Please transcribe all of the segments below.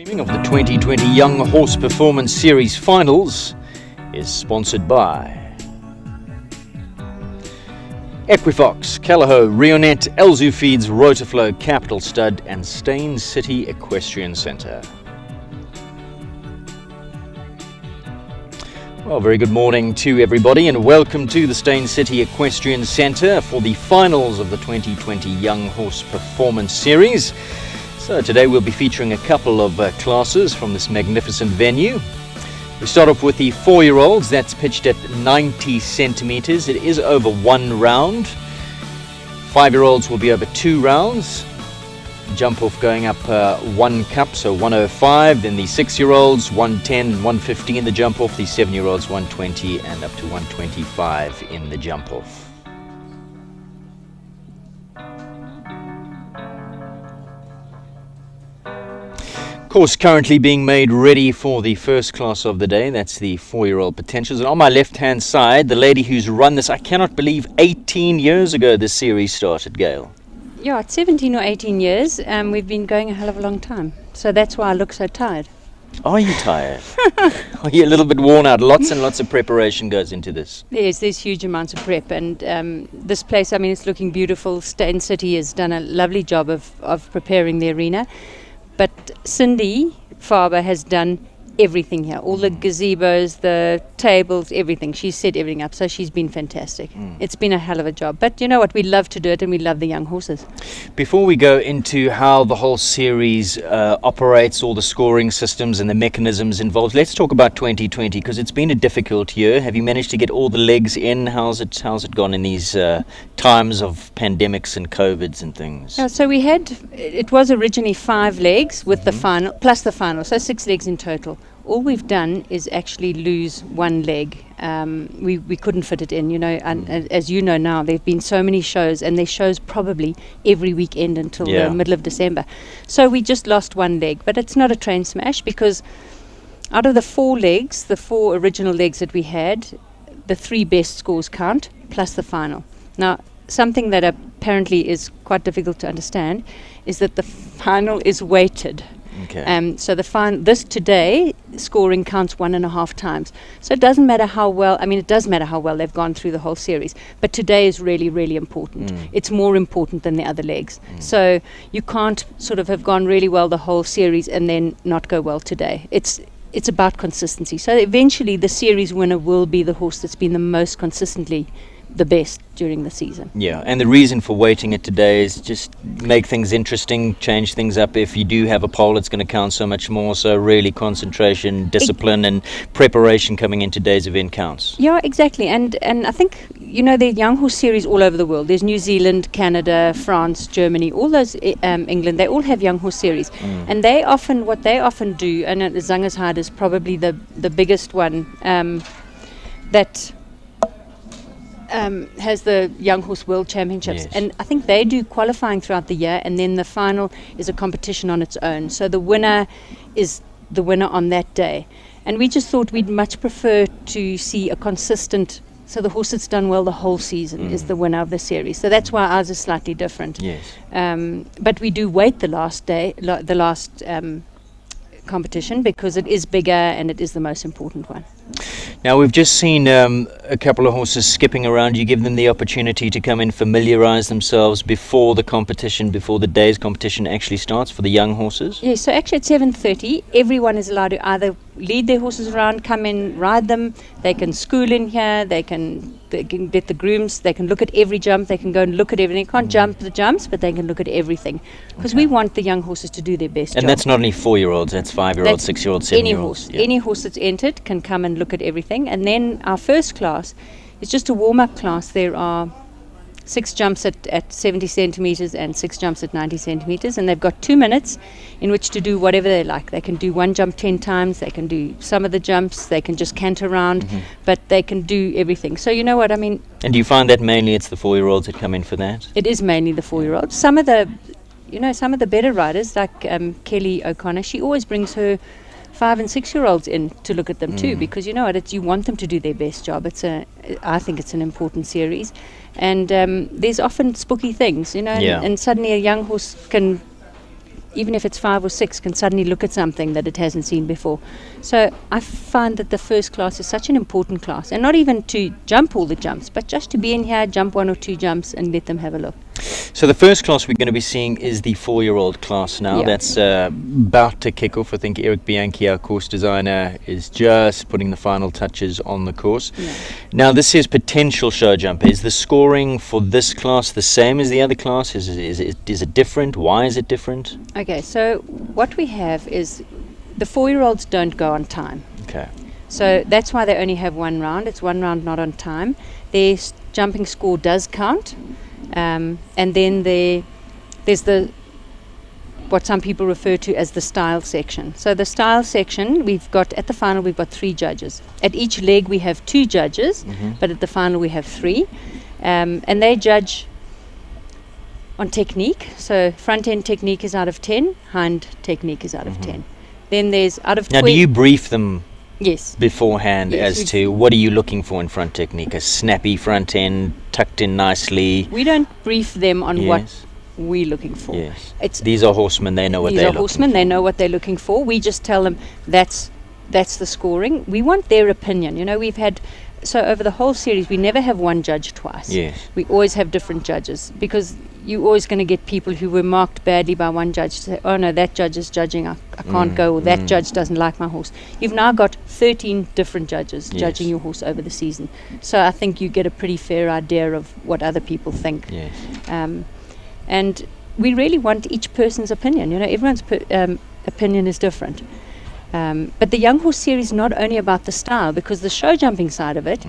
Of the 2020 Young Horse Performance Series Finals is sponsored by Equifox, Callao, Rionet, Elzu Feeds, Rotaflow, Capital Stud and Stain City Equestrian Centre. Well, very good morning to everybody and welcome to the Stain City Equestrian Centre for the finals of the 2020 Young Horse Performance Series. So today we'll be featuring a couple of classes from this magnificent venue. We start off with the 4-year-olds. That's pitched at 90 centimetres. It is over one round. 5-year-olds will be over 2 rounds. Jump off going up 1 cup, so 105. Then the 6-year-olds 110 and 115 the jump off. The 7-year-olds 120 and up to 125 in the jump off. Course currently being made ready for the first class of the day. That's the 4-year-old potentials. And on my left-hand side, the lady who's run this, I cannot believe 18 years ago this series started, Gail. Yeah, it's 17 or 18 years. We've been going a hell of a long time. So that's why I look so tired. Are you tired? Are you a little bit worn out? Lots and lots of preparation goes into this. Yes, there's huge amounts of prep. And this place, I mean, it's looking beautiful. Stain City has done a lovely job of preparing the arena. But Cindy Faber has done everything here. All the gazebos, the tables, everything. She's set everything up. So she's been fantastic. It's been a hell of a job. But you know what? We love to do it and we love the young horses. Before we go into how the whole series operates, all the scoring systems and the mechanisms involved, let's talk about 2020 because it's been a difficult year. Have you managed to get all the legs in? How's it gone in these times of pandemics and COVIDs and things? Yeah, so it was originally 5 legs with the final, plus the final, so 6 legs in total. All we've done is actually lose 1 leg. We couldn't fit it in, you know, and as you know now, there have been so many shows, and there's shows probably every weekend until the middle of December. So we just lost 1 leg, but it's not a train smash because out of the 4 legs, the 4 original legs that we had, the 3 best scores count, plus the final. Now, something that apparently is quite difficult to understand is that the final is weighted. Okay. So this today scoring counts 1.5 times. So it doesn't matter how well. I mean, it does matter how well they've gone through the whole series. But today is really, really important. It's more important than the other legs. So you can't sort of have gone really well the whole series and then not go well today. It's about consistency. So eventually, the series winner will be the horse that's been the most consistently the best during the season. Yeah, and the reason for waiting it today is just make things interesting, change things up. If you do have a poll, it's going to count so much more. So really concentration, discipline and preparation coming in today's event counts. Yeah, exactly. And I think, you know, there are young horse series all over the world. There's New Zealand, Canada, France, Germany, all those, England, they all have young horse series. And what they often do, and Zangersheide is probably the biggest one that has the Young Horse World Championships. Yes. And I think they do qualifying throughout the year, and then the final is a competition on its own. So the winner is the winner on that day. And we just thought we'd much prefer to see a consistent, so the horse that's done well the whole season is the winner of the series. So that's why ours is slightly different. Yes. But we do wait the last day, the last competition, because it is bigger and it is the most important one. Now we've just seen a couple of horses skipping around. You give them the opportunity to come in, familiarise themselves before the competition, before the day's competition actually starts for the young horses? Yes, so actually at 7:30 everyone is allowed to either lead their horses around, come in, ride them, they can school in here, they can get the grooms, they can look at every jump, they can go and look at everything. They can't jump the jumps, but they can look at everything because we want the young horses to do their best and job. That's not only 4-year-olds, that's 5-year-olds, 6-year-olds, 7-year-olds. Any horse that's entered can come and look at everything. And then our first class is just a warm-up class. There are 6 jumps at 70 centimetres and 6 jumps at 90 centimetres, and they've got 2 minutes in which to do whatever they like. They can do 1 jump 10 times, they can do some of the jumps, they can just canter around, but they can do everything. So you know what I mean? And do you find that mainly it's the 4-year-olds that come in for that? It is mainly the 4-year-olds. Some of the better riders, like Kelly O'Connor, she always brings her 5 and 6-year-olds in to look at them too, because you know what, you want them to do their best job. I think it's an important series, and there's often spooky things, you know, and suddenly a young horse can even if it's 5 or 6, can suddenly look at something that it hasn't seen before. So I find that the first class is such an important class, and not even to jump all the jumps, but just to be in here, jump 1 or 2 jumps and let them have a look. So the first class we're going to be seeing is the 4-year-old class now. Yeah. That's about to kick off. I think Eric Bianchi, our course designer, is just putting the final touches on the course. Yeah. Now this is potential show jumper. Is the scoring for this class the same as the other class? Is it different? Why is it different? Okay, so what we have is the 4-year-olds don't go on time. Okay. So that's why they only have 1 round. It's 1 round not on time. Their jumping score does count. And then there's what some people refer to as the style section. So the style section, at the final we've got 3 judges. At each leg we have 2 judges, but at the final we have 3. And they judge on technique. So front end technique is out of 10, hind technique is out of 10. Then there's out of 20. Now do you brief them Yes. beforehand Yes, as to what are you looking for in front technique? A snappy front end, tucked in nicely? We don't brief them on what Yes. we're looking for. Yes. These are horsemen, they know what These they're are looking horsemen, for. they know what they're looking for. We just tell them that's the scoring. We want their opinion. You know, over the whole series, we never have one judge twice. Yes. We always have different judges, because you're always going to get people who were marked badly by one judge to say, oh no, that judge is judging, I can't go, or that judge doesn't like my horse. You've now got 13 different judges judging your horse over the season. So I think you get a pretty fair idea of what other people think. Yes. And we really want each person's opinion. You know, everyone's opinion is different. But the Young Horse Series is not only about the style, because the show jumping side of it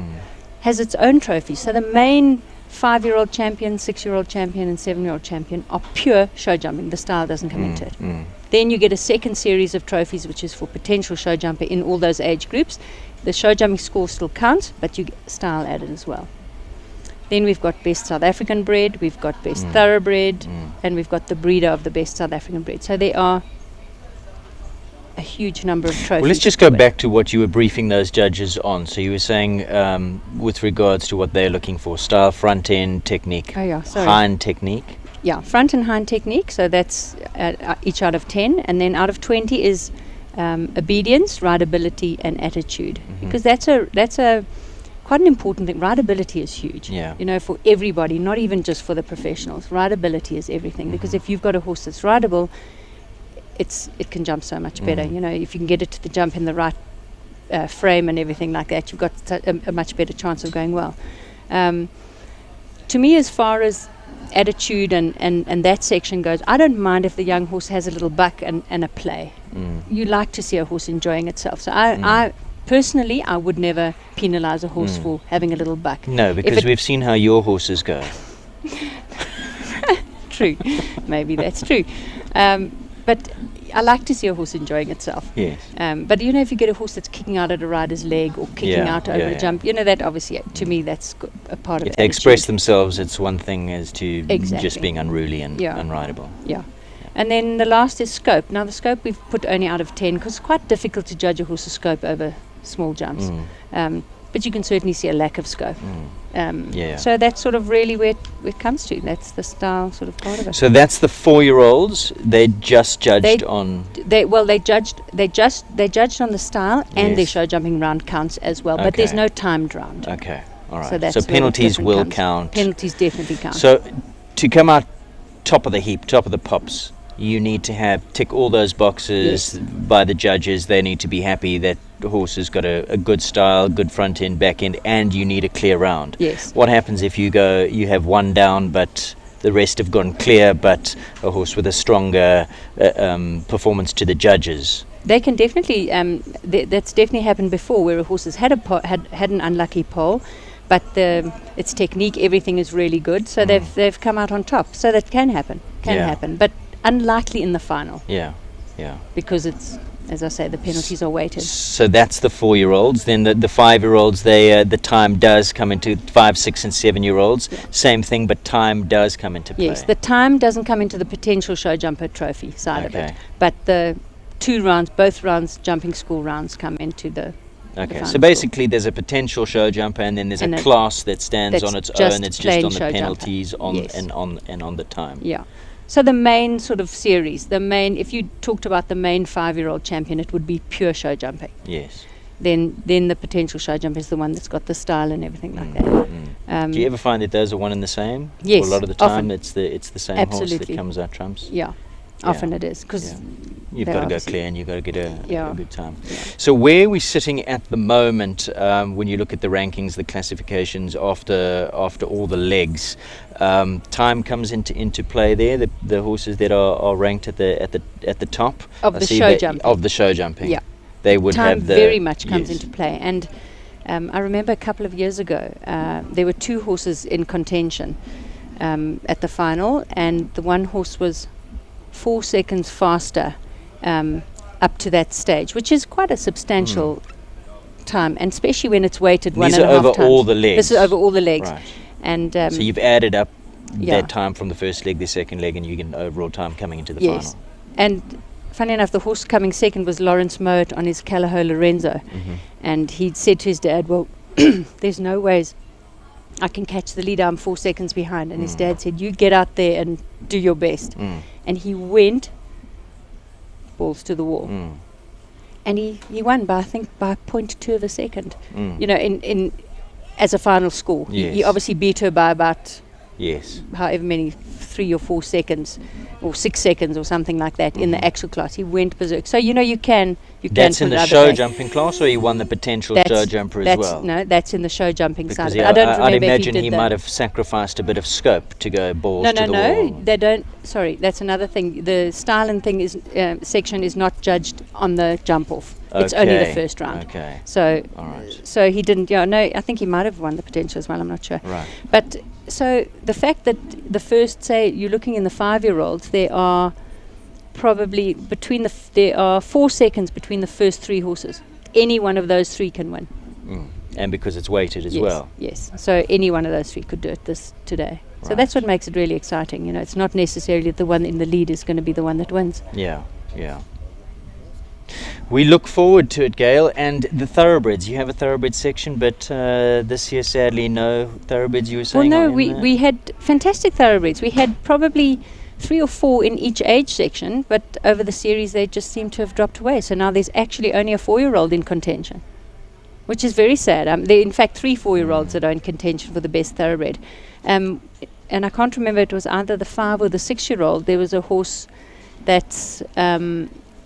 has its own trophies. So the main 5-year-old champion, 6-year-old champion and 7-year-old champion are pure show jumping. The style doesn't come into it. Then you get a second series of trophies, which is for potential show jumper in all those age groups. The show jumping score still counts, but you get style added as well. Then we've got best South African bred, we've got best thoroughbred, and we've got the breeder of the best South African bred. So there are a huge number of trophies. Well, let's just go back to what you were briefing those judges on. So you were saying with regards to what they're looking for, style, front end technique, hind technique. Yeah, front and hind technique. So that's each out of 10. And then out of 20 is obedience, rideability and attitude. Because that's a quite an important thing. Rideability is huge. Yeah. You know, for everybody, not even just for the professionals. Rideability is everything. Because if you've got a horse that's rideable, it can jump so much better. You know, if you can get it to the jump in the right frame and everything like that, you've got a much better chance of going well. To me, as far as attitude and that section goes, I don't mind if the young horse has a little buck and a play. You like to see a horse enjoying itself. So I personally, I would never penalise a horse for having a little buck. No, because we've seen how your horses go. True. Maybe that's true. But I like to see a horse enjoying itself. Yes. But you know, if you get a horse that's kicking out at a rider's leg or kicking out over a jump, you know, that obviously, to me, that's a part of it. If they express themselves, it's one thing as to Exactly. just being unruly and unrideable. Yeah. And then the last is scope. Now, the scope we've put only out of 10 because it's quite difficult to judge a horse's scope over small jumps. But you can certainly see a lack of scope. So that's sort of really where it comes to. That's the style sort of part of it. So that's the 4-year-olds. They just judged on. They judged on the style and their show jumping round counts as well. But there's no timed round. Okay, all right. So, that's so where the penalties difference will comes. count. Penalties definitely count. So to come out top of the heap, top of the pops, you need to tick all those boxes by the judges. They need to be happy that the horse has got a good style, good front end, back end, and you need a clear round. Yes. What happens if you have one down, but the rest have gone clear, but a horse with a stronger performance to the judges? They can definitely. That's definitely happened before, where a horse has had an unlucky pole, but its technique, everything is really good, so they've come out on top. So that can happen. Happen, but unlikely in the final. Yeah. Because it's, as I say, the penalties are weighted. So that's the 4-year-olds. Then the 5-year-olds, the time does come into 5, 6, and 7-year-olds. Yeah. Same thing, but time does come into play. Yes, the time doesn't come into the potential show jumper trophy side of it, but the 2 rounds, both rounds, jumping school rounds, come into the. Okay, so basically there's a potential show jumper, and then there's a class that stands on its own. It's just on the penalties and on the time. Yeah. So the main sort of series, if you talked about the main 5-year-old champion, it would be pure show jumping. Yes. Then the potential show jump is the one that's got the style and everything like that. Do you ever find that those are one and the same? Yes, Or a lot of the time often. it's the same Absolutely. horse that comes out trumps? Yeah, often it is, because you've got to go clear and you've got to get a good time. Yeah. So where are we sitting at the moment when you look at the rankings, the classifications after all the legs? Time comes into play there. The horses that are ranked at the top Of the show jumping. Of the show jumping. Yeah. They would Time have the very much comes yes. into play. And I remember a couple of years ago, there were 2 horses in contention at the final, and the one horse was 4 seconds faster up to that stage, which is quite a substantial time, and especially when it's weighted These 1.5 are over times. all the legs. This is over all the legs. Right. And So you've added up yeah. that time from the first leg, the second leg, and you get an overall time coming into the yes. final. And funny enough, the horse coming second was Lawrence Moet on his Callahoo Lorenzo. And he'd said to his dad, well, there's no ways I can catch the leader, I'm 4 seconds behind. And his dad said, you get out there and do your best. And he went balls to the wall. And he won by, I think, by 0.2 of a second. You know, in as a final score. Yes. He obviously beat her by about Yes. however many, 3 or 4 seconds or 6 seconds or something like that in the actual class. He went berserk. So you know you can That's put in it the either show way. jumping class, or he won the potential show jumper as well? No, that's in the show jumping Because side. But I don't remember I'd if imagine he he did might that. have sacrificed a bit of scope to go balls to the No, wall. they don't. Sorry, that's another thing. The style and thing is section is not judged on the jump off. It's only the Okay, first round. Okay. So, All right. so he didn't. Yeah, no, I think he might have won the potential as well. I'm not sure. Right. But so the fact that the first, say, you're looking in the 5-year-olds, there are probably there are 4 seconds between the first 3 horses. Any one of those 3 can win. And because it's weighted as Yes, well. yes. So any one of those 3 could do it today. So Right. that's what makes it really exciting. You know, it's not necessarily that the one in the lead is going to be the one that wins. Yeah. We look forward to it, Gail. And the thoroughbreds, you have a thoroughbred section, but this year, sadly, no thoroughbreds, you were Well, saying? no, are in there? we had fantastic thoroughbreds. We had probably 3 or 4 in each age section, but over the series they just seem to have dropped away. So now there's actually only a 4-year-old in contention, which is very sad. There are in fact 3 4-year-olds that are in contention for the best thoroughbred. And I can't remember, it was either the 5 or the 6-year-old. There was a horse that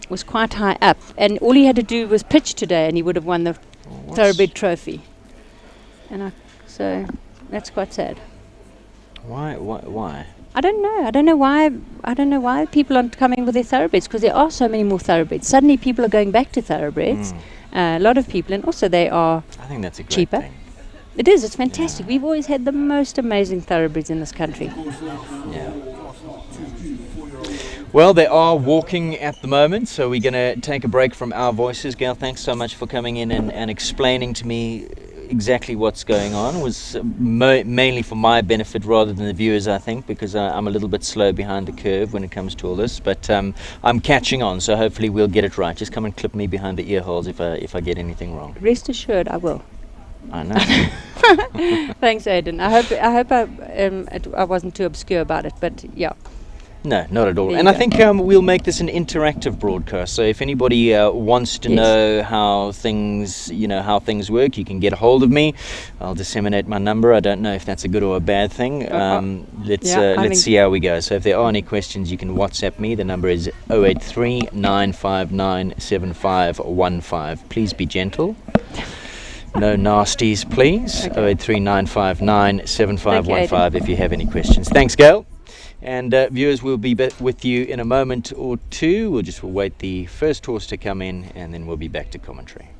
was quite high up, and all he had to do was pitch today and he would have won the thoroughbred trophy. And so that's quite sad. Why? I don't know. I don't know why people aren't coming with their thoroughbreds, because there are so many more thoroughbreds. Suddenly people are going back to thoroughbreds. A lot of people, and also they are I think that's a great cheaper. thing. It is. It's fantastic. We've always had the most amazing thoroughbreds in this country. Yeah. Well, they are walking at the moment, so we're going to take a break from our voices. Gail, thanks so much for coming in and explaining to me exactly what's going on. It was mainly for my benefit rather than the viewers, I think, because I'm a little bit slow behind the curve when it comes to all this. But I'm catching on, so hopefully we'll get it right. Just come and clip me behind the ear holes if I get anything wrong. Rest assured, I will. I know. Thanks, Aidan. I hope I wasn't too obscure about it, but yeah. No, not at all. There And you I go. think we'll make this an interactive broadcast. So if anybody wants to Yes. know how things work, you can get a hold of me. I'll disseminate my number. I don't know if that's a good or a bad thing. Let's see how we go. So if there are any questions, you can WhatsApp me. The number is 083 959 7515. Please be gentle. No nasties, please. Okay. 083 959 7515 if you have any questions. Thanks, Gail. And viewers, we'll be with you in a moment or two. We'll just wait the first horse to come in, and then we'll be back to commentary.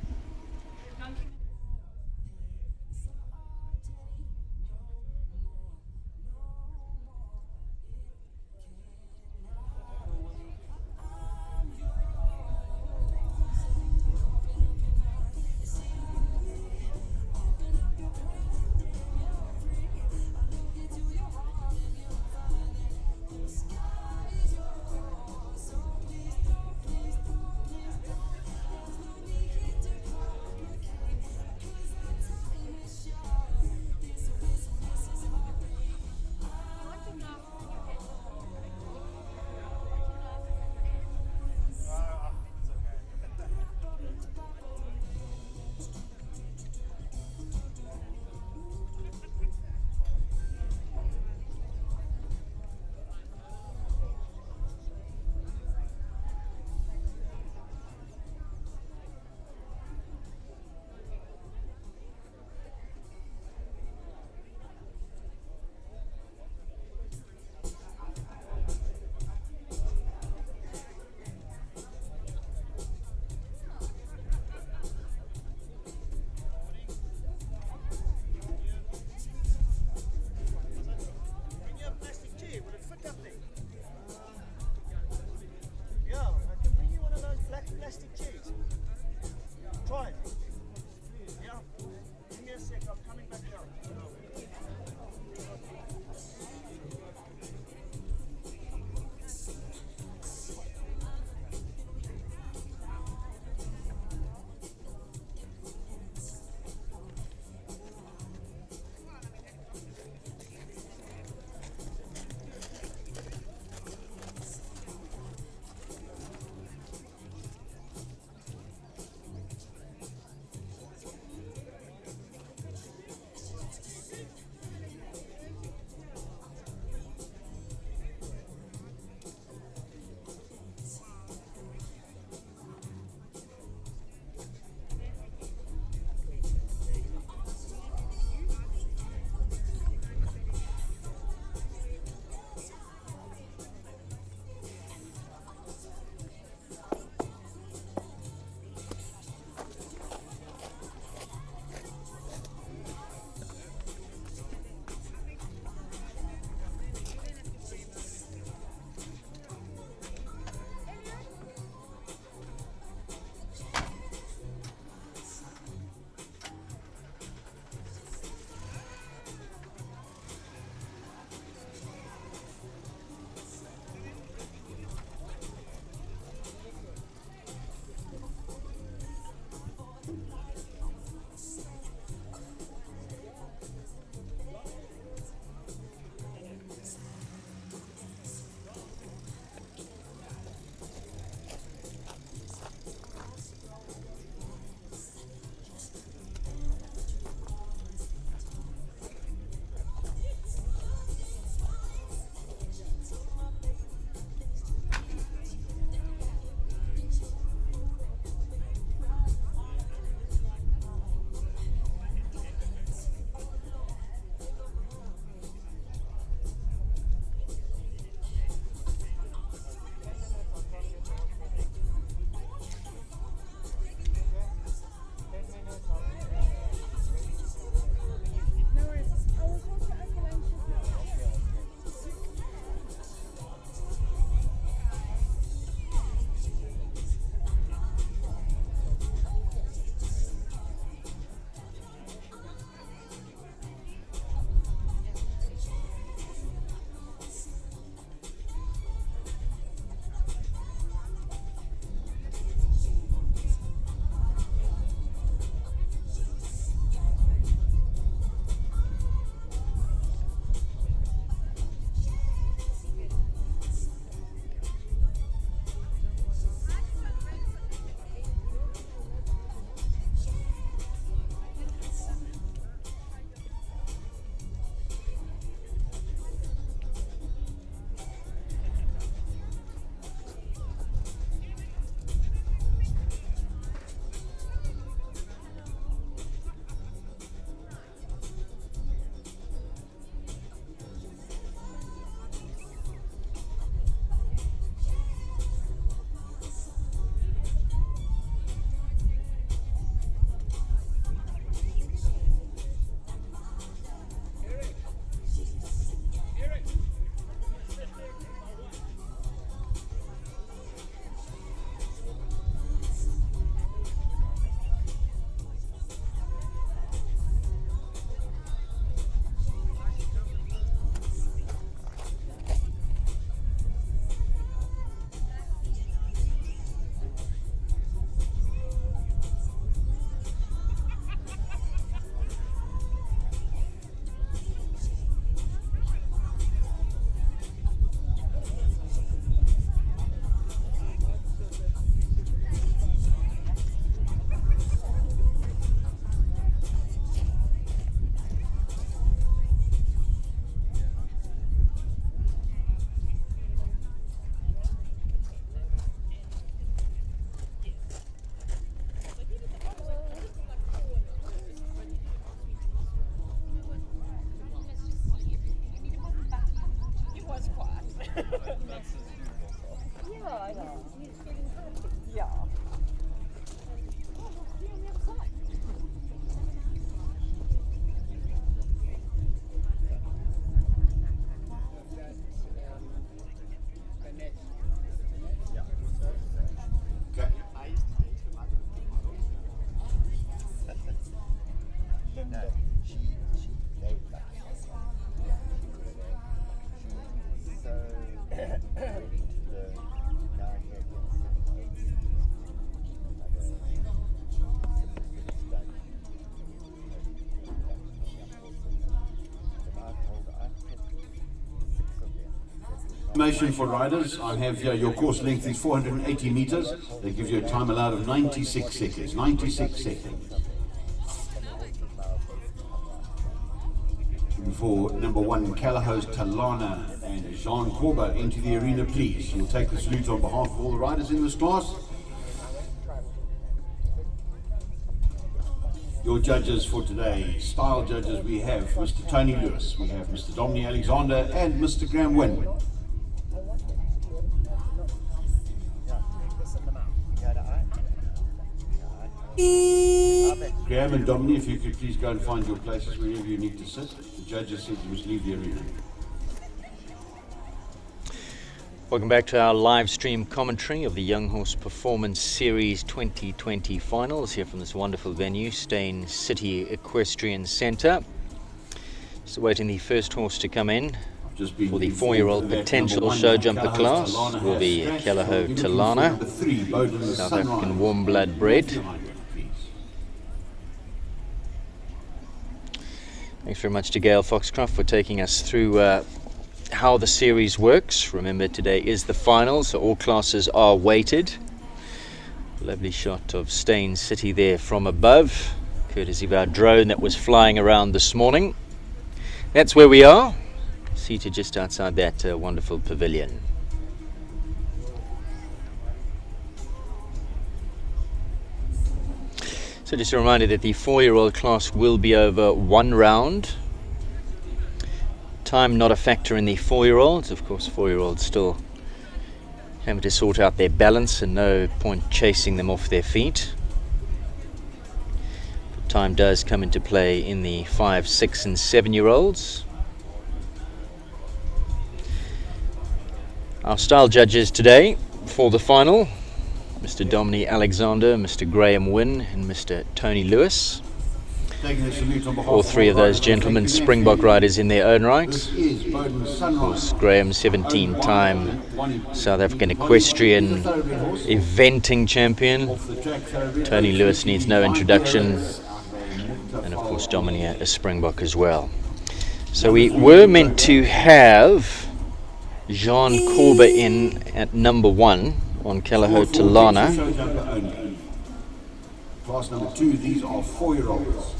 Information for riders. I have here your course length is 480 meters. They give you a time allowed of 96 seconds. 96 seconds. For number 1, Callahos Talana and Jean Corba into the arena, please. You'll take the salute on behalf of all the riders in this class. Your judges for today, style judges, we have Mr. Tony Lewis, we have Mr. Dominic Alexander and Mr. Graham Wynn. Graham and Dominic, if you could please go and find your places wherever you need to sit. The judges said you must leave the arena. Welcome back to our live stream commentary of the Young Horse Performance Series 2020 finals here from this wonderful venue, Steyn City Equestrian Centre. Just awaiting the first horse to come in for the 4-year-old potential show jumper class will be Callahos Talana, South African warm blood bred. Thanks very much to Gail Foxcroft for taking us through how the series works. Remember, today is the final, so all classes are weighted. Lovely shot of Steyn City there from above, courtesy of our drone that was flying around this morning. That's where we are, seated just outside that wonderful pavilion. So just a reminder that the 4-year-old class will be over 1 round. Time not a factor in the 4-year-olds. Of course, 4-year-olds still having to sort out their balance and no point chasing them off their feet. But time does come into play in the 5, 6 and 7-year-olds. Our style judges today for the final, Mr. Dominic Alexander, Mr. Graham Wynn and Mr. Tony Lewis. All 3 of those gentlemen Springbok riders in their own right. Of course, Graham, 17-time South African equestrian eventing champion. Tony Lewis needs no introduction. And of course, Dominic a Springbok as well. So we were meant to have Jean Corba in at number 1 on Callahos Talana. Class number 2, these are 4-year-olds.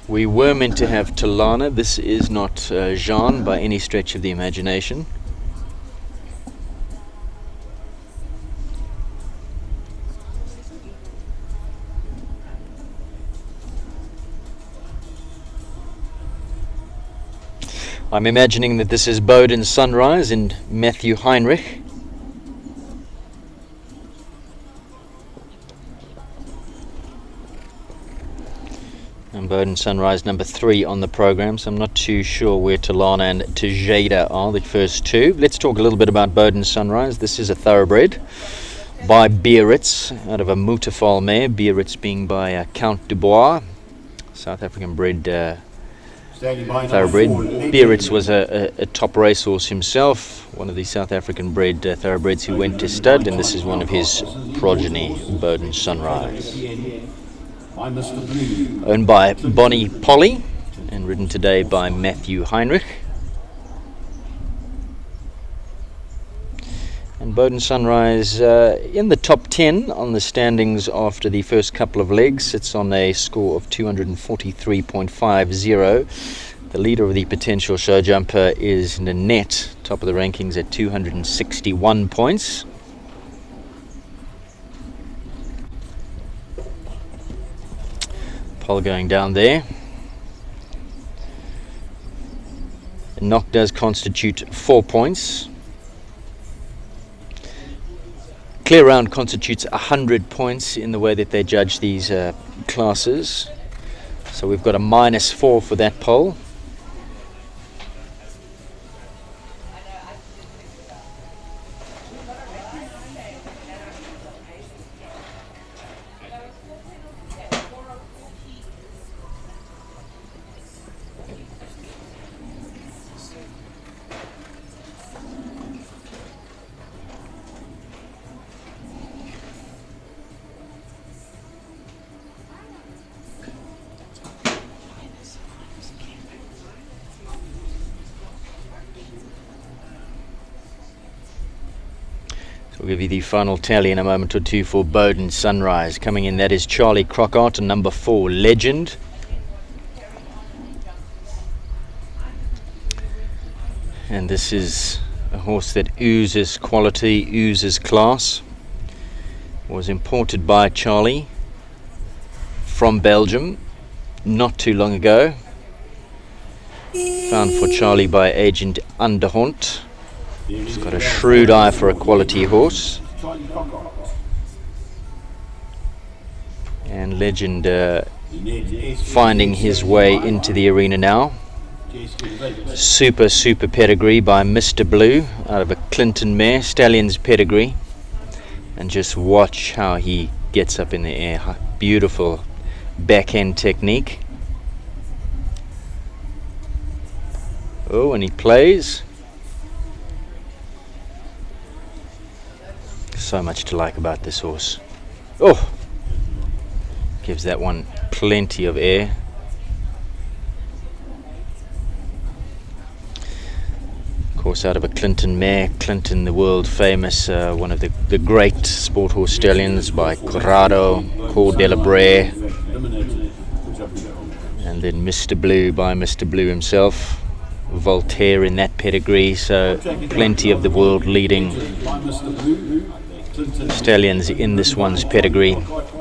We were meant to have Talana. This is not Jean by any stretch of the imagination. I'm imagining that this is Bowden Sunrise and Matthew Heinrich. And Bowden Sunrise number 3 on the program, so I'm not too sure where Talana and Tejada are, the first 2. Let's talk a little bit about Bowden Sunrise. This is a thoroughbred by Biarritz, out of a Mutafal mare, Biarritz being by Count Dubois, South African bred thoroughbred. Biarritz was a top racehorse himself, one of the South African bred thoroughbreds who went to stud, and this is one of his progeny, Bowden Sunrise. Owned by Bonnie Polly and ridden today by Matthew Heinrich. And Bowden Sunrise in the top 10 on the standings after the first couple of legs. Sits on a score of 243.50. The leader of the potential show jumper is Nanette, top of the rankings at 261 points. Pole going down there. A knock does constitute 4 points. Clear round constitutes 100 points in the way that they judge these classes. So we've got a -4 for that pole. We'll give you the final tally in a moment or two for Bowden Sunrise. Coming in, that is Charlie Crockart and number 4, Legend. And this is a horse that oozes quality, oozes class. Was imported by Charlie from Belgium not too long ago. Found for Charlie by agent Underhont. He's got a shrewd eye for a quality horse. And Legend finding his way into the arena now. Super pedigree by Mr. Blue out of a Clinton mare, Stallion's pedigree. And just watch how he gets up in the air. Beautiful backhand technique. Oh, and he plays. So much to like about this horse. Oh, gives that one plenty of air. Of course, out of a Clinton mare, Clinton, the world famous, one of the great sport horse stallions by Corrado, Cor de la Brea, and then Mr. Blue by Mr. Blue himself. Voltaire in that pedigree, so plenty of the world leading stallions in this one's pedigree,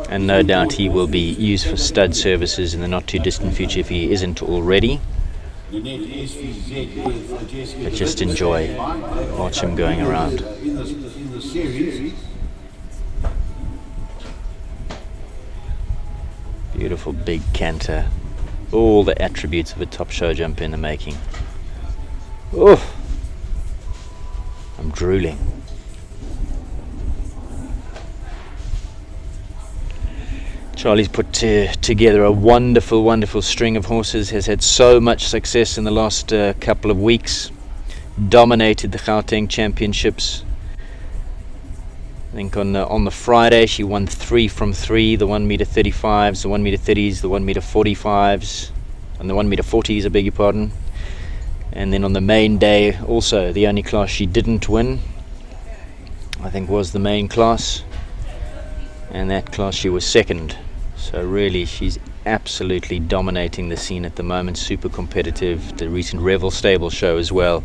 and no doubt he will be used for stud services in the not too distant future if he isn't already. But just enjoy, watch him going around. Beautiful big canter, all the attributes of a top show jump in the making. Oh, I'm drooling. Charlie's put together a wonderful string of horses, has had so much success in the last couple of weeks, dominated the Gauteng Championships. I think on the Friday she won 3 from 3, the 1 meter 35s, the 1 meter 30s, the 1 meter 45s, and the 1 meter 40s, I beg your pardon. And then on the main day also, the only class she didn't win, I think, was the main class, and that class she was second. So really she's absolutely dominating the scene at the moment, super competitive. The recent Revel Stable show as well,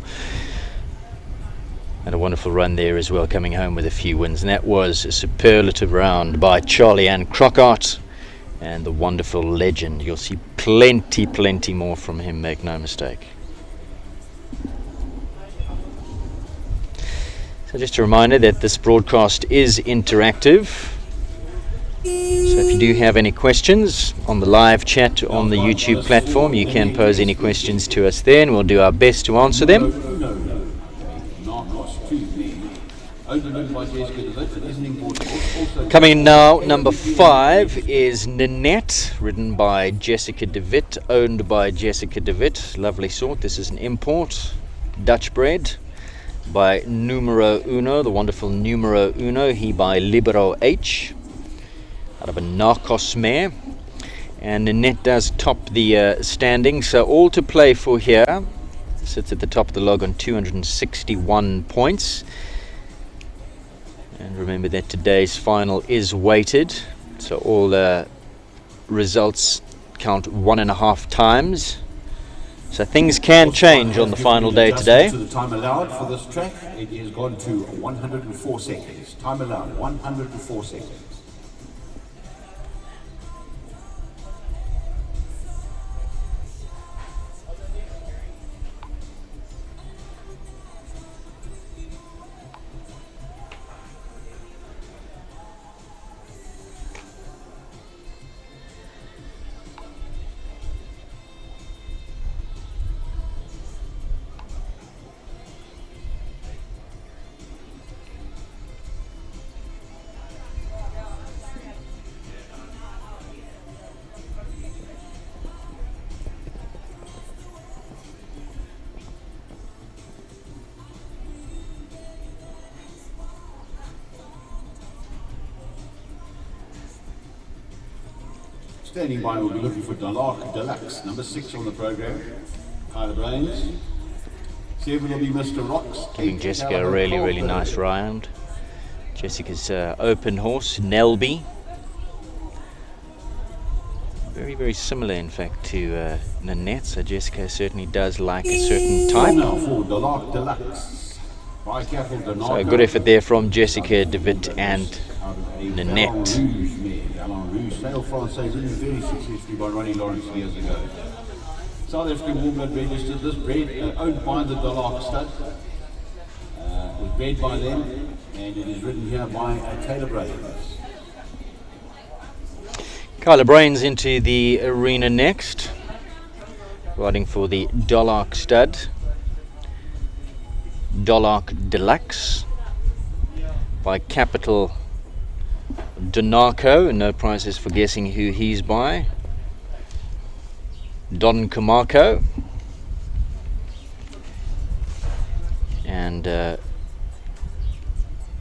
and a wonderful run there as well, coming home with a few wins. And that was a superlative round by Charlie and Crockart and the wonderful Legend. You'll see plenty more from him, make no mistake. So just a reminder that this broadcast is interactive. So if you do have any questions on the live chat on the YouTube platform, you can pose any questions to us there, and we'll do our best to answer them. Coming in now, number 5 is Nanette, ridden by Jessica de Wit, owned by Jessica de Wit. Lovely sort. This is an import, Dutch bred, by Numero Uno, the wonderful Numero Uno, he by Libero H, out of a Narcos mare. And Nanette does top the standing, so all to play for here. Sits at the top of the log on 261 points. And remember that today's final is weighted, so all results count 1.5 times. So things can change on the final day today. To the time allowed for this track, it has gone to 104 seconds. Time allowed, 104 seconds. Standing by, we'll be looking for Dalark Deluxe, number 6 on the program. Kyla Brains. 7 will be Mr. Rocks. Giving Jessica a really nice round. Jessica's open horse, Nelby. Very similar, in fact, to Nanette. So Jessica certainly does like a certain type. Now for Dalark Deluxe. So good effort there from Jessica, David and Nanette. Sale Francais ridden very successfully by Ronnie Lawrence years ago. South African warm blood registered. This bred owned by the Dalark stud. Was bred by them, and it is ridden here by Taylor Brains. Kyla Brains into the arena next, riding for the Dalark stud. Dalark Deluxe by Capital Donarco, no prizes for guessing who he's by. Don Camarco and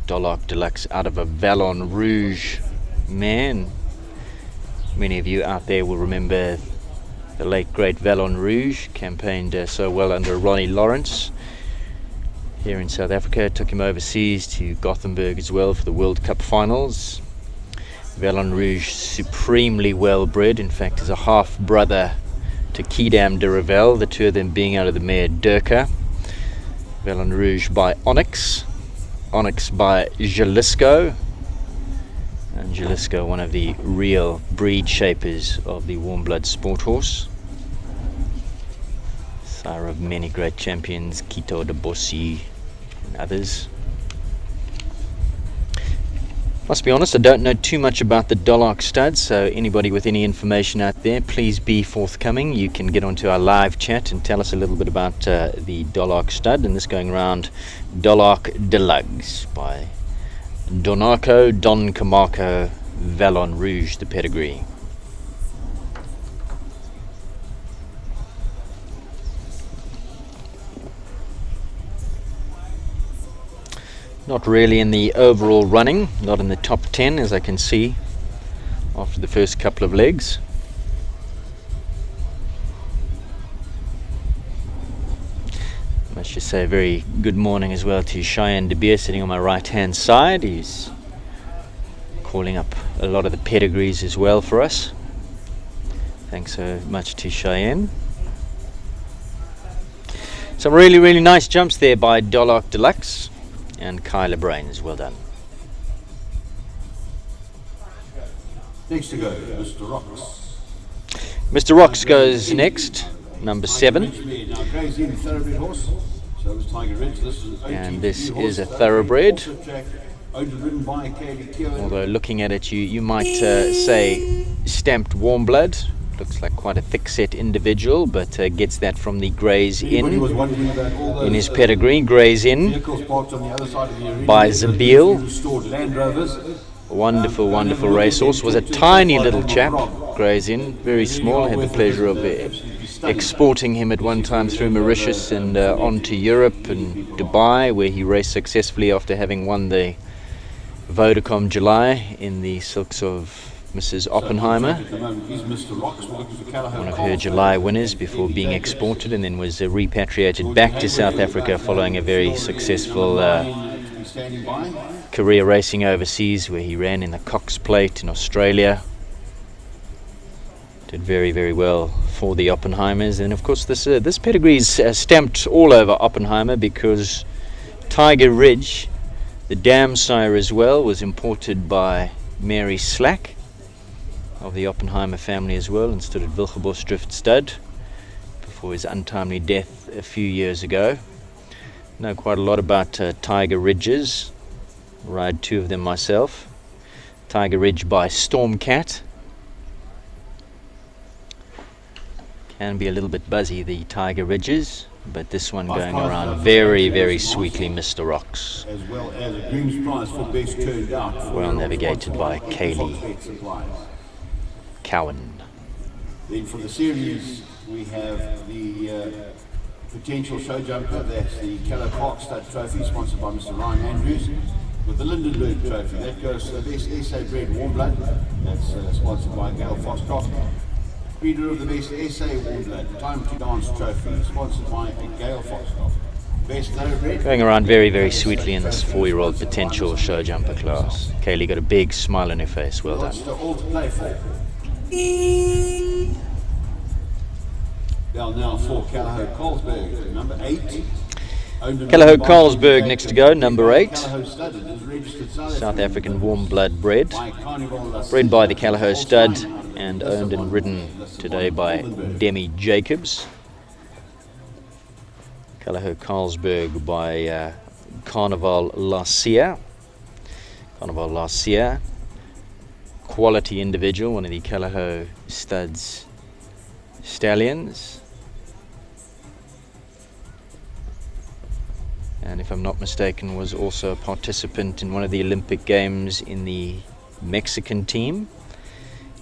Dalark Deluxe out of a Vallon Rouge man. Many of you out there will remember the late great Vallon Rouge, campaigned so well under Ronnie Lawrence here in South Africa. Took him overseas to Gothenburg as well for the World Cup finals. Vallon Rouge, supremely well bred, in fact is a half brother to Kidam de Revel, the two of them being out of the mare Durka. Vallon Rouge by Onyx, Onyx by Jalisco, and Jalisco one of the real breed shapers of the warm blood sport horse, sire of many great champions, Quito de Bossy and others. Must be honest, I don't know too much about the Dalark stud, so anybody with any information out there, please be forthcoming. You can get onto our live chat and tell us a little bit about the Dalark stud, and this going around Dalark Deluxe by Donarco, Don Camarco, Vallon Rouge, the pedigree. Not really in the overall running, not in the top 10 as I can see after the first couple of legs. I must just say a very good morning as well to Cheyenne De Beer sitting on my right hand side. He's calling up a lot of the pedigrees as well for us. Thanks so much to Cheyenne. Some really nice jumps there by Dalark Deluxe and Kyla Brains, well done. Next to go, Mr. Rocks. Mr. Rocks goes next, number 7. And this is a thoroughbred. Although looking at it, you might say stamped warm blood. Looks like quite a thick-set individual, but gets that from the Grays Inn in his pedigree. Grays Inn by Zabil. Wonderful racehorse. Was a tiny little chap, Grays Inn, very small. Had the pleasure of exporting him at one time through Mauritius and on to Europe and Dubai, where he raced successfully after having won the Vodacom July in the silks of Mrs. Oppenheimer, one of her July winners before being exported, and then was repatriated back to South Africa following a very successful career racing overseas, where he ran in the Cox Plate in Australia. Did very well for the Oppenheimers, and of course this pedigree is stamped all over Oppenheimer because Tiger Ridge, the dam sire as well, was imported by Mary Slack of the Oppenheimer family as well, and stood at Wilgebosdrift Stud before his untimely death a few years ago. Know quite a lot about Tiger Ridges. Ride 2 of them myself. Tiger Ridge by Stormcat. Can be a little bit buzzy, the Tiger Ridges, but this one going around very sweetly, Mr. Rocks. As well as a groom's prize for best turned out. Well navigated by Kaylee Cowan. Then for the series, we have the potential show jumper. That's the Callow Park Stud Trophy, sponsored by Mr. Ryan Andrews. with the Lindenberg Trophy. That goes to the best SA bred warm blood. That's sponsored by Gail Foxcroft. Breeder of the best SA warm blood, Time to Dance Trophy, sponsored by Gail Foxcroft. Best thoroughbred. Going around very, very sweetly in this 4-year-old potential show jumper class. Kaylee got a big smile on her face. Well done. All to play for. Bell now for Callahoo Carlsberg, number 8. Callahoo Carlsberg next to go, number 8. South African warm blood bred. Bred by the Callahoo Stud and owned and ridden today by Demi Jacobs. Callahoo Carlsberg by Carnival Lacia. Carnival Lacia. Quality individual, one of the Callahoo Stud's stallions. And if I'm not mistaken, was also a participant in one of the Olympic Games in the Mexican team.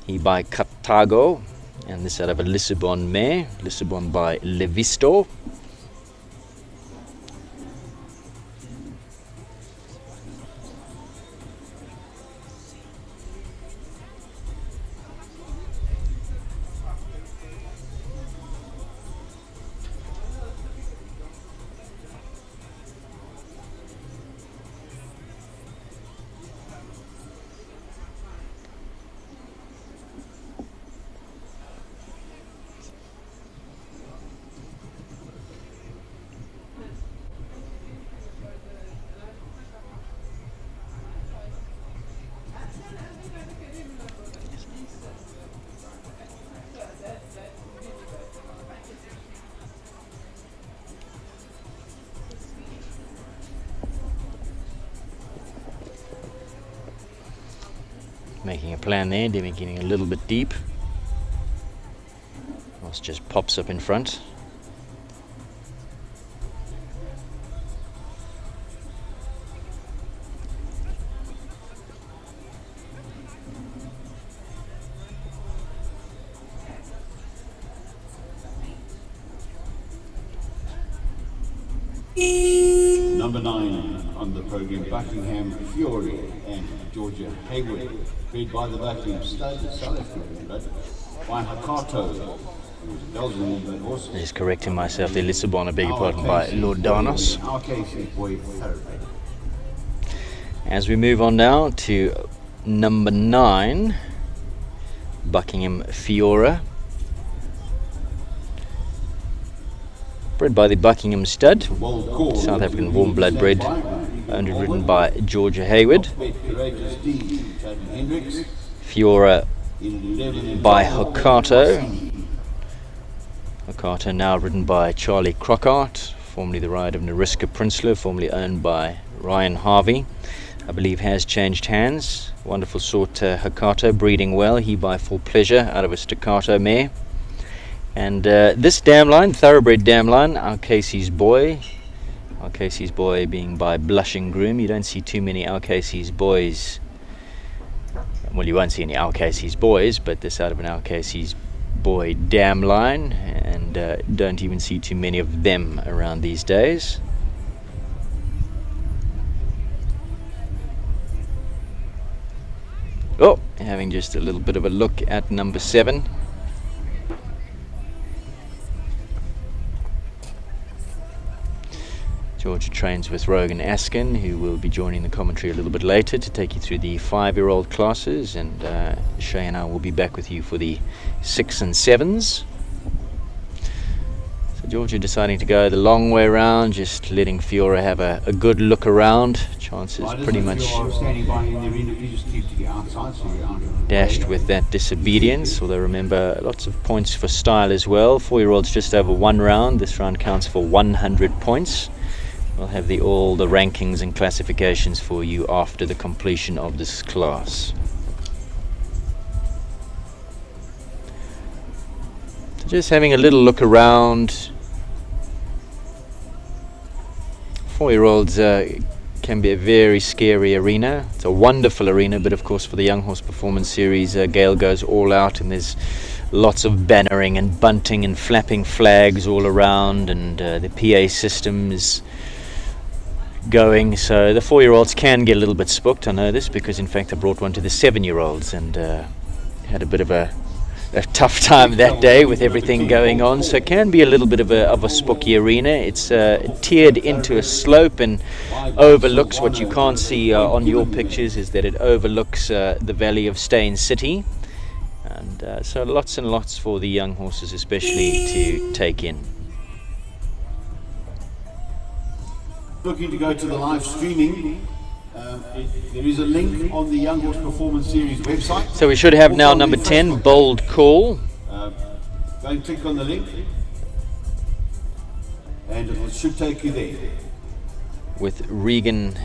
He by Cartago, and this out of a Lisbon mare, Lisbon by Levisto. Making a plan there, Demi getting a little bit deep. Ross just pops up in front. Number 9 on the program, Buckingham Fury and Georgia Hayward, bred by the Buckingham Stud, South African blood, by Hakato, who was a Belgian warm blood horse. Just correcting myself there, Lisbon, I beg your pardon, by Lord Danos. RKC boy thoroughbred. As we move on now to number 9, Buckingham Fiora. Bred by the Buckingham Stud, South African warm blood bred, owned and ridden by Georgia Hayward. Fiora by Hokato. Hokato now ridden by Charlie Crockart, formerly the ride of Nariska Prinsloo, formerly owned by Ryan Harvey. I believe has changed hands. Wonderful sort Hokato, breeding well. He by Full Pleasure out of a Staccato mare. And this dam line, thoroughbred dam line, our Casey's Boy. Our Casey's Boy being by Blushing Groom. You don't see too many Our Casey's Boys. Well, you won't see any Our Casey's Boys, but this out of an Our Casey's Boy dam line. And don't even see too many of them around these days. Oh, having just a little bit of a look at number 7. Georgia trains with Rogan Askin, who will be joining the commentary a little bit later to take you through the 5-year-old classes, and Shay and I will be back with you for the 6 and 7s. So Georgia deciding to go the long way around, just letting Fiora have a good look around. Chances pretty much dashed with that disobedience, although remember lots of points for style as well. 4-year-olds just over 1 round. This round counts for 100 points. We'll have all the rankings and classifications for you after the completion of this class. So just having a little look around. 4-year-olds can be a very scary arena. It's a wonderful arena, but of course for the Young Horse Performance Series, Gail goes all out, and there's lots of bannering and bunting and flapping flags all around, and the PA system is going, so the 4-year-olds can get a little bit spooked. I know this because in fact I brought one to the 7-year-olds and had a bit of a tough time that day with everything going on, so it can be a little bit of a spooky arena. It's tiered into a slope and overlooks what you can't see on your pictures is that it overlooks the valley of Steyn City, and so lots and lots for the young horses especially to take in. Looking to go to the live streaming, there is a link on the Young Horse Performance Series website. So we should have now number 10, Bold Call. Go and click on the link and it should take you there. With Regan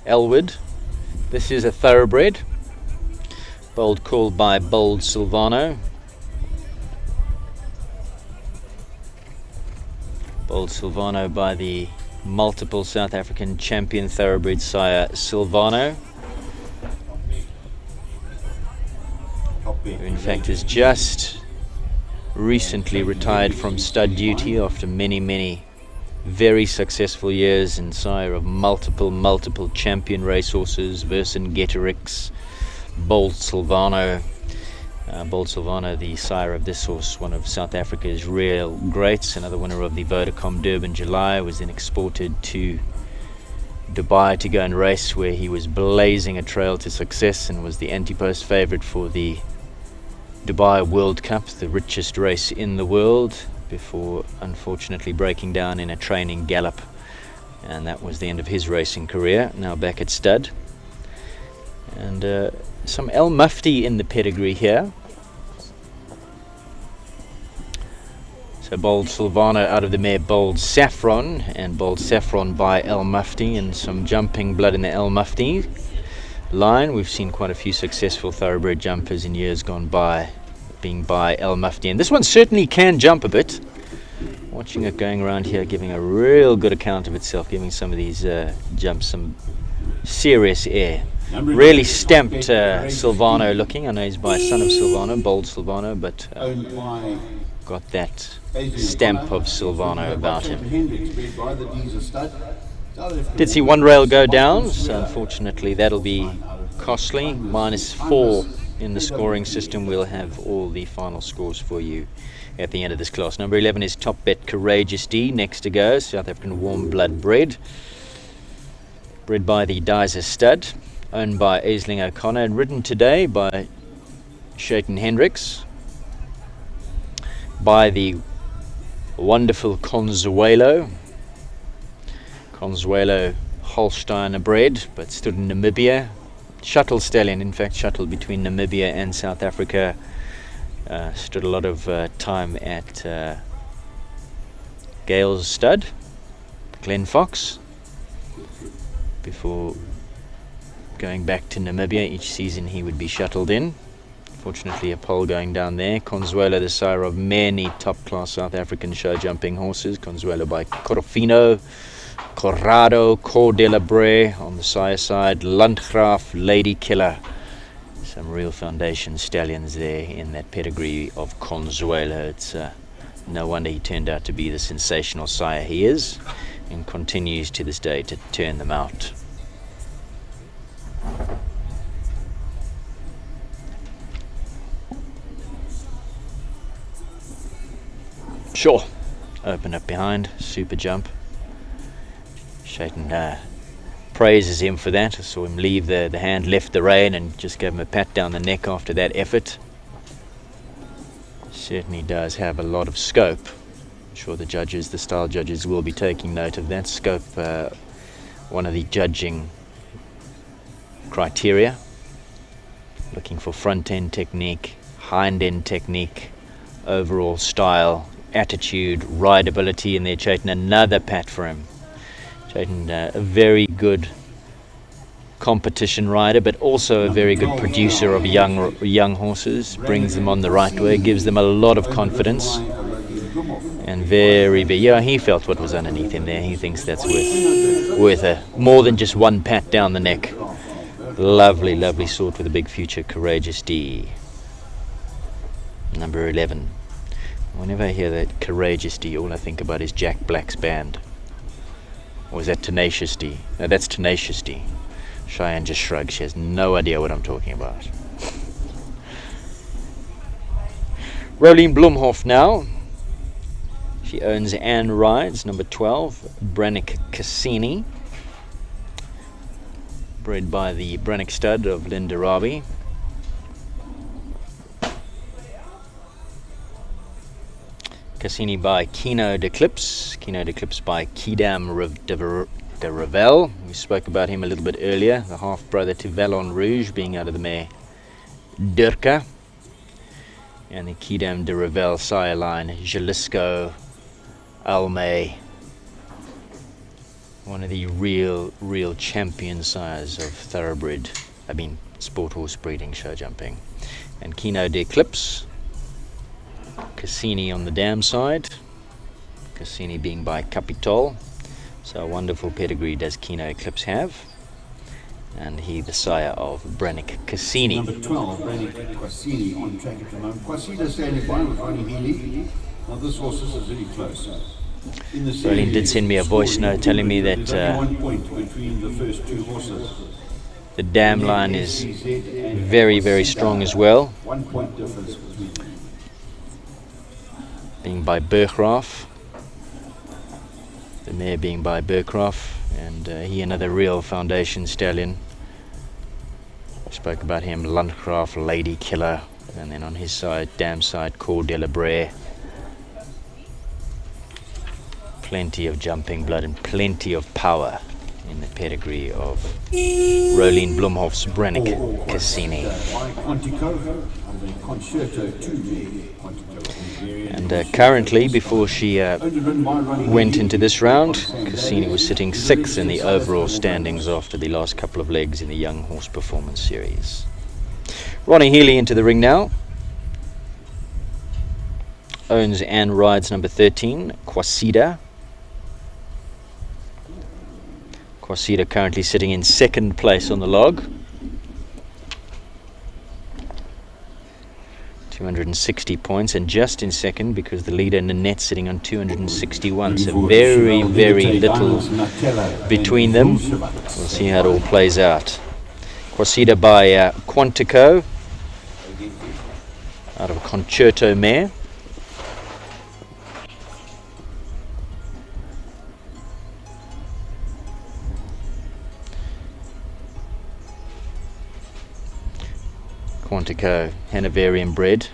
Elwood. This is a thoroughbred. Bold Call by Bold Silvano. Bold Silvano by the multiple South African champion thoroughbred sire Silvano, who in fact has just recently retired from stud duty after many very successful years, and sire of multiple champion racehorses, Vercingetorix, Bold Silvano. Bold Silvano, the sire of this horse, one of South Africa's real greats, another winner of the Vodacom Durban July, was then exported to Dubai to go and race, where he was blazing a trail to success and was the anti-post favourite for the Dubai World Cup, the richest race in the world, before unfortunately breaking down in a training gallop, and that was the end of his racing career. Now back at stud, and some El Mufti in the pedigree here. So Bold Silvano out of the mare Bold Saffron, and Bold Saffron by El Mufti, and some jumping blood in the El Mufti line. We've seen quite a few successful thoroughbred jumpers in years gone by being by El Mufti, and this one certainly can jump a bit. Watching it going around here, giving a real good account of itself, giving some of these jumps some serious air. Really stamped Silvano looking. I know he's by son of Silvano, Bold Silvano, but got that stamp of Silvano about him. Did see one rail go down, so unfortunately that'll be costly. -4 in the scoring system. We'll have all the final scores for you at the end of this class. Number 11 is Top Bet Courageous D. Next to go, South African warm blood bred by the Dyser stud, owned by Aisling O'Connor, and ridden today by Shayton Hendricks, by the wonderful Consuelo Holsteiner bred, but stood in Namibia. Shuttle stallion, in fact shuttle between Namibia and South Africa. Stood a lot of time at Gale's stud, Glen Fox, before going back to Namibia. Each season he would be shuttled in. Fortunately a pole going down there. Consuelo, the sire of many top-class South African show jumping horses. Consuelo by Corofino, Corrado, Cor de la Bre on the sire side, Landgraaf, Lady Killer. Some real foundation stallions there in that pedigree of Consuelo. It's no wonder he turned out to be the sensational sire he is, and continues to this day to turn them out. Sure, open up behind, super jump. Shayton praises him for that. I saw him leave the hand, left the rein, and just gave him a pat down the neck after that effort. Certainly does have a lot of scope. I'm sure the style judges will be taking note of that scope. One of the judging criteria, looking for front end technique, hind end technique, overall style, attitude, rideability, and there Chayton, another pat for him. Chayton, a very good competition rider, but also a very good producer of young horses, brings them on the right way, gives them a lot of confidence, and yeah, he felt what was underneath him there. He thinks that's worth more than just one pat down the neck. Lovely sort with a big future, Courageous D. Number 11. Whenever I hear that Courageous D, all I think about is Jack Black's band. Or is that Tenacious D? No, that's Tenacious D. Cheyenne just shrugs. She has no idea what I'm talking about. Rolene Blumhoff now. She owns and rides number 12, Brannick Cassini. Bred by the Brannick stud of Linda Rabi. Cassini by Kino d'Eclipse. Kino d'Eclipse by Kidam de Revel. We spoke about him a little bit earlier. The half-brother to Vallon Rouge, being out of the mare Durka. And the Kidam de Revel sire line, Jalisco, Almay. One of the real champion sires of thoroughbred, sport horse breeding, show jumping. And Kino d'Eclipse. Cassini on the dam side. Cassini being by Capitol. So a wonderful pedigree does Kino Eclipse have. And he the sire of Brannick Cassini. Number 12, Brannick Cassini on track at the moment. Cassini standing by with Ronnie Healy. Now this horse is really close. Rolene did send me a voice note telling me that the dam line is very strong as well. 1 point difference between them. Being by Berggraaf. The mare being by Berggraaf. And he another real foundation stallion. I spoke about him, Landgraaf, Lady Killer. And then on his side, dam side, Cour de la Brea. Plenty of jumping blood and plenty of power in the pedigree of Rolene Blumhoff's Brannick Cassini. And currently, before she went into this round, Cassini was sitting 6th in the overall standings after the last couple of legs in the Young Horse Performance Series. Ronnie Healy into the ring now. Owns and rides number 13, Quasida. Quasida currently sitting in 2nd place on the log. 260 points, and just in 2nd because the leader Nanette sitting on 261. So very little between them. We'll see how it all plays out. Quasida by Quantico out of a Concerto mare. Quantico, Hanoverian bred.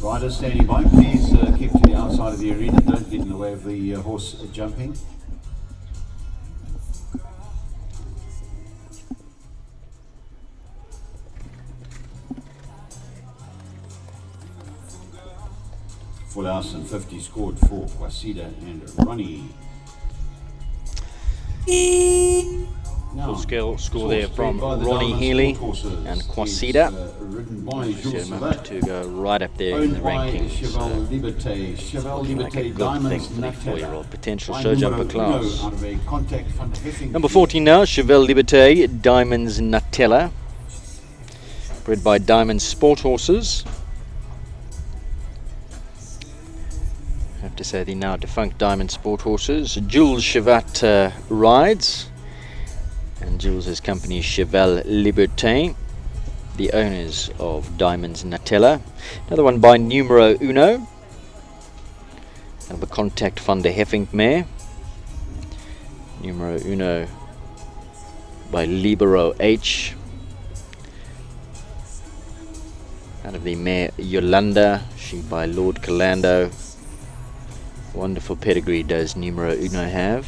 Riders standing by, please keep to the outside of the arena, don't get in the way of the horse jumping. Full house and 50 scored for Quasida and Ronnie. Full score there from Ronnie Healy and Quasida. A moment to go right up there in the rankings. Looking like a good thing for the 4-year-old potential show jumper class. Number 14 now, Cheval Liberté, Diamonds Nutella. Bred by Diamond Sport Horses. I have to say the now defunct Diamond Sport Horses. Jules Chevat rides. And Jules' company Cheval Liberté, the owners of Diamonds Nutella. Another one by Numero Uno, and the Contact Van de Heffing mare. Numero Uno by Libero H. Out of the mare Yolanda, she by Lord Calando. Wonderful pedigree does Numero Uno have.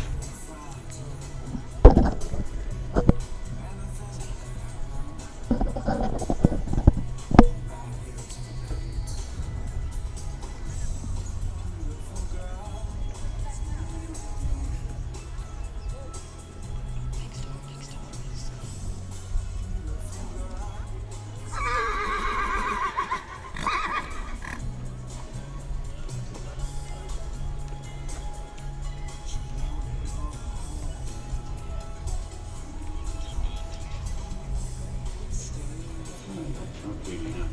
Not really, no.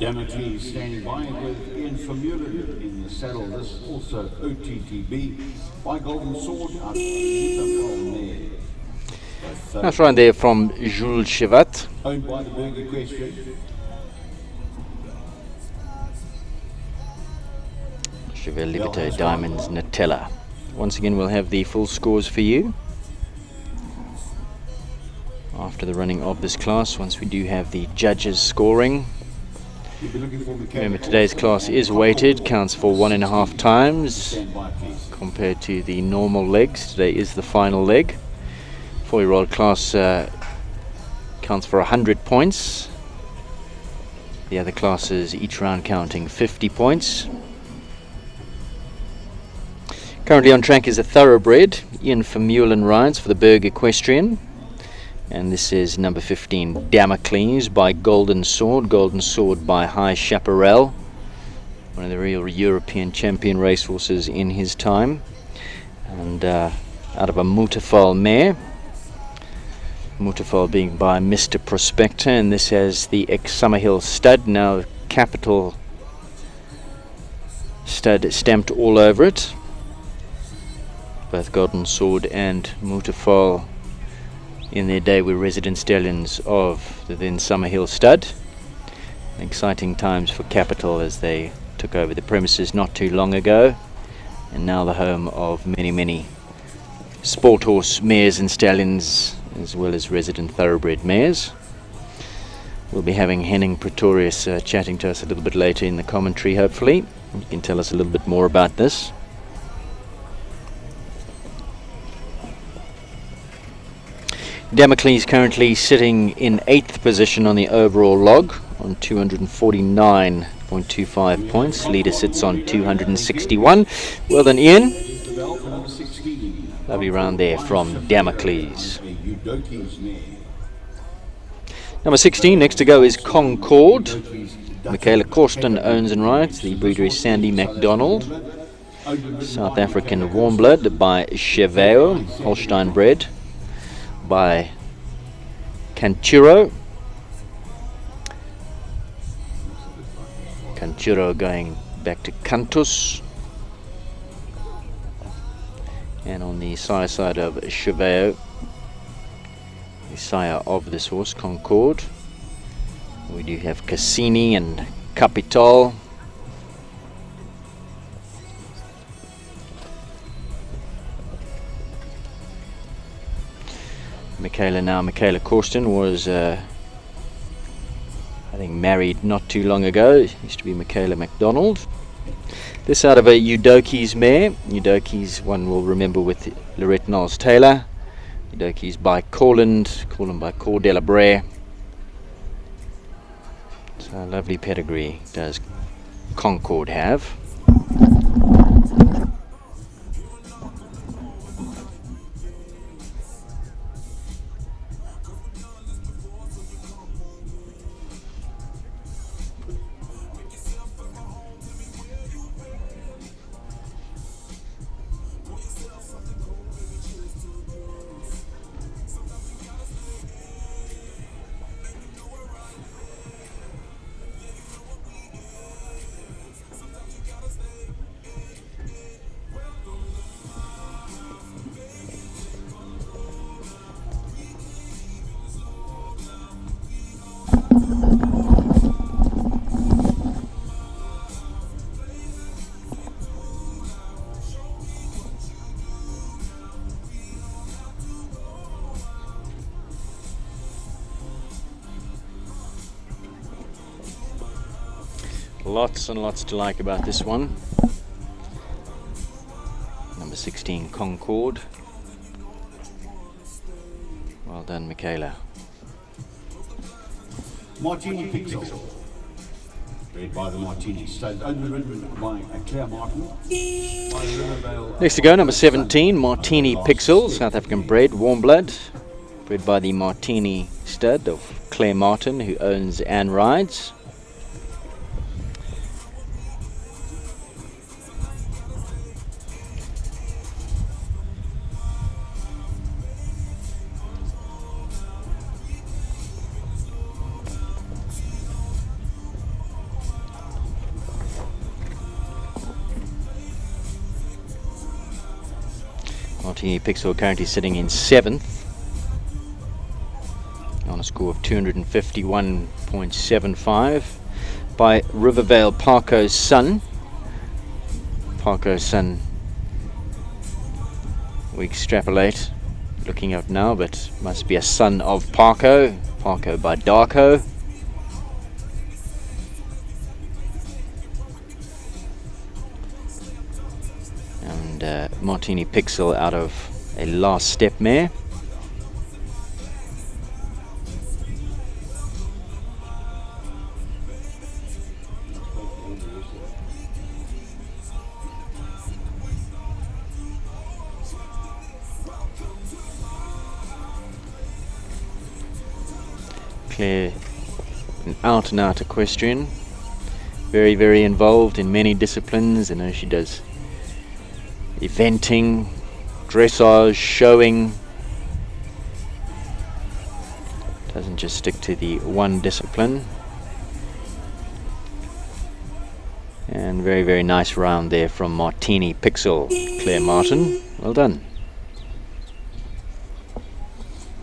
Damocles standing by with Ian Vermeulen in the saddle. This also OTTB by Golden Sword out of Mutafal. That's right there from Jules Chevat. Owned by the Berg Equestrian. Cheval Liberté Diamonds Nutella. Once again, we'll have the full scores for you after the running of this class, once we do have the judges scoring. Remember, today's class is weighted, counts for 1.5 times compared to the normal legs. Today is the final leg. 4-year-old class counts for 100 points. The other classes, each round counting 50 points. Currently on track is a thoroughbred. Ian Vermeulen rides for the Berg Equestrian. And this is number 15, Damocles by Golden Sword. Golden Sword by High Chaparral, one of the real European champion racehorses in his time. And out of a Mutafal mare. Mutafal being by Mr. Prospector. And this has the ex-Summerhill stud, now Capital stud stamped all over it. Both Golden Sword and Mutafal in their day were resident stallions of the then Summerhill stud. Exciting times for Capital as they took over the premises not too long ago, and now the home of many sport horse mares and stallions, as well as resident thoroughbred mares. We'll be having Henning Pretorius chatting to us a little bit later in the commentary, hopefully. He can tell us a little bit more about this. Damocles currently sitting in 8th position on the overall log on 249.25 points. Leader sits on 261. Well done, Ian. Lovely round there from Damocles. Number 16, next to go is Concord. Michaela Corsten owns and rides. The breeder is Sandy MacDonald. South African Warm Blood by Cheveo, Holstein bred by Canchuro. Canchuro going back to Cantus. And on the sire side of Cheveo, the sire of this horse, Concord, we do have Cassini and Capital. Michaela Corsten was I think married not too long ago. Used to be Michaela MacDonald. This out of a Eudokies mare. Eudokies, one will remember with Lorette Knowles Taylor. Eudokies by Corland by Cordella Bray. So a lovely pedigree does Concord have. Lots and lots to like about this one. Number 16, Concord. Well done, Michaela. Martini Pixel. Bred by the Martini Stud, underwritten by Claire Martin. Next to go, number 17, Martini Pixel, South African bred, warm blood. bred by the Martini stud of Claire Martin, who owns and rides. Martini Pixel currently sitting in 7th on a score of 251.75 by Rivervale Parco's son. Parco's son, we extrapolate, looking up now, but must be a son of Parco. Parco by Darko. Martini Pixel out of a last step mare. Claire, an out and out equestrian, very, very involved in many disciplines. I know she does eventing, dressage, showing. Doesn't just stick to the one discipline. And very, very nice round there from Martini Pixel. Claire Martin, well done.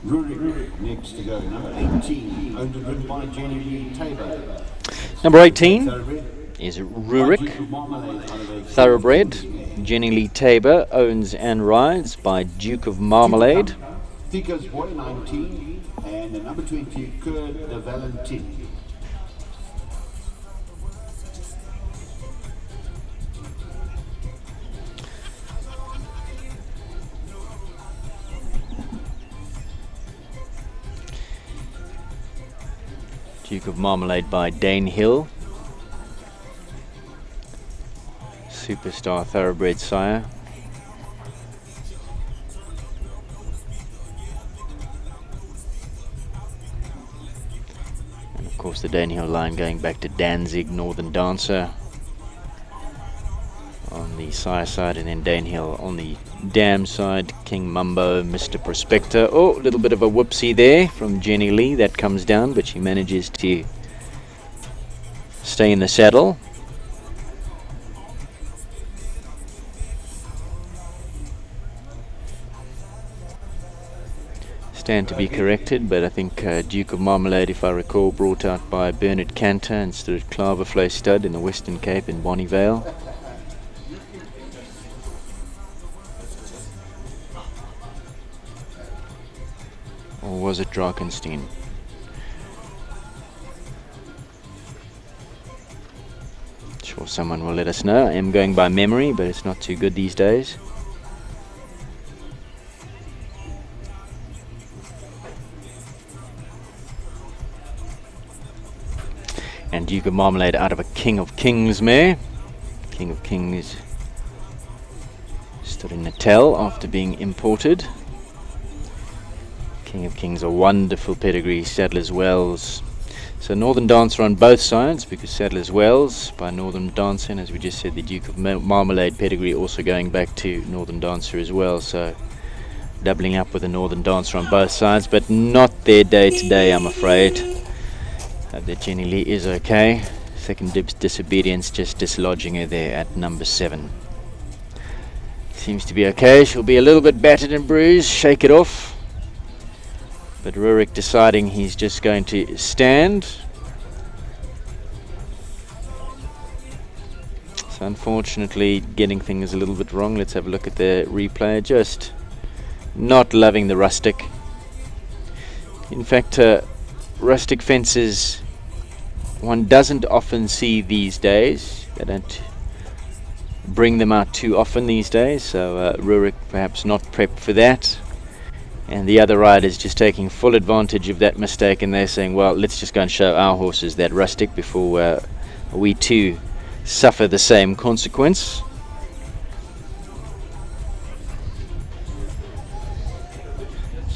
Rurik next to go, number 18, owned and ridden by Jenny Tabor. Number 18 is Rurik, thoroughbred. Jenny Lee Tabor owns and rides by Duke of Marmalade. Thika's Boy 19 and the number 20 Coeur de Valentin. Duke of Marmalade by Dane Hill. Superstar thoroughbred sire. And of course the Dane Hill line going back to Danzig, Northern Dancer on the sire side, and then Dane Hill on the dam side, King Mumbo, Mr. Prospector. Oh, a little bit of a whoopsie there from Jenny Lee. That comes down, but she manages to stay in the saddle. Stand to be corrected, but I think Duke of Marmalade, if I recall, brought out by Bernard Cantor instead of Claverflow Stud in the Western Cape in Bonnie Vale. Or was it Drakenstein? Sure, someone will let us know. I am going by memory, but it's not too good these days. And Duke of Marmalade out of a King of Kings mare. King of Kings stood in Natal after being imported. King of Kings, a wonderful pedigree, Sadler's Wells. So Northern Dancer on both sides, because Sadler's Wells by Northern Dancer, and as we just said, the Duke of Marmalade pedigree also going back to Northern Dancer as well. So doubling up with a Northern Dancer on both sides, but not their day today, I'm afraid. That Jenny Lee is okay. Second disobedience, just dislodging her there at number 7. Seems to be okay. She'll be a little bit battered and bruised, shake it off. But Rurik deciding he's just going to stand. So unfortunately getting things a little bit wrong. Let's have a look at the replay. Just not loving the rustic. In fact, rustic fences one doesn't often see these days. They don't bring them out too often these days. So Rurik perhaps not prepped for that. And the other riders just taking full advantage of that mistake, and they're saying, well, let's just go and show our horses that rustic before we too suffer the same consequence.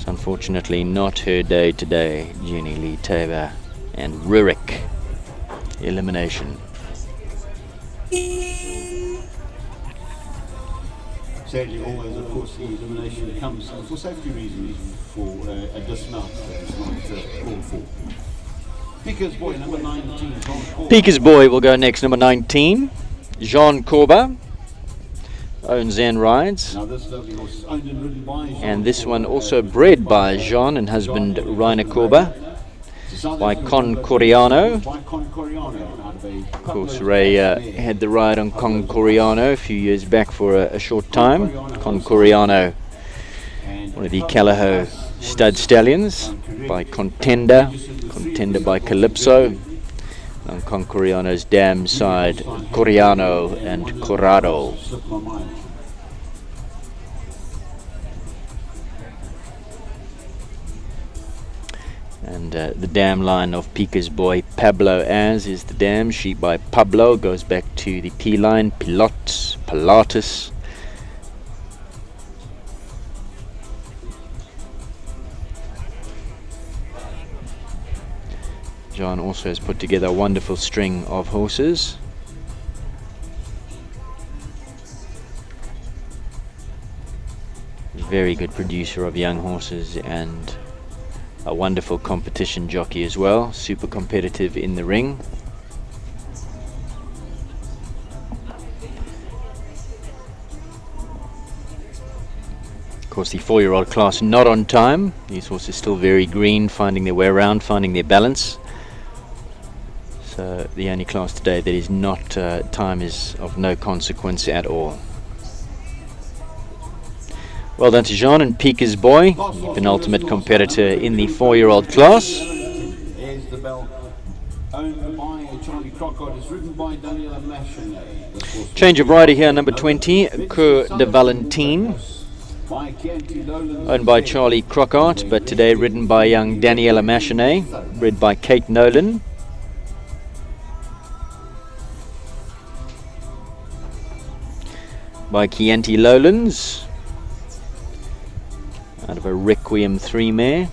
So Unfortunately, not her day today. Jeannie Lee Taber and Rurik. Elimination. Sadly, always, of course, the elimination comes for safety reasons for a dismount that is not called for. Pickers Boy, number 19. Pickers Boy will go next, number 19. Jean Corba owns and rides. Now this lovely horse is owned and ridden by Jean And this one Corba, also bred by Jean and husband Rainer Corba. By Con Coriano. By Con Coriano out of a Of course, Ray had the ride on Con Coriano a few years back for a short time. Con Coriano, one of the Callao stud stallions, by Contender by Calypso. On Con Coriano's dam side, Coriano and Corrado. slipped my mind. And the dam line of Pica's Boy, Pablo As is the dam. Sheep by Pablo goes back to the P line, Pilatus. John also has put together a wonderful string of horses. Very good producer of young horses and a wonderful competition jockey as well, super competitive in the ring. Of course, the 4-year-old class not on time. These horses still very green, finding their way around, finding their balance. So the only class today that is not time is of no consequence at all. Well done to Jean and Pica's Boy, the penultimate competitor in the 4-year-old class. There's the bell. Owned by Charlie Crockett. It's ridden by Daniel Machine. Change of rider here, number 20, Coeur de Valentine. By Chianti Lowlands. Owned by Charlie Crockett, but today ridden by young Daniela Machine, bred by Kate Nolan. By Chianti Lowlands, out of a Requiem 3 mare.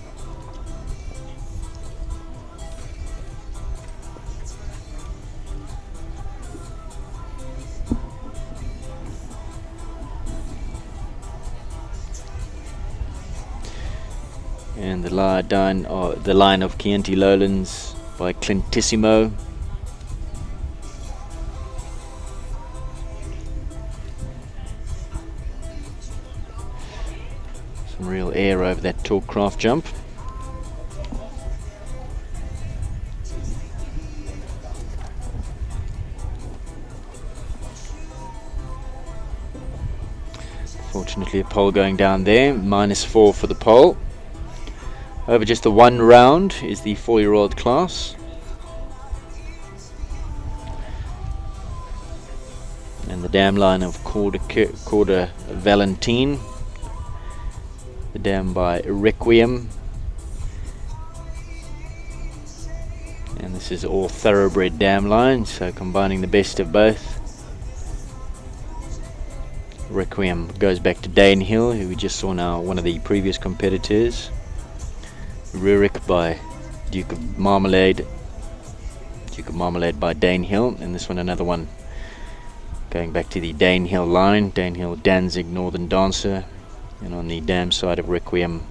And the line of Chianti Lowlands by Clintissimo. Some real air over that tall craft jump. Fortunately, a pole going down there, -4 for the pole. Over just the 1 round is the 4-year-old class. And the dam line of Coeur de Valentine. The dam by Requiem. And this is all thoroughbred dam line, so combining the best of both. Requiem goes back to Danehill, who we just saw now, one of the previous competitors. Rurik by Duke of Marmalade by Danehill, and this one another one going back to the Danehill line, Danehill Danzig Northern Dancer, and on the dam side of Requiem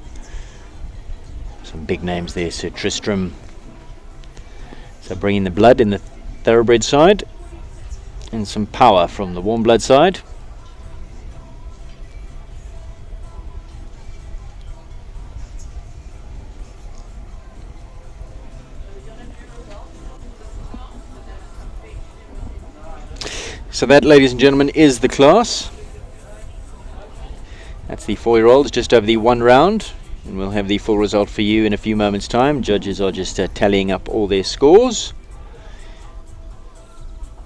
some big names there, Sir Tristram. So bringing the blood in the thoroughbred side and some power from the warm blood side. So that, ladies and gentlemen, is the class. That's the 4-year-olds, just over the 1 round, and we'll have the full result for you in a few moments' time. Judges are just tallying up all their scores.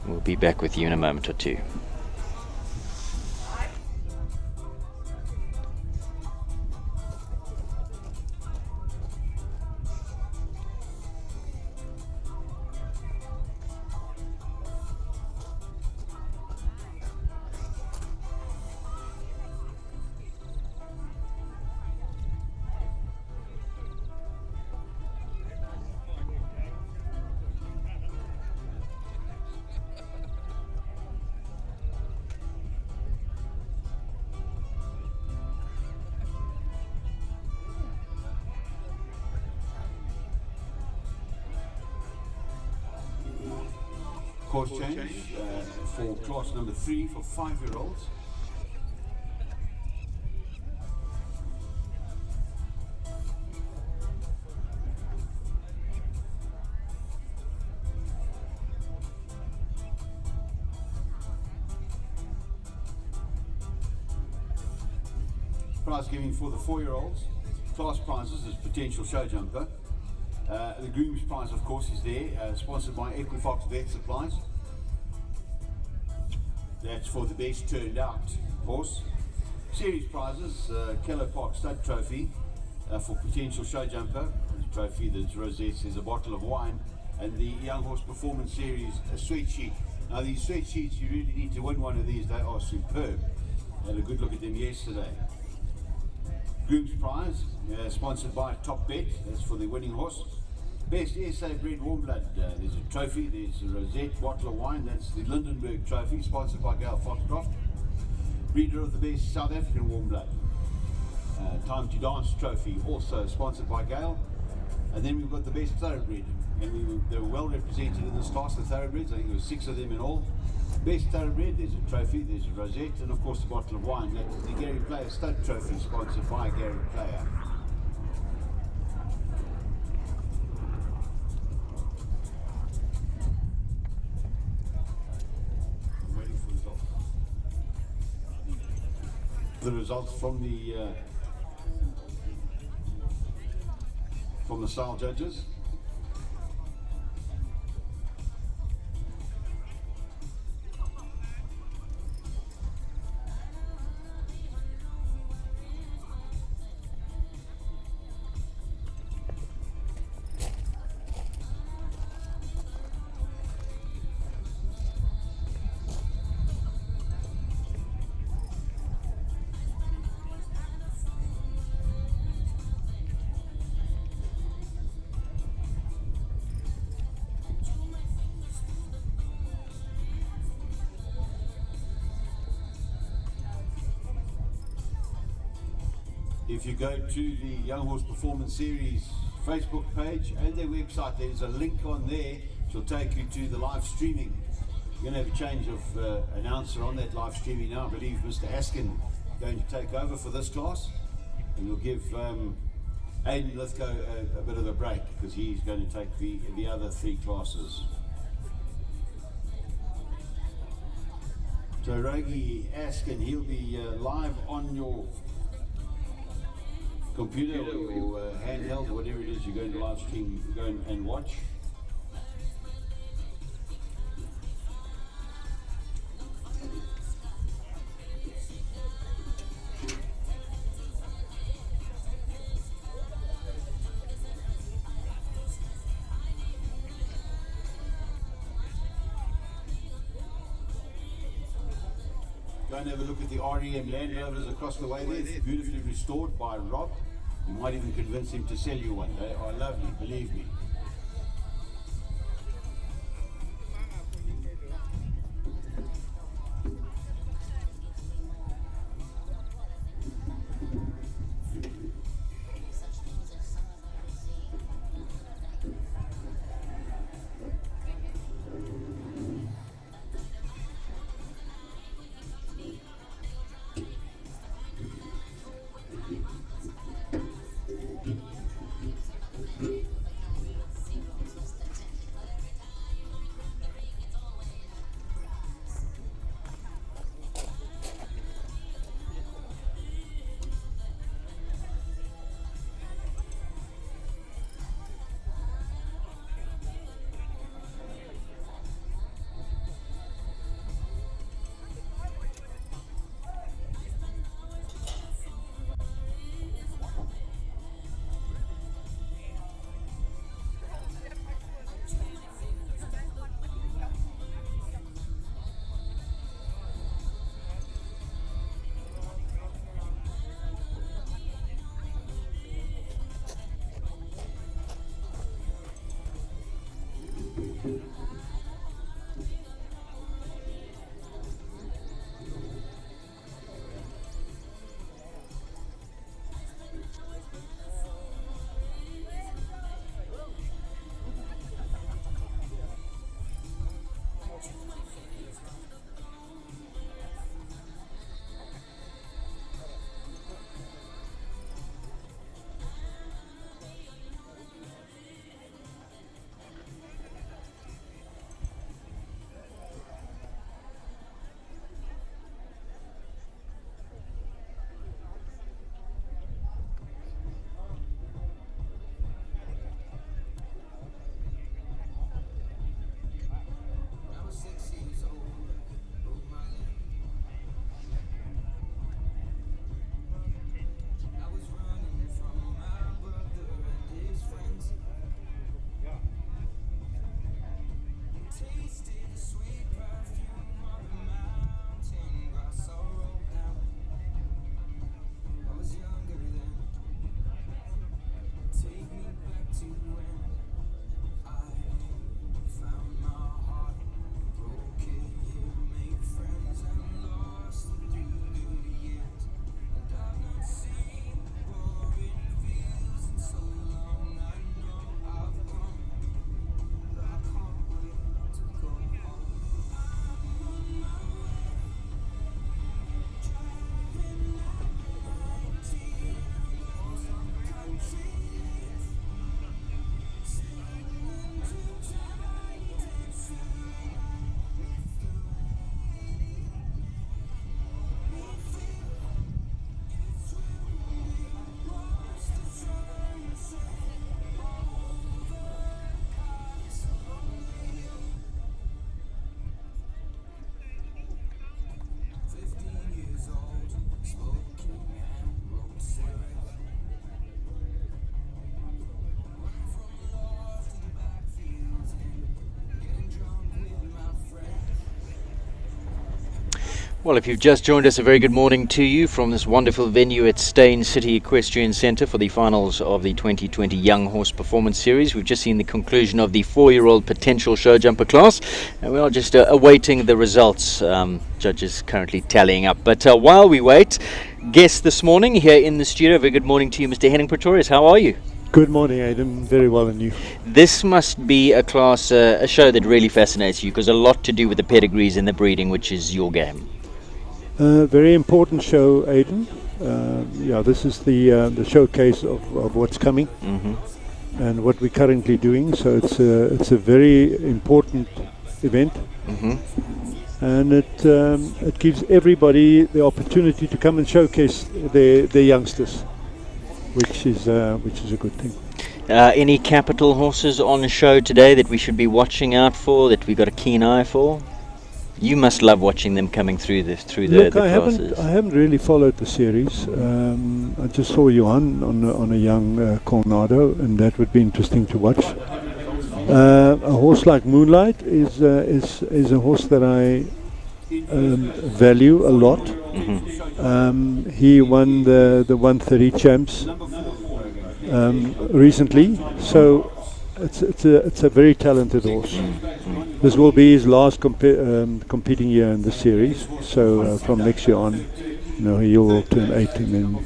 We'll be back with you in a moment or two. Course change for class number 3 for 5-year-olds. Prize giving for the 4-year-olds. Class prizes is potential show jumper. The groom's prize, of course, is there, sponsored by Equifox Vet Supplies. That's for the best turned out horse. Series prizes, Keller Park Stud Trophy for potential show jumper. The trophy that's rosettes is a bottle of wine, and the Young Horse Performance Series, a sweat sheet. Now these sweat sheets, you really need to win one of these. They are superb. I had a good look at them yesterday. Groom's prize, sponsored by Top Bet, that's for the winning horse. Best SA bred warm blood, there's a trophy, there's a rosette bottle of wine, that's the Lindenberg trophy, sponsored by Gail Foxcroft. Breeder of the best South African warm blood. Time to Dance trophy, also sponsored by Gail. And then we've got the best thoroughbred, and they were well represented in this class, the thoroughbreds. I think there were 6 of them in all. Best thoroughbred, there's a trophy, there's a rosette, and of course the bottle of wine. That's the Gary Player Stud Trophy, sponsored by Gary Player. I'm waiting for the results. The results from the style judges. If you go to the Young Horse Performance Series Facebook page and their website, there's a link on there which will take you to the live streaming. You're going to have a change of announcer on that live streaming now. I believe Mr. Askin is going to take over for this class, and we'll give Aidan Lithgow a bit of a break because he's going to take the other 3 classes. So Rogie Askin, he'll be live on your computer or your handheld, whatever it is you're going to live stream, go and watch. Go and have a look at the REM Land Rovers across the way there. It's beautifully restored by Rob. You might even convince him to sell you one. They are lovely, believe me. Well, if you've just joined us, a very good morning to you from this wonderful venue at Steyn City Equestrian Centre for the finals of the 2020 Young Horse Performance Series. We've just seen the conclusion of the 4-year-old potential show jumper class, and we are just awaiting the results. Judges currently tallying up. But while we wait, guest this morning here in the studio, very good morning to you, Mr. Henning Pretorius. How are you? Good morning, Aidan. Very well, and you? This must be a class, a show that really fascinates you, because a lot to do with the pedigrees and the breeding, which is your game. Very important show, Aidan. This is the showcase of what's coming and what we're currently doing. So it's a very important event, and it gives everybody the opportunity to come and showcase their youngsters, which is a good thing. Any capital horses on show today that we should be watching out for, that we've got a keen eye for? You must love watching them coming through the classes. I haven't really followed the series. I just saw Johan on a young Coronado, and that would be interesting to watch. A horse like Moonlight is a horse that I value a lot. He won the 130 champs recently, so it's a very talented horse. This will be his last competing year in the series. So from next year on, he will turn 8, and then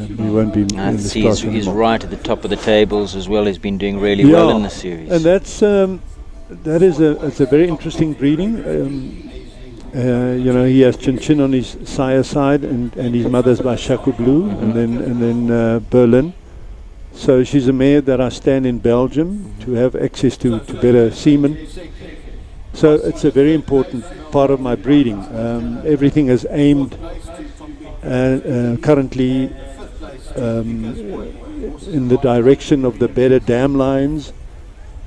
he won't be in this class anymore. He's right at the top of the tables as well. He's been doing really well in the series. And it's a very interesting breeding. He has Chin Chin on his sire side, and his mother's by Chaco Blue, and then Berlin. So she's a mare that I stand in Belgium to have access to better semen. So it's a very important part of my breeding. Everything is aimed currently in the direction of the better dam lines.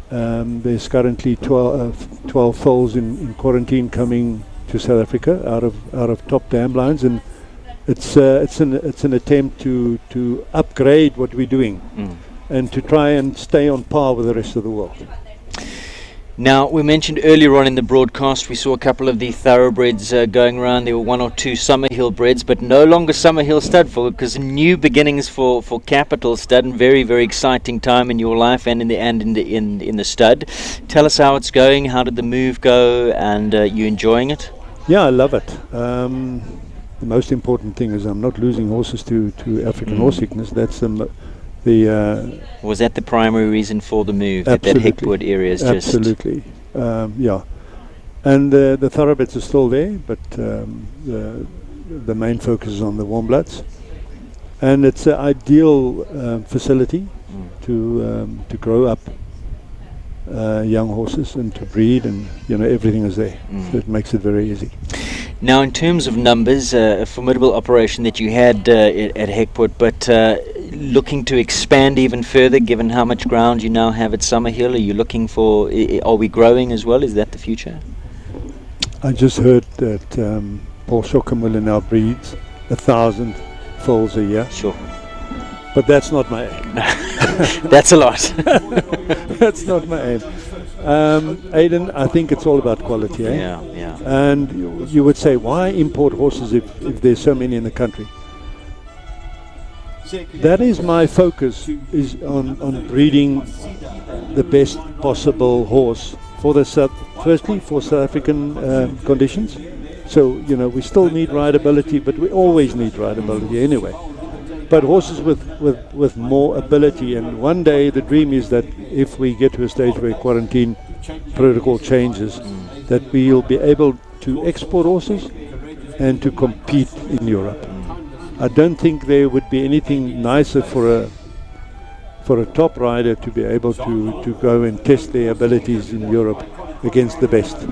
There's currently 12 foals in quarantine coming to South Africa out of top dam lines, and it's an attempt to upgrade what we're doing and to try and stay on par with the rest of the world. Now, we mentioned earlier on in the broadcast, we saw a couple of the thoroughbreds going around. There were 1 or 2 Summerhill breds, but no longer Summerhill stud, because new beginnings for Capital Stud, and very, very exciting time in your life and in the stud. Tell us how it's going. How did the move go, and you enjoying it? Yeah, I love it. The most important thing is I'm not losing horses to African horse sickness. That's was that the primary reason for the move? That Heckwood area is just... Absolutely, yeah. And the thoroughbreds are still there, but the main focus is on the warm bloods. And it's an ideal facility to grow up young horses and to breed, and everything is there. So it makes it very easy. Now, in terms of numbers, a formidable operation that you had at Heckwood, but looking to expand even further, given how much ground you now have at Summerhill. Are you looking for? Are we growing as well? Is that the future? I just heard that Paul Schockenmüller now breeds 1,000 foals a year. Sure. But that's not my aim. That's a lot. That's not my aim. Aidan, I think it's all about quality, eh? Yeah. And you would say, why import horses if there's so many in the country? That is my focus, is on breeding the best possible horse for firstly for South African conditions. So we still need rideability, but we always need rideability anyway. But horses with more ability, and one day the dream is that if we get to a stage where quarantine protocol changes, that we'll be able to export horses and to compete in Europe. I don't think there would be anything nicer for a top rider to be able to go and test their abilities in Europe against the best.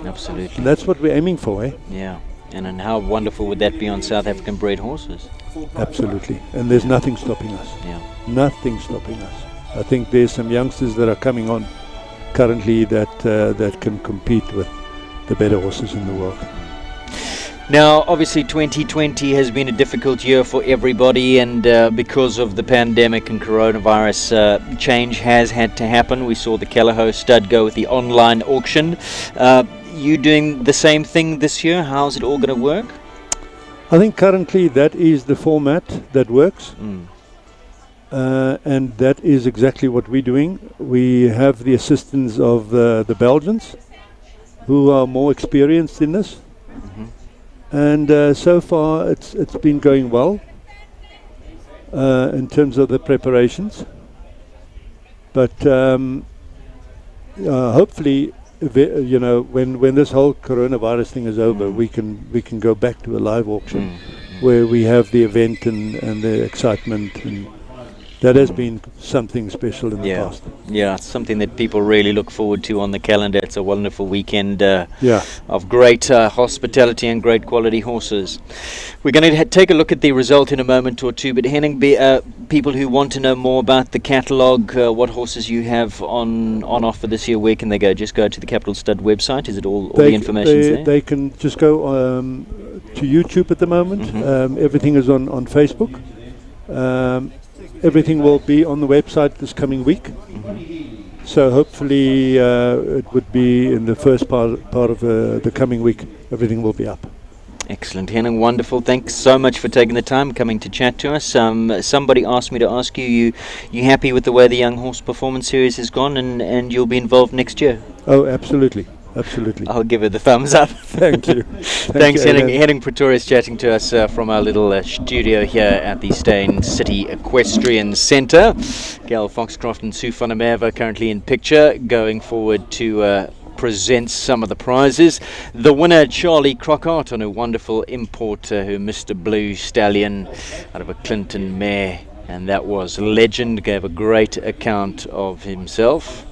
Absolutely. And that's what we're aiming for, eh? Yeah. And how wonderful would that be on South African bred horses? Absolutely. And there's nothing stopping us. Yeah. Nothing stopping us. I think there's some youngsters that are coming on currently that can compete with the better horses in the world. Now, obviously 2020 has been a difficult year for everybody, and because of the pandemic and coronavirus, change has had to happen. We saw the Kelleho stud go with the online auction. you doing the same thing this year? How's it all going to work? I think currently that is the format that works. And that is exactly what we're doing. We have the assistance of the Belgians, who are more experienced in this. And so far it's been going well in terms of the preparations. But hopefully, when this whole coronavirus thing is over, we can go back to a live auction where we have the event and the excitement, and that has been something special in the past. Yeah, it's something that people really look forward to on the calendar. It's a wonderful weekend of great hospitality and great quality horses. We're going to take a look at the result in a moment or two, but Henning, people who want to know more about the catalogue, what horses you have on offer this year, where can they go? Just go to the Capital Stud website. Is it all the information there? They can just go to YouTube at the moment. Everything is on Facebook. Everything will be on the website this coming week. So hopefully it would be in the first part of the coming week. Everything will be up. Excellent, Henning, wonderful. Thanks so much for taking the time, coming to chat to us. Somebody asked me to ask you happy with the way the Young Horse Performance Series has gone, and you'll be involved next year? Oh, absolutely. Absolutely. I'll give it the thumbs up. Thank you. Thanks, Henning. Henning Pretorius chatting to us from our little studio here at the Steyn City Equestrian Centre. Gail Foxcroft and Sue van der Merwe currently in picture, going forward to present some of the prizes. The winner, Charlie Crockart, on a wonderful import, her Mr. Blue Stallion out of a Clinton mare, and that was Legend, gave a great account of himself.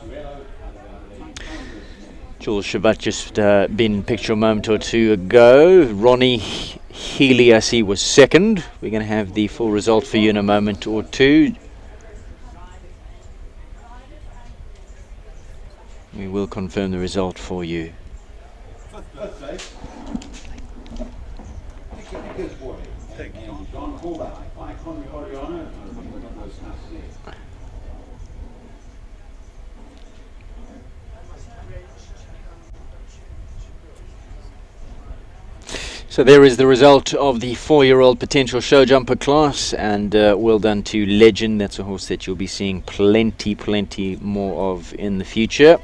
Jules Chavat just been in picture a moment or two ago. Ronnie Healy, I see, was second. We're going to have the full result for you in a moment or two. We will confirm the result for you. So there is the result of the 4-year-old potential show jumper class, and well done to Legend. That's a horse that you'll be seeing plenty more of in the future.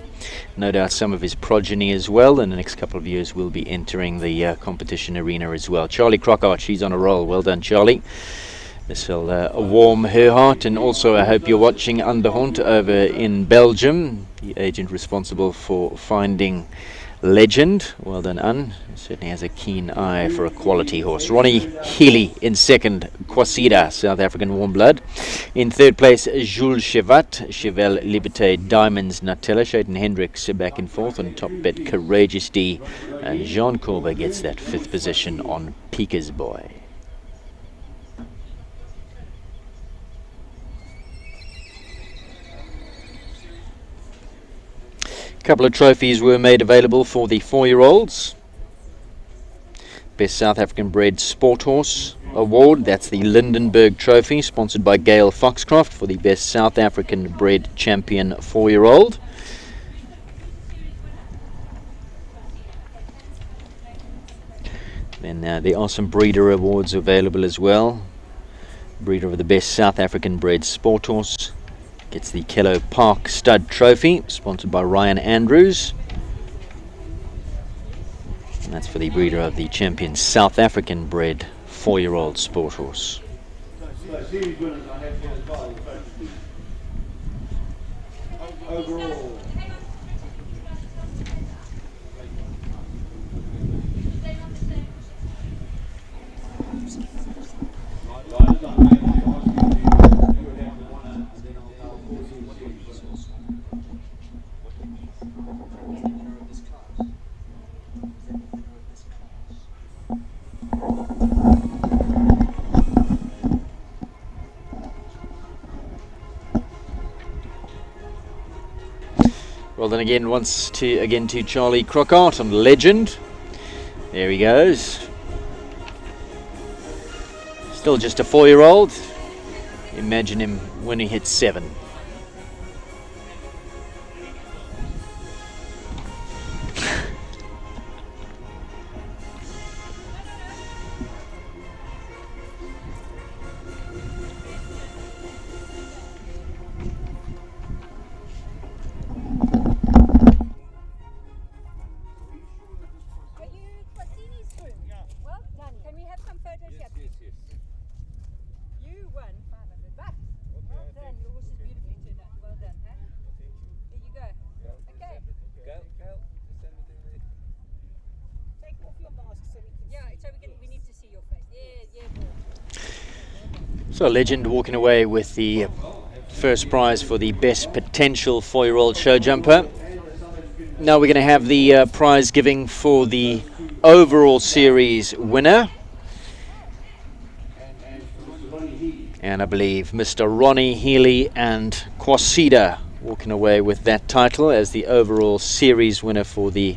No doubt some of his progeny as well. In the next couple of years will be entering the competition arena as well. Charlie Crockart, she's on a roll. Well done, Charlie. This will warm her heart. And also I hope you're watching Underhond over in Belgium, the agent responsible for finding Legend. Well done, Anne. Certainly has a keen eye for a quality horse. Ronnie Healy in second. Quasida, South African warm blood. In third place, Jules Chevat, Cheval Liberté, Diamonds, Nutella, Shaden Hendricks back in fourth. On top bet, Courageous D. And Jean Courber gets that fifth position on Pika's Boy. Couple of trophies were made available for the 4-year-olds. Best South African bred sport horse award, that's the Lindenberg Trophy, sponsored by Gail Foxcroft, for the best South African bred champion 4-year-old. Then there are some breeder awards available as well. Breeder of the best South African bred sport horse gets the Kello Park Stud Trophy, sponsored by Ryan Andrews. And that's for the breeder of the champion South African bred 4-year-old sport horse. Overall. Well then again, once to Charlie Crockart on Legend. There he goes. Still just a 4-year-old. Imagine him when he hits 7. So Legend walking away with the first prize for the best potential 4-year-old show jumper. Now we're going to have the prize giving for the overall series winner. And I believe Mr. Ronnie Healy and Quasida walking away with that title as the overall series winner for the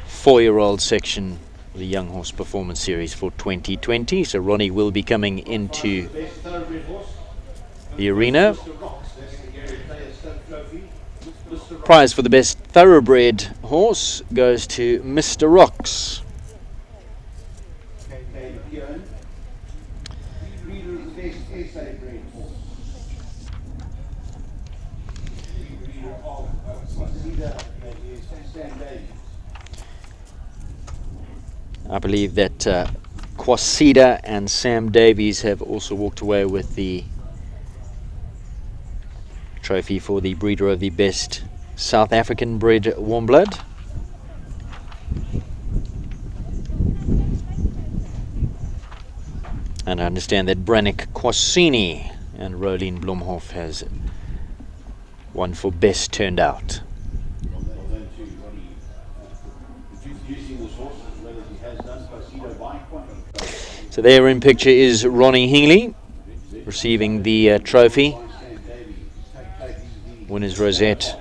4-year-old section of the Young Horse Performance Series for 2020. So Ronnie will be coming into the arena. Prize for the best thoroughbred horse goes to Mr. Rocks. I believe that Quasida and Sam Davies have also walked away with the trophy for the breeder of the best South African bred warm blood. And I understand that Brannick Quasini and Rolene Blomhoff has won for best turned out. So there in picture is Ronnie Healy receiving the trophy, winner's rosette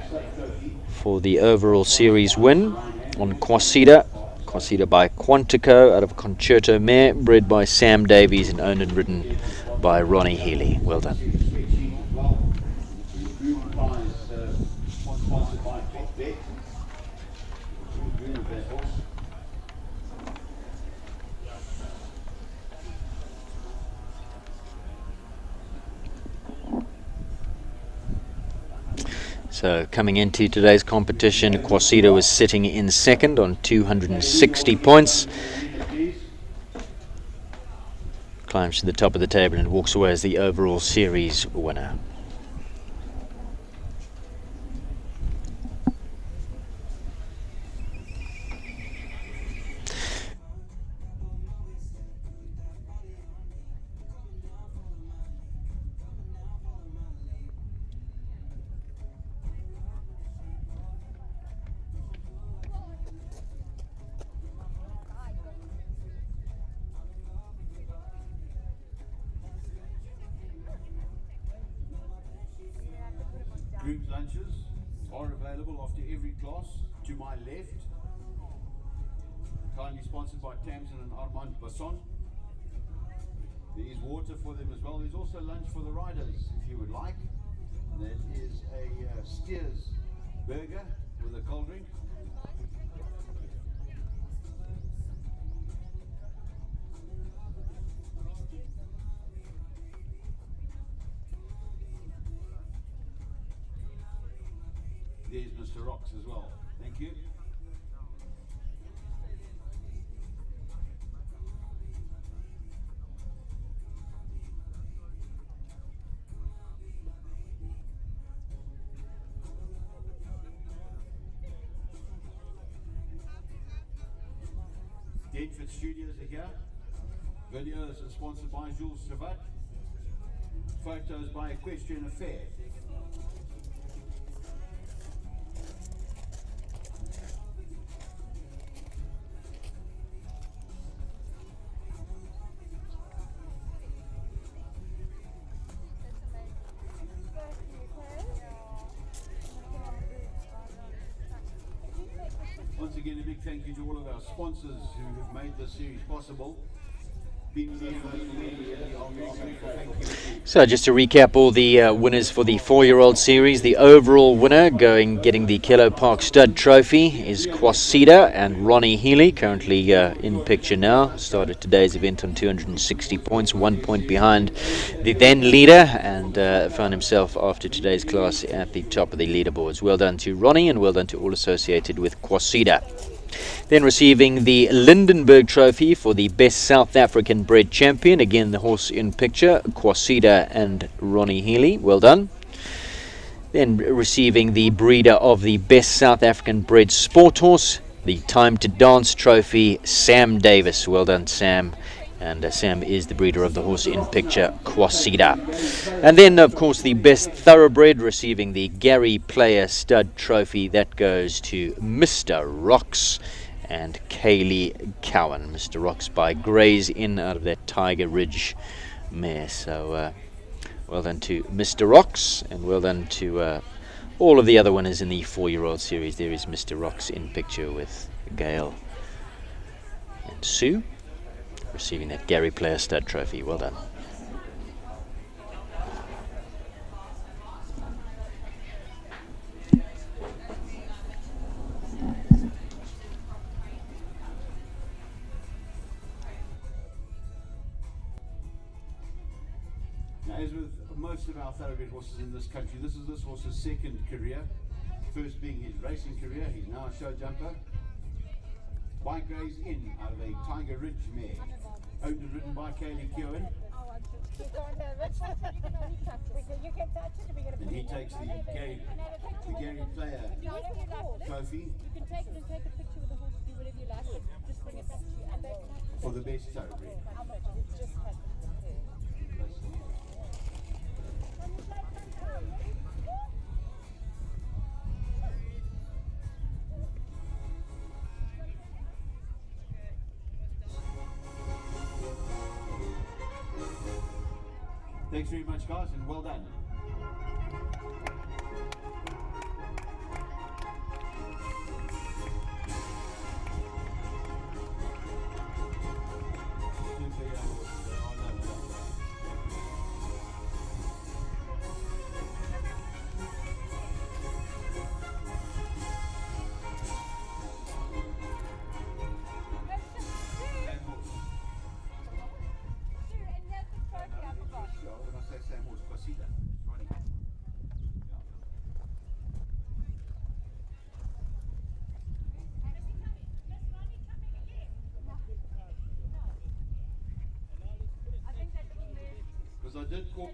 for the overall series win on Quasida. Quasida by Quantico out of Concerto Mare, bred by Sam Davies and owned and ridden by Ronnie Healy. Well done. So coming into today's competition, Quasida was sitting in second on 260 points. Climbs to the top of the table and walks away as the overall series winner. Group lunches are available after every class to my left. Kindly sponsored by Tamsin and Armand Basson. There is water for them as well. There's also lunch for the riders if you would like. And that is a Steers burger with a cold drink. There's Mr. Rocks as well. Thank you. Denford Studios are here. Videos are sponsored by Jules Savat. Photos by Equestrian Affair. Once again, a big thank you to all of our sponsors who have made this series possible. So just to recap all the winners for the 4-year-old series, the overall winner getting the Kello Park Stud Trophy is Quasida and Ronnie Healy, currently in picture now. Started today's event on 260 points, 1 point behind the then leader, and found himself after today's class at the top of the leaderboards. Well done to Ronnie and well done to all associated with Quasida. Then receiving the Lindenberg Trophy for the Best South African Bred Champion. Again, the horse in picture, Quasida and Ronnie Healy. Well done. Then receiving the Breeder of the Best South African Bred Sport Horse, the Time to Dance Trophy, Sam Davis. Well done, Sam. And Sam is the breeder of the horse in picture, Quasida. And then, of course, the best thoroughbred receiving the Gary Player Stud Trophy. That goes to Mr. Rocks and Kaylee Cowan. Mr. Rocks by Grays Inn out of that Tiger Ridge mare. So well done to Mr. Rocks, and well done to all of the other winners in the 4-year-old series. There is Mr. Rocks in picture with Gail and Sue, receiving that Gary Player Stud Trophy. Well done. Now, as with most of our thoroughbred horses in this country, this is this horse's second career. First being his racing career, he's now a show jumper. By Grays Inn out of a Tiger Ridge mare. Owned and ridden by Kaylee Cowan. You can't have it. You can only touch it. You can touch it. We're going to And he takes the Gary Player Trophy You can take it and take a picture with the horse, do whatever you like. Just bring it back to you. And they can for the best thoroughbred. how much it just happened. Thanks very much, guys, and well done. Because I did call.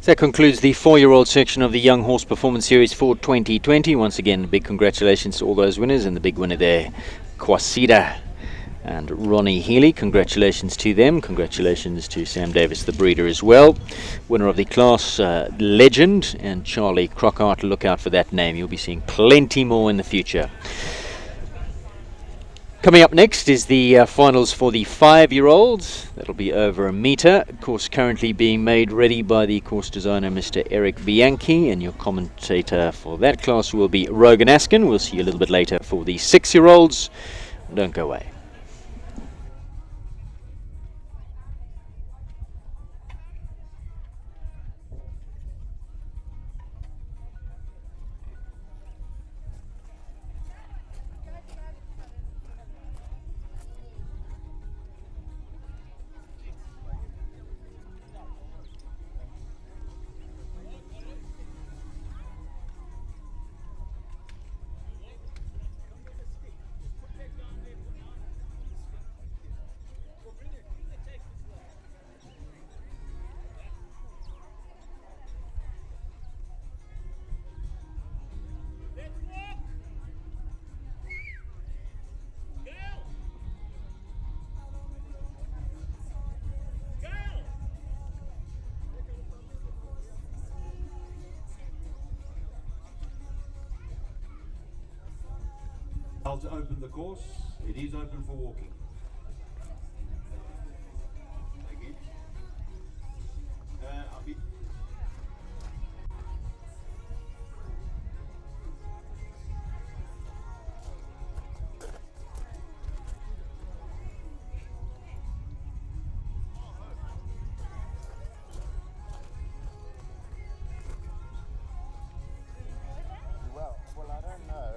That concludes the 4-year-old section of the Young Horse Performance Series for 2020. Once again, big congratulations to all those winners, and the big winner there, Quasida and Ronnie Healy. Congratulations to them. Congratulations to Sam Davis, the breeder, as well. Winner of the class, Legend, and Charlie Crockhart. Look out for that name. You'll be seeing plenty more in the future. Coming up next is the finals for the 5-year-olds. That'll be over a metre. Course currently being made ready by the course designer, Mr. Eric Bianchi, and your commentator for that class will be Rogan Askin. We'll see you a little bit later for the 6-year-olds. Don't go away. I'll open the course. It is open for walking. Again. I'll be. Well, I don't know.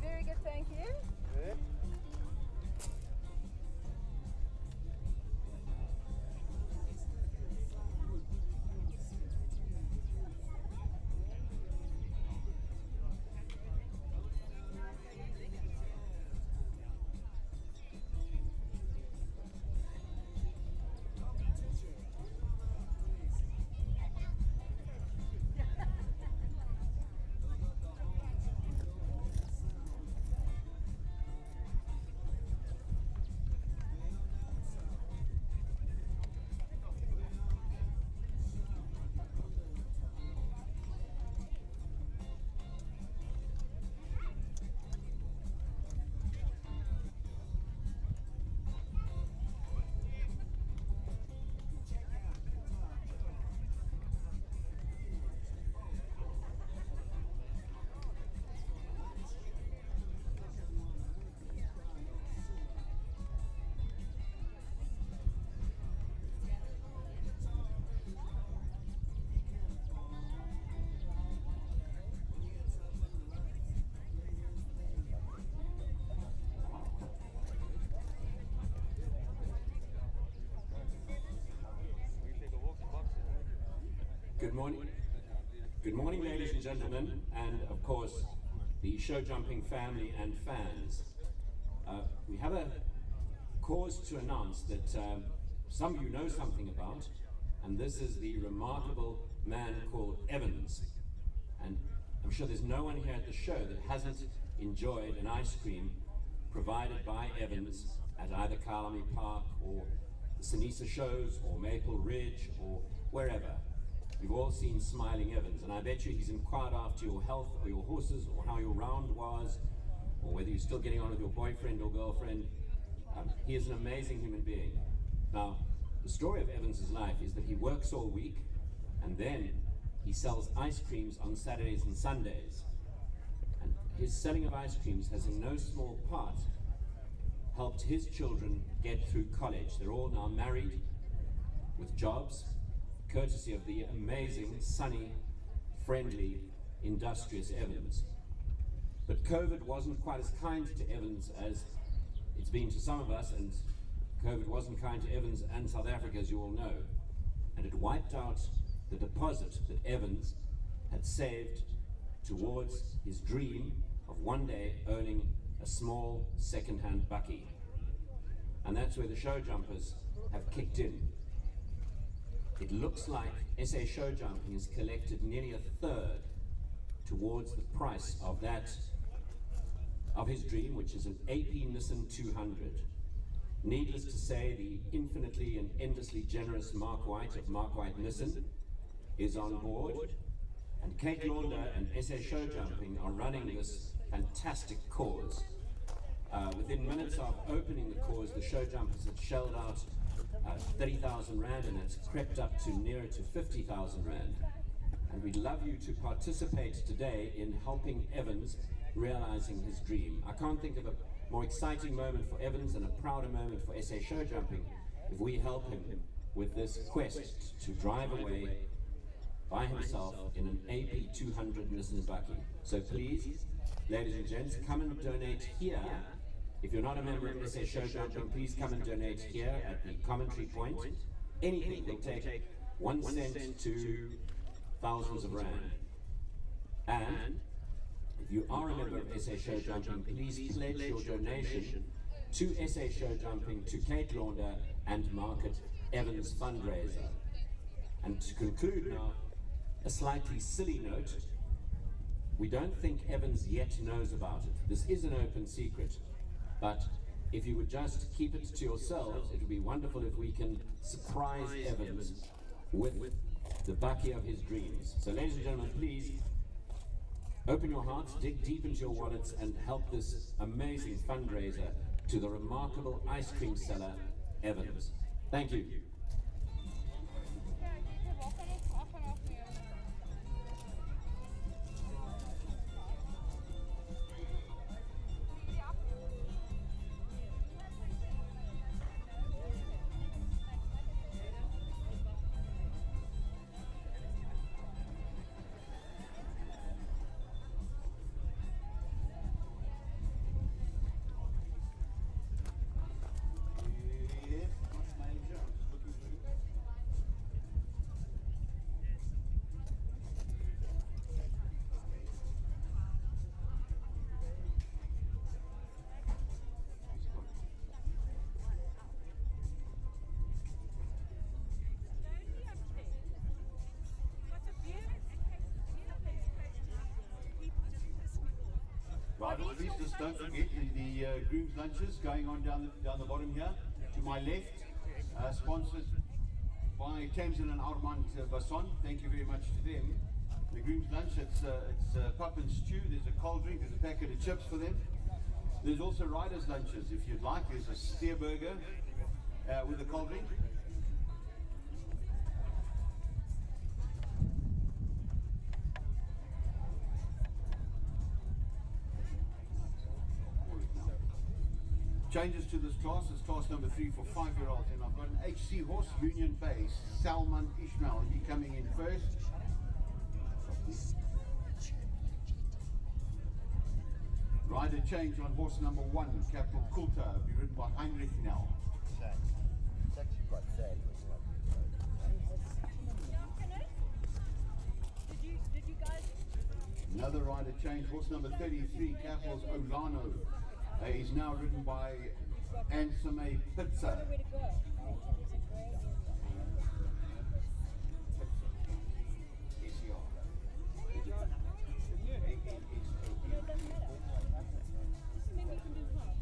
Very good, thank you. Good. Good morning. Good morning, ladies and gentlemen, and of course, the show jumping family and fans. We have a cause to announce that some of you know something about, and this is the remarkable man called Evans. And I'm sure there's no one here at the show that hasn't enjoyed an ice cream provided by Evans at either Kalami Park or the Sinisa shows or Maple Ridge or wherever. You've all seen Smiling Evans, and I bet you he's inquired after your health or your horses or how your round was, or whether you're still getting on with your boyfriend or girlfriend. He is an amazing human being. Now, the story of Evans's life is that he works all week, and then he sells ice creams on Saturdays and Sundays. And his selling of ice creams has in no small part helped his children get through college. They're all now married with jobs, courtesy of the amazing, sunny, friendly, industrious Evans. But COVID wasn't quite as kind to Evans as it's been to some of us, and COVID wasn't kind to Evans and South Africa, as you all know. And it wiped out the deposit that Evans had saved towards his dream of one day owning a small second-hand bucky. And that's where the show jumpers have kicked in. It looks like SA Show Jumping has collected nearly a third towards the price of his dream, which is an AP Nissan 200. Needless to say, the infinitely and endlessly generous Mark White of Mark White Nissan is on board, and Kate Launder and SA Show Jumping are running this fantastic cause. Within minutes of opening the cause, the show jumpers had shelled out 30,000 Rand, and it's crept up to nearer to 50,000 Rand. And we'd love you to participate today in helping Evans realizing his dream. I can't think of a more exciting moment for Evans and a prouder moment for SA Show Jumping if we help him with this quest to drive away by himself in an AP 200 Nissan Bakkie. So please, ladies and gents, come and donate here. If you're not a member of SA Show Jumping, please come and donate here at the commentary point. Anything will take 1 cent to thousands of Rand. And if you are a member of SA Show Jumping, please pledge your donation to SA Show Jumping, to Kate Launder and Market Evans fundraiser. And to conclude now, a slightly silly note, we don't think Evans yet knows about it. This is an open secret, but if you would just keep it to yourselves, it would be wonderful if we can surprise Evans with the bakkie of his dreams. So ladies and gentlemen, please open your hearts, dig deep into your wallets and help this amazing fundraiser to the remarkable ice cream seller, Evans. Thank you. Right, well, please just don't forget the groom's lunches going on down the bottom here. To my left, sponsored by Tamsin and Armand Basson. Thank you very much to them. The groom's lunch, it's pup and stew. There's a cold drink, there's a packet of chips for them. There's also riders' lunches if you'd like. There's a steer burger with a cold drink. Changes to this class is class number 3 for 5-year-olds, and I've got an HC horse, Union Base, Salman Ismail. He'll be coming in first. Rider change on horse number 1, Capital Kulta, will be ridden by Heinrich Nell. It's actually quite sad. Did you guys? Another rider change, horse number 33, Capital's Olano, is now ridden by Ansame Pizza. Where to go? It doesn't matter. Maybe we can do half.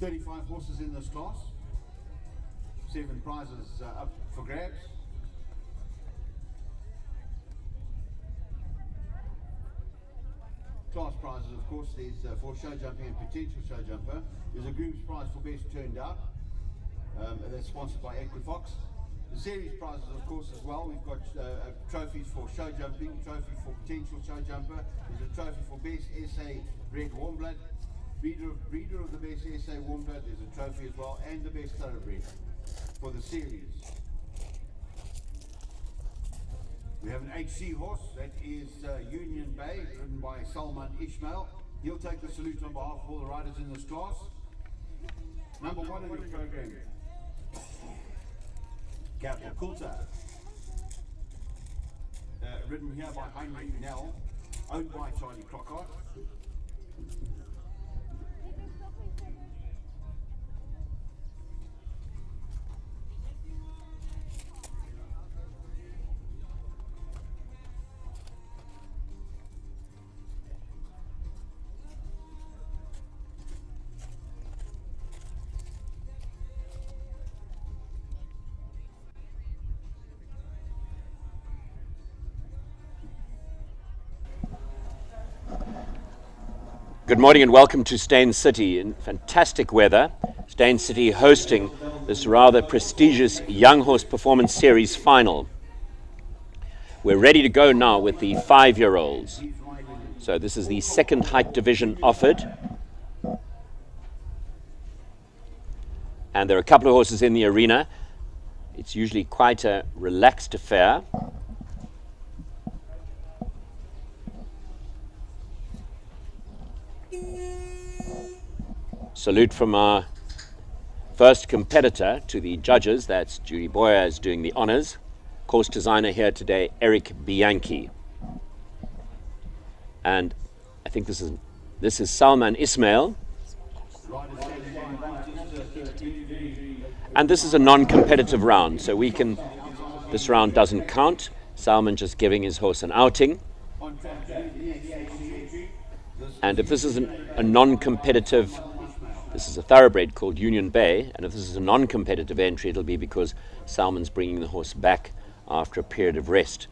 35 horses in this class. 7 prizes up for grabs. Class prizes, of course, there's for show jumping and potential show jumper. There's a groom's prize for best turned out. And that's sponsored by Equifox. The series prizes, of course, as well. We've got trophies for show jumping, trophy for potential show jumper. There's a trophy for best SA bred warm blood. Breeder of the best SA warm blood. There's a trophy as well, and the best thoroughbred for the series. We have an HC horse, that is Union Bay, ridden by Salman Ismail. He'll take the salute on behalf of all the riders in this class. Number 1 in your program, Capital Coulter, ridden here by Heinrich Nell, owned by Charlie Crockart. Good morning and welcome to Staines City in fantastic weather. Staines City hosting this rather prestigious Young Horse Performance Series final. We're ready to go now with the 5-year-olds. So this is the second height division offered. And there are a couple of horses in the arena. It's usually quite a relaxed affair. Salute from our first competitor to the judges. That's Judy Boyers doing the honors. Course designer here today, Eric Bianchi. And I think this is Salman Ismail. And this is a non-competitive round, so this round doesn't count. Salman just giving his horse an outing. And if this is a non-competitive, this is a thoroughbred called Union Bay, and if this is a non-competitive entry, it'll be because Salman's bringing the horse back after a period of rest.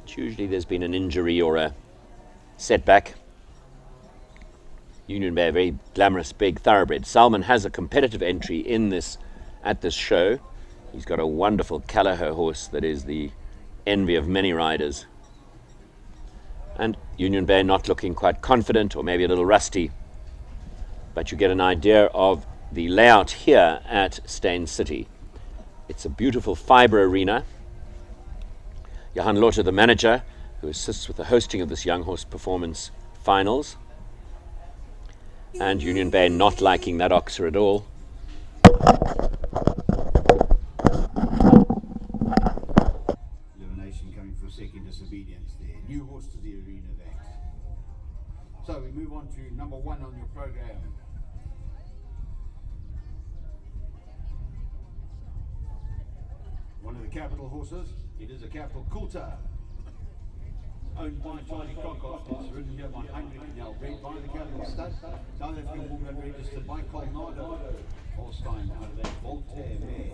It's usually there's been an injury or a setback. Union Bay, a very glamorous big thoroughbred. Salman has a competitive entry at this show. He's got a wonderful Callagher horse that is the envy of many riders. And Union Bay not looking quite confident, or maybe a little rusty. But you get an idea of the layout here at Staines City. It's a beautiful fibre arena. Johan Lotter, the manager, who assists with the hosting of this Young Horse Performance finals. And Union Bay not liking that oxer at all. Elimination coming for second disobedience there. New horse to the arena there. So we move on to number 1 on your program. One of the capital horses. It is a Capital Coulter, owned by Charlie Crockart. It's ridden here by Heinrich Nell, bred by the Capital Stud. South African Woman registered by Colnado. Holstein out of that Voltaire mare.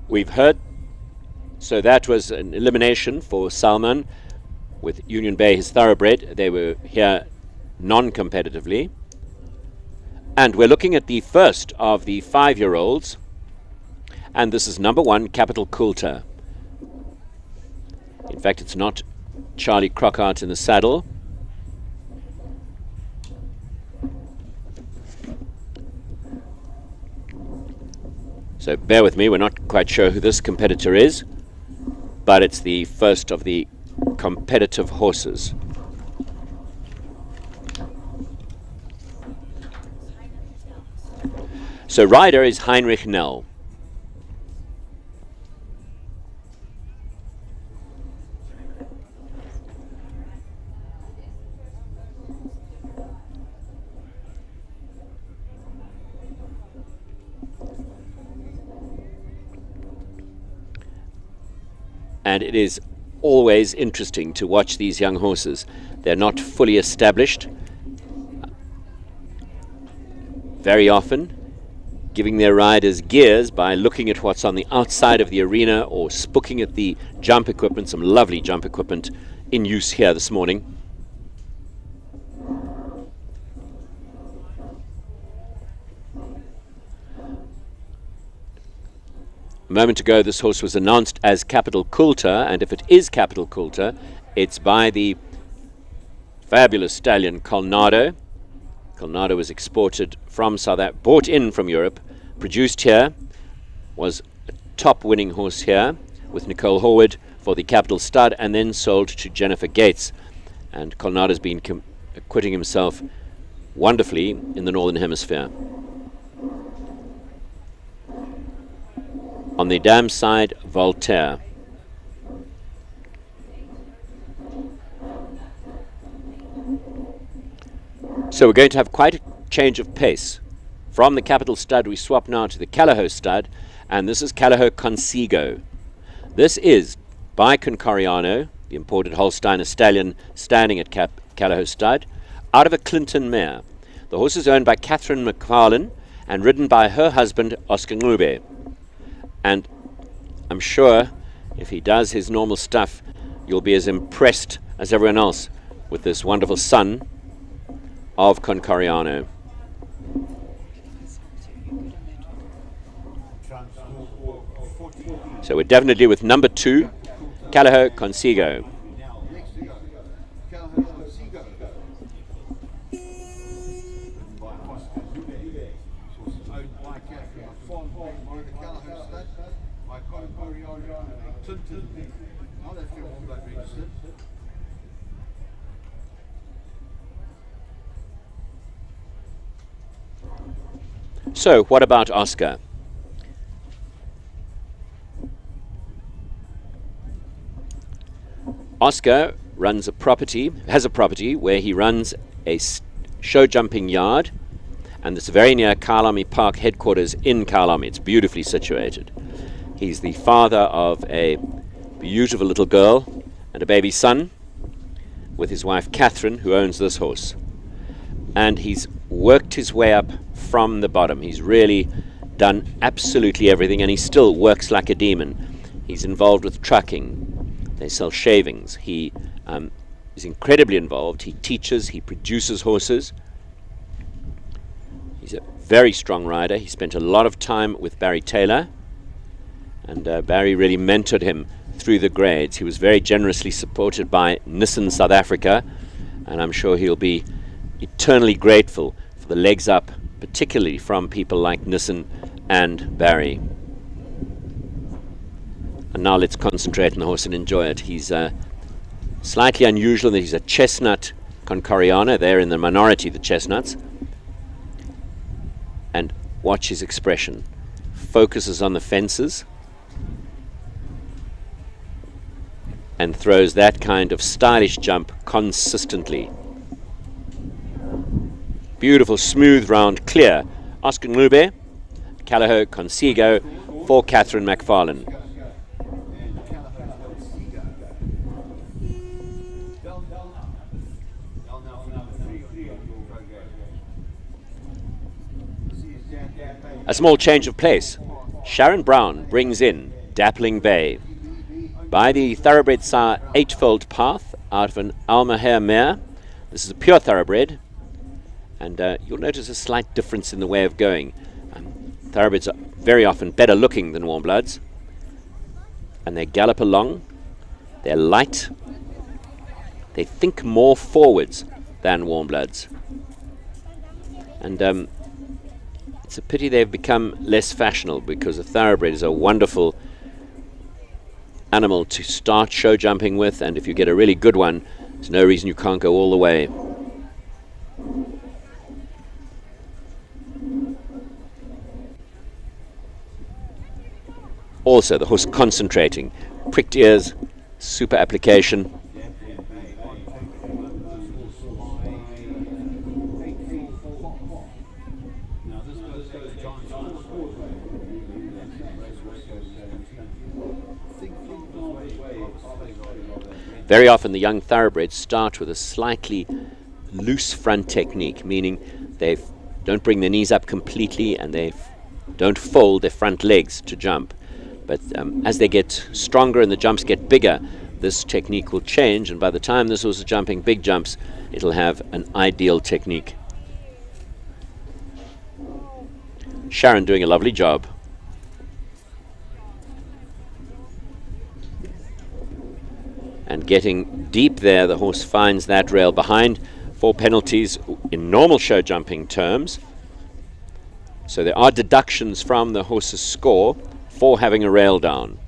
We've heard, so that was an elimination for Salman with Union Bay, his thoroughbred. They were here non-competitively. And we're looking at the first of the 5-year-olds. And this is number 1, Capital Coulter. In fact, it's not Charlie Crockart in the saddle. So bear with me, we're not quite sure who this competitor is, but it's the first of the competitive horses. So rider is Heinrich Nell. and it is always interesting to watch these young horses. They're not fully established. Very often giving their riders gears by looking at what's on the outside of the arena or spooking at the jump equipment. Some lovely jump equipment in use here this morning. A moment ago, this horse was announced as Capital Coulter, and if it is Capital Coulter, it's by the fabulous stallion Colnado. Colnado was exported from bought in from Europe, produced here, was a top winning horse here with Nicole Horwood for the Capital Stud, and then sold to Jennifer Gates. And Colnado's been acquitting himself wonderfully in the Northern Hemisphere. On the dam side, Voltaire. So we're going to have quite a change of pace. From the Capital Stud, we swap now to the Callao Stud, and this is Callao Consigo. This is by Concoriano, the imported Holsteiner stallion standing at Callao Stud, out of a Clinton mare. The horse is owned by Catherine McFarlane and ridden by her husband, Oscar Ngube. And I'm sure if he does his normal stuff, you'll be as impressed as everyone else with this wonderful son of Concoriano. So we're definitely with number 2, Callao Consigo. So, what about Oscar? Oscar has a property where he runs a show jumping yard, and it's very near Kyalami Park headquarters in Kyalami. It's beautifully situated. He's the father of a beautiful little girl and a baby son with his wife Catherine, who owns this horse. And he's worked his way up from the bottom. He's really done absolutely everything, and he still works like a demon. He's involved with trucking. They sell shavings. He is incredibly involved. He teaches, he produces horses. He's a very strong rider. He spent a lot of time with Barry Taylor, and Barry really mentored him through the grades. He was very generously supported by Nissan South Africa, and I'm sure he'll be eternally grateful for the legs up, particularly from people like Nissan and Barry. And now let's concentrate on the horse and enjoy it. He's slightly unusual in that he's a chestnut Concoriano. They're in the minority, the chestnuts. And watch his expression. Focuses on the fences and throws that kind of stylish jump consistently. Beautiful, smooth, round, clear. Oscar Ngube, Callao Consigo for Catherine McFarlane. A small change of pace. Sharon Brown brings in Dappling Bay. By the thoroughbred sire Eightfold Path out of an Almaher mare. This is a pure thoroughbred. And you'll notice a slight difference in the way of going. Thoroughbreds are very often better looking than warm bloods. And they gallop along. They're light. They think more forwards than warm bloods. And it's a pity they've become less fashionable, because a thoroughbred is a wonderful animal to start show jumping with, and if you get a really good one, there's no reason you can't go all the way. Also, the horse concentrating, pricked ears, super application. Very often the young thoroughbreds start with a slightly loose front technique, meaning they don't bring their knees up completely and they don't fold their front legs to jump. But as they get stronger and the jumps get bigger, this technique will change, and by the time this horse is jumping big jumps, it'll have an ideal technique. Sharon doing a lovely job. And getting deep there, the horse finds that rail behind. 4 penalties in normal show jumping terms. So there are deductions from the horse's score for having a rail down.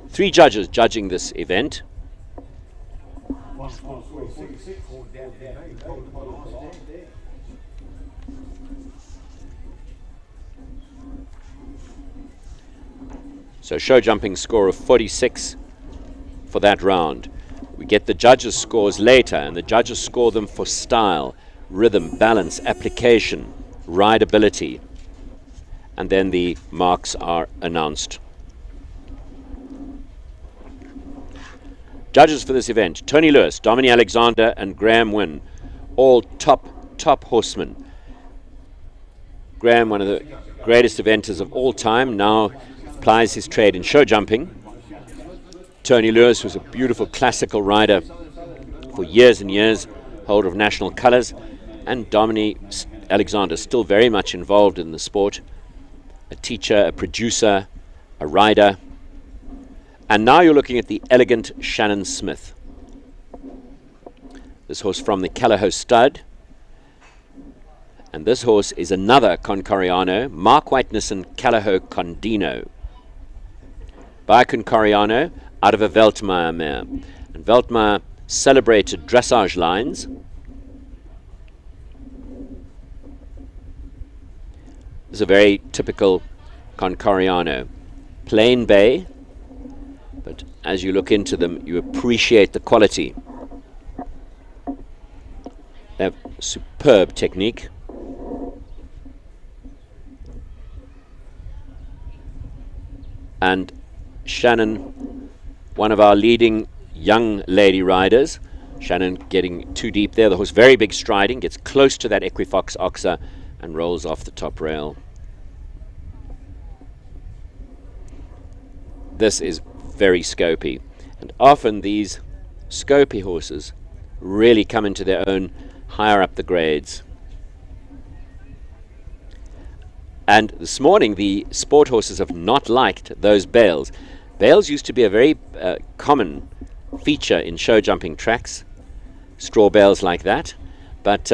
3 judges judging this event. So show jumping score of 46 for that round. We get the judges' scores later, and the judges score them for style, rhythm, balance, application, rideability, and then the marks are announced. Judges for this event: Tony Lewis, Dominic Alexander and Graham Wynne, all top horsemen. Graham, one of the greatest eventers of all time, now plies his trade in show jumping. Tony Lewis was a beautiful classical rider for years and years, holder of national colours, and Dominic Alexander, still very much involved in the sport, a teacher, a producer, a rider. And now you're looking at the elegant Shannon Smith. This horse from the Callao stud. And this horse is another Concoriano, Mark White Nissen Callao Condino. By Concoriano, out of a Veltmeyer mare. And Veltmeyer celebrated dressage lines. This is a very typical Concoriano. Plain bay, but as you look into them, you appreciate the quality. They have superb technique. And Shannon, one of our leading young lady riders. Shannon getting too deep there. The horse very big striding, gets close to that Equifox oxer and rolls off the top rail. This is very scopy. And often these scopy horses really come into their own higher up the grades. And this morning the sport horses have not liked those bales. Bales used to be a very common feature in show jumping tracks, straw bales like that, but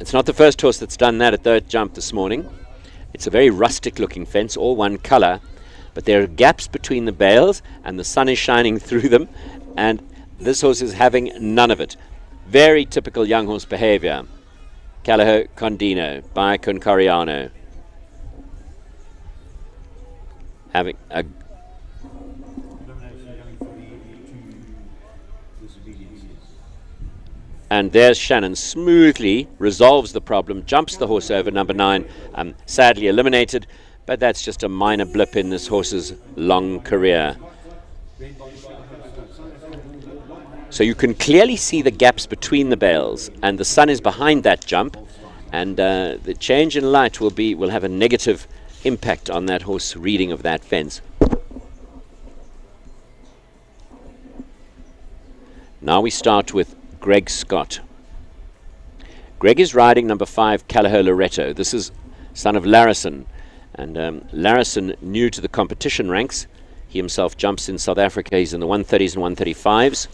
it's not the first horse that's done that at third jump this morning. It's a very rustic looking fence, all one colour, but there are gaps between the bales and the sun is shining through them, and this horse is having none of it. Very typical young horse behaviour. Callao Condino by Concoriano. Having a and there's Shannon, smoothly resolves the problem, jumps the horse over, number 9, sadly eliminated, but that's just a minor blip in this horse's long career. So you can clearly see the gaps between the bales, and the sun is behind that jump, and the change in light will have a negative impact on that horse reading of that fence. Now we start with Greg Scott. Greg is riding number 5, Callao Loretto. This is son of Larison, and Larison, new to the competition ranks. He himself jumps in South Africa. He's in the 130s and 135s.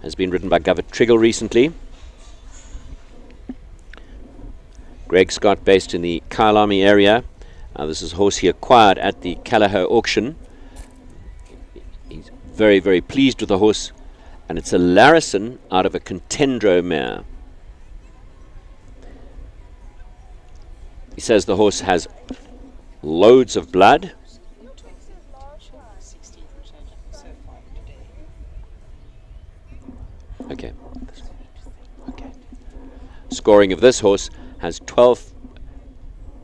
Has been ridden by Govert Triggle recently. Greg Scott, based in the Kyalami area. This is a horse he acquired at the Callao auction. He's very, very pleased with the horse, and it's a Larison out of a Contendro mare. He says the horse has loads of blood. Okay. Scoring of this horse has 12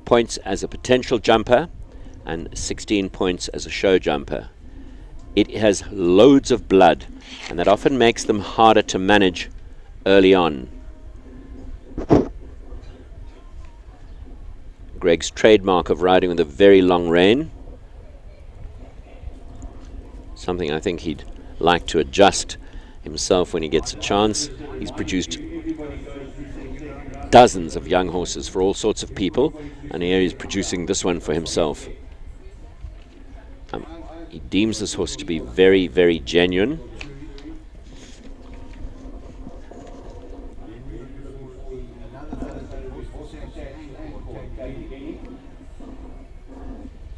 points as a potential jumper and 16 points as a show jumper. it has loads of blood, and that often makes them harder to manage early on. Greg's trademark of riding with a very long rein, something I think he'd like to adjust himself when he gets a chance. He's produced dozens of young horses for all sorts of people, and here he's producing this one for himself. He deems this horse to be very, very genuine.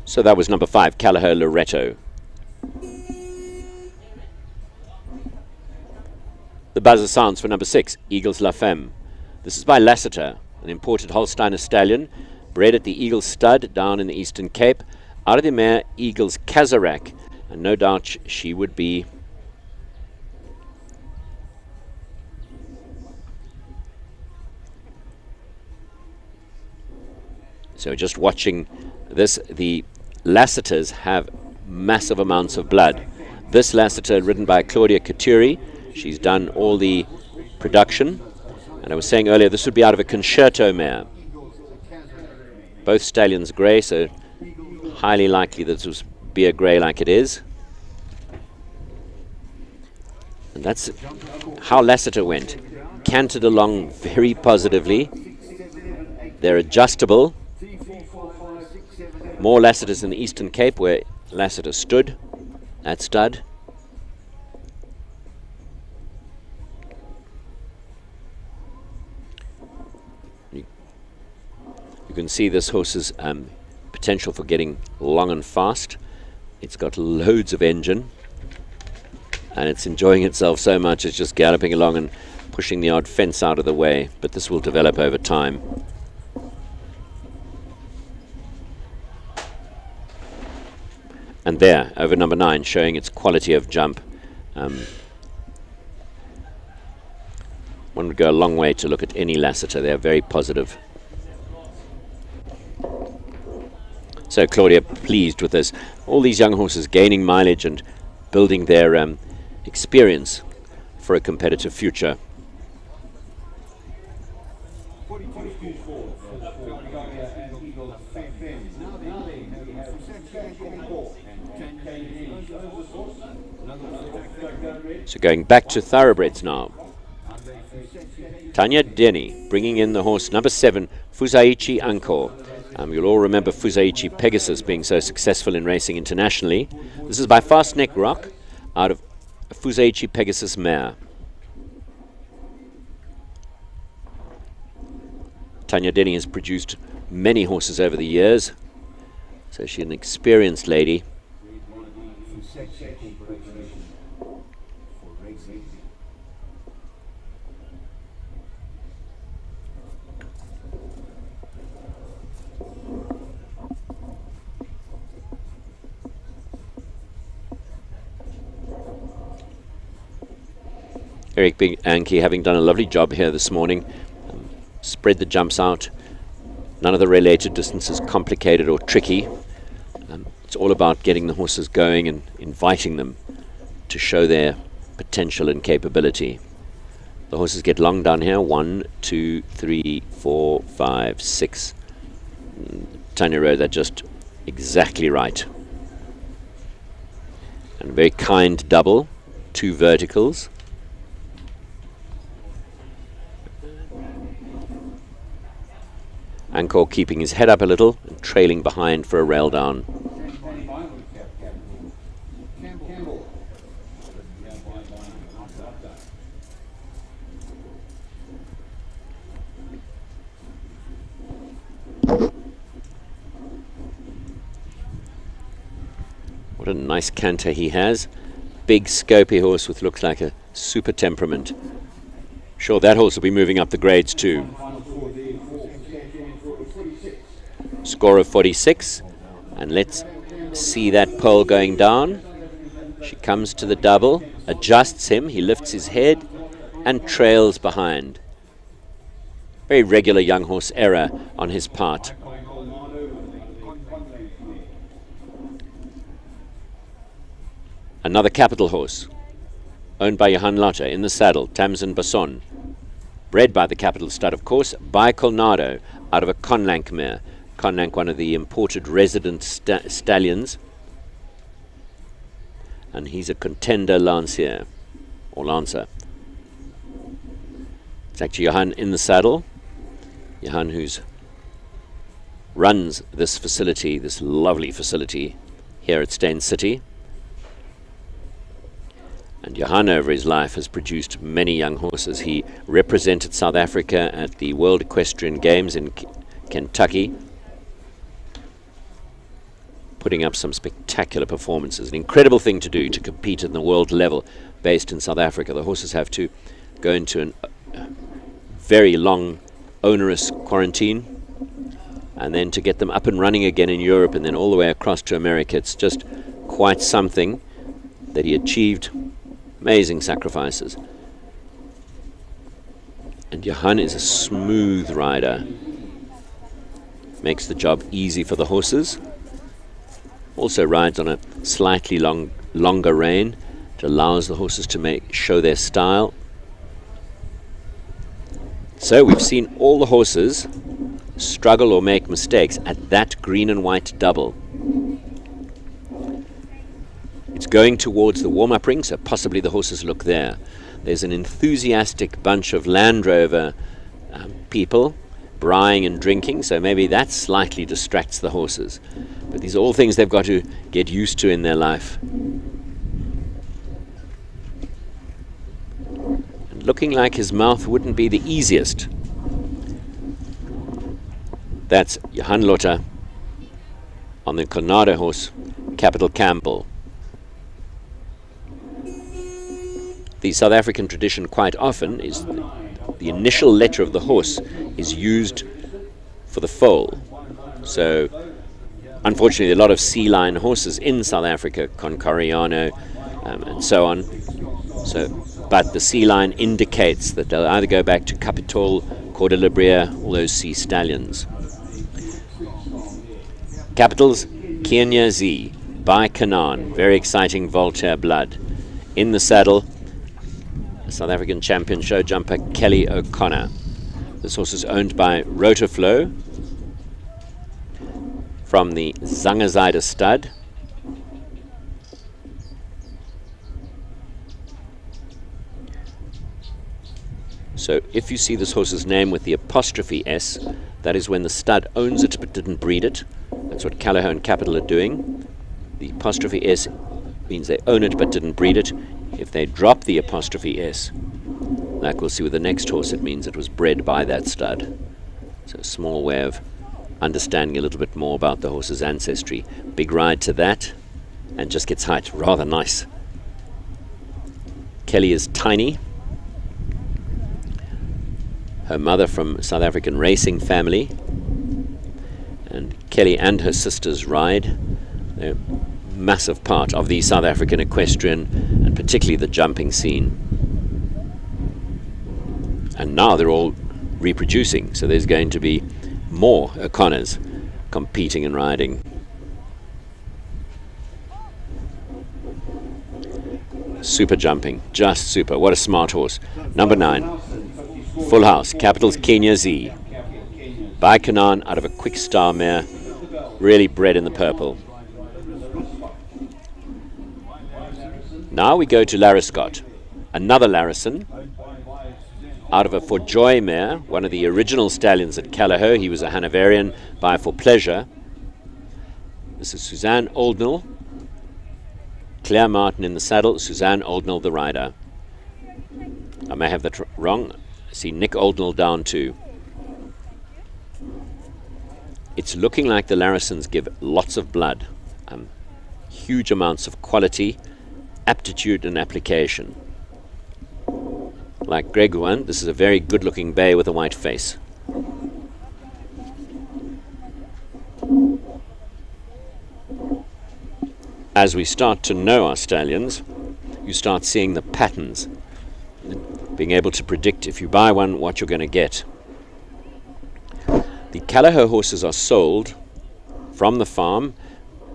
So that was number 5, Callagher Loretto. The buzzer sounds for number 6, Eagles La Femme. This is by Lassiter, an imported Holsteiner stallion, bred at the Eagles Stud down in the Eastern Cape, out of the mare Eagles Kazarak, and no doubt she would be so. Just watching this, the Lassiters have massive amounts of blood. This Lassiter, ridden by Claudia Couturi, she's done all the production, and I was saying earlier this would be out of a concerto mare. Both stallions grey, so highly likely that this would be a grey like it is. And that's how Lassiter went. Cantered along very positively. They're adjustable. More Lassiters in the Eastern Cape, where Lassiter stood at stud. You can see this horse's potential for getting long and fast. It's got loads of engine, and it's enjoying itself so much it's just galloping along and pushing the odd fence out of the way, but this will develop over time. And there, over number 9, showing its quality of jump. One would go a long way to look at any Lassiter. They're very positive. So Claudia pleased with this. All these young horses gaining mileage and building their experience for a competitive future. So going back to thoroughbreds now. Tanya Denny bringing in the horse number 7, Fusaichi Angkor. You'll all remember Fusaichi Pegasus being so successful in racing internationally. This is by Fast Neck Rock out of a Fusaichi Pegasus mare. Tanya Denny has produced many horses over the years, so she's an experienced lady. Eric Bianchi having done a lovely job here this morning. Spread the jumps out. None of the related distances complicated or tricky. It's all about getting the horses going and inviting them to show their potential and capability. The horses get long down here. 1, 2, 3, 4, 5, 6. Tanya rode that just exactly right. And a very kind double. 2 verticals. Angkor keeping his head up a little and trailing behind for a rail down. What a nice canter he has. Big scopy horse with looks like a super temperament. Sure, that horse will be moving up the grades too. Score of 46, and let's see that pole going down. She comes to the double, adjusts him, he lifts his head and trails behind. Very regular young horse error on his part. Another capital horse, owned by Johan Lotte, in the saddle, Tamsin Basson. Bred by the capital stud, of course, by Colnado, out of a Conlank mare. Conlank, one of the imported resident stallions. And he's a contender lancier, or lancer. It's actually Johan in the saddle. Johan who's runs this facility, this lovely facility here at Steyn City. And Johan over his life has produced many young horses. He represented South Africa at the World Equestrian Games in Kentucky, putting up some spectacular performances. An incredible thing to do, to compete at the world level based in South Africa. The horses have to go into a very long, onerous quarantine, and then to get them up and running again in Europe and then all the way across to America. It's just quite something that he achieved. Amazing sacrifices. And Johan is a smooth rider. Makes the job easy for the horses. Also rides on a slightly longer rein. It allows the horses to show their style. So we've seen all the horses struggle or make mistakes at that green and white double. It's going towards the warm-up ring, so possibly the horses look there. There's an enthusiastic bunch of Land Rover people braaiing and drinking, so maybe that slightly distracts the horses. But these are all things they've got to get used to in their life. And looking like his mouth wouldn't be the easiest. That's Johan Lotte on the Colnado horse, Capital Campbell. The South African tradition quite often is the initial letter of the horse is used for the foal. So unfortunately a lot of sea lion horses in South Africa, Concoriano and so on. But the sea lion indicates that they'll either go back to Capitol, Cordelibria, all those sea stallions. Capitals, Kenya Z by Canaan, very exciting Voltaire blood. In the saddle, South African champion show jumper Kelly O'Connor. This horse is owned by Rotoflow from the Zangazida stud. So if you see this horse's name with the apostrophe S, that is when the stud owns it but didn't breed it. That's what Callagher and Capital are doing. The apostrophe S means they own it but didn't breed it. If they drop the apostrophe S, like we'll see with the next horse, it means it was bred by that stud. So a small way of understanding a little bit more about the horse's ancestry. Big ride to that, and just gets height. Rather nice. Kelly is tiny. Her mother from South African racing family. And Kelly and her sisters ride. They're massive part of the South African equestrian and particularly the jumping scene. And now they're all reproducing, so there's going to be more O'Connors competing and riding. Super jumping, just super. What a smart horse. Number 9, Full House, Capital's Kenya Z by Canaan, out of a Quick Star mare, really bred in the purple. Now we go to Lariscott, another Larison, out of a For Joy mare, one of the original stallions at Callagher. He was a Hanoverian by For Pleasure. This is Suzanne Oldnell, Claire Martin in the saddle, Suzanne Oldnell the rider. I may have that wrong. I see Nick Oldnell down too. It's looking like the Larisons give lots of blood, huge amounts of quality, aptitude and application. Like Greg one, this is a very good looking bay with a white face. As we start to know our stallions, you start seeing the patterns, being able to predict, if you buy one, what you're going to get. The Callagher horses are sold from the farm,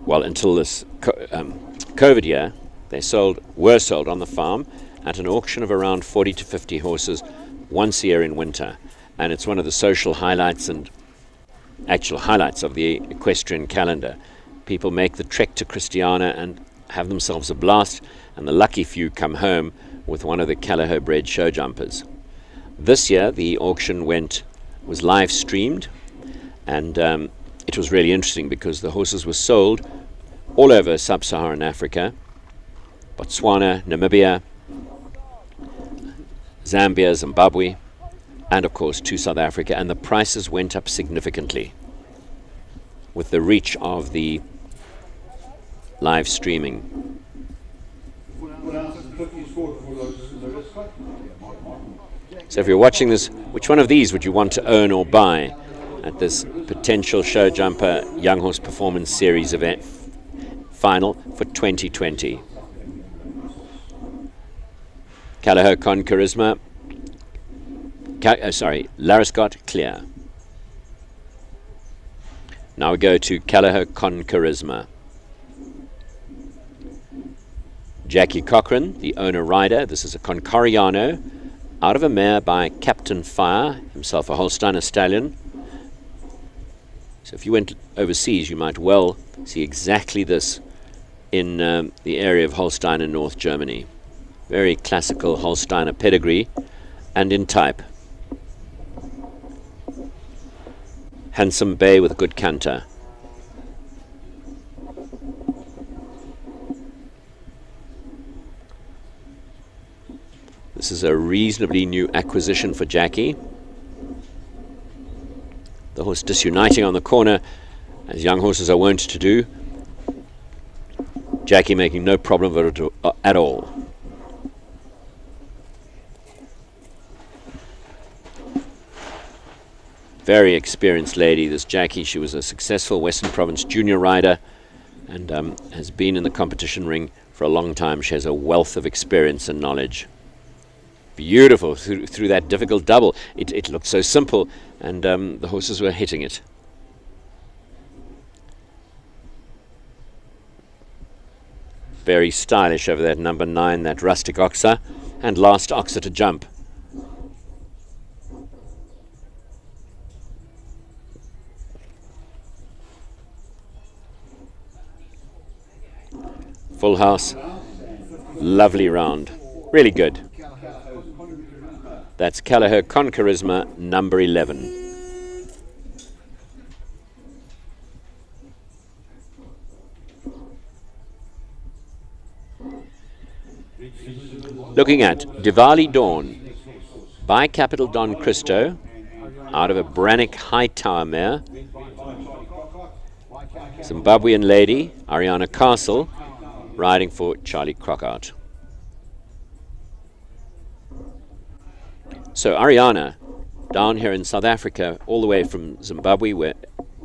well, until this COVID year, were sold on the farm at an auction of around 40 to 50 horses once a year in winter. And it's one of the social highlights and actual highlights of the equestrian calendar. People make the trek to Christiana and have themselves a blast, and the lucky few come home with one of the Callagher bred show jumpers. This year the auction was live streamed, and it was really interesting because the horses were sold all over sub-Saharan Africa, Botswana, Namibia, Zambia, Zimbabwe, and of course to South Africa, and the prices went up significantly with the reach of the live streaming. So if you're watching this, which one of these would you want to own or buy at this potential show jumper Young Horse Performance Series event final for 2020? Callagher Con Charisma, Lariscott Clear. Now we go to Callagher Con Charisma. Jackie Cochran, the owner rider. This is a Concoriano out of a mare by Captain Fire, himself a Holsteiner stallion. So if you went overseas, you might well see exactly this in the area of Holstein in North Germany. Very classical Holsteiner pedigree and in type. Handsome bay with a good canter. This is a reasonably new acquisition for Jackie. The horse disuniting on the corner, as young horses are wont to do. Jackie making no problem of it at all. Very experienced lady, this Jackie. She was a successful Western Province junior rider and has been in the competition ring for a long time. She has a wealth of experience and knowledge. Beautiful through that difficult double. It looked so simple, and the horses were hitting it. Very stylish over that number 9, that rustic oxer, and last oxer to jump. Full house, lovely round, really good. That's Callagher Con Charisma, number 11. Looking at Diwali Dawn by Capital Don Cristo out of a Brannock High Tower mare. Zimbabwean lady, Ariana Castle, riding for Charlie Crockart. So Ariana, down here in South Africa, all the way from Zimbabwe,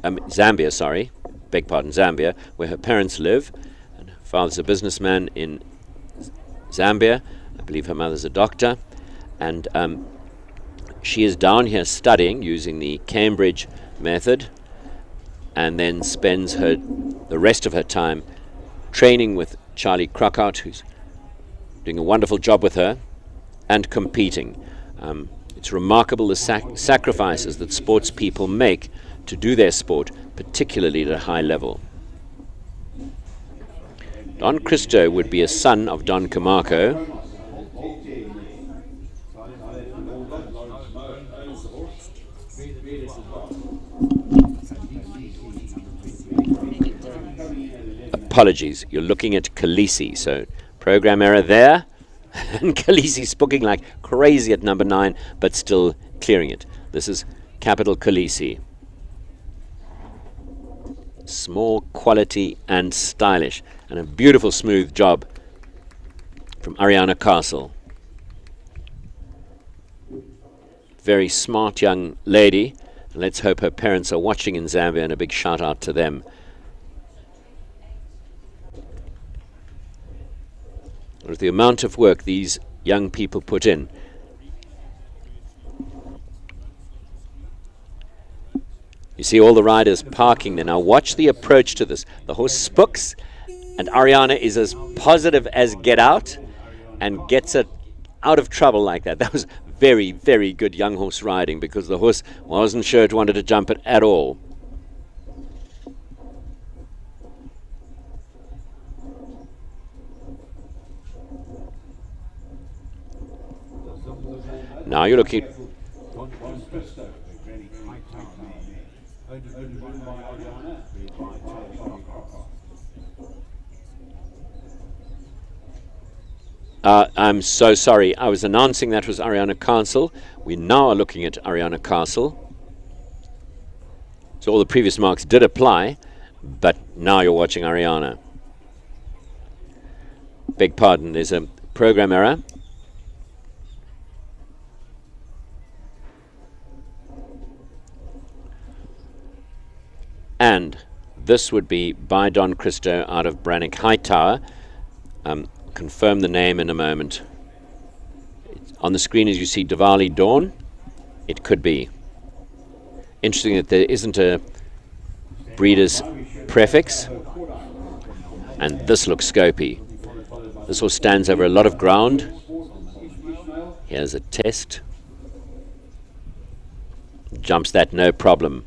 Zambia, where her parents live. And her father's a businessman in Zambia. I believe her mother's a doctor. And she is down here studying using the Cambridge method, and then spends the rest of her time training with Charlie Crockart, who's doing a wonderful job with her, and competing. It's remarkable the sacrifices that sports people make to do their sport, particularly at a high level. Don Cristo would be a son of Don Camarco. Apologies, you're looking at Khaleesi, so program error there. And Khaleesi spooking like crazy at number 9, but still clearing it. This is Capital Khaleesi. Small, quality, and stylish. And a beautiful, smooth job from Ariana Castle. Very smart young lady. And let's hope her parents are watching in Zambia, and a big shout out to them. With the amount of work these young people put in. You see all the riders parking there. Now watch the approach to this. The horse spooks, And Ariana is as positive as get out and gets it out of trouble like that. That was very, very good young horse riding, because the horse wasn't sure it wanted to jump it at all. Now you're looking. I'm so sorry. I was announcing that was Ariana Castle. We now are looking at Ariana Castle. So all the previous marks did apply, but now you're watching Ariana. Beg pardon, there's a program error. And this would be by Don Christo out of Brannock Hightower. Confirm the name in a moment. On the screen, as you see, Diwali Dawn. It could be. Interesting that there isn't a breeder's prefix. And this looks scopy. This horse stands over a lot of ground. Here's a test. Jumps that no problem.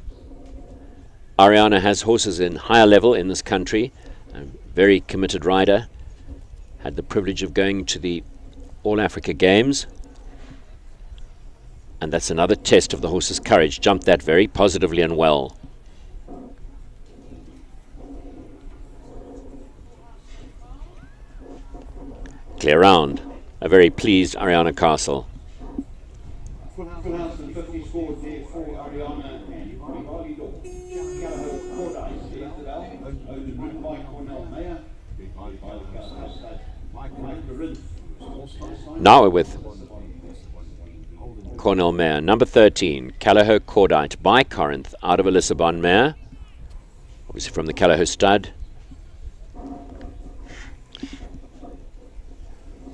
Ariana has horses in higher level in this country. A very committed rider. Had the privilege of going to the All Africa Games. And that's another test of the horse's courage. Jumped that very positively and well. Clear round. A very pleased Ariana Castle. Now we're with Cornell Mare, number 13, Callahoo Cordite by Corinth, out of a Lissabon mare, obviously from the Callahoo stud.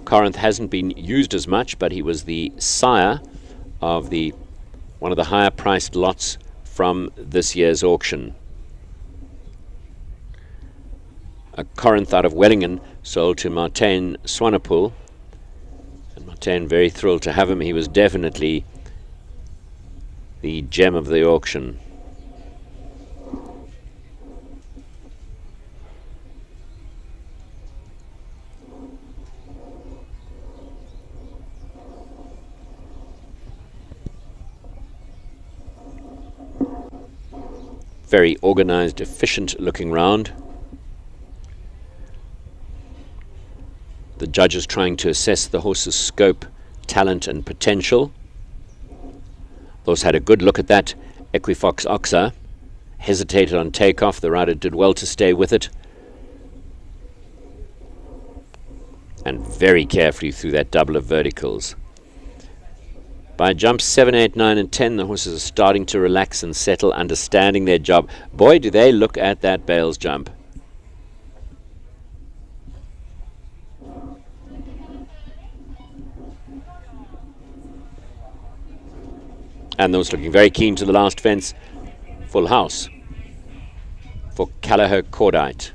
Corinth hasn't been used as much, but he was the sire of one of the higher priced lots from this year's auction. A Corinth out of Wellingen sold to Martin Swanepoel. And Martin very thrilled to have him. He was definitely the gem of the auction. Very organized, efficient looking round. The judges trying to assess the horse's scope, talent and potential. Those had a good look at that. Equifox Oxa hesitated on takeoff. The rider did well to stay with it. And very carefully through that double of verticals. By jumps 7, 8, 9 and 10, the horses are starting to relax and settle, understanding their job. Boy, do they look at that Bales jump. And those looking very keen to the last fence. Full house for Callahoo Cordite.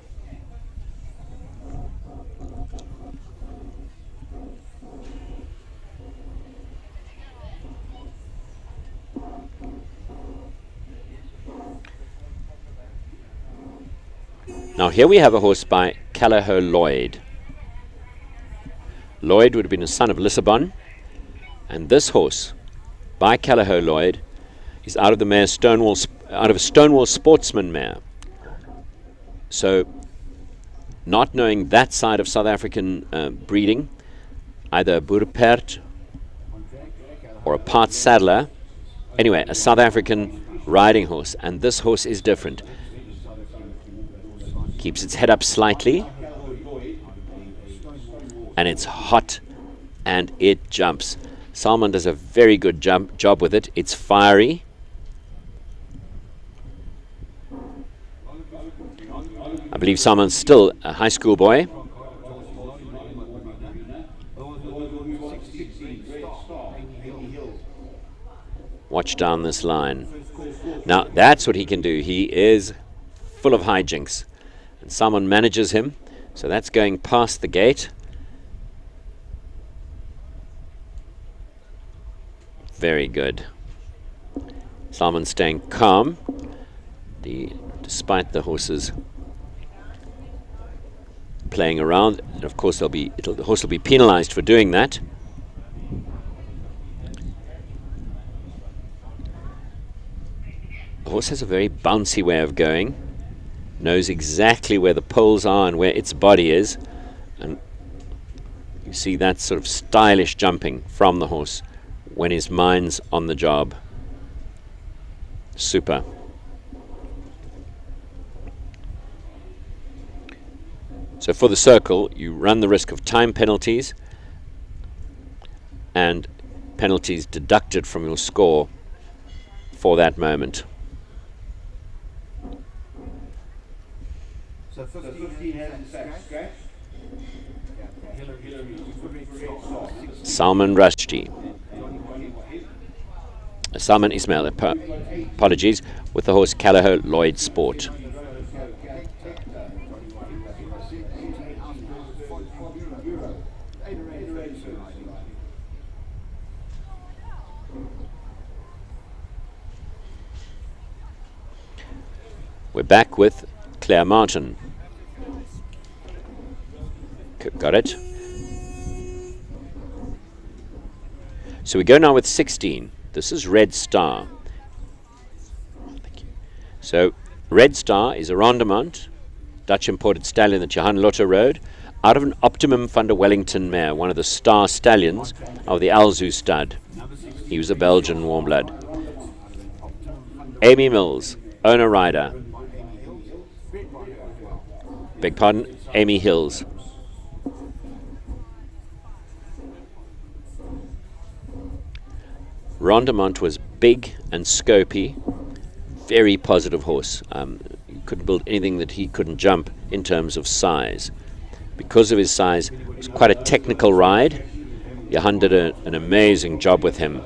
Now here we have a horse by Callahoo Lloyd. Lloyd would have been a son of Lissabon, and this horse by Callahoo Lloyd is out of the mare out of a Stonewall Sportsman mare. So, not knowing that side of South African breeding, either a Boerepert or a part saddler. Anyway, a South African riding horse, and this horse is different. Keeps its head up slightly, and it's hot, and it jumps. Salman does a very good job with it. It's fiery. I believe Salman's still a high school boy. Watch down this line. Now, that's what he can do. He is full of hijinks. And Salman manages him So that's going past the gate. Very good. Salmon staying calm, despite the horses playing around. And of course, the horse will be penalised for doing that. The horse has a very bouncy way of going, knows exactly where the poles are and where its body is, and you see that sort of stylish jumping from the horse when his mind's on the job. Super. So for the circle, you run the risk of time penalties and penalties deducted from your score for that moment. So 15 hasn't scratch. Salman Rushdie. Salman Ismail, apologies, with the horse Callagher Lloyd Sport. We're back with Claire Martin. Got it. So we go now with 16. This is Red Star. Thank you. So Red Star is a Rondemont, Dutch imported stallion that Johan Lotto rode, out of an Optimum van der Wellington mare, one of the star stallions of the Alzu stud. He was a Belgian warm blood. Amy Mills, owner rider. Beg pardon, Amy Hills. Rondemont was big and scopy, very positive horse. You couldn't build anything that he couldn't jump in terms of size. Because of his size, it was quite a technical ride. Johan did an amazing job with him.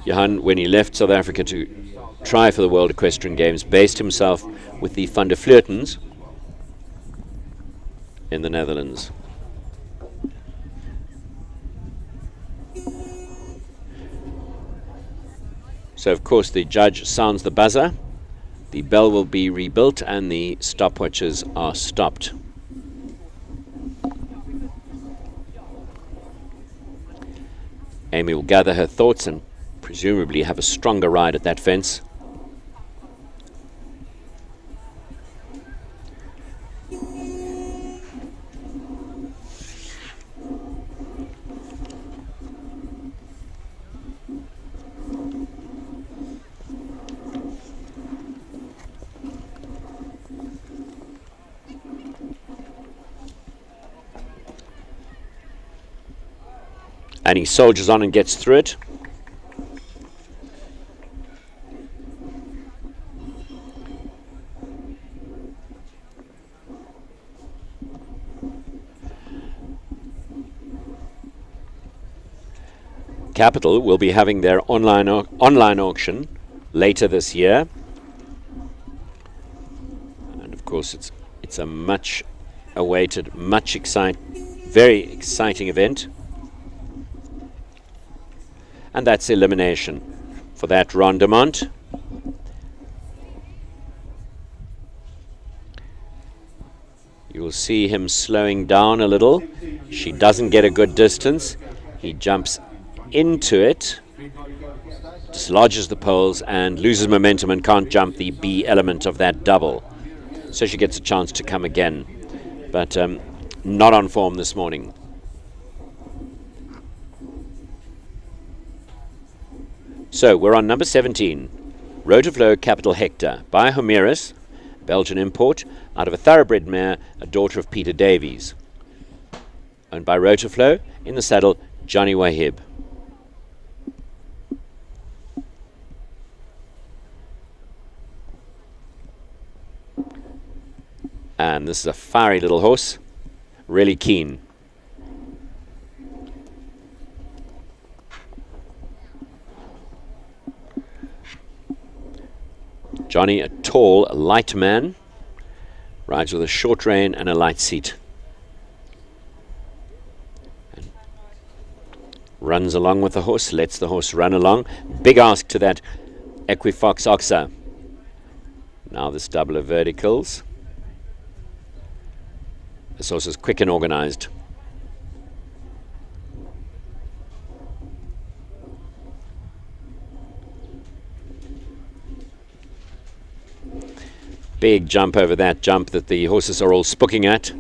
Johan, when he left South Africa to try for the World Equestrian Games, based himself with the Van der Vleutens in the Netherlands. So of course the judge sounds the buzzer, the bell will be rebuilt and the stopwatches are stopped. Amy will gather her thoughts and presumably have a stronger ride at that fence. And he soldiers on and gets through it. Capital will be having their online auction later this year, and of course it's a much awaited, very exciting event. And that's elimination for that Rondemont. You will see him slowing down a little. She doesn't get a good distance. He jumps into it, dislodges the poles and loses momentum and can't jump the B element of that double. So she gets a chance to come again, but not on form this morning. So we're on number 17, Rotoflow Capital Hector by Homerus, Belgian import, out of a thoroughbred mare, a daughter of Peter Davies. Owned by Rotoflow, in the saddle, Johnny Wahib. And this is a fiery little horse, really keen. Johnny, a tall, light man, Rides with a short rein and a light seat. And runs along with the horse, lets the horse run along. Big ask to that Equifox Oxa. Now this double of verticals. This horse is quick and organized. Big jump over that jump that the horses are all spooking at.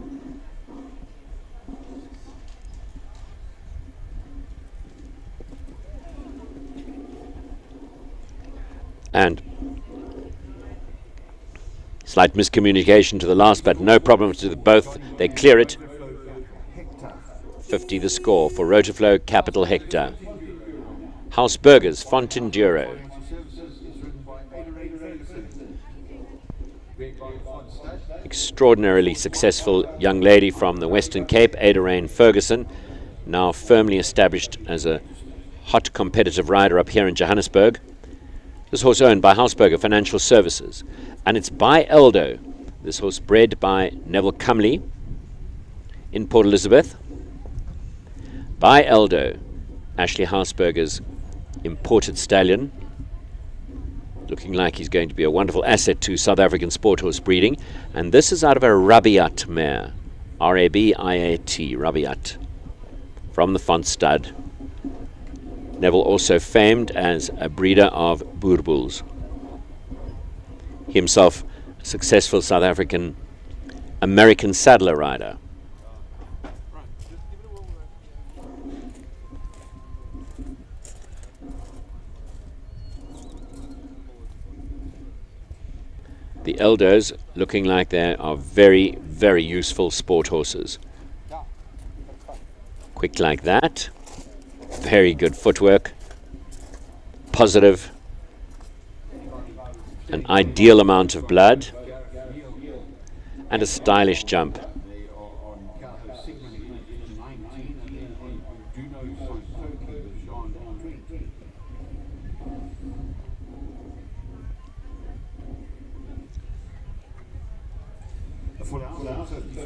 And slight miscommunication to the last, but no problem to both. They clear it. 50 the score for Rotoflow Capital Hector. House Burgers Fontenduro. Extraordinarily successful young lady from the Western Cape, Ada Rain Ferguson, now firmly established as a hot competitive rider up here in Johannesburg. This horse owned by Houseburger Financial Services, and it's by Eldo. This horse bred by Neville Cumley in Port Elizabeth. By Eldo, Ashley Houseburger's imported stallion, looking like he's going to be a wonderful asset to South African sport horse breeding. And this is out of a Rabiat mare, R-A-B-I-A-T, Rabiat, from the Font Stud. Neville also famed as a breeder of Boerbulls. Himself a successful South African American saddler rider. The Eldos looking like they are very, very useful sport horses. Quick like that. Very good footwork. Positive. An ideal amount of blood. And a stylish jump.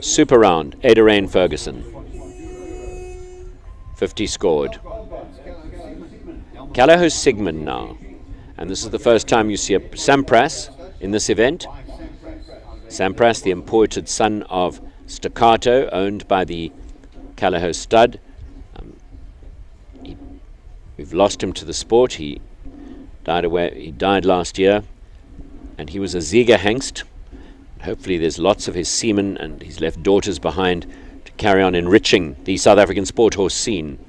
Super round, Ada Rain Ferguson. 50 scored. Callahoo Sigmund now. And this is the first time you see a Sampras in this event. Sampras, the imported son of Staccato, owned by the Callahoo Stud. We've lost him to the sport. He died last year. And he was a Ziga Hengst. Hopefully there's lots of his semen and he's left daughters behind to carry on enriching the South African sport horse scene.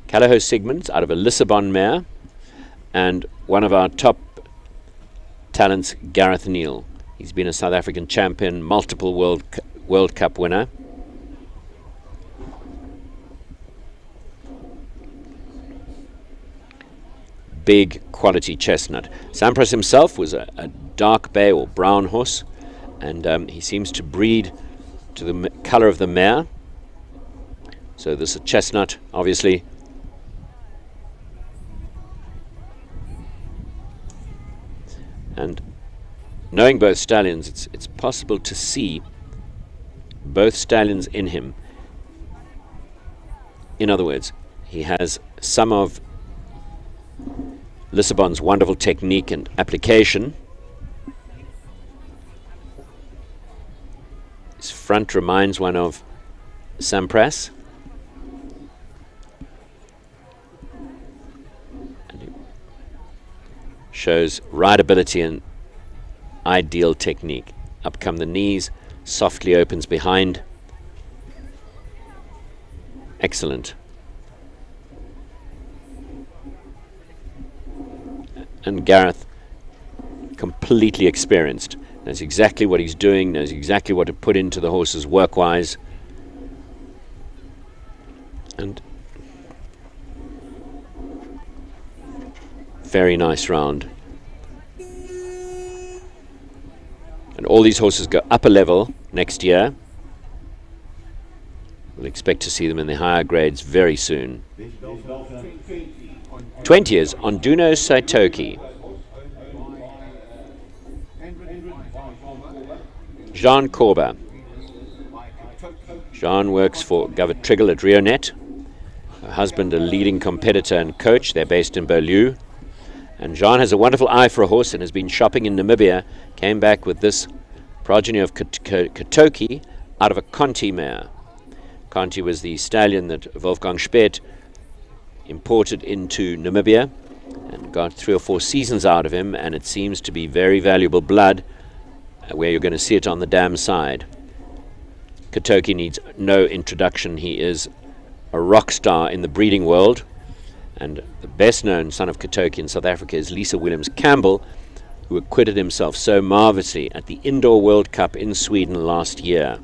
Callahoo Sigmund's out of a Lissabon mare, and one of our top talents, Gareth Neal. He's been a South African champion, multiple World Cup winner. Big quality chestnut. Sampras himself was a dark bay or brown horse, and he seems to breed to the color of the mare. So this is a chestnut, obviously. And knowing both stallions, it's possible to see both stallions in him. In other words, he has some of Lissabon's wonderful technique and application. His front reminds one of Sampras. And it shows rideability and ideal technique. Up come the knees, softly opens behind. Excellent. And Gareth, completely experienced. Knows exactly what he's doing, knows exactly what to put into the horses work-wise. And very nice round. And all these horses go up a level next year. We'll expect to see them in the higher grades very soon. 20 is Onduno Saitoki. Jean Corba. Jean works for Govert Triggle at Rionet. Her husband, a leading competitor and coach. They're based in Beaulieu. And Jean has a wonderful eye for a horse and has been shopping in Namibia. Came back with this progeny of Katoki out of a Conti mare. Conti was the stallion that Wolfgang Speert imported into Namibia and got 3 or 4 seasons out of him, and it seems to be very valuable blood, where you're going to see it on the dam side. Katoki needs no introduction. He is a rock star in the breeding world, and the best known son of Katoki in South Africa is Lisa Williams Campbell, who acquitted himself so marvellously at the Indoor World Cup in Sweden last year.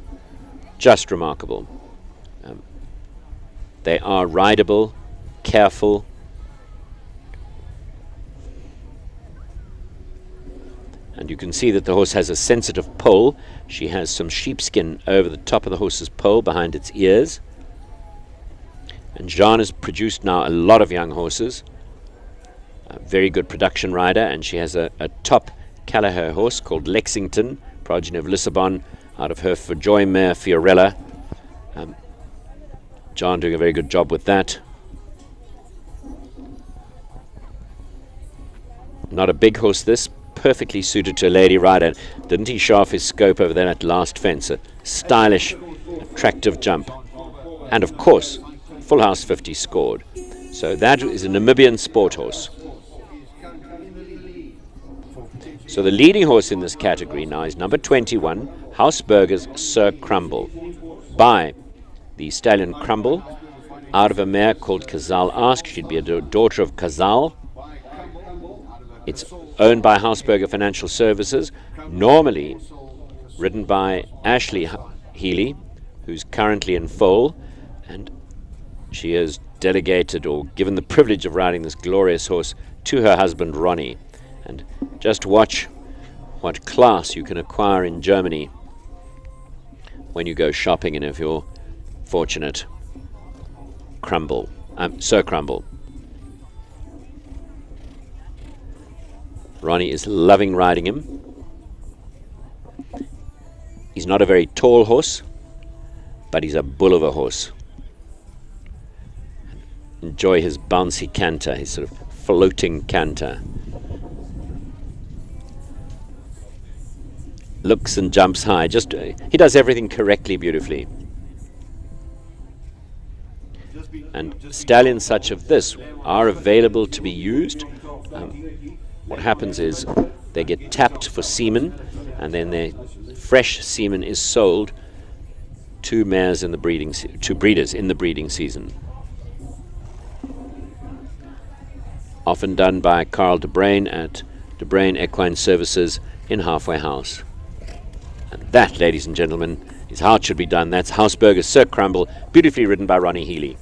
Just remarkable. They are rideable, careful, and you can see that the horse has a sensitive poll. She has some sheepskin over the top of the horse's poll behind its ears. And Jean has produced now a lot of young horses. A very good production rider, and she has a top Callahare horse called Lexington, progeny of Lissabon, out of her for Joy mare Fiorella. John doing a very good job with that. Not a big horse, this. Perfectly suited to a lady rider. Didn't he show off his scope over there at last fence? A stylish, attractive jump. And of course, full house 50 scored. So that is a Namibian sport horse. So the leading horse in this category now is number 21, Hausberger's Sir Crumble, by the stallion Crumble, out of a mare called Kazal Ask. She'd be a daughter of Kazal. It's owned by Hausberger Financial Services, normally ridden by Ashley Healy, who's currently in foal, and she has delegated or given the privilege of riding this glorious horse to her husband Ronnie. And just watch what class you can acquire in Germany when you go shopping, and if you're fortunate. Sir Crumble. Ronnie is loving riding him. He's not a very tall horse, but he's a bull of a horse. Enjoy his bouncy canter, his sort of floating canter. Looks and jumps high. He does everything correctly, beautifully. And stallions such of this are available to be used. What happens is they get tapped for semen, and then their fresh semen is sold to mares in the to breeders in the breeding season. Often done by Carl de Bruyn at de Bruyn Equine Services in Halfway House. And that, ladies and gentlemen, is how it should be done. That's Hausberger's Sir Crumble, beautifully ridden by Ronnie Healy.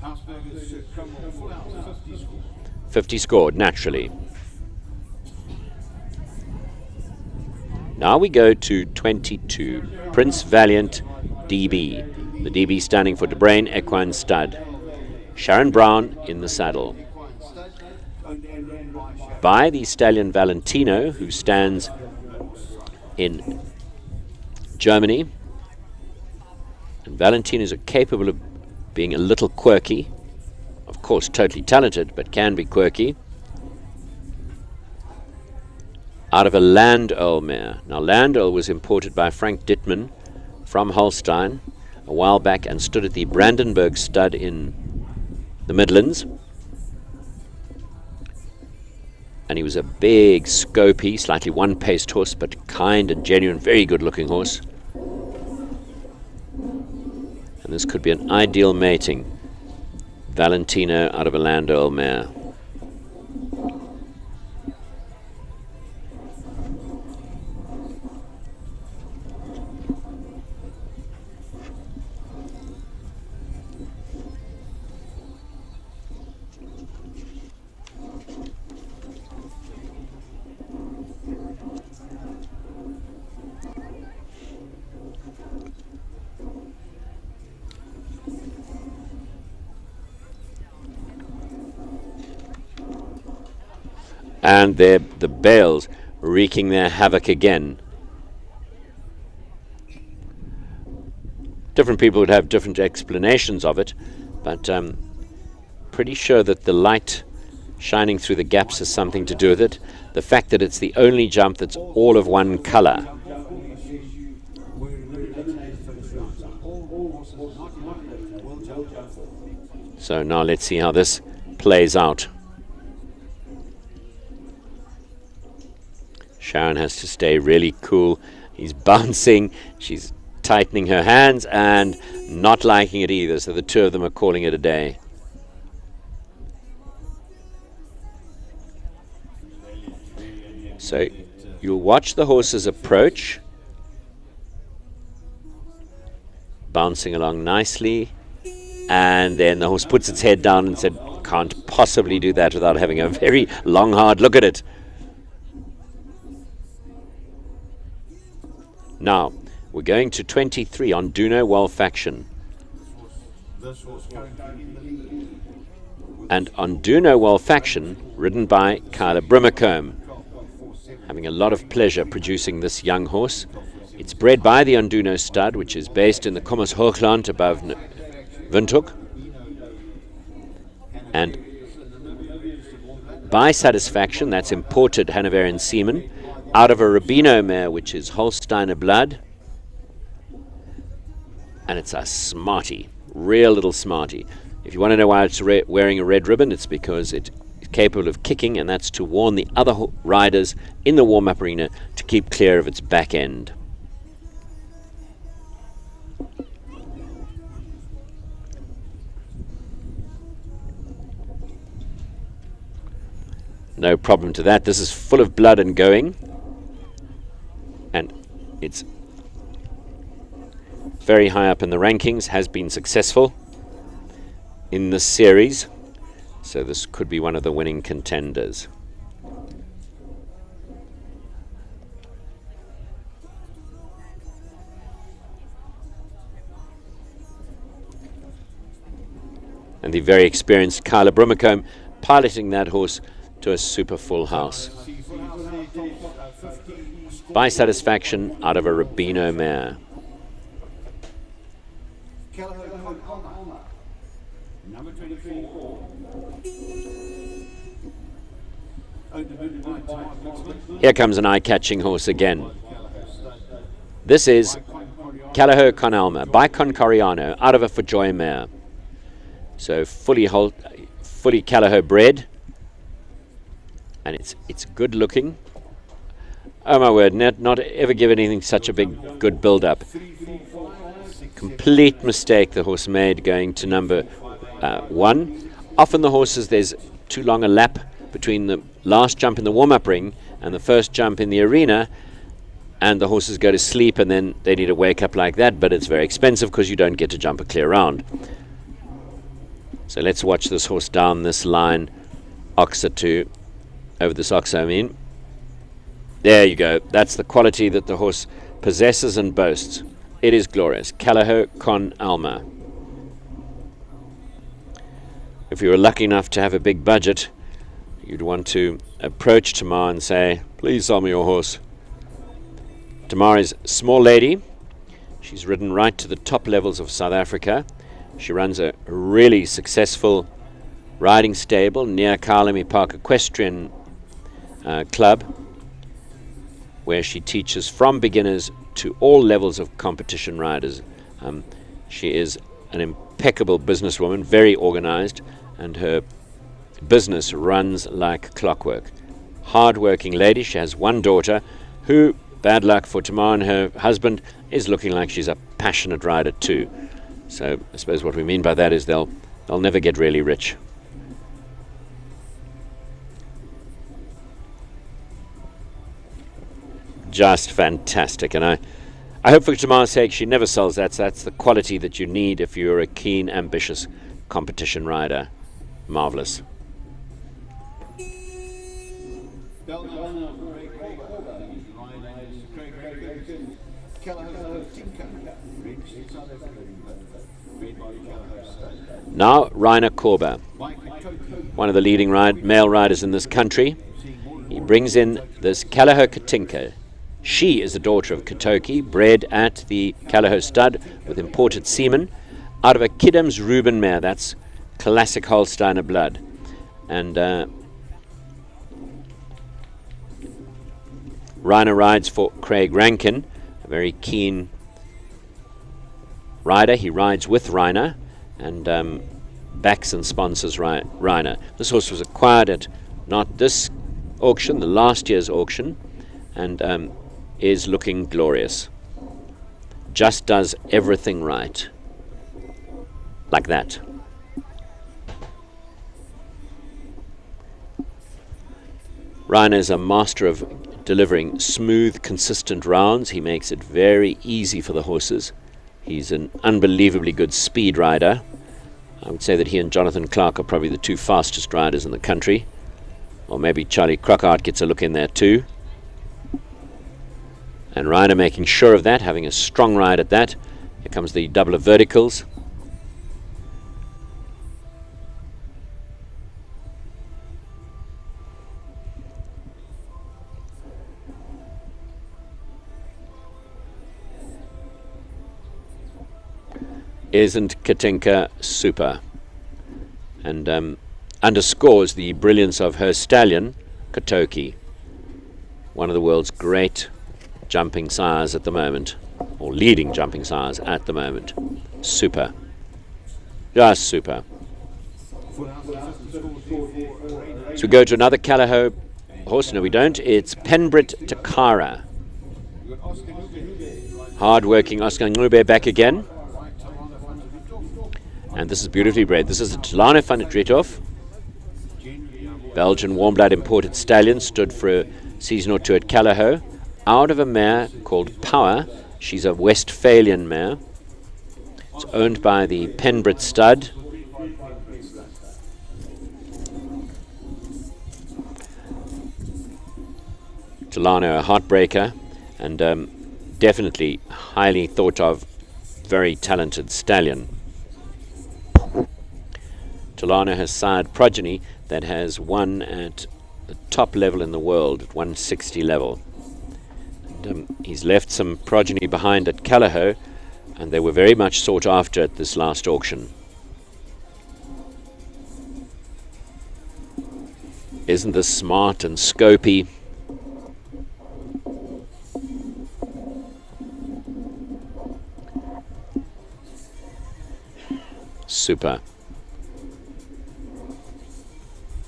Hausberger's Sir Crumble, full house, 50 scored. 50 scored, naturally. Now we go to 22, Prince Valiant DB. The DB standing for de Bruyn Equine Stud. Sharon Brown in the saddle. By the stallion Valentino, who stands in Germany. And Valentino's are capable of being a little quirky. Of course, totally talented, but can be quirky. Out of a Land Earl mare. Now, Land Earl was imported by Frank Dittman from Holstein a while back and stood at the Brandenburg stud in the Midlands. And he was a big, scopy, slightly one-paced horse, but kind and genuine, very good-looking horse. And this could be an ideal mating. Valentino out of a Land Earl mare. And the bales wreaking their havoc again. Different people would have different explanations of it, but pretty sure that the light shining through the gaps has something to do with it. The fact that it's the only jump that's all of one color. So now let's see how this plays out. Sharon has to stay really cool. He's bouncing. She's tightening her hands and not liking it either. So the two of them are calling it a day. So you'll watch the horses approach, bouncing along nicely, and then the horse puts its head down and said, can't possibly do that without having a very long, hard look at it. Now, we're going to 23 on Duno Wolfaction. And on Duno Wolfaction, ridden by Kyla Brimacombe. Having a lot of pleasure producing this young horse. It's bred by the Onduno stud, which is based in the Kommes Hoogland above Windhoek. And by Satisfaction, that's imported Hanoverian semen, out of a Rubino mare, which is Holsteiner blood. And it's a smarty, real little smarty. If you want to know why it's wearing a red ribbon, it's because it's capable of kicking, and that's to warn the other riders in the warm-up arena to keep clear of its back end. No problem to that. This is full of blood and going, and it's very high up in the rankings, has been successful in this series, so this could be one of the winning contenders. And the very experienced Kyla Brimacombe piloting that horse to a super full house. By Satisfaction out of a Rubino mare. Number 24. Here comes an eye-catching horse again. This is Callahoo Conalma by Concoriano out of a Fojoy mare. So fully Callahoo bred, and it's good looking. Oh my word, not ever give anything such a big good build up. Complete mistake the horse made going to number 1. Often the horses, there's too long a lap between the last jump in the warm-up ring and the first jump in the arena, and the horses go to sleep and then they need to wake up like that, but it's very expensive because you don't get to jump a clear round. So let's watch this horse down this line, over this ox, I mean. There you go. That's the quality that the horse possesses and boasts. It is glorious. Callahoo Con Alma. If you were lucky enough to have a big budget, you'd want to approach Tamar and say, please sell me your horse. Tamar is a small lady. She's ridden right to the top levels of South Africa. She runs a really successful riding stable near Karlemi Park Equestrian Club, where she teaches from beginners to all levels of competition riders. She is an impeccable businesswoman, very organized, and her business runs like clockwork. Hard-working lady. She has one daughter who, bad luck for Tamar and her husband, is looking like she's a passionate rider too. So I suppose what we mean by that is they'll never get really rich. Just fantastic, and I hope for Tamar's sake she never sells that. So that's the quality that you need if you're a keen, ambitious competition rider. Marvelous. Now Rainer Korber, one of the leading male riders in this country. brings in this Callagho Katinka. She is the daughter of Katoki, bred at the Callagho stud with imported semen, out of a Kidham's Reuben mare. That's classic Holsteiner blood. And Reiner rides for Craig Rankin, a very keen rider. He rides with Reiner and backs and sponsors Reiner. This horse was acquired at not this auction, the last year's auction, and is looking glorious. Just does everything right. Like that. Reiner is a master of delivering smooth, consistent rounds. He makes it very easy for the horses. He's an unbelievably good speed rider. I would say that he and Jonathan Clark are probably the two fastest riders in the country. Or maybe Charlie Crockart gets a look in there too. And Reiner making sure of that, having a strong ride at that. Here comes the double of verticals. Isn't Katinka super? And underscores the brilliance of her stallion, Katoki, one of the world's great jumping sires at the moment, or leading jumping sires at the moment. Super. Just super. So we go to another Callagho horse. No, we don't. It's Penbrit Takara. Hard-working Oscar Ngube back again. And this is beautifully bred. This is a Tulane van der Drethoff, Belgian warm-blood imported stallion, stood for a season or two at Callagho, out of a mare called Power. She's a Westphalian mare. It's owned by the Penbrit stud. Tulane, a heartbreaker, and definitely highly thought of, very talented stallion. Tulane has sired progeny that has won at the top level in the world, at 160 level. And, he's left some progeny behind at Callagho, and they were very much sought after at this last auction. Isn't this smart and scopy? Super.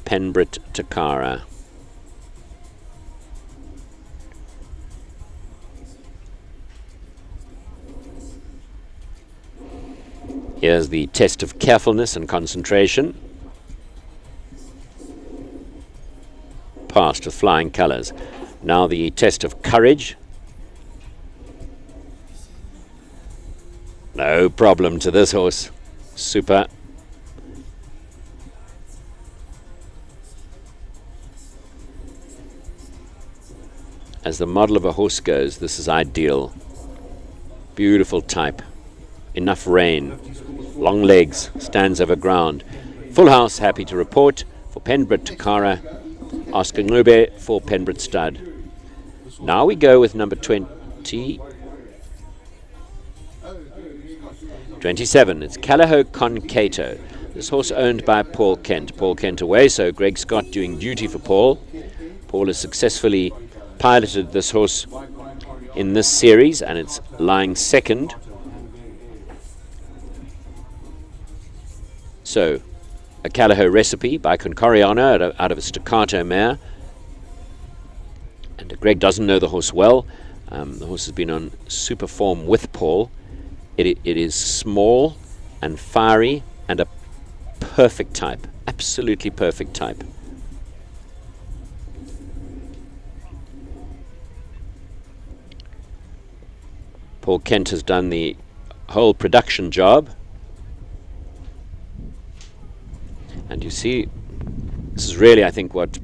Penbrit Takara. Here's the test of carefulness and concentration. Passed with flying colours. Now the test of courage. No problem to this horse. Super. As the model of a horse goes, this is ideal. Beautiful type. Enough rein. Long legs. Stands over ground. Full house, happy to report for Penbrit Takara. Oscar Ngube for Penbrit Stud. Now we go with number 27. It's Callagho Concato. This horse owned by Paul Kent. Paul Kent away, so Greg Scott doing duty for Paul. Paul has successfully piloted this horse in this series, and it's lying second. So, a Callagho recipe by Concoriano out of a Staccato mare. And Greg doesn't know the horse well. The horse has been on super form with Paul. It is small and fiery and a perfect type, absolutely perfect type. Paul Kent has done the whole production job. And you see, this is really, I think, what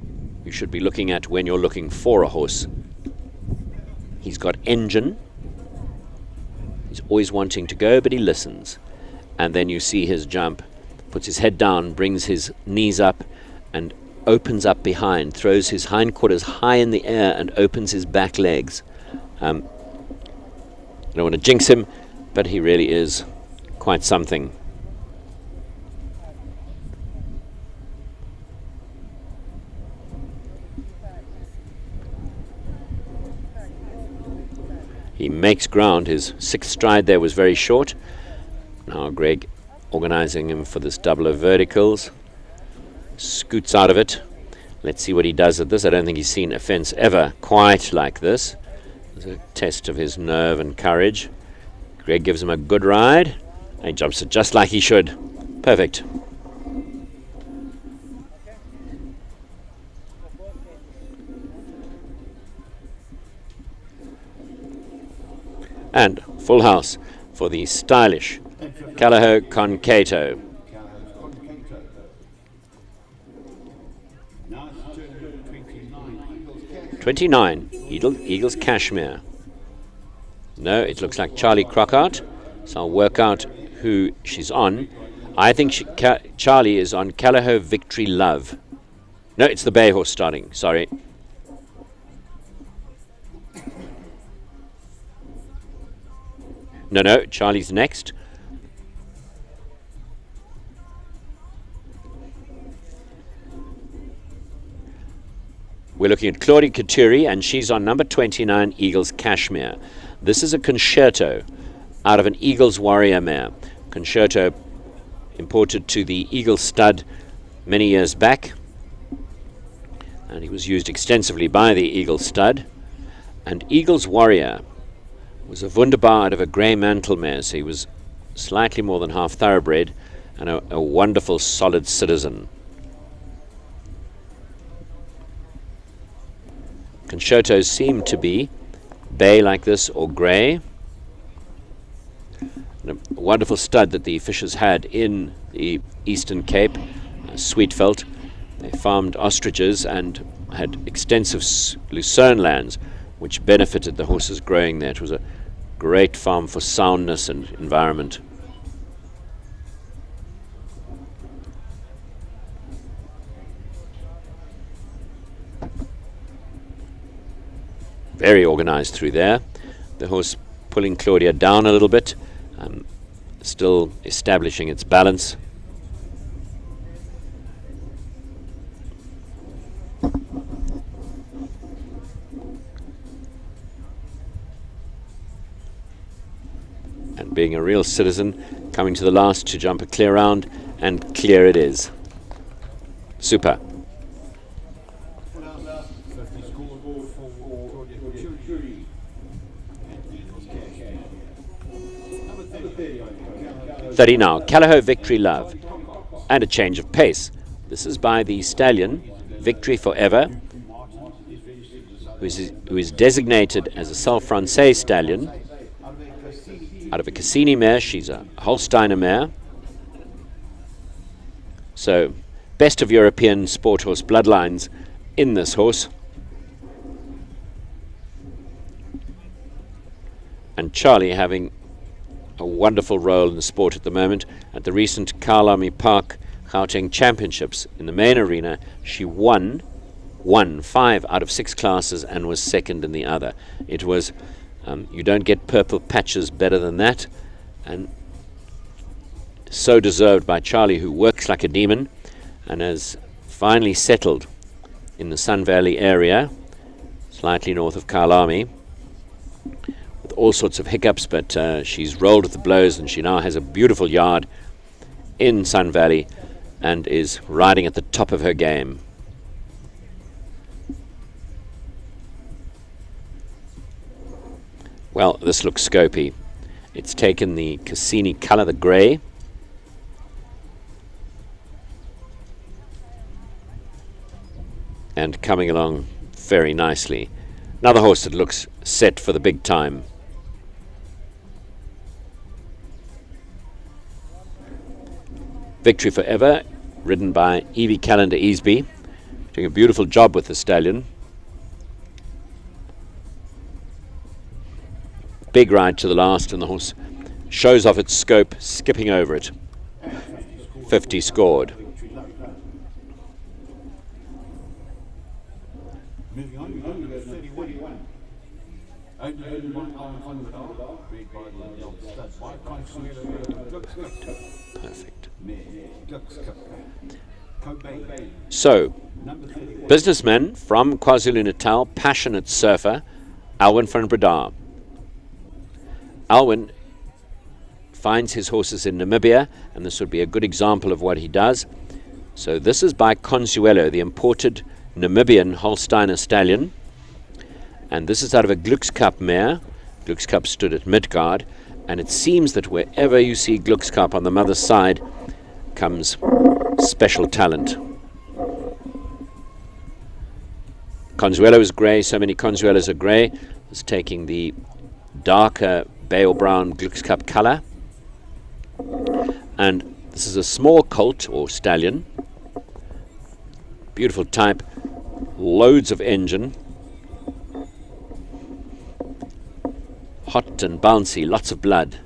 you should be looking at when you're looking for a horse. He's got engine. He's always wanting to go, but he listens. And then you see his jump, puts his head down, brings his knees up, and opens up behind, throws his hindquarters high in the air and opens his back legs. I don't want to jinx him, but he really is quite something. He makes ground. His sixth stride there was very short. Now Greg organizing him for this double of verticals. Scoots out of it. Let's see what he does at this. I don't think he's seen a fence ever quite like this. It's a test of his nerve and courage. Greg gives him a good ride. And he jumps it just like he should. Perfect. And full house for the stylish Callao Concato. 29, Eagles Cashmere. No, it looks like Charlie Crockart. So I'll work out who she's on. I think Charlie is on Callao Victory Love. No, it's the bay horse starting. Sorry. No, Charlie's next. We're looking at Claudia Katuri, and she's on number 29, Eagles Cashmere. This is a concerto out of an Eagles Warrior mare. Concerto imported to the Eagles stud many years back, and he was used extensively by the Eagles stud. And Eagles Warrior was a wunderbar out of a grey mantle mare, so he was slightly more than half thoroughbred and a wonderful solid citizen. Concertos seem to be bay like this or grey. And a wonderful stud that the Fishers had in the Eastern Cape, Sweetfelt. They farmed ostriches and had extensive lucerne lands, which benefited the horses growing there. It was a great farm for soundness and environment. Very organized through there. The horse pulling Claudia down a little bit, still establishing its balance. And being a real citizen, coming to the last to jump a clear round, and clear it is. Super. Now, Callao Victory Love, and a change of pace. This is by the stallion Victory Forever, who is designated as a Salle Francais stallion out of a Cassini mare. She's a Holsteiner mare, so best of European sport horse bloodlines in this horse. And Charlie having a wonderful role in the sport at the moment. At the recent Kalami Park Gauteng Championships in the main arena, she won 5 out of 6 classes and was second in the other. It was, you don't get purple patches better than that, and so deserved by Charlie, who works like a demon and has finally settled in the Sun Valley area, slightly north of Kalami. All sorts of hiccups, but she's rolled with the blows, and she now has a beautiful yard in Sun Valley and is riding at the top of her game. Well, this looks scopy. It's taken the Cassini colour, the grey, and coming along very nicely. Another horse that looks set for the big time. Victory Forever, ridden by Evie Callender Easby, doing a beautiful job with the stallion. Big ride to the last, and the horse shows off its scope, skipping over it. 50 scored. Perfect. So, businessman from KwaZulu-Natal, passionate surfer, Alwyn van Breda. Alwyn finds his horses in Namibia, and this would be a good example of what he does. So this is by Consuelo, the imported Namibian Holsteiner stallion, and this is out of a Glückskap mare. Glückskap stood at Midgard, and it seems that wherever you see Glückskap on the mother's side comes special talent. Consuelo is grey, so many Consuelos are grey. It's taking the darker bale brown Glückskap colour. And this is a small colt or stallion. Beautiful type, loads of engine. Hot and bouncy, lots of blood.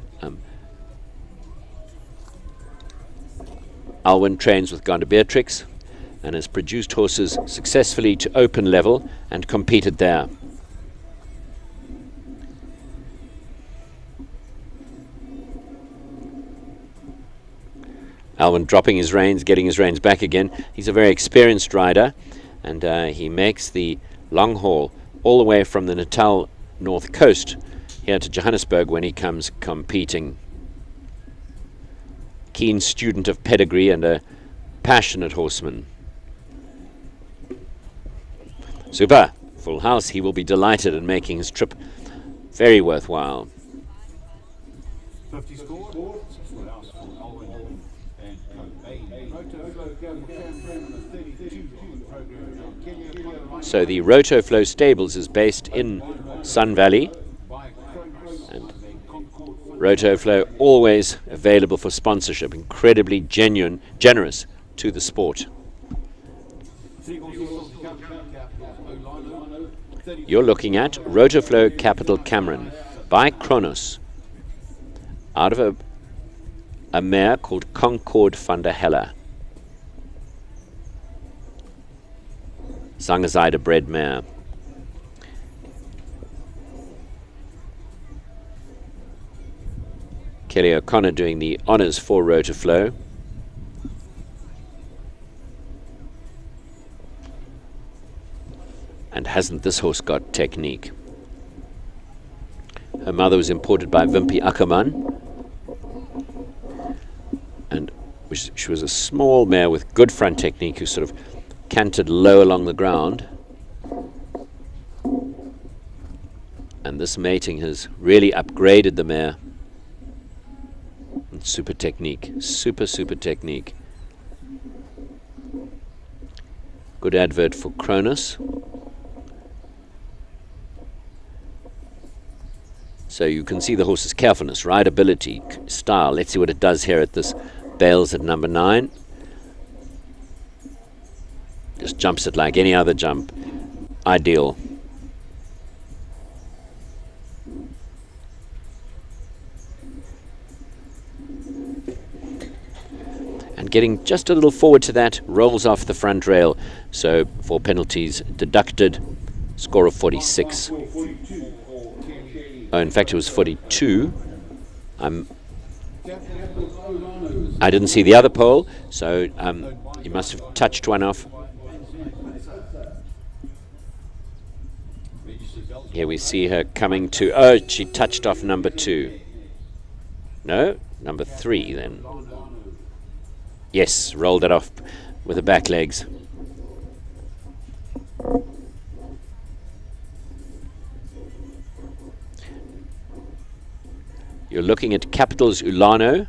Alwyn trains with Gonda Beatrix and has produced horses successfully to open level and competed there. Alwyn dropping his reins, getting his reins back again. He's a very experienced rider, and he makes the long haul all the way from the Natal North Coast here to Johannesburg when he comes competing. Keen student of pedigree and a passionate horseman. Super, full house. He will be delighted in making his trip very worthwhile. 50 score. Full house for Alwyn and Cobain. Rotoflow Cameron 32 program. So the Rotoflow Stables is based in Sun Valley, and Rotoflow always available for sponsorship, incredibly generous to the sport. You're looking at Rotoflow Capital Cameron by Kronos, out of a mare called Concord van der Helle. Zangezeide bred mare. Kelly O'Connor doing the honours for Rotoflow. And hasn't this horse got technique? Her mother was imported by Wimpy Ackerman, and she was a small mare with good front technique who sort of cantered low along the ground. And this mating has really upgraded the mare. And super technique, super technique. Good advert for Kronos. So you can see the horse's carefulness, rideability, style. Let's see what it does here at this Bales at number 9. Just jumps it like any other jump. Ideal. And getting just a little forward to that, rolls off the front rail. So 4 penalties deducted, score of 46. Oh, in fact, it was 42. I didn't see the other pole, so he must have touched one off. Here we see her coming to... Oh, she touched off number 2. No, number 3 then. Yes, rolled it off with the back legs. You're looking at Capital's Ulano.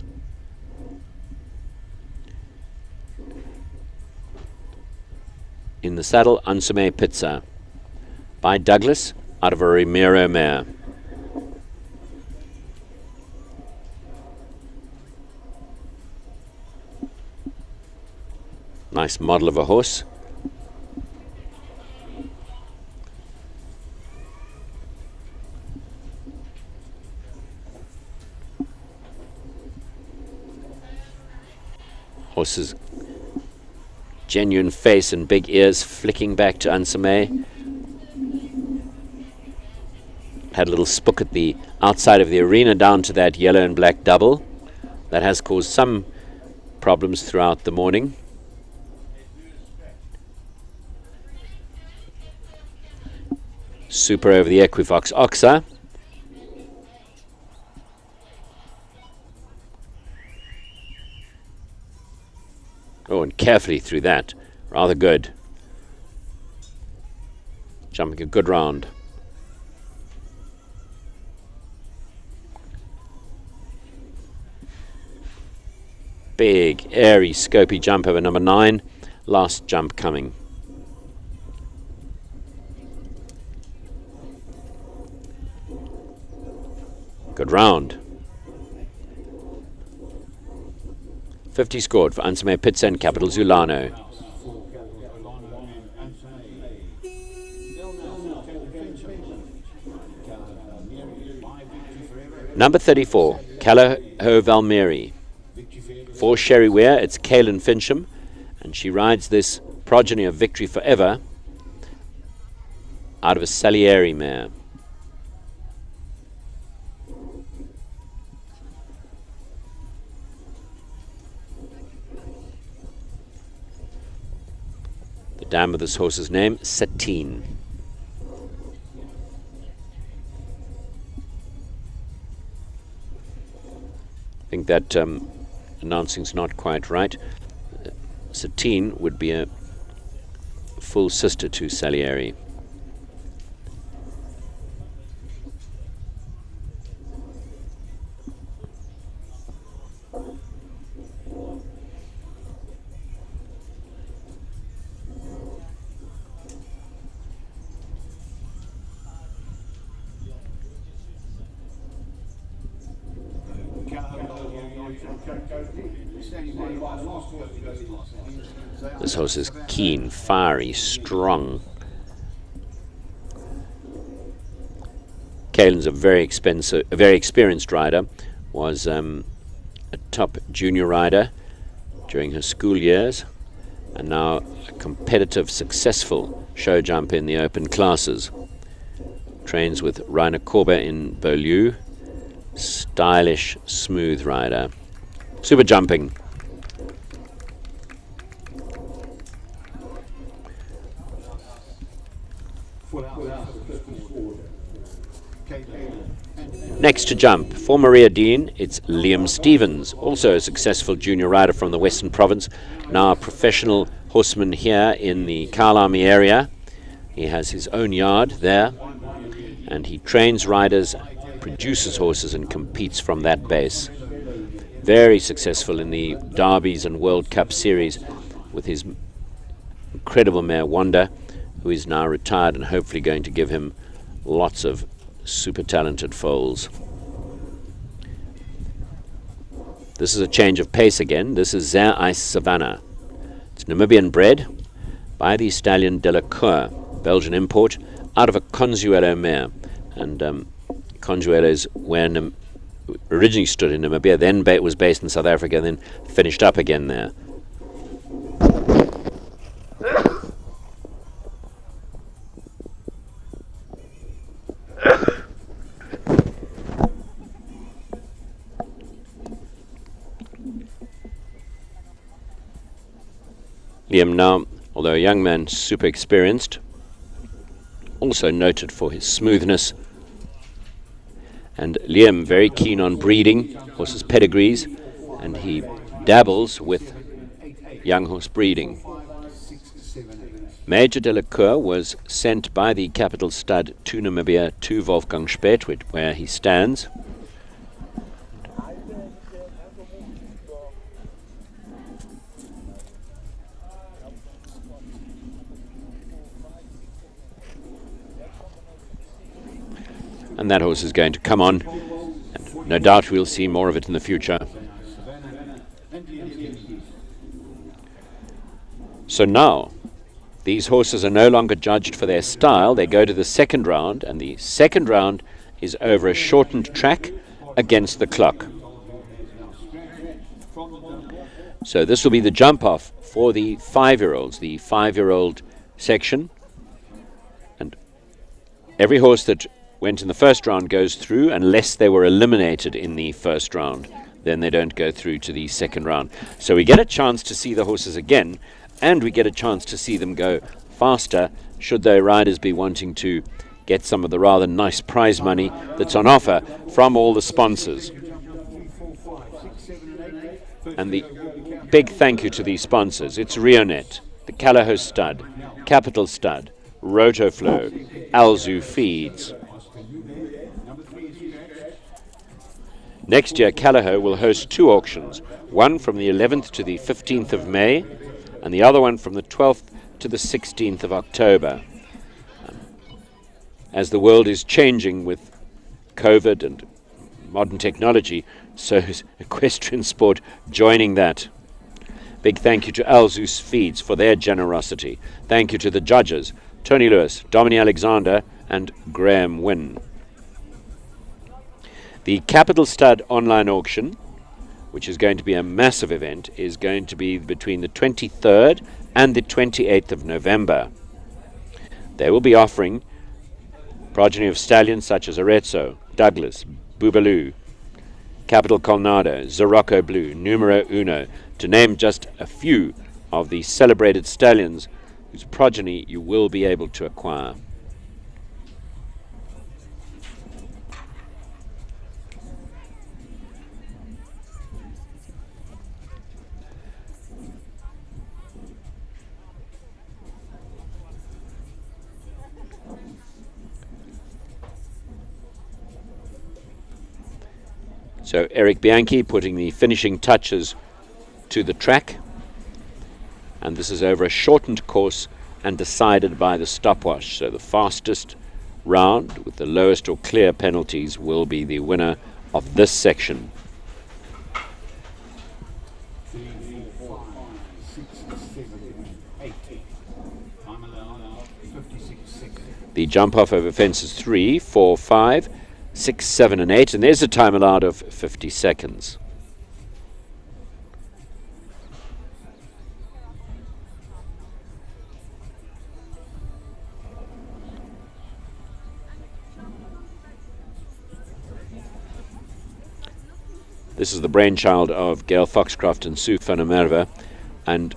In the saddle, Ansume Pizza by Douglas out of a Ramiro mare. Nice model of a horse. Horse's genuine face and big ears flicking back to Ansume. had a little spook at the outside of the arena down to that yellow and black double. That has caused some problems throughout the morning. Super over the Equifox Oxa. Oh, and carefully through that. Rather good. Jumping a good round. Big, airy, scopy jump over number 9. Last jump coming. Good round. 50 scored for Ansame Pitsa and Capital Zulano. Number 34, Callagho Valmieri. For Sherry Ware, it's Kaylin Fincham, and she rides this progeny of Victory Forever out of a Salieri mare. The dam of this horse's name, Satine. I think that announcing's not quite right. Satine would be a full sister to Salieri. This horse is keen, fiery, strong. Kaylin's a very experienced rider. Was a top junior rider during her school years, and now a competitive, successful show jump in the open classes. Trains with Rainer Korber in Beaulieu. Stylish, smooth rider. Super jumping. Next to jump, for Maria Dean, it's Liam Stevens, also a successful junior rider from the Western Province, now a professional horseman here in the Kyalami area. He has his own yard there, and he trains riders, produces horses, and competes from that base. Very successful in the Derbies and World Cup series with his incredible mare Wanda, who is now retired and hopefully going to give him lots of super talented foals. This is a change of pace again. This is Zare Ice Savannah. It's Namibian bred by the stallion Delacour, Belgian import, out of a Consuelo mare. And Consuelo's where originally stood in Namibia, then was based in South Africa, and then finished up again there. Liam now, although a young man, super experienced, also noted for his smoothness. And Liam very keen on breeding horses' pedigrees, and he dabbles with young horse breeding. Major Delacour was sent by the capital stud to Namibia to Wolfgang Speth, where he stands. And that horse is going to come on, and no doubt we'll see more of it in the future. So now, these horses are no longer judged for their style. They go to the second round, and the second round is over a shortened track against the clock. So this will be the jump-off for the 5-year-olds, the 5-year-old section. And every horse that went in the first round goes through, unless they were eliminated in the first round. Then they don't go through to the second round. So we get a chance to see the horses again, and we get a chance to see them go faster, should their riders be wanting to get some of the rather nice prize money that's on offer from all the sponsors. And the big thank you to these sponsors. It's Rionet, the Callagho Stud, Capital Stud, Rotoflow, Alzu Feeds. Next year, Callagho will host 2 auctions, one from the 11th to the 15th of May, and the other one from the 12th to the 16th of October. As the world is changing with COVID and modern technology, so is equestrian sport joining that. Big thank you to Alzus Feeds for their generosity. Thank you to the judges, Tony Lewis, Dominic Alexander, and Graham Wynne. The Capital Stud online auction, which is going to be a massive event, is going to be between the 23rd and the 28th of November. They will be offering progeny of stallions such as Arezzo, Douglas, Boobaloo, Capital Colnado, Zorocco Blue, Numero Uno, to name just a few of the celebrated stallions whose progeny you will be able to acquire. So Eric Bianchi putting the finishing touches to the track, and this is over a shortened course and decided by the stopwatch. So the fastest round with the lowest or clear penalties will be the winner of this section. 3, 4, 5, 6, 7, 8. Time allowed 56 seconds. The jump off over fences 3, 4, 5, 6, 7 and 8, and there's a time allowed of 50 seconds. This is the brainchild of Gail Foxcroft and Sue van der Merwe, and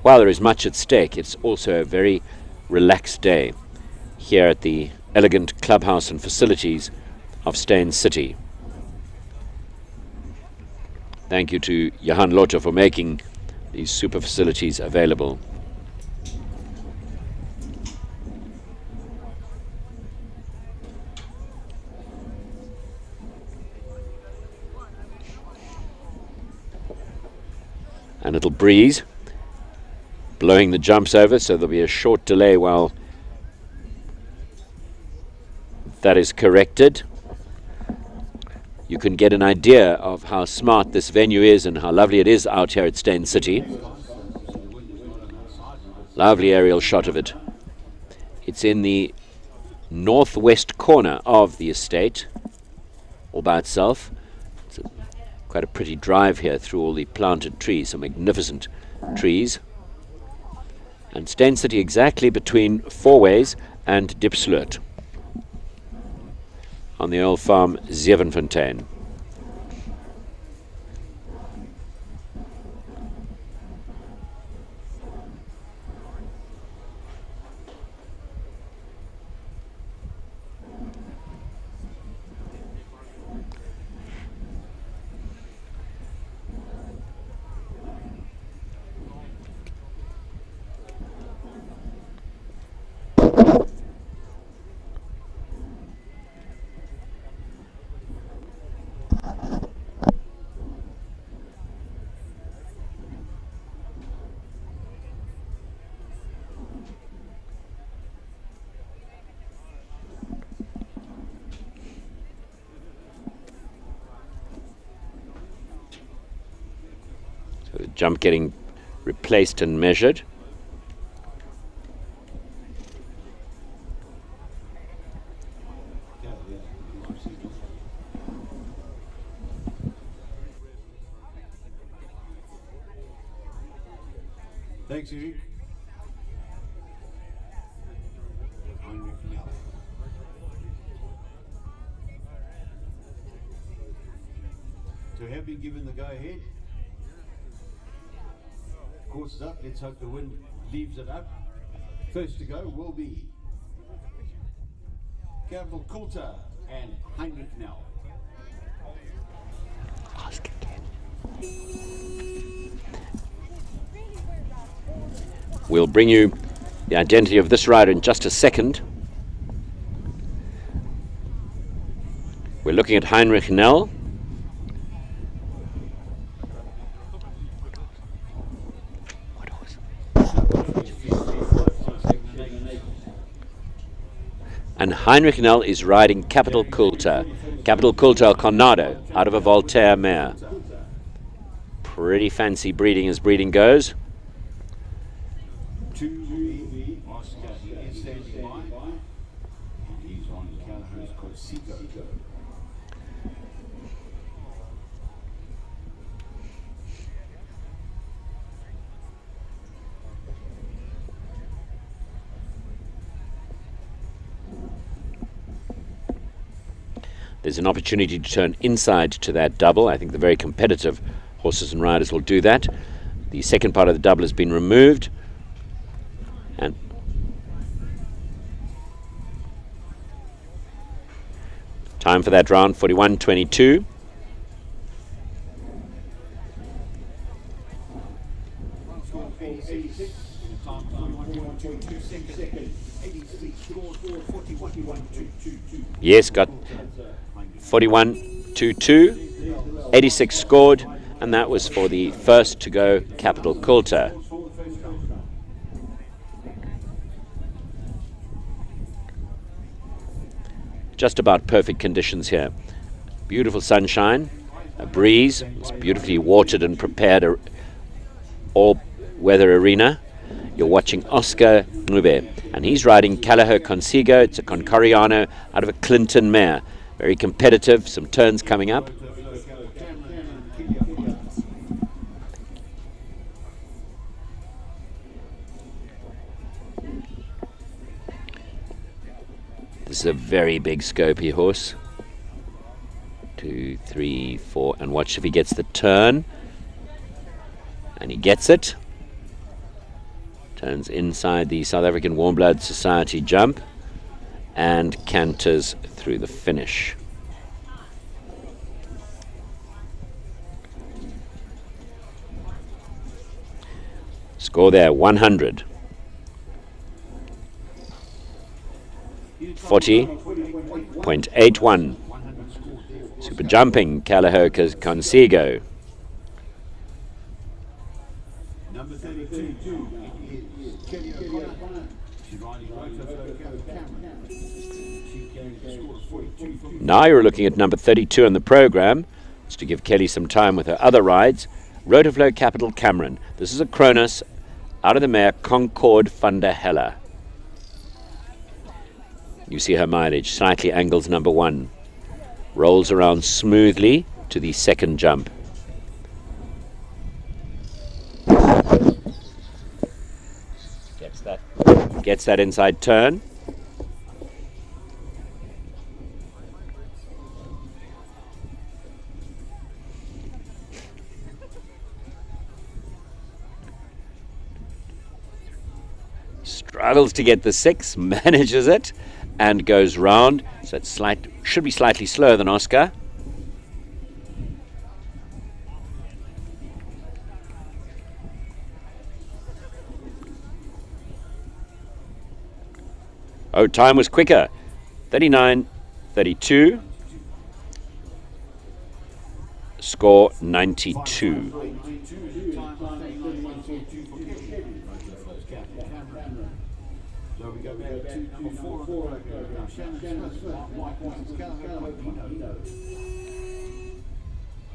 while there is much at stake, it's also a very relaxed day here at the elegant clubhouse and facilities of Steyn City. Thank you to Johan Lotto for making these super facilities available. A little breeze blowing the jumps over, so there'll be a short delay while that is corrected. You can get an idea of how smart this venue is and how lovely it is out here at Steyn City. Lovely aerial shot of it. It's in the northwest corner of the estate, all by itself. It's quite a pretty drive here through all the planted trees, some magnificent trees. And Steyn City exactly between Fourways and Dipsloot, on the old farm Zevenfontein. So the jump getting replaced and measured. Thanks, Eric. been given the go-ahead. Course is up. Let's hope the wind leaves it up. First to go will be Capital Coulter and Heinrich Nell. We'll bring you the identity of this rider in just a second. We're looking at Heinrich Nell. And Heinrich Nell is riding Capital Coulter. Capital Coulter Conado out of a Voltaire mare. Pretty fancy breeding as breeding goes. Oscar, he is standing by. And he's on Callaghan's Corsico. There's an opportunity to turn inside to that double. I think the very competitive horses and riders will do that. The second part of the double has been removed. And time for that round, 41.22. Yes, got 41.22, 86 scored, and that was for the first to go Capital Coulter. Just about perfect conditions here. Beautiful sunshine, a breeze, it's beautifully watered and prepared all-weather arena. You're watching Oscar Nube, and he's riding Callaghan Consigo. It's a Concoriano out of a Clinton mare. Very competitive, some turns coming up. This is a very big scopy horse. 2, 3, 4, and watch if he gets the turn. And he gets it. Turns inside the South African Warm Blood Society jump and canters through the finish. Score there, 100. 40.81. Super jumping, Callaghan Consigo. Number 32, Kelly O'Connor. She's riding right over Cameron. She carries a score of 42. Now you're looking at number 32 on the program. It's to give Kelly some time with her other rides. Rotoflow Capital Cameron. This is a Cronus out of the mare Concord van der Helle. You see her mileage, slightly angles number 1. Rolls around smoothly to the second jump. Gets that inside turn. Struggles to get the 6, manages it, and goes round. So it's should be slightly slower than Oscar. Oh, time was quicker. 39.32. Score 92. So we go back to number 4 on the program now. Shannon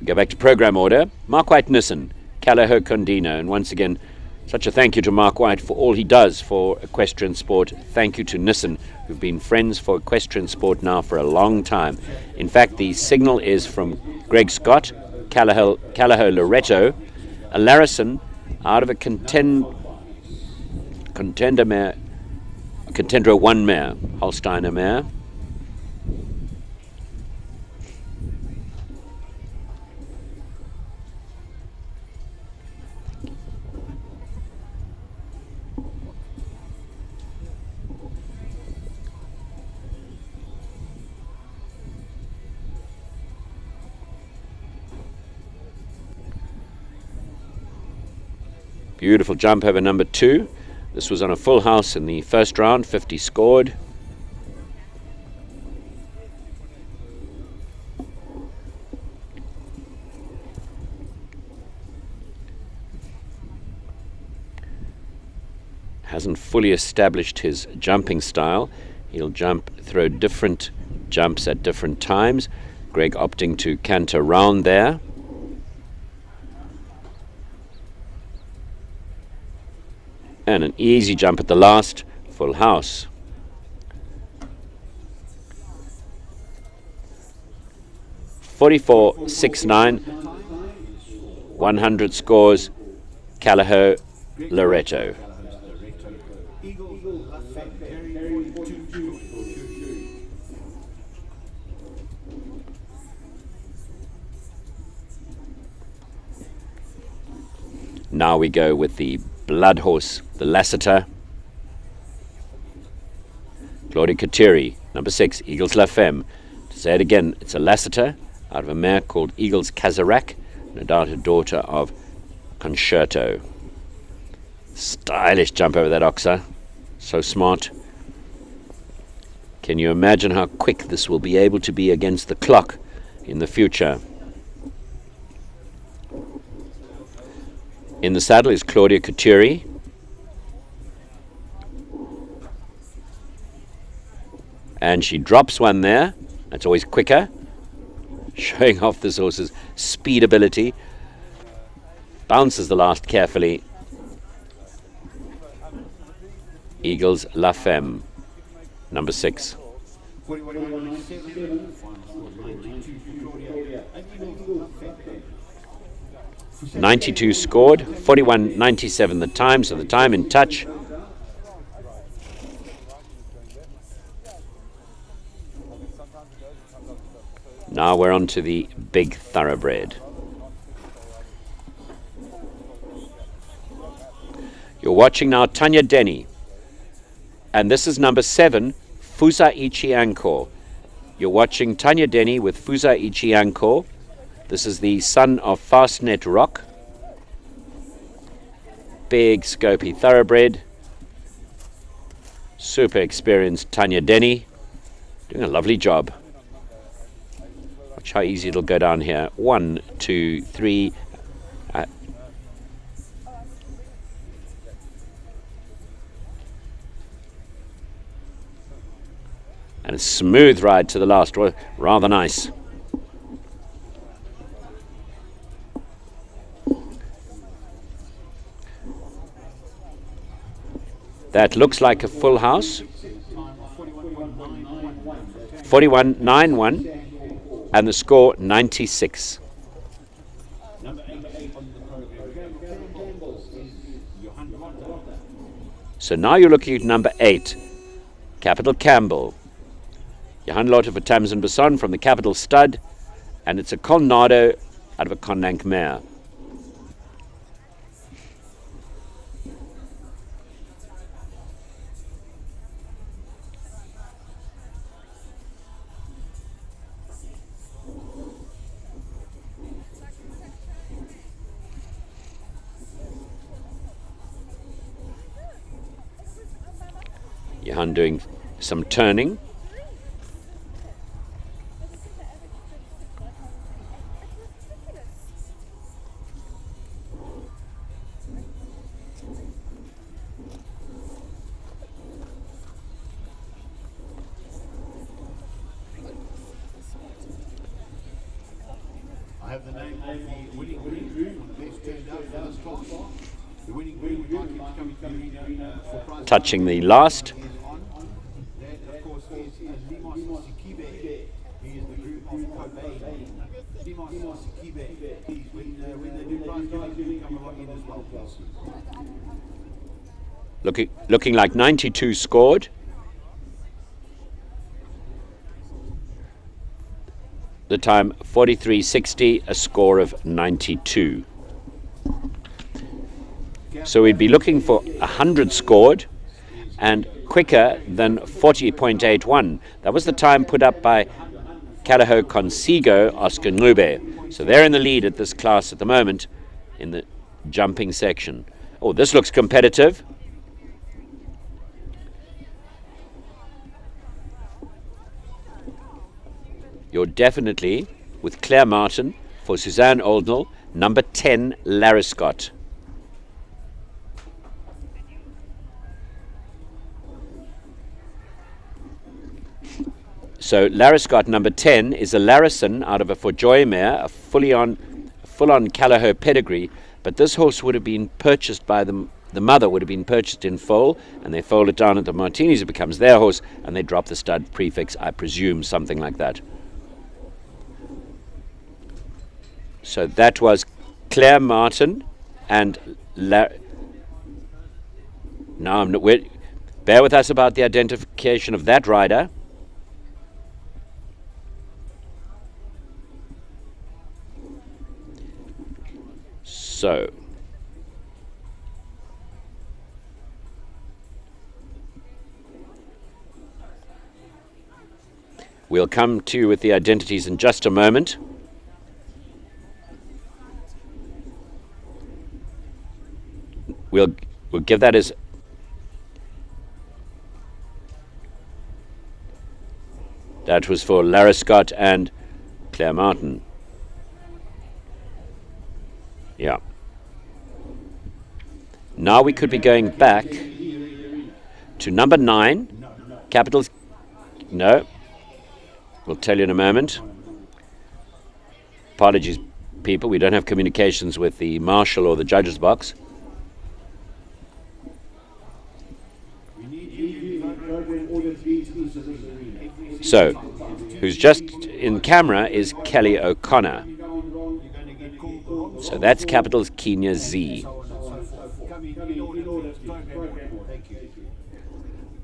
Go back to program order. Mark White Nissen, Callaghan Condino, and once again, such a thank you to Mark White for all he does for equestrian sport. Thank you to Nissen, who've been friends for equestrian sport now for a long time. In fact, the signal is from Greg Scott, Callaghan Loretto, a Larison out of a contender mare, Contendro 1 mare, Holsteiner mare. Beautiful jump over number 2. This was on a full house in the first round, 50 scored. Hasn't fully established his jumping style. He'll throw different jumps at different times. Greg opting to canter round there. And an easy jump at the last, full house. .44.69, 100 scores, Callao Loreto. Now we go with the blood horse, the Lassiter. Claudia Kateri, number 6, Eagles La Femme. To say it again, it's a Lassiter out of a mare called Eagles Kazarak, no doubt a daughter of Concerto. Stylish jump over that oxer. So smart. Can you imagine how quick this will be able to be against the clock in the future? In the saddle is Claudia Kateri. And she drops one there. That's always quicker. Showing off this horse's speed ability. Bounces the last carefully. Eagles La Femme, number 6. 92 scored, 41.97 the time, so the time in touch. Now we're on to the big thoroughbred. You're watching now Tanya Denny. And this is number 7, Fusa Ichianko. You're watching Tanya Denny with Fusa Ichianko. This is the son of Fastnet Rock. Big, scopy thoroughbred. Super experienced Tanya Denny. Doing a lovely job. Watch how easy it'll go down here. 1, 2, 3. And a smooth ride to the last. Rather nice. That looks like a full house. 41.91 and the score 96. So now you're looking at number 8, Capital Campbell. Johan Lotte for Tamsin Besson from the Capital Stud, and it's a Colnado out of a Conlank mare. Johan doing some turning. I have the name of the winning groom, one of the best turned out for this class. The winning groom would like him to come to the arena for prize. Touching the last. That, of course, is Limos Sikibe. He is the groom of Kobe. Limos Sikibe. Please, when they do prize giving, come along in as well, please. Looking like 92 scored. The time 43.60, a score of 92. So we'd be looking for 100 scored and quicker than 40.81. That was the time put up by Callao Consigo, Oscar Nube. So they're in the lead at this class at the moment in the jumping section. Oh, this looks competitive. You're definitely with Claire Martin for Suzanne Oldnell, number 10, Lariscott. So Lariscott, number 10, is a Larison out of a Forjoy mare, a full-on Callagher pedigree, but this horse would have been purchased by the mother would have been purchased in foal, and they foal it down at the Martinis, it becomes their horse, and they drop the stud prefix, I presume, something like that. So that was Claire Martin and now bear with us about the identification of that rider. So we'll come to you with the identities in just a moment. We'll give that as that was for Lariscott and Claire Martin. Yeah. Now we could be going back to number 9, Capitals. No, we'll tell you in a moment. Apologies, people, we don't have communications with the marshal or the judge's box. So, who's just in camera is Kelly O'Connor. So that's Capitals Kenya Z.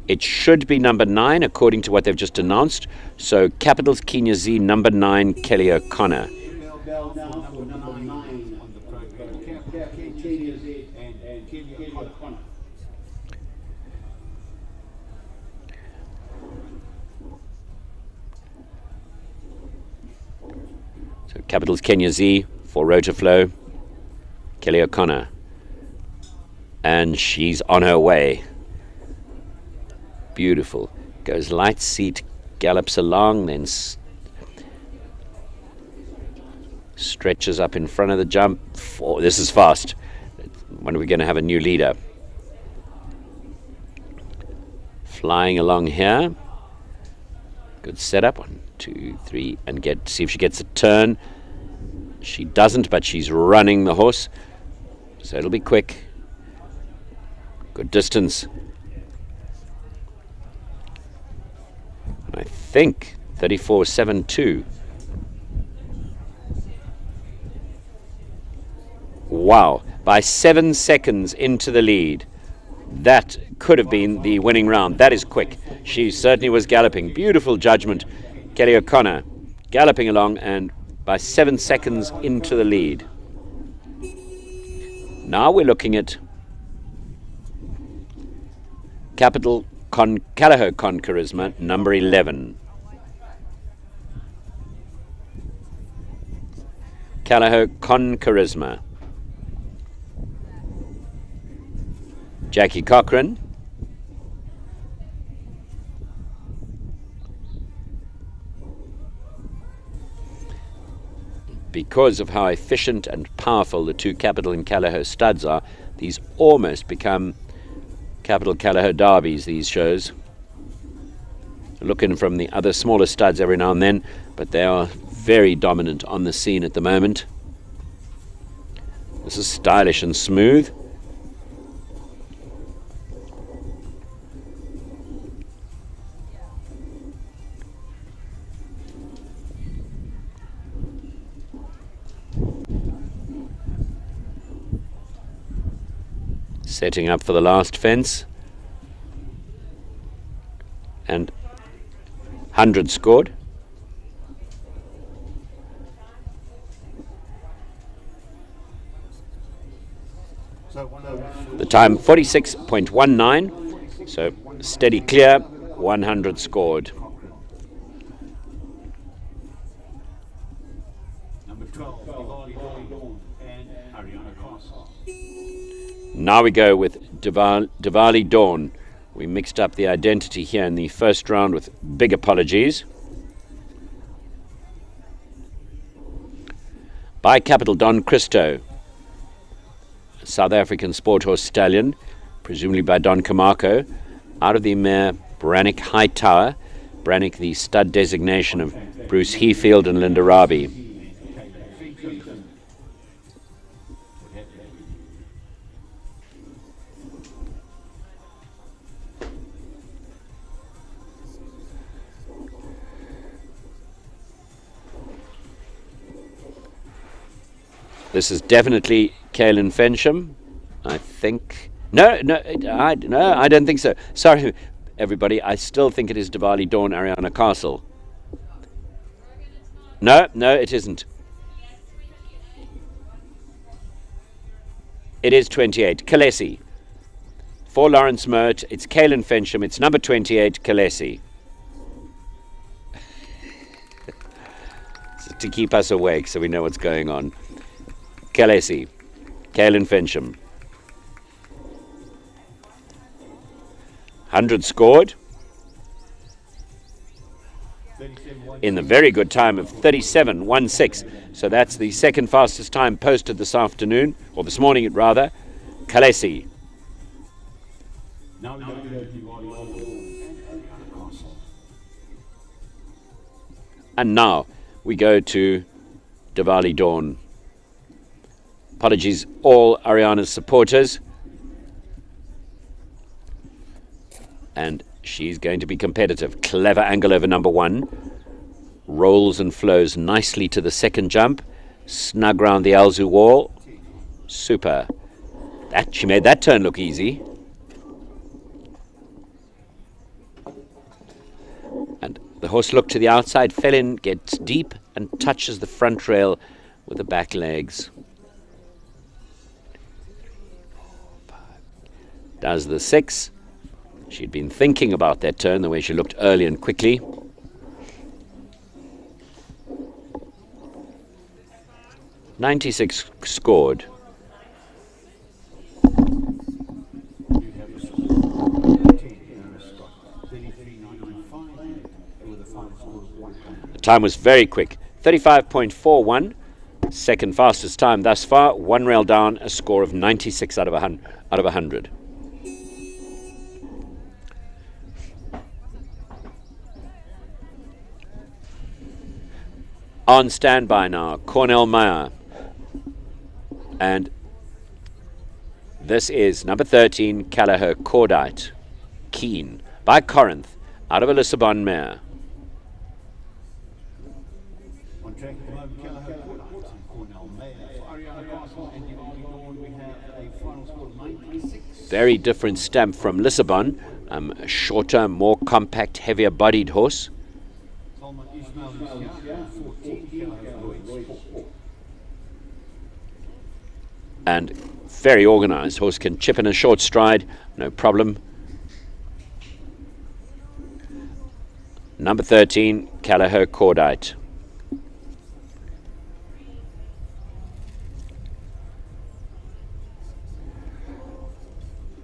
It should be number 9 according to what they've just announced. So Capitals Kenya Z, number 9, Kelly O'Connor. So Capitals Kenya Z for Rotoflow, Kelly O'Connor. And she's on her way. Beautiful. Goes light seat, gallops along, then stretches up in front of the jump. Oh, this is fast. When are we going to have a new leader? Flying along here. Good setup. 1, 2, 3, and see if she gets a turn. She doesn't, but she's running the horse, so it'll be quick. Good distance. I think 34.72. Wow, by 7 seconds into the lead. That could have been the winning round. That is quick. She certainly was galloping. Beautiful judgment. Kelly O'Connor galloping along and by 7 seconds into the lead. Now we're looking at Capital Callagher Con Charisma, number 11. Callagher Con Charisma. Jackie Cochran. Because of how efficient and powerful the two Capital and Callagher studs are, these almost become Capital Callagher derbies, these shows. Looking from the other smaller studs every now and then, but they are very dominant on the scene at the moment. This is stylish and smooth. Setting up for the last fence. And 100 scored. The time 46.19. So steady clear, 100 scored. Now we go with Diwali Dawn. We mixed up the identity here in the first round with big apologies. By Capital Don Cristo, a South African sport horse stallion, presumably by Don Camarco, out of the mare Brannick Hightower. Brannick, the stud designation of Bruce Heafield and Linda Rabi. This is definitely Kaelin Fensham, I think. No, I don't think so. Sorry, everybody. I still think it is Diwali Dawn, Ariana Castle. No, it isn't. It is 28, Kalesi. For Lawrence Mert, it's Kaelin Fensham. It's number 28, Kalesi. To keep us awake so we know what's going on. Kalesi, Kaelin Fensham. 100 scored in the very good time of 37.16. So that's the second fastest time posted this afternoon, or this morning rather. Kalesi. And now we go to Diwali Dawn. Apologies, all Ariana's supporters. And she's going to be competitive. Clever angle over number 1. Rolls and flows nicely to the second jump. Snug round the Alzu wall. Super. She made that turn look easy. And the horse looked to the outside, fell in, gets deep, and touches the front rail with the back legs. Does the 6. She'd been thinking about that turn, the way she looked early and quickly. .96 scored. The time was very quick. 35.41. Second fastest time thus far. One rail down, a score of 96 out of 100. On standby now, Cornell Meyer. And this is number 13, Callagher Cordite. Keen by Corinth, out of a Lissabon mare. On track at the moment, Callagher Cordite and Cornell Meyer. For Ariana Castle and Diwali Dawn, we have a final score of 96. Very different stamp from Lissabon. A shorter, more compact, heavier bodied horse. And very organized. Horse can chip in a short stride, no problem. Number 13, Callagher Cordite.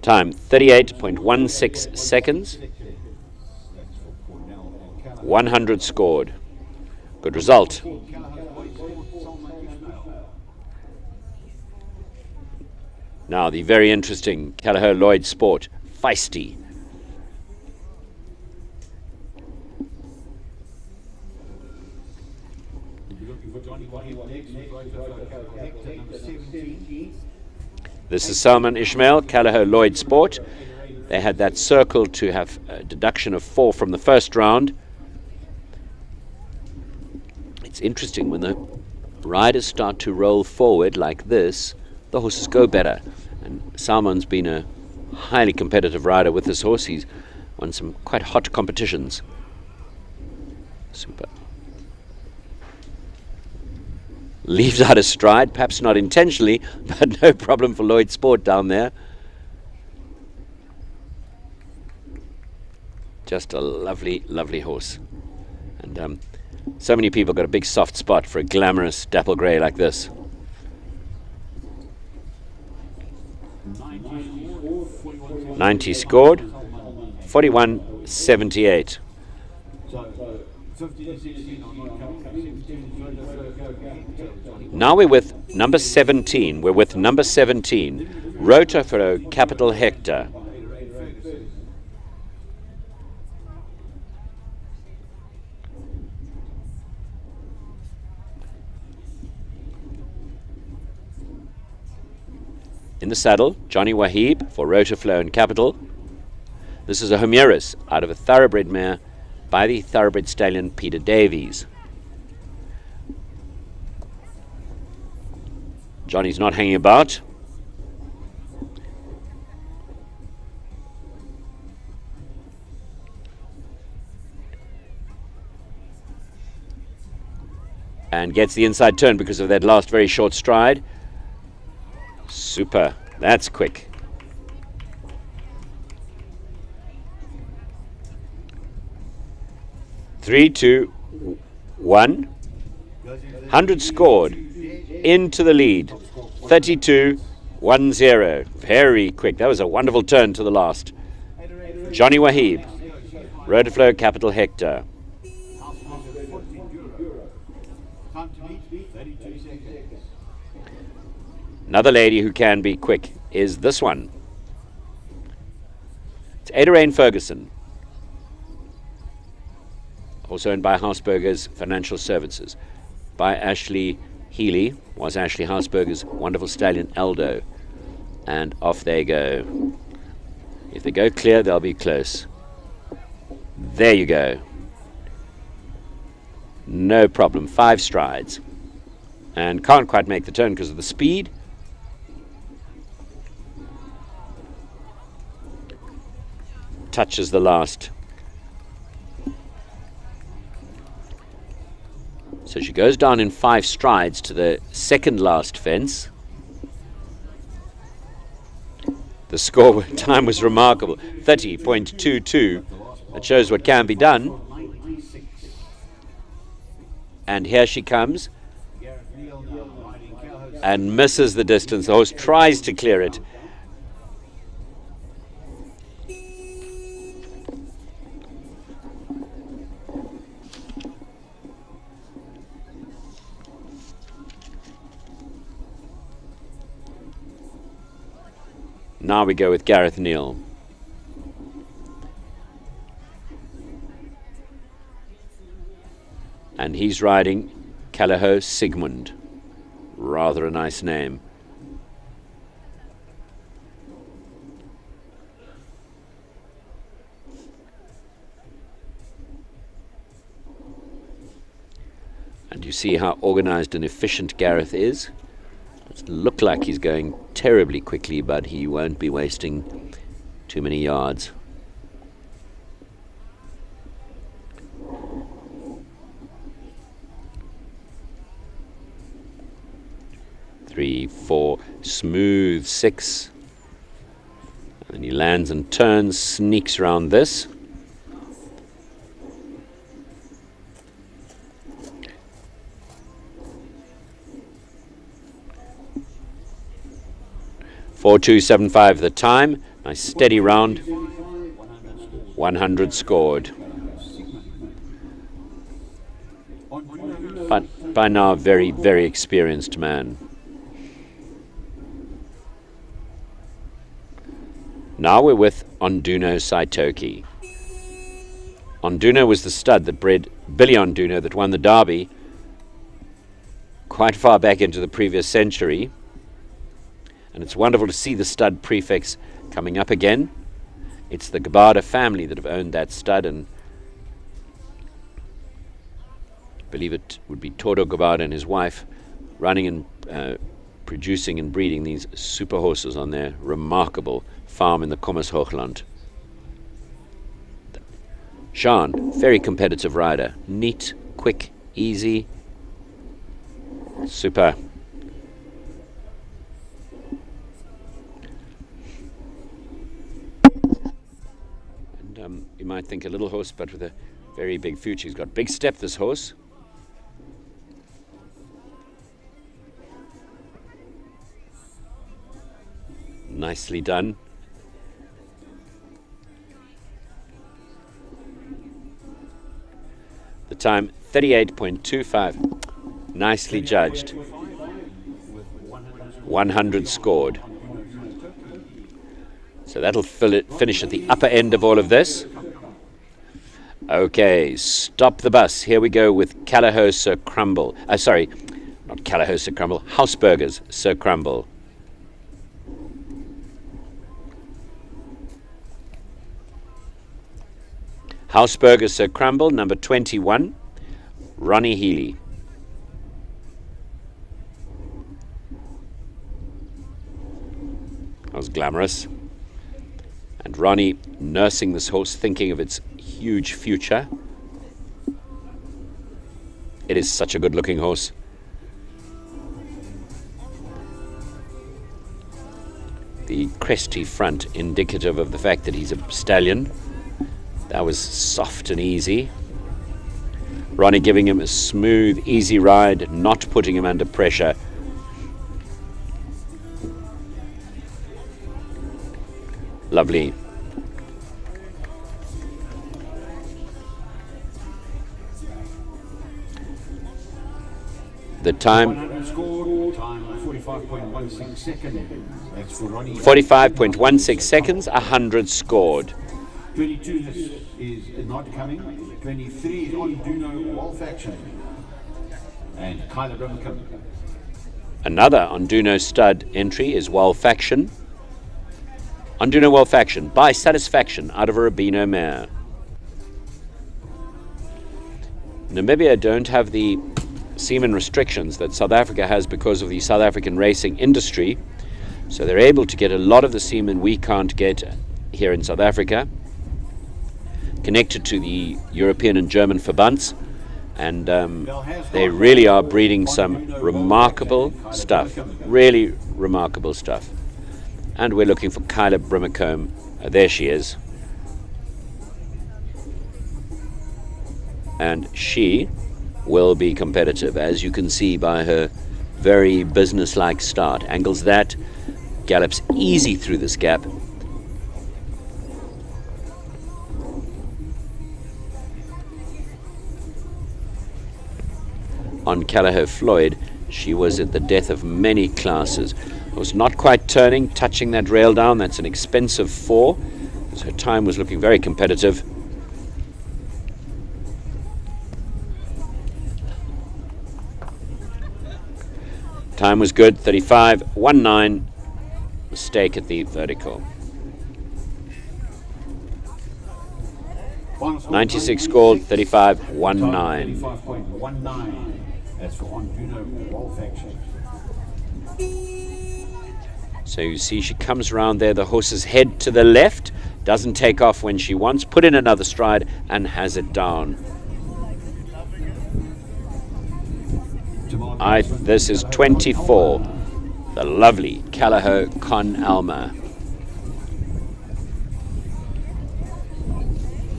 Time 38.16 seconds. 100 scored. Good result. Now the very interesting Callagher Lloyd Sport, Feisty. This is Salman Ismail, Callagher Lloyd Sport. They had that circle to have a deduction of 4 from the first round. It's interesting when the riders start to roll forward like this, the horses go better. And Salman's been a highly competitive rider with this horse. He's won some quite hot competitions. Super. Leaves out a stride, perhaps not intentionally, but no problem for Lloyd Sport down there. Just a lovely, lovely horse. And so many people got a big soft spot for a glamorous dapple grey like this. 90 scored, 41.78. So 15-16 on 17. Now we're with number 17. We're with number 17, Rotofro Capital Hector. In the saddle, Johnny Wahib for Rotoflo and Capital. This is a Homerus out of a thoroughbred mare by the thoroughbred stallion Peter Davies. Johnny's not hanging about. And gets the inside turn because of that last very short stride. Super. That's quick. Three, two, 1. 100 scored. Into the lead. 32-10. Very quick. That was a wonderful turn to the last. Johnny Wahib. Rotoflo Capital Hector. Another lady who can be quick is this one. It's Ada Rain Ferguson, also owned by Hausberger's Financial Services, by Ashley Healy, was Ashley Hausberger's wonderful stallion Aldo. And off they go. If they go clear, they'll be close. There you go. No problem. 5 strides. And can't quite make the turn because of the speed. Touches the last. So she goes down in 5 strides to the second last fence. The score time was remarkable, 30.22. That shows what can be done. And here she comes and misses the distance. The horse tries to clear it. Now we go with Gareth Neal. And he's riding Calliope Sigmund. Rather a nice name. And you see how organized and efficient Gareth is. Doesn't look like he's going terribly quickly, but he won't be wasting too many yards. Three, 4, smooth 6. And he lands and turns, sneaks around this. .4275 the time. Nice steady round. 100 scored. But by now, a very, very experienced man. Now we're with Onduno Saitoki. Onduno was the stud that bred Billy Onduno that won the Derby quite far back into the previous century. And it's wonderful to see the stud prefix coming up again. It's the Gabada family that have owned that stud, and I believe it would be Todo Gabada and his wife running and producing and breeding these super horses on their remarkable farm in the Kommershoogland. Sean, very competitive rider. Neat, quick, easy. Super. You might think a little horse, but with a very big future. He's got big step, this horse. Nicely done. The time 38.25. Nicely judged. 100 scored. So that'll finish at the upper end of all of this. Okay, stop the bus. Here we go with Callagher Sir Crumble. Sorry, not Callagher Sir Crumble. Hausberger's Sir Crumble. Hausberger's Sir Crumble, number 21, Ronnie Healy. That was glamorous. And Ronnie nursing this horse, thinking of its huge future. It is such a good looking horse. The cresty front indicative of the fact that he's a stallion. That was soft and easy. Ronnie giving him a smooth, easy ride, not putting him under pressure. Lovely. The time 45.16 seconds. That's for Ronnie. 45.16 seconds, 100 scored. 22 is not coming. 23 is on Duno Wolfaction. And Kyla Brimcombe. Another Onduno stud entry is Wolfaction. Onduno Wolfaction by Satisfaction out of a Rubino mare. Namibia don't have the semen restrictions that South Africa has because of the South African racing industry, so they're able to get a lot of the semen we can't get here in South Africa, connected to the European and German verbands, and they really are breeding some remarkable stuff, really remarkable stuff. And we're looking for Kyla Brimacombe. There she is. And she will be competitive, as you can see by her very business-like start. Angles that, gallops easy through this gap. On Callagher Floyd, she was at the death of many classes. Was not quite turning, touching that rail down. That's an expensive 4. So her time was looking very competitive. Time was good, 35.19. Mistake at the vertical. 96 scored, 35.19. 35.19. That's for Onduno Wolfaction. So you see she comes around there, the horse's head to the left, doesn't take off when she wants, put in another stride and has it down. This is 24, the lovely Callagher Con Alma.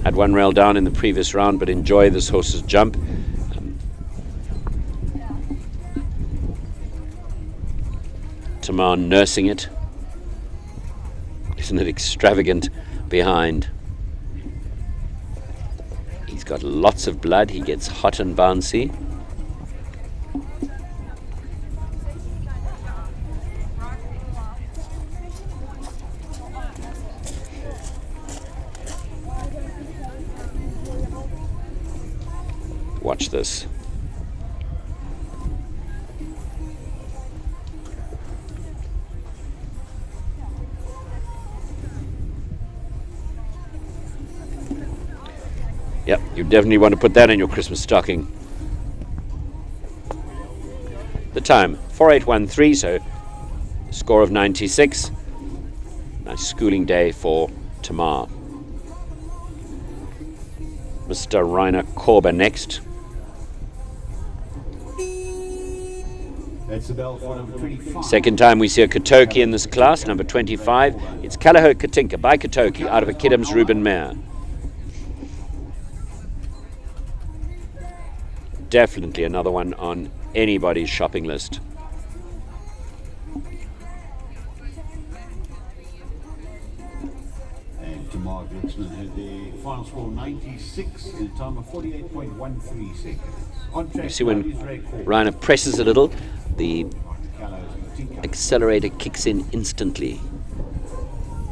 Had one rail down in the previous round, but enjoy this horse's jump. Tamar nursing it. Isn't it extravagant behind? He's got lots of blood. He gets hot and bouncy. Watch this. Yep, you definitely want to put that in your Christmas stocking. The time, 4813, so score of 96. Nice schooling day for Tamar. Mr. Rainer Korber next. That's the bell for number 25. Second time we see a Katoki in this class, number 25. It's Callagher Katinka by Katoki out of a Kidham's Reuben mare. Definitely another one on anybody's shopping list. Tamar Dixon had the final score 96 in a time of 48.13 seconds. On track, You see when Reiner presses a little, the accelerator kicks in instantly.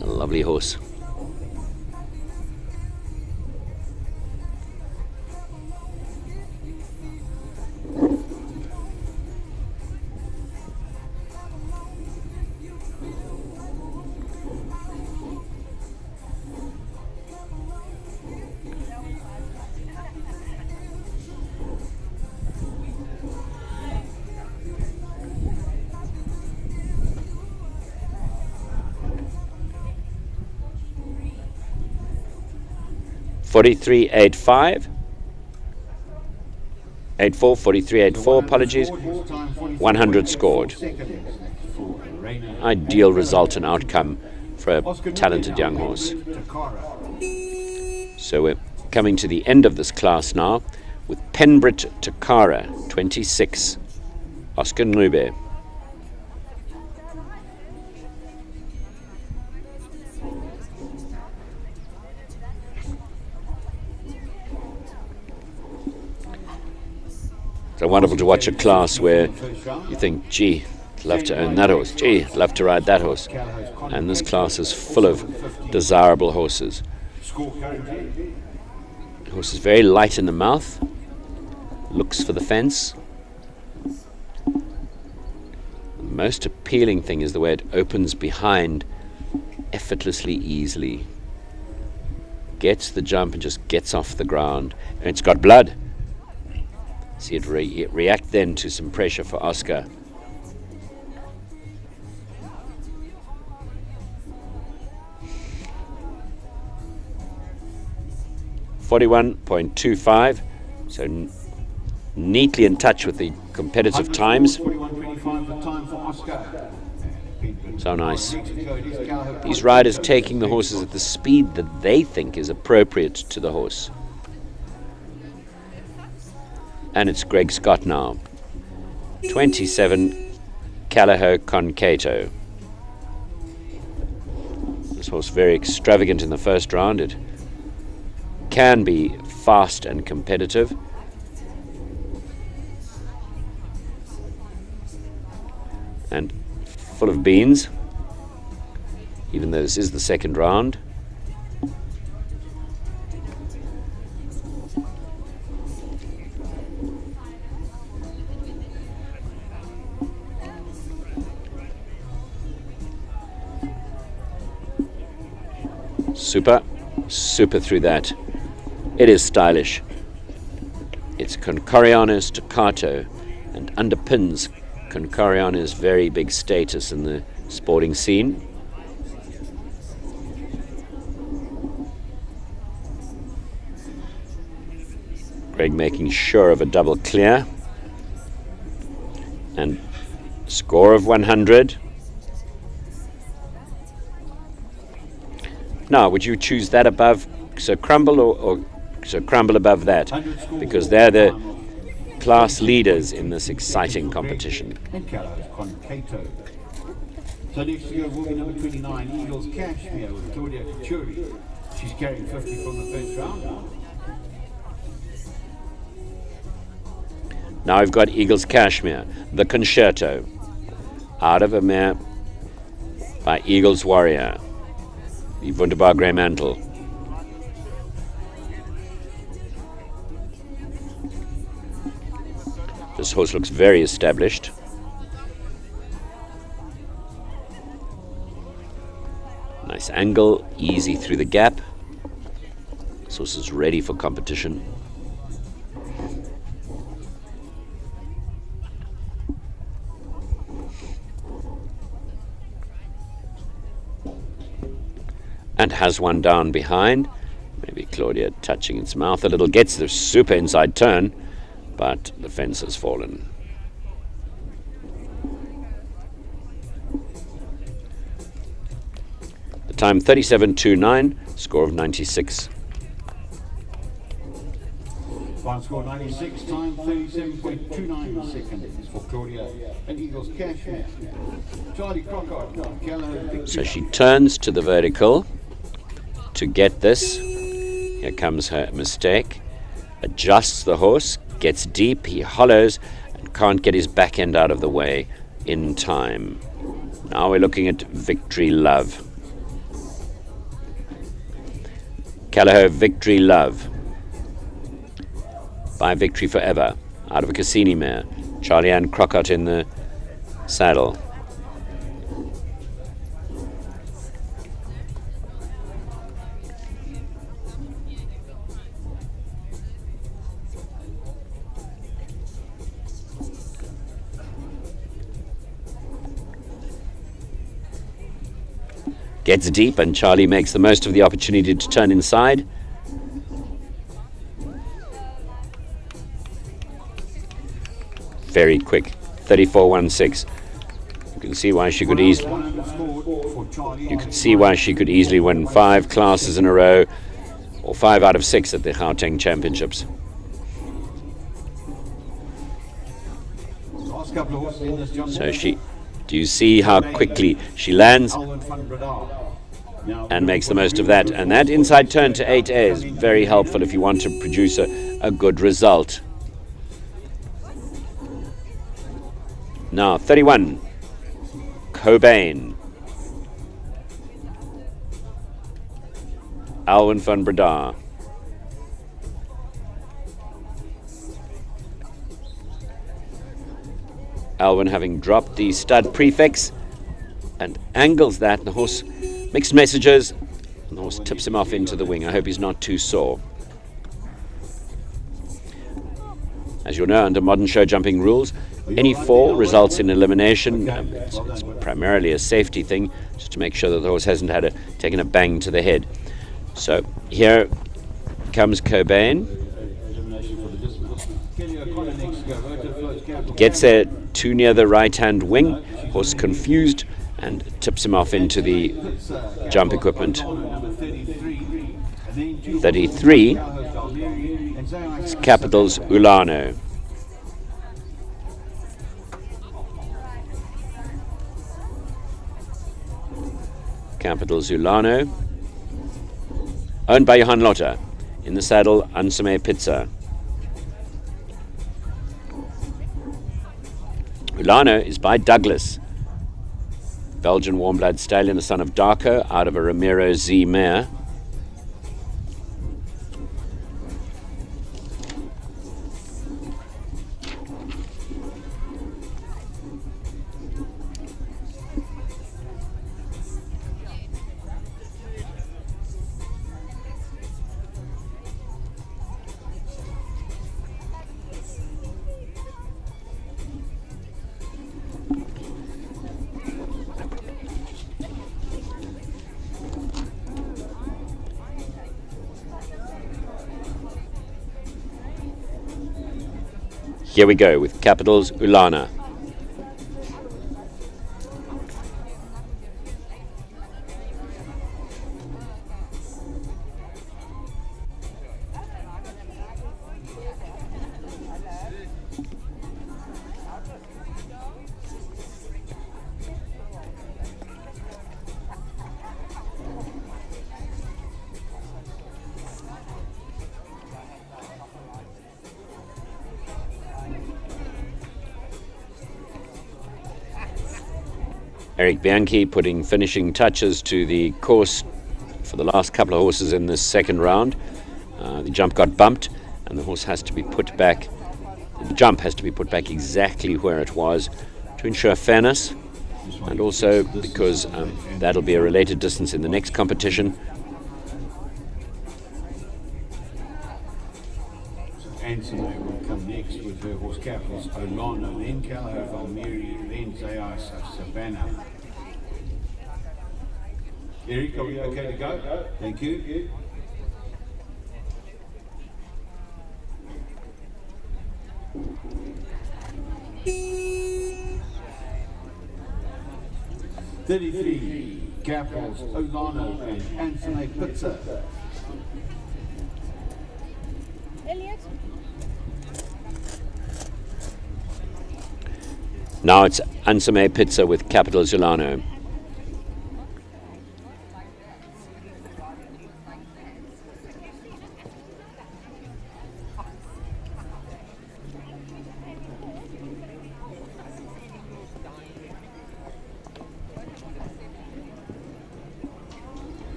A lovely horse. .43.85. 84, 43.84, apologies. 100 scored. Ideal result and outcome for a talented young horse. So we're coming to the end of this class now with Penbrit Takara, 26, Oscar Nube. So wonderful to watch a class where you think, gee, I'd love to own that horse, gee, I'd love to ride that horse. And this class is full of desirable horses. The horse is very light in the mouth, looks for the fence. The most appealing thing is the way it opens behind effortlessly, easily. Gets the jump and just gets off the ground. And it's got blood. See it react then to some pressure for Oscar. .25, so neatly in touch with the competitive times. So nice. These riders taking the horses at the speed that they think is appropriate to the horse. And it's Greg Scott now. 27, Callagher Concato. This horse very extravagant in the first round. It can be fast and competitive. And full of beans, even though this is the second round. Super through that. It is stylish. It's Concoriano's staccato and underpins Concoriano's very big status in the sporting scene. Greg making sure of a double clear. And score of 100. Now, would you choose that above Sir Crumble or Sir Crumble above that? Because they're the class leaders in this exciting competition. So next to go will be number 29, Eagles Cashmere with Claudia Kachuri. She's carrying 50 from the first round. Now we've got Eagles Cashmere, the Concerto, out of a mare by Eagles Warrior, the Wunderbar Grey Mantle. This horse looks very established. Nice angle, easy through the gap. This horse is ready for competition. And has one down behind. Maybe Claudia touching its mouth a little. Gets the super inside turn, but the fence has fallen. The time 37.29, score of 96. Final score 96, time 37.29 seconds for Claudia and Eagles Cashmere. Charlie Crockart, Keller. So she turns to the vertical to get this. Here comes her mistake. Adjusts the horse, gets deep, he hollows, and can't get his back end out of the way in time. Now we're looking at Victory Love. Callagher Victory Love by Victory Forever, out of a Cassini mare. Charlie Ann Crockett in the saddle. Gets deep, and Charlie makes the most of the opportunity to turn inside. Very quick, 34.16. You can see why she could easily. You can see why she could easily win 5 classes in a row, or 5 out of 6 at the Gauteng Championships. So do you see how quickly she lands and makes the most of that? And that inside turn to 8A is very helpful if you want to produce a good result. Now 31, Cobain. Alwyn van Breda. Alwyn having dropped the stud prefix and angles that, and the horse mixed messages, and the horse tips him off into the wing. I hope he's not too sore. As you'll know, under modern show jumping rules, any fall results in elimination. It's primarily a safety thing, just to make sure that the horse hasn't taken a bang to the head. So here comes Cobain. Gets there too near the right-hand wing. Horse confused and tips him off into the jump equipment. 33. It's Capital's Ulano. Capital's Ulano. Owned by Johan Lotter. In the saddle, Ansame Pizza. Ulano is by Douglas. Belgian warm-blood stallion, the son of Darko, out of a Ramiro Z mare. Here we go with Capital's Ulana. Eric Bianchi putting finishing touches to the course for the last couple of horses in this second round. The jump got bumped, and the horse has to be put back. The jump has to be put back exactly where it was to ensure fairness, and also because that'll be a related distance in the next competition. Anthony will come next with her horse Capitals Olano, then Callagher Valmeri, then Zayas Savannah. Eric, are we okay to go? Thank you. Capitals Olano and Anthony Pizza. Elliot? Now it's Ansame Pizza with Capital Zulano.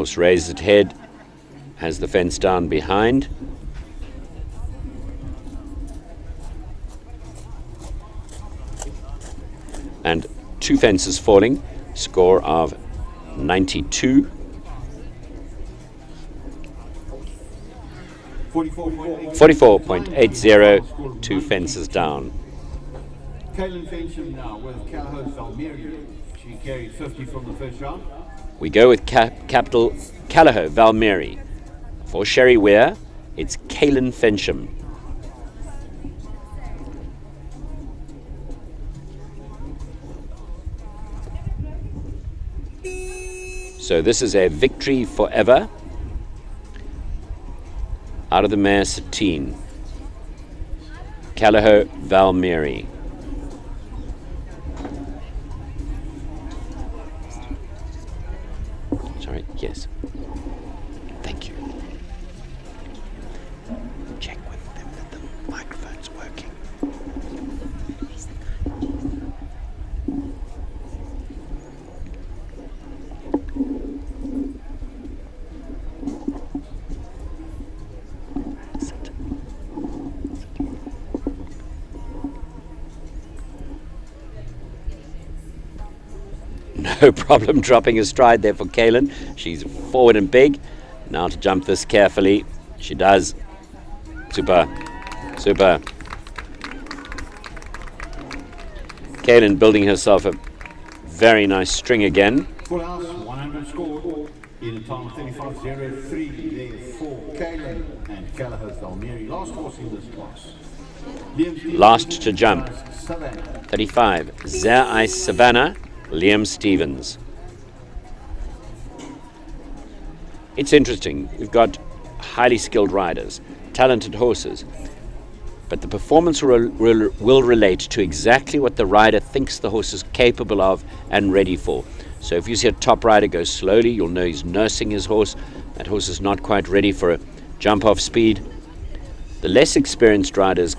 Horse raises its head, has the fence down behind. And 2 fences falling, score of 92. 44.80, 2 fences down. Kaylin Fensham now with Callahose Valmieri. She carried 50 from the first round. We go with capital Callahose Valmieri. For Sherry Weir, it's Kaylin Fensham. So this is a victory forever out of the mare Satine. Callahose Valmieri. Sorry, yes. Thank you. Check with them that the microphone's working. No problem dropping a stride there for Kaylin. She's forward and big. Now to jump this carefully. She does. Super. Super. Kaylin building herself a very nice string again. Full house, 100 scored in a time of 35.03 there for Kaylin and Callahose Valmieri. Last horse in this class. Last to jump. 35. Zare Ice Savannah. Liam Stevens. It's interesting. We've got highly skilled riders, talented horses, but the performance will relate to exactly what the rider thinks the horse is capable of and ready for. So if you see a top rider go slowly, you'll know he's nursing his horse. That horse is not quite ready for a jump off speed. The less experienced riders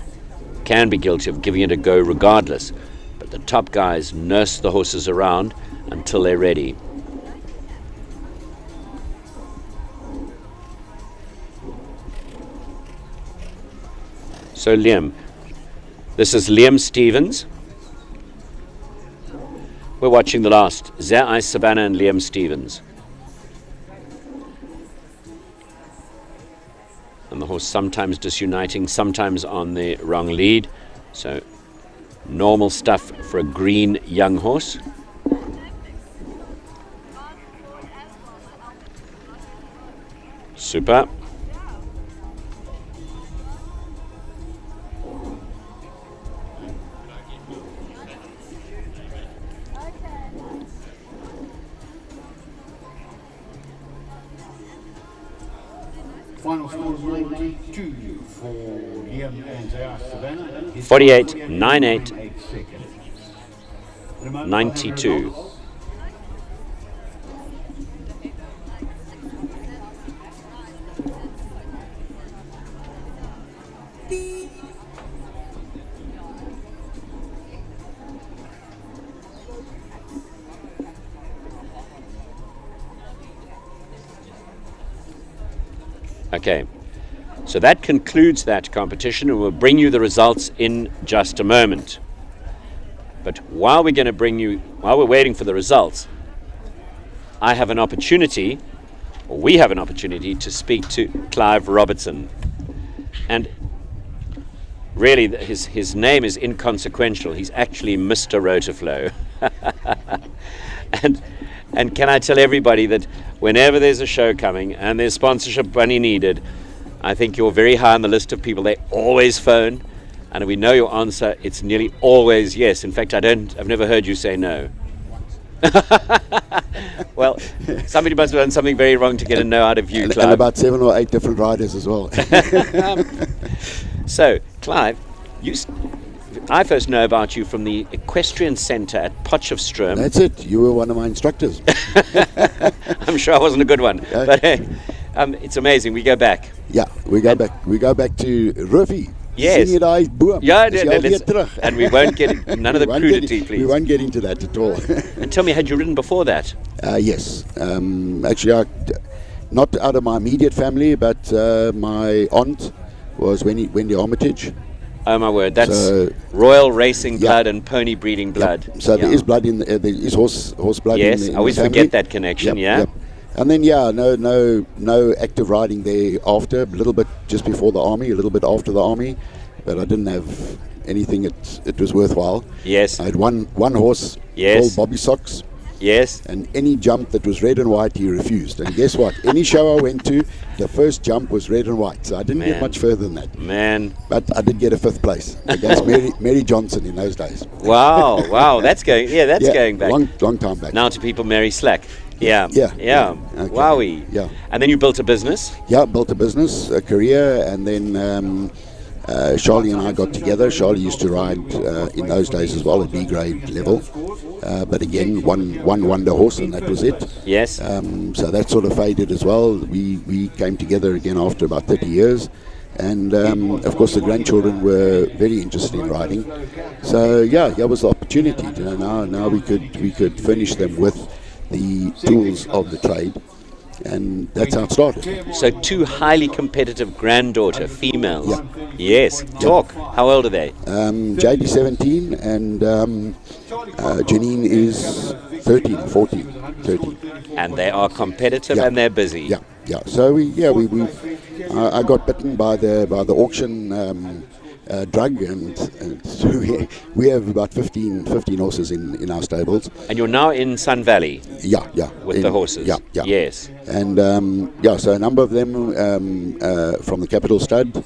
can be guilty of giving it a go regardless. The top guys nurse the horses around until they're ready. So Liam, this is Liam Stevens. We're watching the last, Zare Ice Savannah and Liam Stevens. And the horse sometimes disuniting, sometimes on the wrong lead. So normal stuff for a green young horse. Super. Final score is 92 for Liam and Zare Savannah. 48.98. 92. Okay, so that concludes that competition, and we'll bring you the results in just a moment. But while we're waiting for the results, I have an opportunity, or we have an opportunity, to speak to Clive Robertson. And really, his name is inconsequential. He's actually Mr. Rotoflow. And can I tell everybody that whenever there's a show coming and there's sponsorship money needed, I think you're very high on the list of people. They always phone, and we know your answer. It's nearly always yes. In fact, I've never heard you say no. Well, somebody must have done something very wrong to get a no out of you, Clive. And about 7 or 8 different riders as well. So, Clive, I first know about you from the Equestrian Centre at Potchefstroom. That's it. You were one of my instructors. I'm sure I wasn't a good one. But it's amazing. We go back. Yeah, we go back. We go back to Ruffy. Yes. And we won't get none of the crudity, please. We won't get into that at all. And tell me, had you ridden before that? Yes. Actually, not out of my immediate family, but my aunt was Wendy Armitage. Oh my word, that's So- royal racing Yeah. blood and pony breeding blood. Yep. So there is blood in there is horse blood. Yes, in the I always family. forget that connection. Yep, Yeah. yep. And then no active riding there after. A little bit just before the army, a little bit after the army, but I didn't have anything. It was worthwhile. Yes. I had one horse Yes. called Bobby Socks, Yes. and any jump that was red and white he refused. And guess what? Any show I went to, the first jump was red and white. So I didn't Man. get much further than that. Man. But I did get a 5th place against Mary Johnson in those days. Wow. Wow. That's going. Yeah, that's going back. Long time back. Now to people Mary Slack. Yeah. Yeah. Yeah. Okay. Wowie. Yeah. And then you built a business. Yeah, built a business, a career, and then Charlie and I got together. Charlie used to ride in those days as well at B grade level, but again, one wonder horse, and that was it. Yes. So that sort of faded as well. We came together again after about 30 years, and of course the grandchildren were very interested in riding. So yeah, that was the opportunity. You know, now we could furnish them with the tools of the trade. And that's how it started. So 2 highly competitive granddaughter females. Yeah. Yes. Talk. How old are they? Jade is 17 and Janine is 13. And they are competitive Yeah. and they're busy. Yeah. So I got bitten by the auction drug, and so we have about 15 horses in our stables. And you're now in Sun Valley Yeah. with the horses. Yeah. Yes. And so a number of them from the Capital Stud.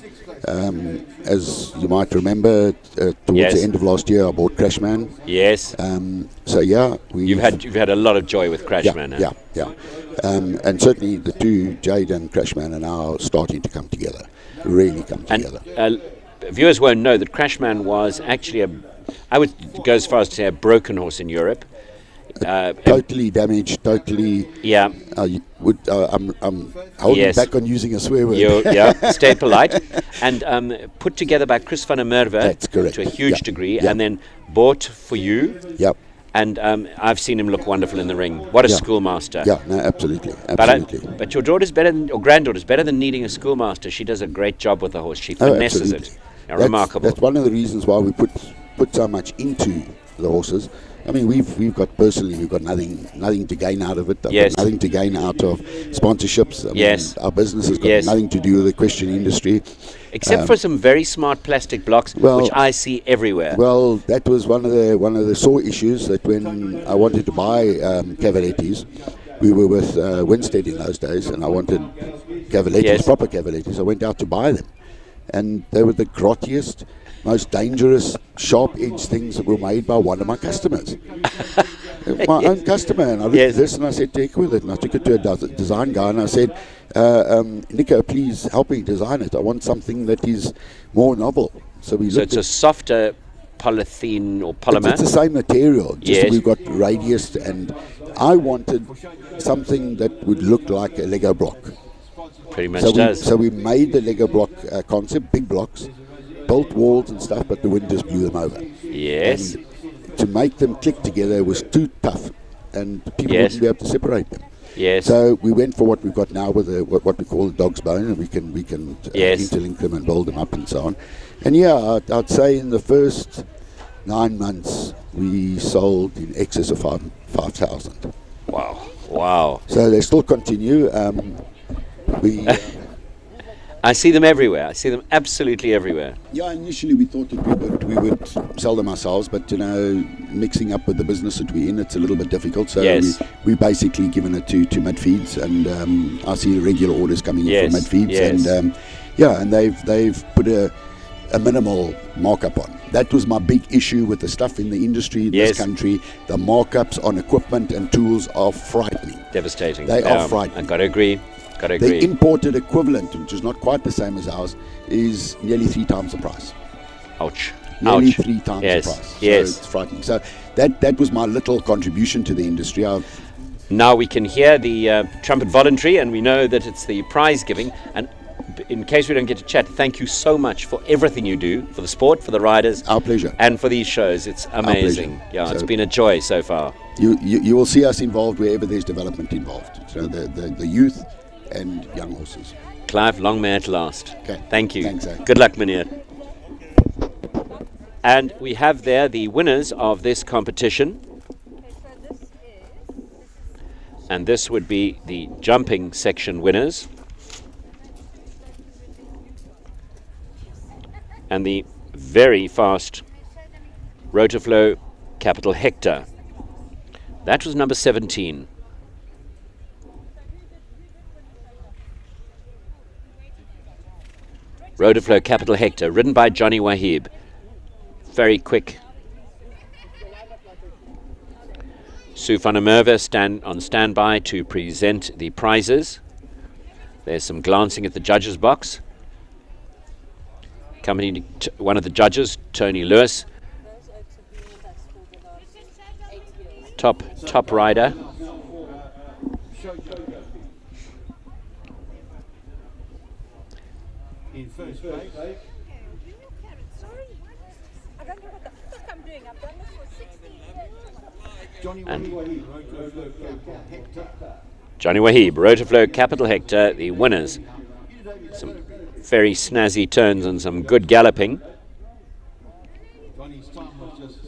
As you might remember, towards Yes. the end of last year, I bought Crashman. Yes. So yeah, You've had a lot of joy with Crashman. eh? Yeah. And certainly the 2, Jade and Crashman, are now starting to come together. Really come And together. viewers won't know that Crashman was actually I would go as far as to say a broken horse in Europe. Totally damaged. Totally. Yeah. I'm holding Yes. back on using a swear word. Stay polite. And put together by Chris van der Merwe That's correct. to a huge Yeah. degree, Yeah. and then bought for you. Yep. And I've seen him look wonderful in the ring. What a Yeah. schoolmaster. Yeah. No. Absolutely. Absolutely. But your your granddaughter's better than needing a schoolmaster. She does a great job with the horse. She Oh, finesses absolutely. it. Remarkable. That's one of the reasons why we put so much into the horses. I mean, we've got nothing to gain out of it. I've Yes. got nothing to gain out of sponsorships. I Yes. mean, our business has got Yes. nothing to do with the equestrian industry. Except for some very smart plastic blocks, Well- which I see everywhere. Well, that was one of the sore issues, that when I wanted to buy Cavalettis, we were with Winstead in those days, and I wanted Cavalettis, Yes. proper Cavalettis. I went out to buy them, and they were the grottiest, most dangerous, sharp-edged things that were made by one of my customers. My own customer. And I looked Yes. at this and I said, take with it. And I took it to a design guy and I said, Nico, please help me design it. I want something that is more novel. So we So looked it's a softer polythene or polymer. it's the same material, just Yes. we've got radius, and I wanted something that would look like a Lego block. Pretty much So does. we made the Lego block concept, big blocks, built walls and stuff, but the wind just blew them over. Yes. And to make them click together was too tough, and people Yes. wouldn't be able to separate them. Yes. So we went for what we've got now with what we call the dog's bone, and we can Yes. interlink them and build them up and so on. And yeah, I'd say in the first 9 months we sold in excess of 5,000. Wow. Wow. So they still continue. We I see them everywhere. I see them absolutely everywhere. yeah, initially we thought that we would sell them ourselves, but mixing up with the business that we're in, it's a little bit difficult. So Yes. we basically given it to Midfeeds, and I see regular orders coming in Yes, from Midfeeds, yes. and and they've put a minimal markup on. That was my big issue with the stuff in the industry in Yes. this country. The markups on equipment and tools are frightening. Devastating. They are frightening. I've got to agree. The imported equivalent, which is not quite the same as ours, is nearly 3 times the price. Ouch. Nearly Ouch. 3 times Yes, the price. So yes. it's frightening. So that was my little contribution to the industry. Now we can hear the trumpet voluntary, and we know that it's the prize giving. And in case we don't get to chat, thank you so much for everything you do for the sport, for the riders, Our pleasure. and for these shows. It's amazing. pleasure. Yeah, it's So- been a joy so far. You will see us involved wherever there's development involved. So the youth and young horses. Clive, long may it last. Okay. Thank you. Thanks, Zach. Good luck, Meneer. And we have there the winners of this competition. And this would be the jumping section winners. And the very fast Rotoflow Capital Hector. That was number 17. Rotoflow Capital Hector, ridden by Johnny Wahib. Very quick. Sue van der Merwe on standby to present the prizes. There's some glancing at the judges' box. Accompanying one of the judges, Tony Lewis. Top rider. In first place, Sorry, I don't know what the fuck I'm doing. I've done this for 16 years. Johnny Wahib, Rotoflow Capital Hector. Johnny Wahib, Rotoflow Capital Hector, the winners. Some very snazzy turns and some good galloping. Johnny's time was just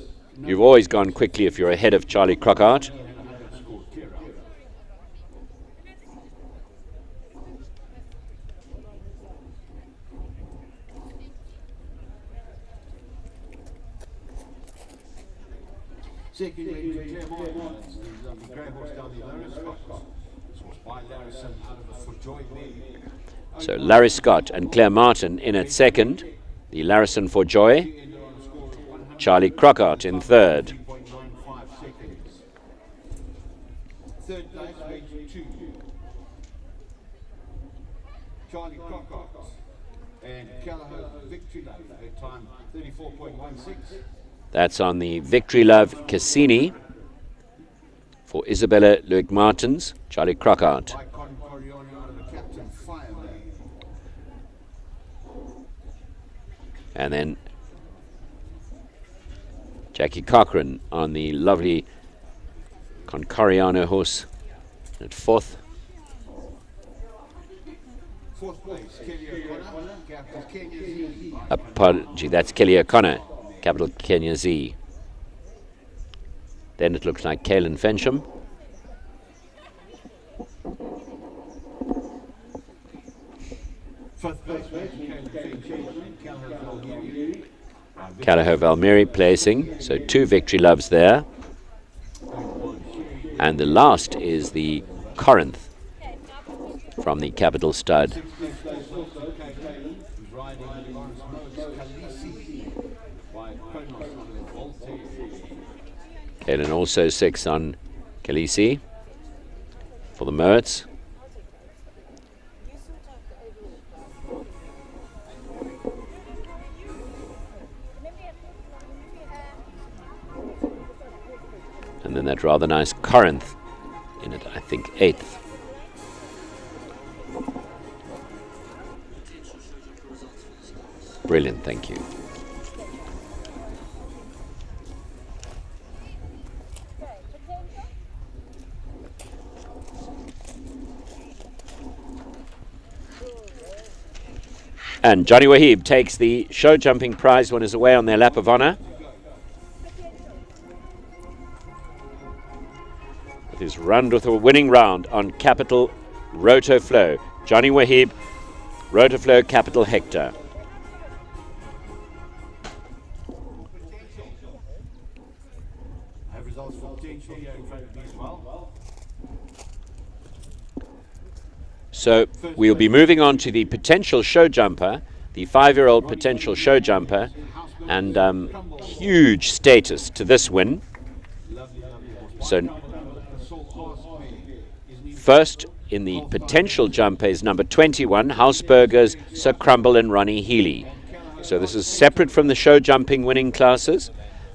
You've always gone quickly if you're ahead of Charlie Crockart. second leg to Claremont. The grey horse down the Larry Scott. This was by Larrison out of the Footjoy there. So Larry Scott and Claire Martin in at second. The Larrison for Joy. Charlie Crockart in third. 3.95 seconds. Third place went to Charlie Crockart and Callaghan Victory Love at time 34.16. That's on the Victory Love Cassini for Isabella Luke Martins, Charlie Crockart. By Con Corione out of the Captain Fireman. And then Jackie Cochran on the lovely Concoriano horse at fourth. Fourth place, Kelly O'Connor, Captain Kenya Z. Apology, that's Kelly O'Connor, capital Kenya Z. Then it looks like Kaelin Fensham. Fifth place went to Callaghan Valmieri. Callaghan Valmieri placing, so two Victory Loves there. And the last is the Corinth from the Capital Stud. Sixth place also Kaelin, who's riding Lawrence Mo's Khaleesi by Kronos on the Voltaire. Kaelin also 6 on Khaleesi for the Mertz. And then that rather nice Corinth in it, I think 8th. Brilliant, thank you. And Johnny Wahib takes the show jumping prize when is away on their lap of honour. With his run with a winning round on Capital Rotoflow. Johnny Wahib, Rotoflow Capital Hector. I have results for potential here in front of me as well. So we'll be moving on to the potential show jumper, the 5-year-old potential show jumper, and huge status to this win. So first in the potential jumper is number 21, Houseburgers, Sir Crumble and Ronnie Healy. So this is separate from the show jumping winning classes.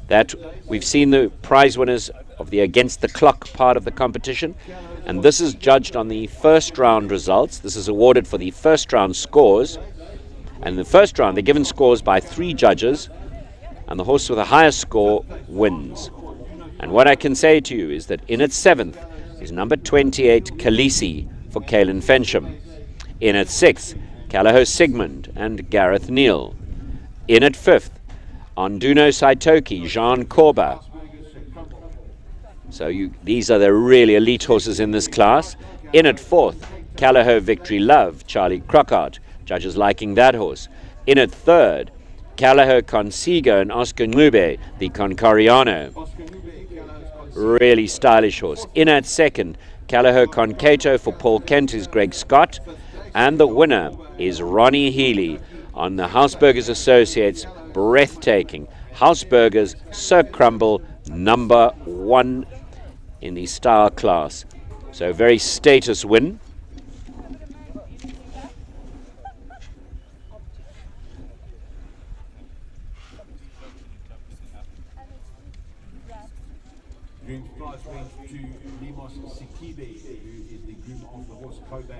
That we've seen the prize winners of the against the clock part of the competition, and this is judged on the first round results. This is awarded for the first round scores, and in the first round they're given scores by 3 judges, and the horse with the highest score wins. And what I can say to you is that in its 7th is number 28 Khaleesi for Kaylin Fensham. In at 6th, Callagho Sigmund and Gareth Neal. In at 5th, Onduno Saitoki, Jean Corba. So these are the really elite horses in this class. In at 4th, Callagho Victory Love, Charlie Crockart. Judges liking that horse. In at 3rd, Callagho Consigo and Oscar Ngube, the Concoriano. Really stylish horse. In at 2nd, Callagho Concato for Paul Kent is Greg Scott. And the winner is Ronnie Healy on the Houseburgers Associates. Breathtaking. Houseburgers Sir Crumble, number 1 in the star class. So very status win. Groom's prize went to Limos Sikibe, who is the groom of the horse Kobe.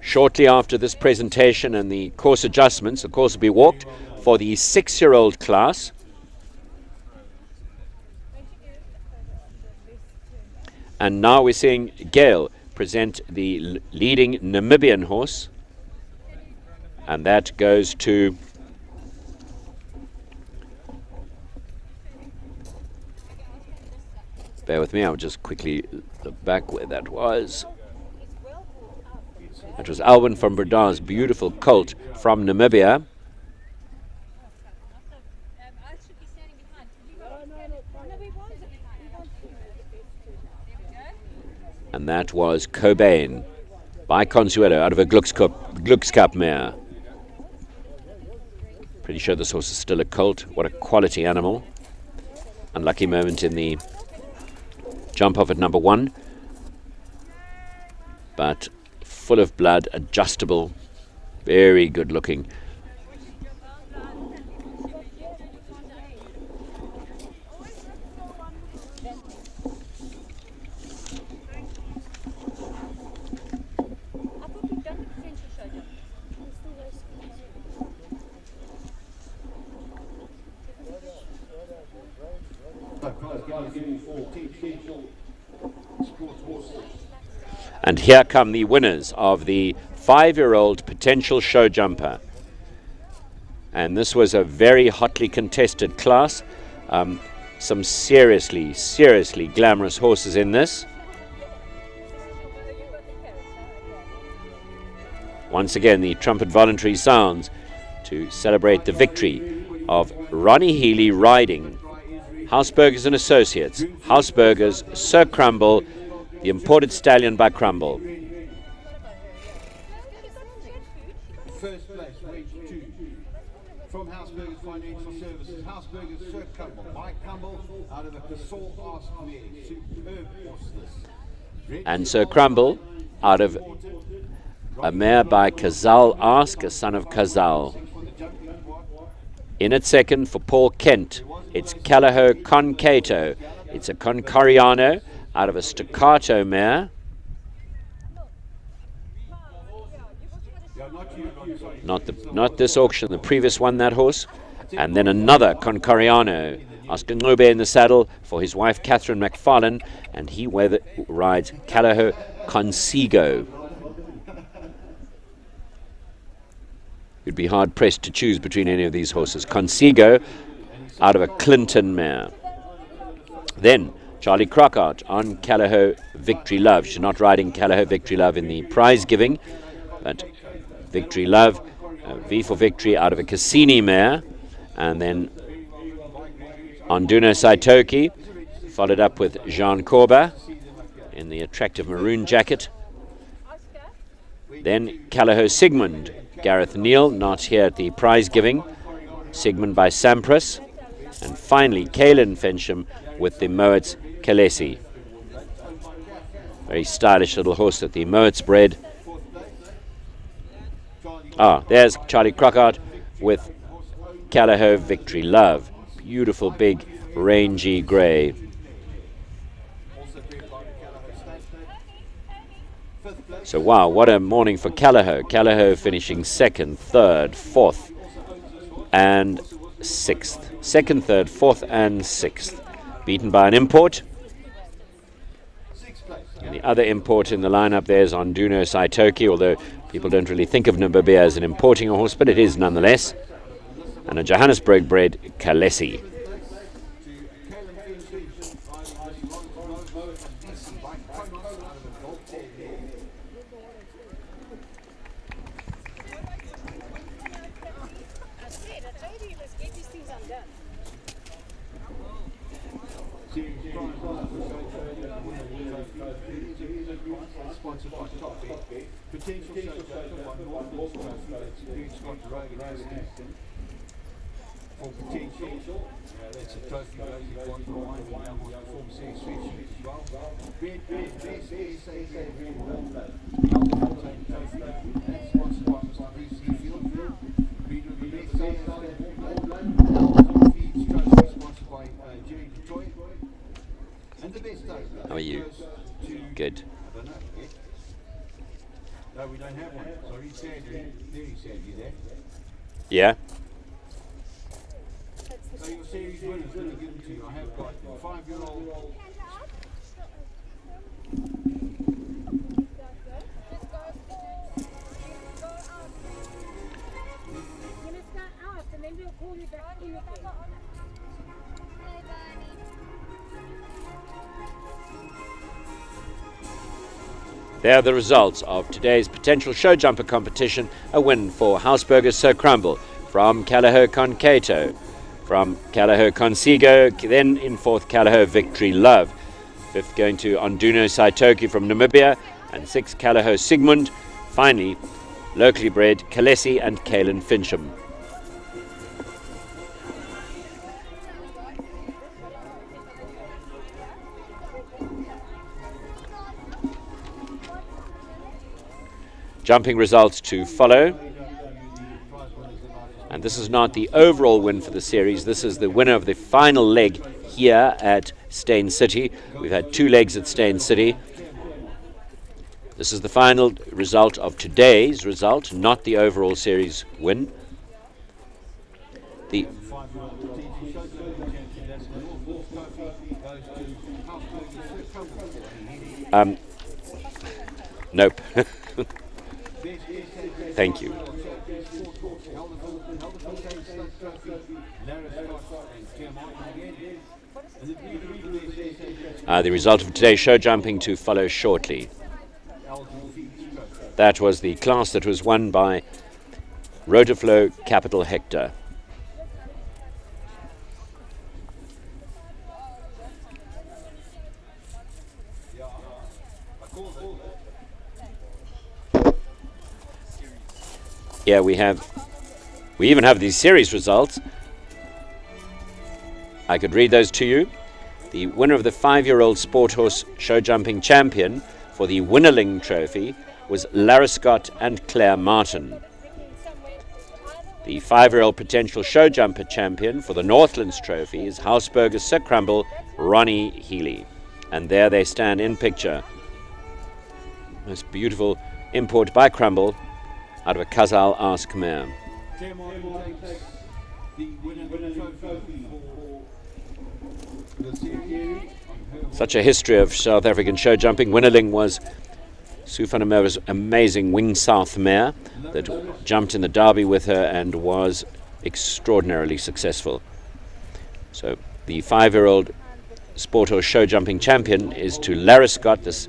Shortly after this presentation and the course adjustments, the course will be walked for the 6-year-old class. And now we're seeing Gail present the leading Namibian horse. And that goes to bear with me, I'll just quickly look back where that was. That was Alwyn van Brda's beautiful colt from Namibia. And that was Cobain by Consuelo out of a Gluckscup mare. Pretty sure this horse is still a colt. What a quality animal. Unlucky moment in the jump off at number 1. But full of blood, adjustable, very good looking. And here come the winners of the 5-year-old potential show jumper. And this was a very hotly contested class. Some seriously glamorous horses in this. Once again, the trumpet voluntary sounds to celebrate the victory of Ronnie Healy riding Houseburgers and Associates, Houseburgers, Sir Crumble, the imported stallion by Crumble. First place went to, from Houseburgers Financial Services, Houseburgers Sir Crumble, by Crumble, out of a Casal Ask mare. Superb horse this. And Sir Crumble out of a mare by Casal Ask, a son of Casal. In at 2nd for Paul Kent, it's Callagho Concato. It's a Concoriano out of a Staccato mare. Not this auction, the previous one, that horse. And then another Concoriano. Oscar Ngube in the saddle for his wife Catherine McFarlane, and he rides Callagho Consigo. You'd be hard pressed to choose between any of these horses. Consigo out of a Clinton mare. Then Charlie Crockart on Callagho Victory Love. She's not riding Callagho Victory Love in the prize giving, but Victory Love, V for Victory out of a Cassini mare. And then Onduno Saitoki, followed up with Jean Corba in the attractive maroon jacket. Then Callagho Sigmund, Gareth Neal, not here at the prize giving. Sigmund by Sampras. And finally, Kaylin Fensham with the Moets Kalesi. Very stylish little horse that the Moets bred. There's Charlie Crockart with Callagho Victory Love. Beautiful, big, rangy grey. So wow, what a morning for Callagho. Callagho finishing 2nd, 3rd, 4th and 6th. 2nd, 3rd, 4th and 6th. Beaten by an import. And the other import in the lineup there is Onduno Saitoki, although people don't really think of Namibia as an importing a horse, but it is nonetheless. And a Johannesburg-bred Kalesi. Sponsored by Top Bet. Potential showdown by Northland's Trophy. Scott Rogan has for potential. That's a trophy goes in one for one. We have one Form Series sweatshirt as well. Bet, that's sponsored by Mr. Bruce Newfield. Breeder of the best South Feeds Trophy sponsored by Jerry Detroit. And the best day. How are you? Good. I don't know. No, we don't have one. Sorry, sadly, very sadly there. Yeah. So your series winners going to give them to you. I have got 5-year-old. And then we'll call you back in again. There are the results of today's potential show jumper competition. A win for Hausberger Sir Crumble from Callagher Concato, from Callagher Consigo, then in fourth Callagher Victory Love. Fifth going to Onduno Saitoki from Namibia, and sixth Callagher Sigmund. Finally, locally bred Kalesi and Kalen Fincham. Jumping results to follow. And this is not the overall win for the series. This is the winner of the final leg here at Stain City. We've had 2 legs at Stain City. This is the final result of today's result, not the overall series win. The nope. Thank you. The result of today's show jumping to follow shortly. That was the class that was won by Rotoflow Capital Hector. Here we even have these series results. I could read those to you. The winner of the 5-year-old sport horse show jumping champion for the Winnerling Trophy was Lara Scott and Claire Martin. The 5-year-old potential show jumper champion for the Northlands Trophy is Hausberger Sir Crumble, Ronnie Healy. And there they stand in picture. Most beautiful import by Crumble out of a Khazal Ask mare. Such a history of South African show jumping. Winnerling was Sue van der Merwe's amazing Wing South mare that jumped in the Derby with her and was extraordinarily successful. So the 5-year-old sport horse show jumping champion is to Lara Scott, this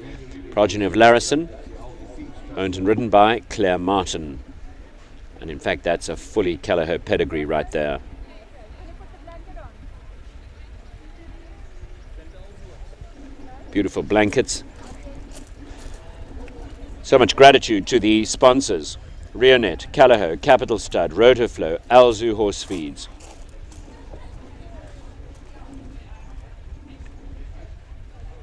progeny of Larison, owned and ridden by Claire Martin. And in fact, that's a fully Callagher pedigree right there. Beautiful blankets. So much gratitude to the sponsors: Rionet, Callagher, Capital Stud, Rotoflow, Alzu Horse Feeds.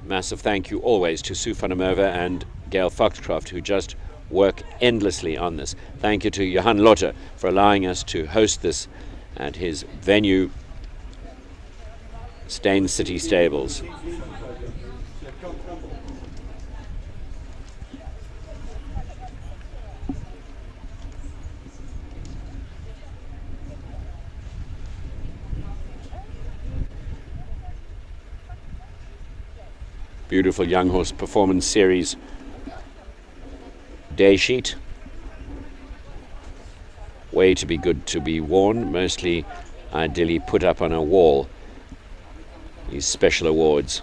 Massive thank you always to Sue van der Merwe and Gail Foxcroft, who just work endlessly on this. Thank you to Johan Lotte for allowing us to host this at his venue, Stain City Stables. Beautiful Young Horse Performance Series day sheet. Way to be good to be worn, mostly ideally put up on a wall. These special awards.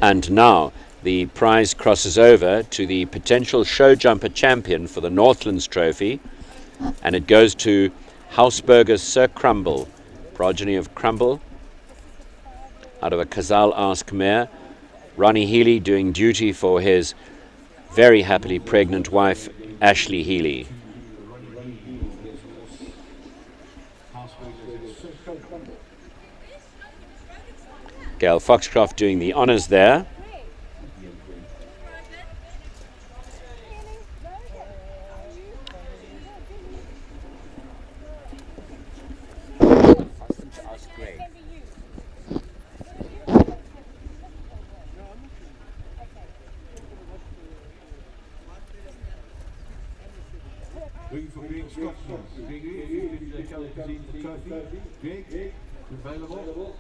And now the prize crosses over to the potential show jumper champion for the Northlands Trophy, and it goes to Hausberger's Sir Crumble, progeny of Crumble, out of a Kazal Ask mare. Ronnie Healy doing duty for his very happily pregnant wife, Ashley Healy. Gail Foxcroft doing the honours there. Available.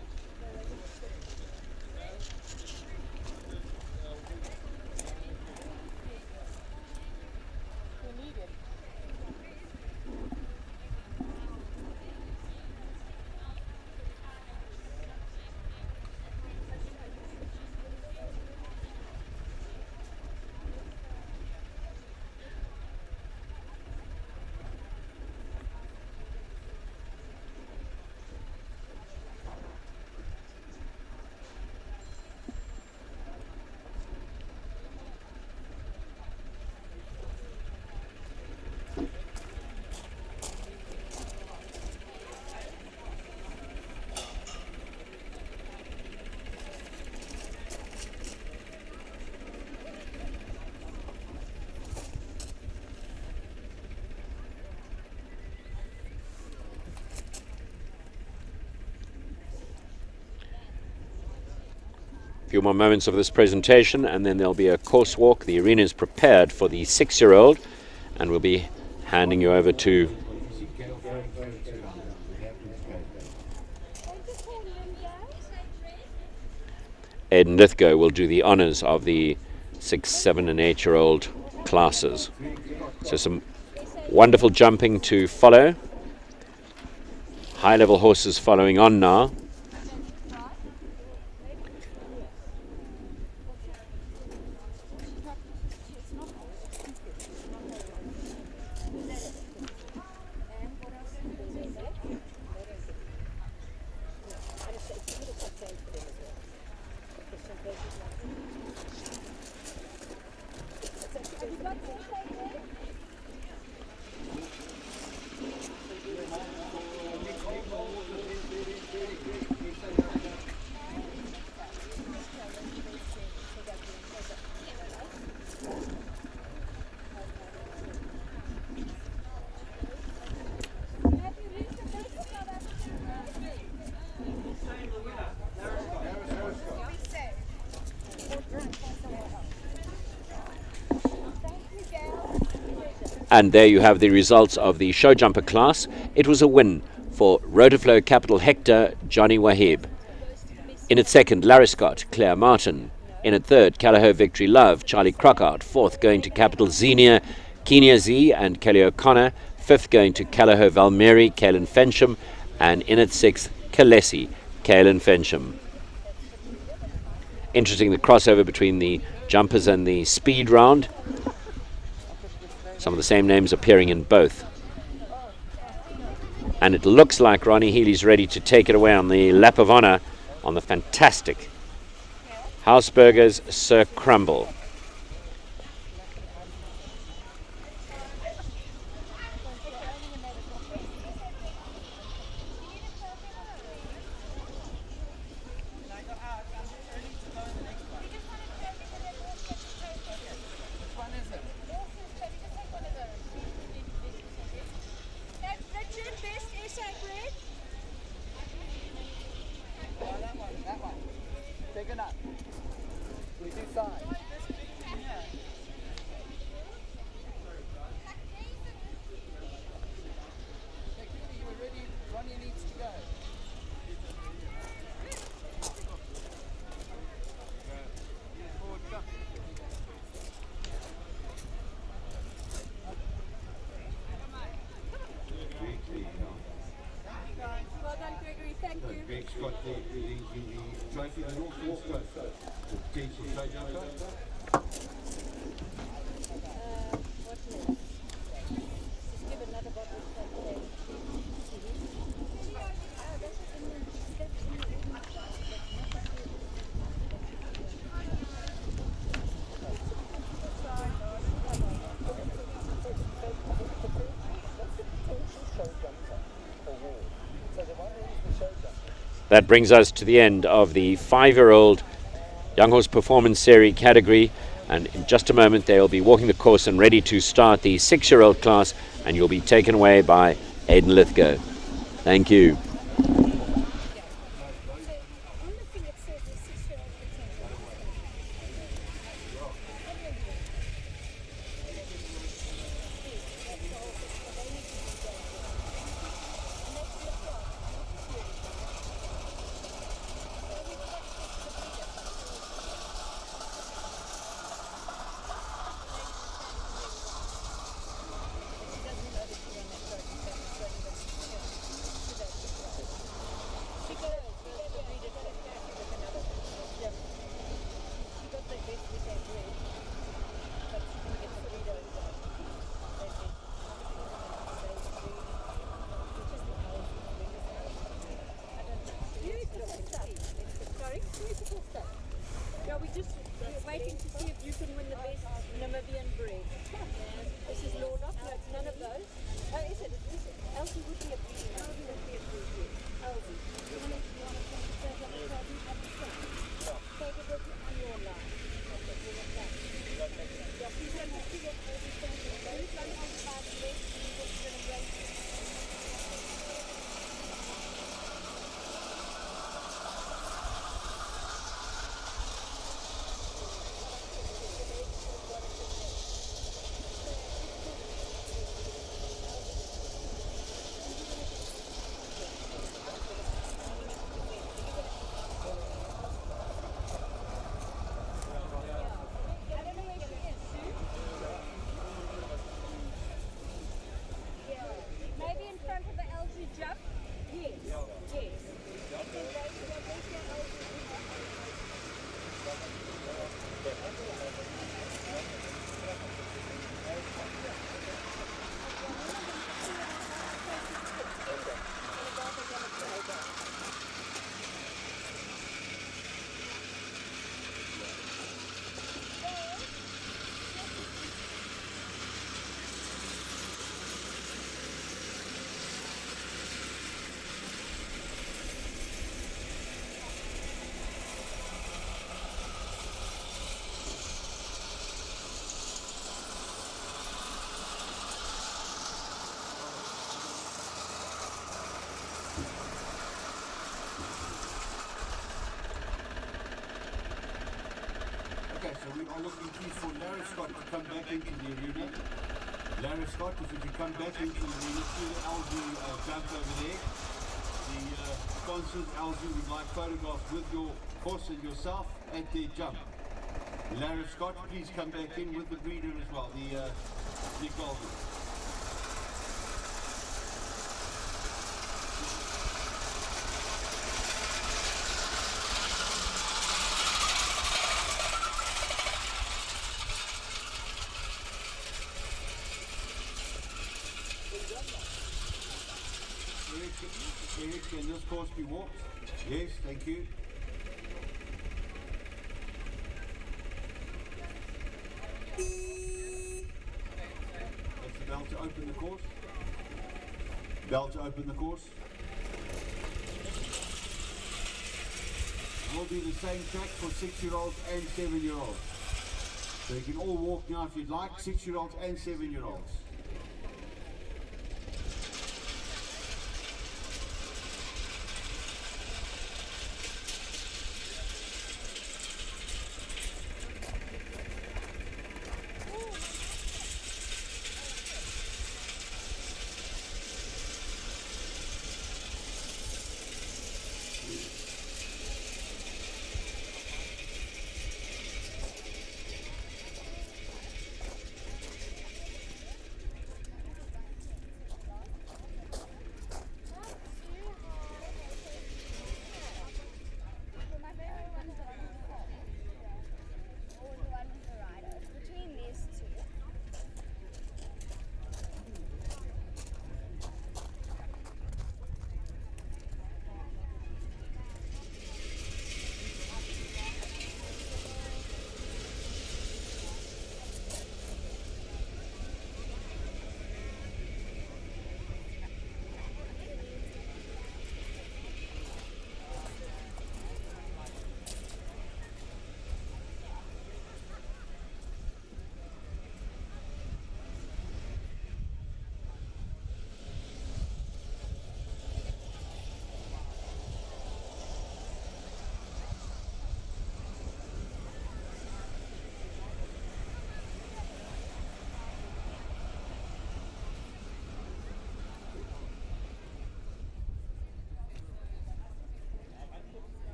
Few more moments of this presentation and then there'll be a course walk. The arena is prepared for the 6-year-old, and we'll be handing you over to Aidan Lithgow. Will do the honours of the 6, 7 and 8-year-old classes. So some wonderful jumping to follow. High level horses following on now. And there you have the results of the show jumper class. It was a win for Rotoflow Capital Hector, Johnny Wahib. In at second, Larry Scott, Claire Martin. In at third, Callahoo Victory Love, Charlie Crockart. Fourth going to Capital Xenia, Kenia Z and Kelly O'Connor. Fifth going to Callahoo Valmeri, Kaylin Fensham. And in at sixth, Kalesi, Kaylin Fensham. Interesting, the crossover between the jumpers and the speed round. Some of the same names appearing in both. And it looks like Ronnie Healy's ready to take it away on the lap of honour on the fantastic Hausberger's Sir Crumble. Richard, best essay bread. Greg's got the trophy, the North Coast, the potential trade outcome. That brings us to the end of the 5-year-old Young Horse Performance Series category, and in just a moment they'll be walking the course and ready to start the 6-year-old class, and you'll be taken away by Aidan Lithgow. Thank you. Yeah, we're waiting to see if you can win the best Namibian breed. This is Lord of, no, it's none of those. Oh, is it? Elsie would be a breed. Elsie would be a breed, yes. Elsie. You want to take on the garden at the front? Take it on your line. Yeah, please let me see your baby standing. Very fun on the back leg. It's going to break. Maybe in front of the LG jump? Yes. Yes. Okay, so we are looking please for Larry Scott to come back into the arena. Larry Scott, if you could come back into the arena through the LG jump over there. The sponsors, LG, would like photographs with your horse and yourself at their jump. Larry Scott, please come back in with the breeder as well, the Golden. Eric, can this course be walked? Yes, thank you. That's the bell to open the course. Bell to open the course. We'll do the same track for 6-year-olds and 7-year-olds. So you can all walk now if you'd like, 6-year-olds and 7-year-olds.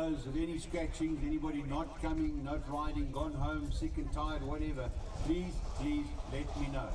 knows of any scratchings, anybody not coming, not riding, gone home, sick and tired, whatever, please let me know.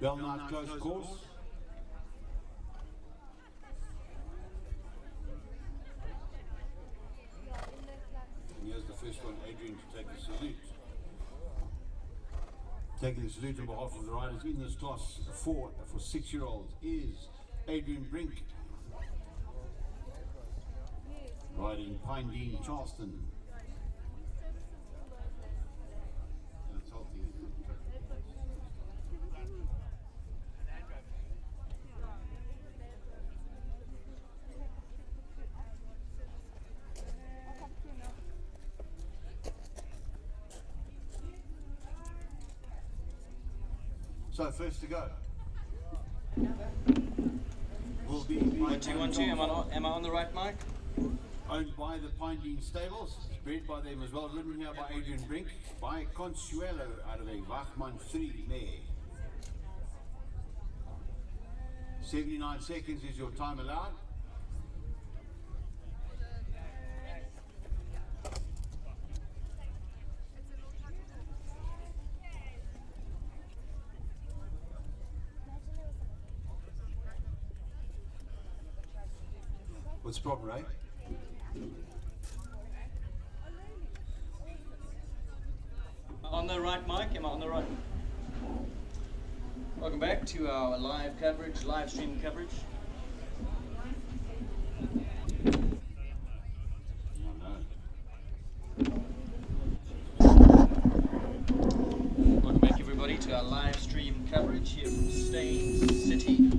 Bell Knight close course. And here's the first one, Adrian, to take the salute. Taking the salute on behalf of the riders in this class for 6-year-olds is Adrian Brink. Riding Pine Dean Charleston. So first to go will be 1-2-1-2. Am I on the right mic? owned by the Pine Dean Stables. It's bred by them as well, ridden here by Adrian Brink, by Consuelo out of a Wachmann 3 mare. 79 seconds is your time allowed. What's the problem, Ray? On the right mic? Am I on the right? Welcome back to our live coverage, live stream coverage. Welcome back, everybody, to our live stream coverage here from Staines City.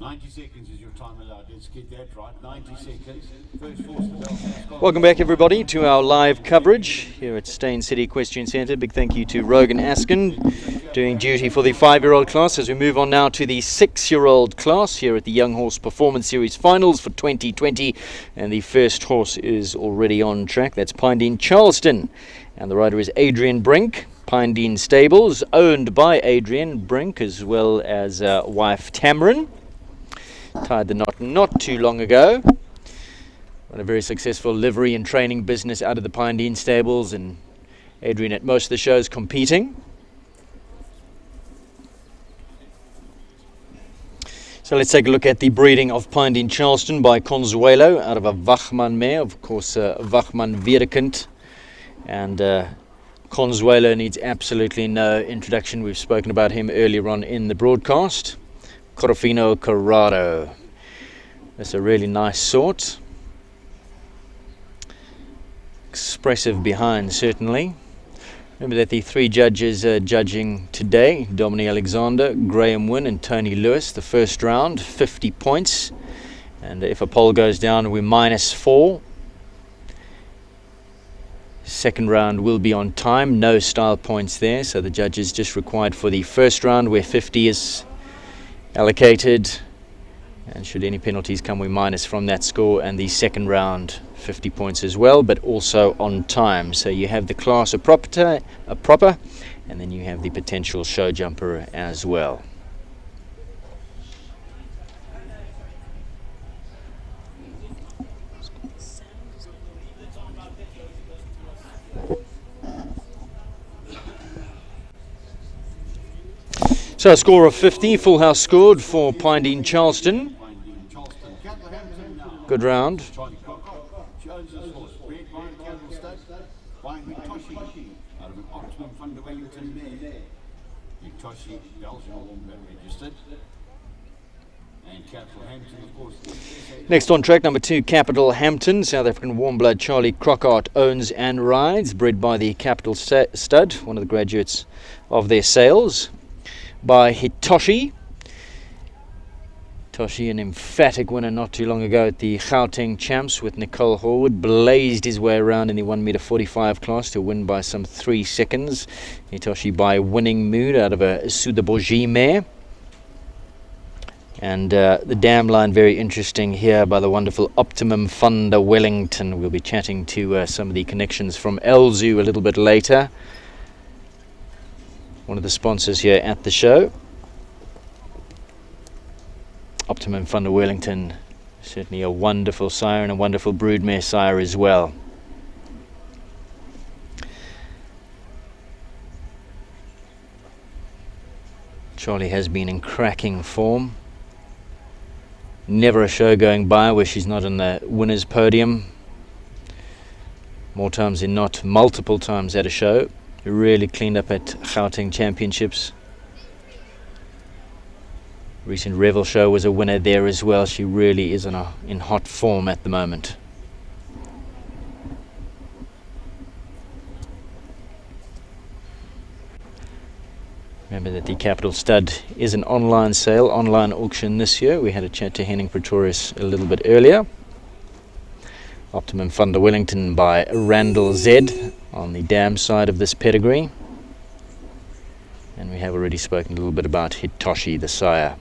90 seconds is your time allowed. Let's get that right. 90 seconds. First force to bell. Welcome back, everybody, to our live coverage here at Staines City Equestrian Centre. Big thank you to Rogan Askin doing duty for the 5-year-old class as we move on now to the 6-year-old class here at the Young Horse Performance Series Finals for 2020. And the first horse is already on track. That's Pine Dean Charleston. And the rider is Adrian Brink. Pine Dean Stables, owned by Adrian Brink as well as wife Tamarin. Tied the knot not too long ago. Run a very successful livery and training business out of the Pine Dean Stables, and Adrian at most of the shows competing. So let's take a look at the breeding of Pine Dean Charleston by Consuelo out of a Wachmann mare, of course Wachmann Vierkant. And Consuelo needs absolutely no introduction. We've spoken about him earlier on in the broadcast. Corofino Corrado. That's a really nice sort. Expressive behind, certainly. Remember that the 3 judges judging today, Dominic Alexander, Graham Wynne and Tony Lewis, the first round, 50 points. And if a poll goes down, we're -4. Second round will be on time, no style points there, so the judges just required for the first round where 50 is allocated, and should any penalties come, we minus from that score, and the second round 50 points as well, but also on time. So you have the class a proper, and then you have the potential show jumper as well. So a score of 50, full house scored for Pine Dean Charleston. Good round. Next on track, number 2, Capital Hampton. South African warm-blood Charlie Crockart owns and rides, bred by the Capital Stud, one of the graduates of their sales. By Hitoshi. Hitoshi, an emphatic winner not too long ago at the Gauteng Champs with Nicole Horwood, blazed his way around in the 1m45 class to win by some 3 seconds. Hitoshi by Winning Mood out of a Sudaboji mare. And the dam line, very interesting here by the wonderful Optimum Funder Wellington. We'll be chatting to some of the connections from Elzu a little bit later. One of the sponsors here at the show. Optimum Funder Wellington, certainly a wonderful sire and a wonderful broodmare sire as well. Charlie has been in cracking form. Never a show going by where she's not on the winner's podium. More times than not, multiple times at a show. Really cleaned up at Gauteng Championships. Recent Revel show was a winner there as well. She really is in hot form at the moment. Remember that the Capital Stud is an online sale, online auction this year. We had a chat to Henning Pretorius a little bit earlier. Optimum Thunder Wellington by Randall Z on the dam side of this pedigree. And we have already spoken a little bit about Hitoshi, the sire.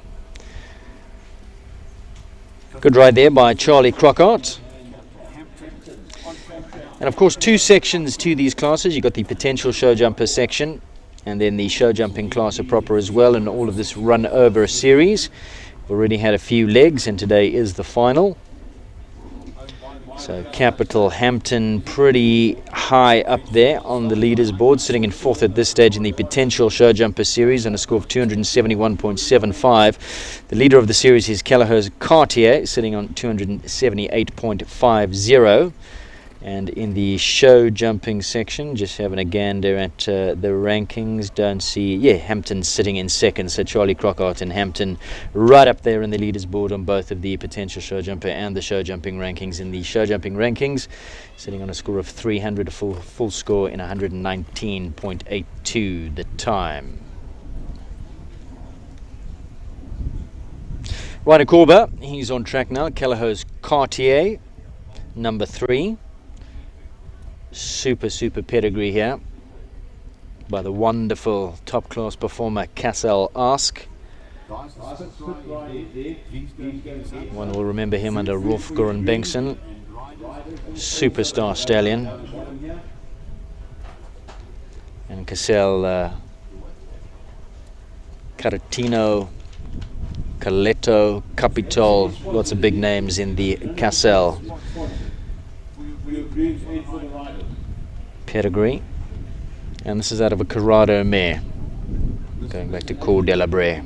Good ride there by Charlie Crockart. And of course, two sections to these classes. You've got the potential show jumper section, and then the show jumping class proper as well, and all of this run over a series. We've already had a few legs, and today is the final. So Capital Hampton pretty high up there on the leaders board, sitting in fourth at this stage in the potential show jumper series on a score of 271.75. The leader of the series is Kelleher's Cartier, sitting on 278.50. And in the show jumping section, just having a gander at the rankings, don't see, Hampton sitting in second. So Charlie Crockart and Hampton right up there in the leaders board on both of the potential show jumper and the show jumping rankings. In the show jumping rankings, sitting on a score of 300, a full score in 119.82 the time. Ryder Corba, he's on track now. Kelleher's Cartier, number 3. Super pedigree here by the wonderful top class performer Cassel Ask. One will remember him under Rolf Goran Bengtsson. Superstar stallion. And Cassel Caratino, Caletto, Capitol, lots of big names in the Cassel pedigree. And this is out of a Corrado mare, going back to Cour de la Brea.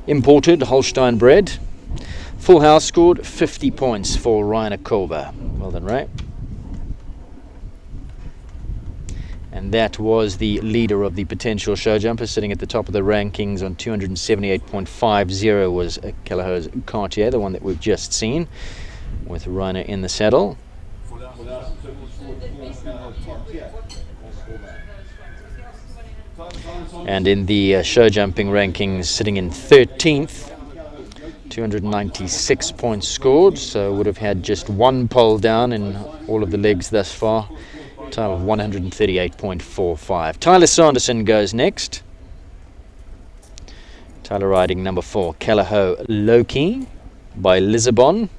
Imported, Holstein bred. Full house scored 50 points for Rainer Korber. Well done, Ray. And that was the leader of the potential show jumper, sitting at the top of the rankings on 278.50 was Kelleher's Cartier, the one that we've just seen, with Rainer in the saddle. And in the show jumping rankings, sitting in 13th, 296 points scored, so would have had just one pole down in all of the legs thus far. Time of 138.45. Tyler Sanderson goes next. Tyler riding number 4, Kelleher Loki by Lisbon,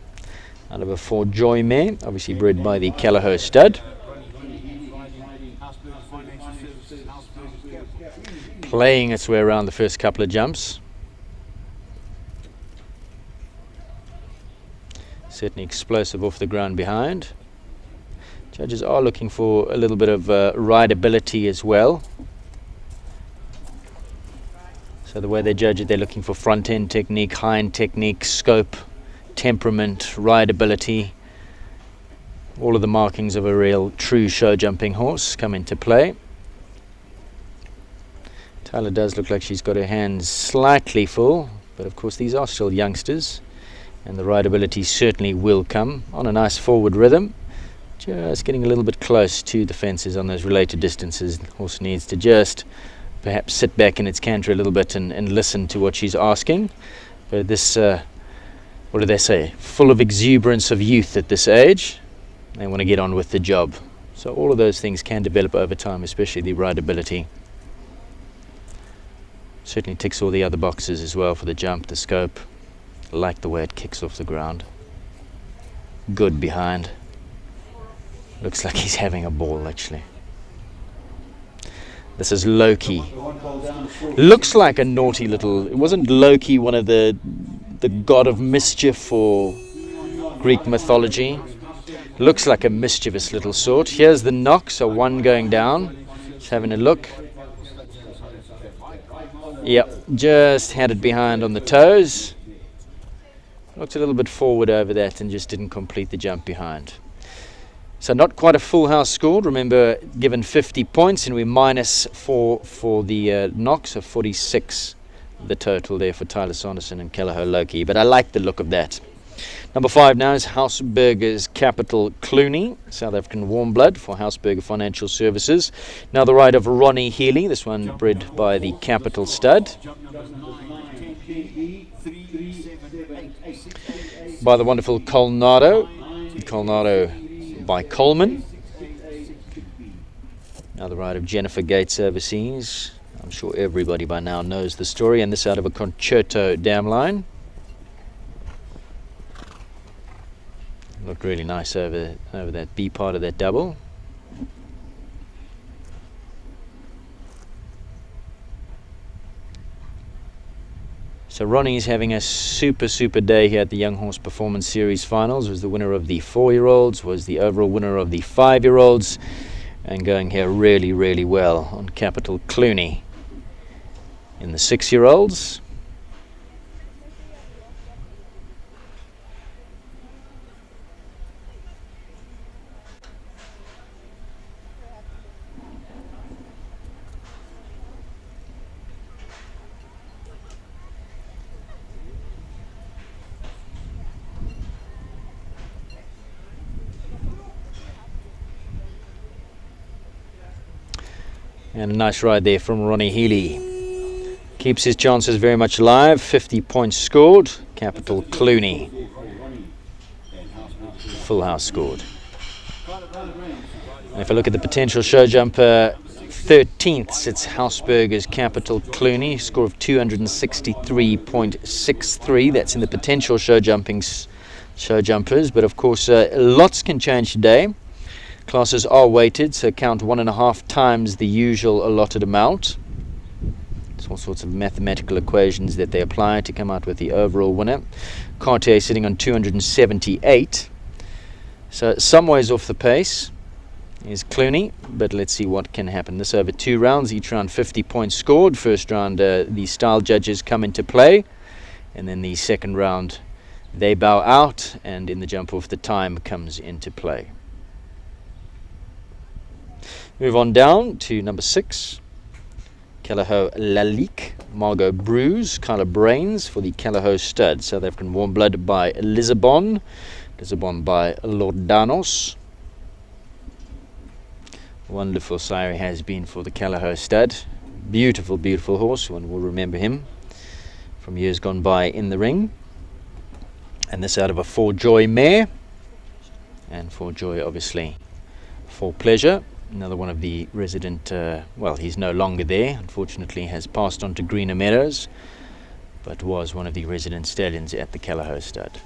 out of a 4 Joy mare, obviously bred by the Kelleher stud. Playing its way around the first couple of jumps. Certainly explosive off the ground behind. Judges are looking for a little bit of rideability as well. So the way they judge it, they're looking for front end technique, hind technique, scope, temperament, rideability. All of the markings of a real true show jumping horse come into play. Tyler does look like she's got her hands slightly full, but of course these are still youngsters, and the rideability certainly will come on a nice forward rhythm. Just getting a little bit close to the fences on those related distances. The horse needs to just perhaps sit back in its canter a little bit and listen to what she's asking. But this, what do they say? Full of exuberance of youth at this age. They want to get on with the job. So all of those things can develop over time, especially the rideability. Certainly ticks all the other boxes as well for the jump, the scope. I like the way it kicks off the ground. Good behind. Looks like he's having a ball, actually. This is Loki. Looks like a naughty little... It wasn't Loki one of the god of mischief or Greek mythology? Looks like a mischievous little sort. Here's the knock, so one going down. Just having a look. Yep, just had it behind on the toes. Looked a little bit forward over that and just didn't complete the jump behind. So not quite a full house scored. Remember, given 50 points, and we're -4 for the knock, so 46 the total there for Tyler Sanderson and Kelleher Loki. But I like the look of that. Number 5 now is Houseburger's Capital Clooney, South African warm blood for Houseburger Financial Services. Now the ride of Ronnie Healy, this one bred by the Capital Stud. By the wonderful Colnado by Coleman. Now the ride of Jennifer Gates overseas. I'm sure everybody by now knows the story, and this out of a Concerto dam line. Looked really nice over that B part of that double. So Ronnie's having a super day here at the Young Horse Performance Series Finals. Was the winner of the 4-year-olds, was the overall winner of the 5-year-olds, and going here really well on Capital Clooney. In the 6-year-olds, and a nice ride there from Ronnie Healy. Keeps his chances very much alive. 50 points scored. Capital Clooney. Full house scored. And if I look at the potential show jumper, 13th sits Houseburger's Capital Clooney. Score of 263.63. That's in the potential show jumpers. But of course, lots can change today. Classes are weighted, so count 1.5 times the usual allotted amount. There's all sorts of mathematical equations that they apply to come out with the overall winner. Cartier sitting on 278. So some ways off the pace is Clooney, but let's see what can happen. This over 2 rounds, each round 50 points scored. First round, the style judges come into play, and then the second round, they bow out, and in the jump off, the time comes into play. Move on down to number 6, Kelleher Lalique, Margot Bruce, Kyla Brains for the Kelleher Stud. South African warm blood by Lisbon by Lordanos. Wonderful sire has been for the Kelleher Stud. Beautiful horse. One will remember him from years gone by in the ring. And this out of a 4-Joy mare. And 4-Joy obviously for pleasure. Another one of the resident, well, he's no longer there, unfortunately has passed on to greener meadows, but was one of the resident stallions at the Kelleher Stud.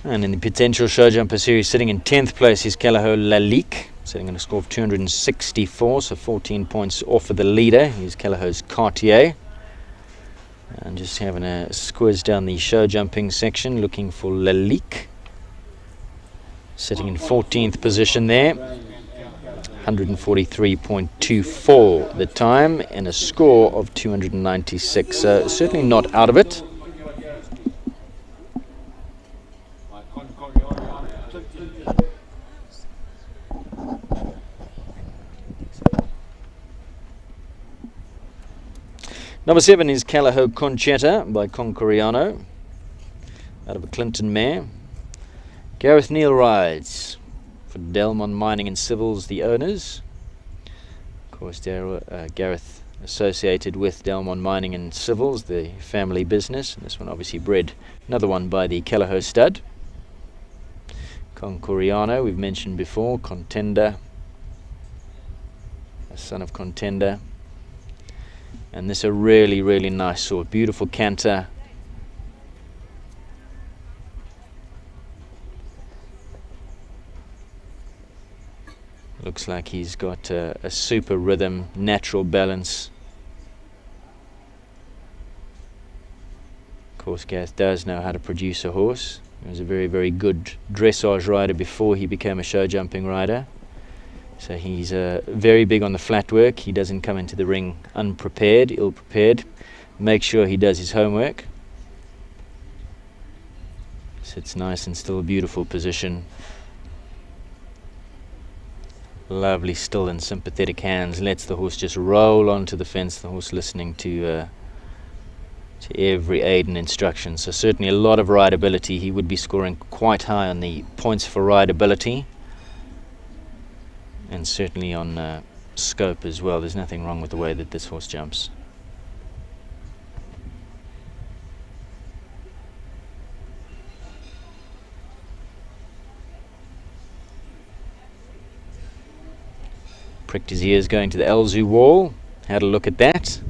And in the potential show jumper series, sitting in 10th place is Kelleher Lalique, sitting on a score of 264, so 14 points off of the leader. Here's Kelleher's Cartier. And just having a squiz down the show jumping section, looking for Lalique. Sitting in 14th position there. 143.24 the time, and a score of 296. So certainly not out of it. Number 7 is Kelleher Conchetta by Concoriano, out of a Clinton mare. Gareth Neal rides for Delmon Mining and Civils, the owners. Of course, Gareth associated with Delmon Mining and Civils, the family business. And this one obviously bred, another one by the Kelleher Stud. Concoriano, we've mentioned before. Contender, a son of Contender. And this a really nice sort. Beautiful canter. Looks like he's got a super rhythm, natural balance. Of course, Gath does know how to produce a horse. He was a very, very good dressage rider before he became a show jumping rider. So he's very big on the flat work. He doesn't come into the ring unprepared, ill-prepared. Make sure he does his homework. Sits nice and still, beautiful position. Lovely, still and sympathetic hands. Lets the horse just roll onto the fence. The horse listening to every aid and instruction. So certainly a lot of rideability. He would be scoring quite high on the points for rideability. And certainly on scope as well. There's nothing wrong with the way that this horse jumps. Pricked his ears going to the Elzu wall. Had a look at that.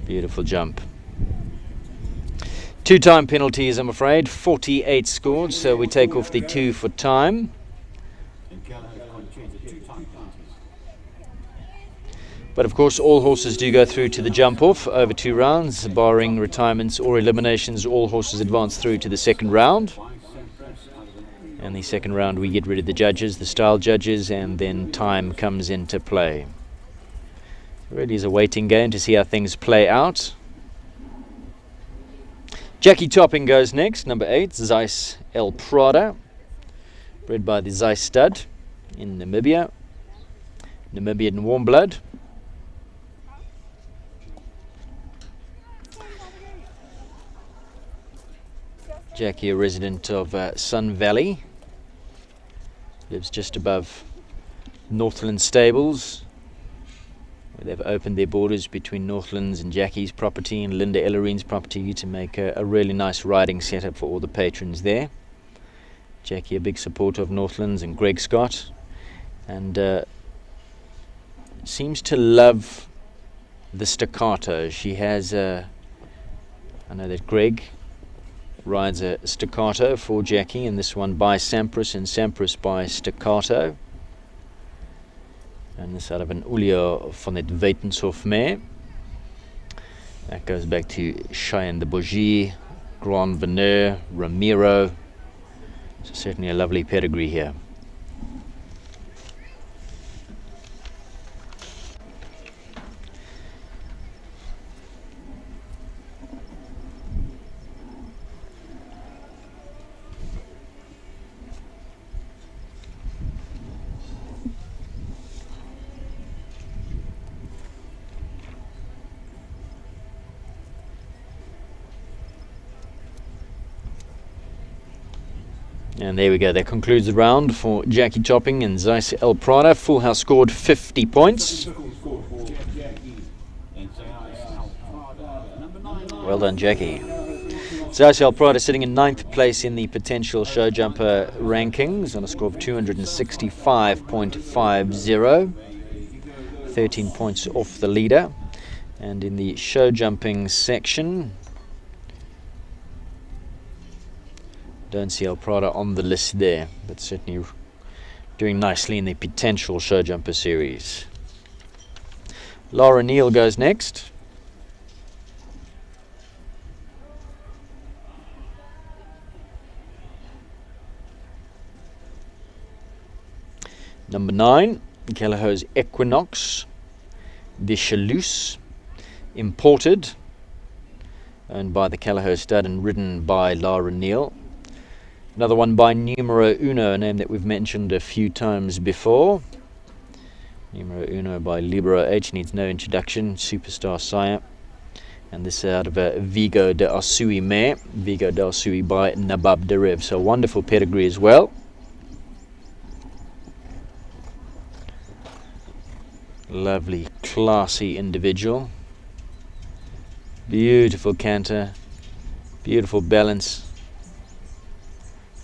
Beautiful jump. 2-time penalties, I'm afraid. 48 scored, so we take off the 2 for time. But of course all horses do go through to the jump off over 2 rounds, barring retirements or eliminations. All horses advance through to the second round. And the second round we get rid of the judges, the style judges, and then time comes into play. It really is a waiting game to see how things play out. Jackie Topping goes next, number 8, Zeiss El Prada, bred by the Zeiss stud in Namibia, Namibian warm blood. Jackie, a resident of Sun Valley, lives just above Northland Stables, where they've opened their borders between Northlands and Jackie's property and Linda Ellerine's property to make a really nice riding setup for all the patrons there. Jackie, a big supporter of Northlands and Greg Scott, and seems to love the staccato. She has, I know that Greg rides a staccato for Jackie, and this one by Sampras and Sampras by staccato. And this out of an Ulio van het Weitenshof mare. That goes back to Cheyenne de Bourgie, Grand Veneur, Ramiro. So certainly a lovely pedigree here. And there we go, that concludes the round for Jackie Topping and Zeiss El Prada. Full House scored 50 points. Well done, Jackie. Zeiss El Prada sitting in 9th place in the potential show jumper rankings on a score of 265.50. 13 points off the leader. And in the show jumping section, don't see El Prada on the list there, but certainly doing nicely in the potential show jumper series. Laura Neal goes next. Number 9, Callahow's Equinox de Chalus, imported, owned by the Callahoe stud and ridden by Laura Neal. Another one by Numero Uno, a name that we've mentioned a few times before. Numero Uno by Libero H, needs no introduction, superstar sire. And this out of a Vigo de Asui mare, Vigo de Asui by Nabab Derev. So wonderful pedigree as well. Lovely, classy individual. Beautiful canter, beautiful balance.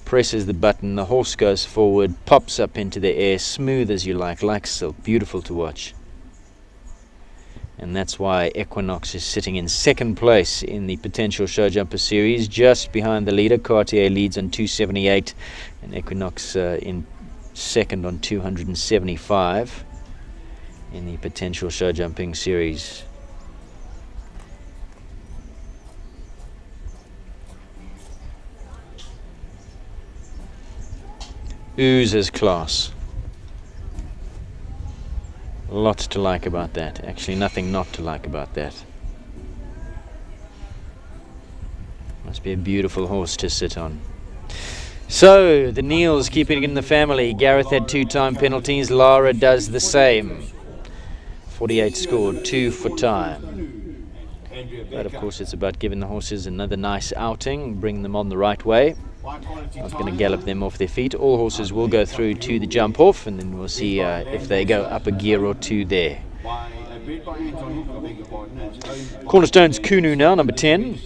Presses the button, the horse goes forward, pops up into the air, smooth as you like silk, beautiful to watch. And that's why Equinox is sitting in 2nd place in the potential show jumper series, just behind the leader. Cartier leads on 278 and Equinox in 2nd on 275 in the potential show jumping series. oozes class. Lots to like about that. Actually, nothing not to like about that. Must be a beautiful horse to sit on. So, the Neils keeping it in the family. Gareth had 2-time penalties. Lara does the same. 48 scored, 2 for time. But of course, it's about giving the horses another nice outing, bring them on the right way. Not going to gallop them off their feet. All horses will go through to the jump off, and then we'll see if they go up a gear or two there. Cornerstone's Kunu now, number 10.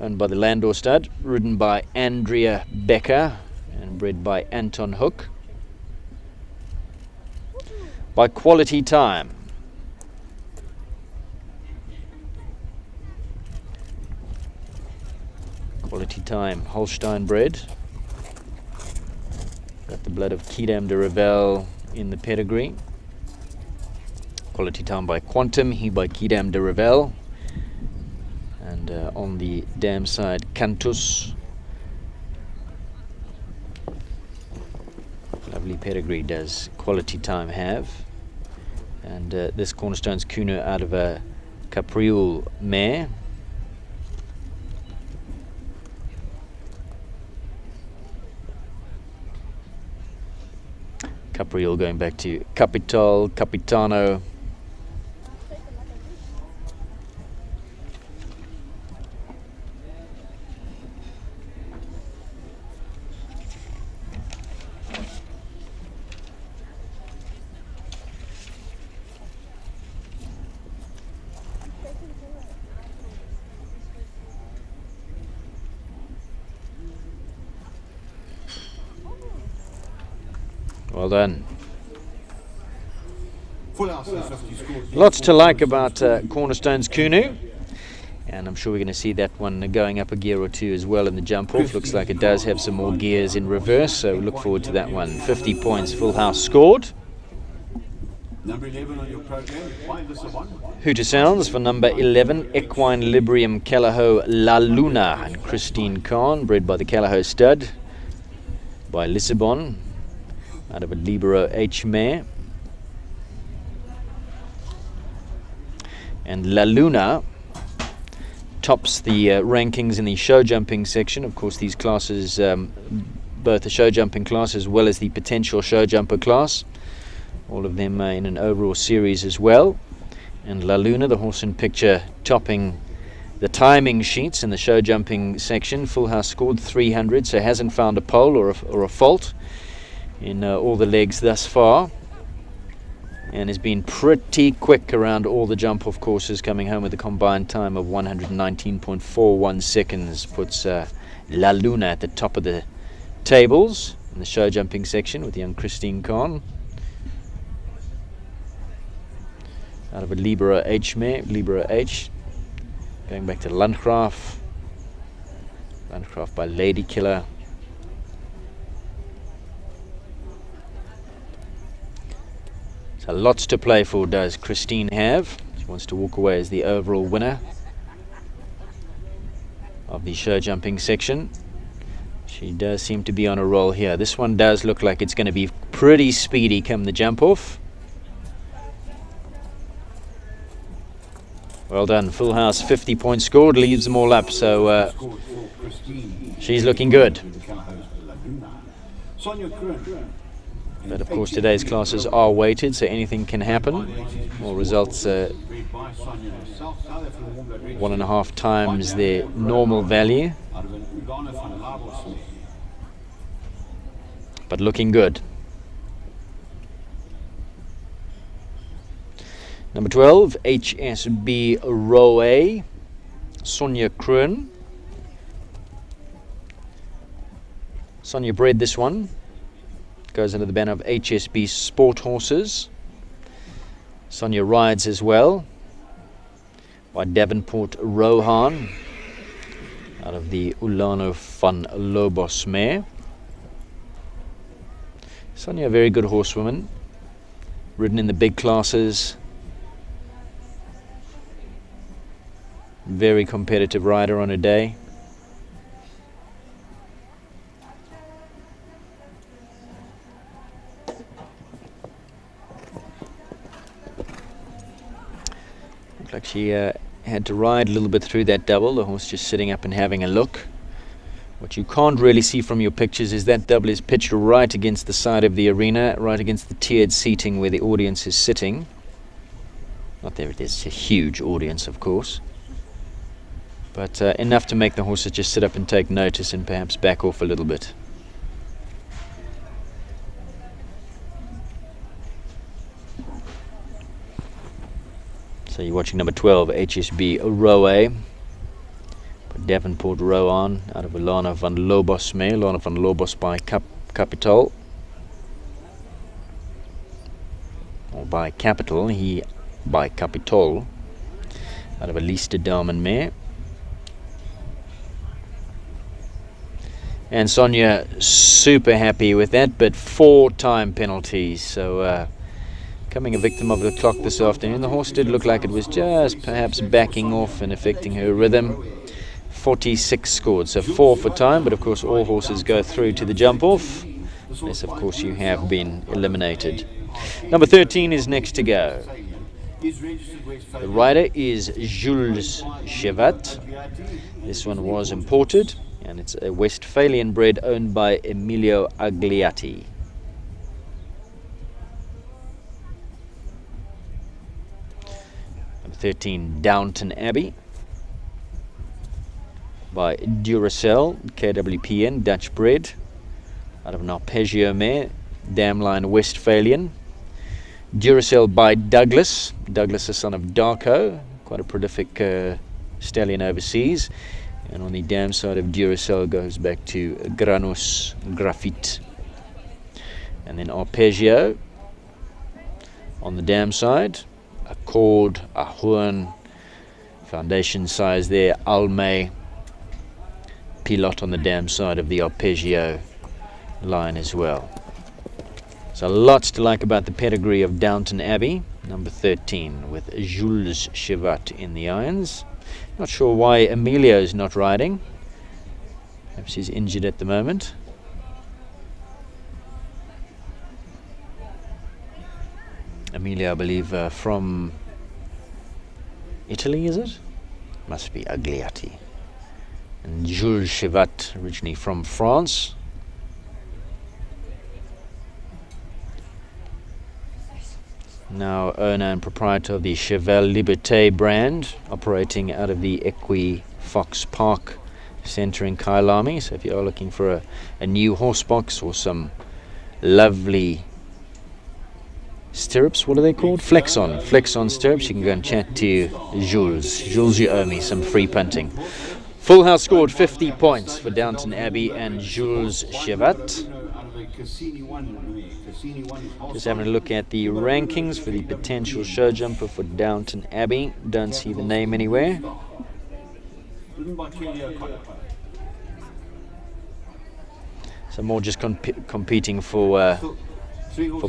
Owned by the Landor stud, ridden by Andrea Becker and bred by Anton Hook. By Quality Time. Quality Time, Holstein bred. Got the blood of Kidam de Revel in the pedigree. Quality Time by Quantum, he by Kidam de Revel. And on the dam side, Cantus. Lovely pedigree does Quality Time have. And this Cornerstone's Kuno out of a Capriole mare. Capriole going back to Capital, Capitano. Well done. Lots to like about Cornerstone's Kunu, and I'm sure we're going to see that one going up a gear or two as well in the jump off. Looks like it does have some more gears in reverse, so look forward to that one. 50 points, full house scored. Number 11 on your program, Hooter Sounds for number 11, Equine Librium Callao La Luna and Christine Khan, bred by the Callao stud, by Lissabon, out of a Libero H mare. And La Luna tops the rankings in the show jumping section. Of course, these classes, both the show jumping class as well as the potential show jumper class, all of them in an overall series as well. And La Luna, the horse in picture, topping the timing sheets in the show jumping section. Full house scored 300, so hasn't found a pole or a fault in all the legs thus far, and has been pretty quick around all the jump off courses, coming home with a combined time of 119.41 seconds. Puts La Luna at the top of the tables in the show jumping section with young Christine Khan out of a Libero H mare. Libero H going back to Landgraaf by Lady Killer. So lots to play for does Christine have. She wants to walk away as the overall winner of the show jumping section. She does seem to be on a roll here. This one does look like it's going to be pretty speedy come the jump off. Well done, full house, 50 points scored, leaves them all up, so she's looking good. But of course today's classes are weighted, so anything can happen. All results 1.5 times their normal value. But looking good. Number 12, HSB Roe, Sonia Kroon. Sonia bred this one. Goes under the banner of HSB Sport Horses. Sonia rides as well by Davenport Rohan out of the Ulano van Lobos mare. Sonia, a very good horsewoman, ridden in the big classes. Very competitive rider on her day. Looked like she had to ride a little bit through that double. The horse just sitting up and having a look. What you can't really see from your pictures is that double is pitched right against the side of the arena, right against the tiered seating where the audience is sitting. Not there, it is a huge audience, of course. But enough to make the horses just sit up and take notice and perhaps back off a little bit. So you're watching number 12, HSB Rowe. Davenport Rowan out of Lana van Lobos mare. Lana van Lobos by Capital. Or by Capital, he by Capitol. Out of a Leicester Diamond mare. And Sonia super happy with that, but 4 time penalties. So becoming a victim of the clock this afternoon. The horse did look like it was just perhaps backing off and affecting her rhythm. 46 scored, so 4 for time, but of course all horses go through to the jump off, unless of course you have been eliminated. Number 13 is next to go. The rider is Jules Chevat. This one was imported, and it's a Westphalian bred owned by Emilio Agliati. Number 13, Downton Abbey by Duracell, KWPN, Dutch bred, out of an Arpeggio mare, Damline Westphalian. Duracell by Douglas, Douglas the son of Darko, quite a prolific stallion overseas. And on the dam side of Duracell goes back to Granus Graphite. And then Arpeggio on the dam side, Accord, Ahorn, foundation size there, Alme, Pilot on the dam side of the Arpeggio line as well. So lots to like about the pedigree of Downton Abbey, number 13, with Jules Chevat in the irons. Not sure why Emilio's not riding. Perhaps he's injured at the moment. Emilio, I believe, from Italy, is it? Must be Agliati. And Jules Chevat, originally from France. Now owner and proprietor of the Cheval Liberté brand, operating out of the Fox Park Centre in Kyalami. So if you are looking for a new horse box or some lovely stirrups, what are they called? Flexon stirrups, you can go and chat to Jules. Jules, you owe me some free punting. Full House scored 50 points for Downton Abbey and Jules Chevat. Just having a look at the rankings for the potential show jumper for Downton Abbey. Don't see the name anywhere. So more just competing for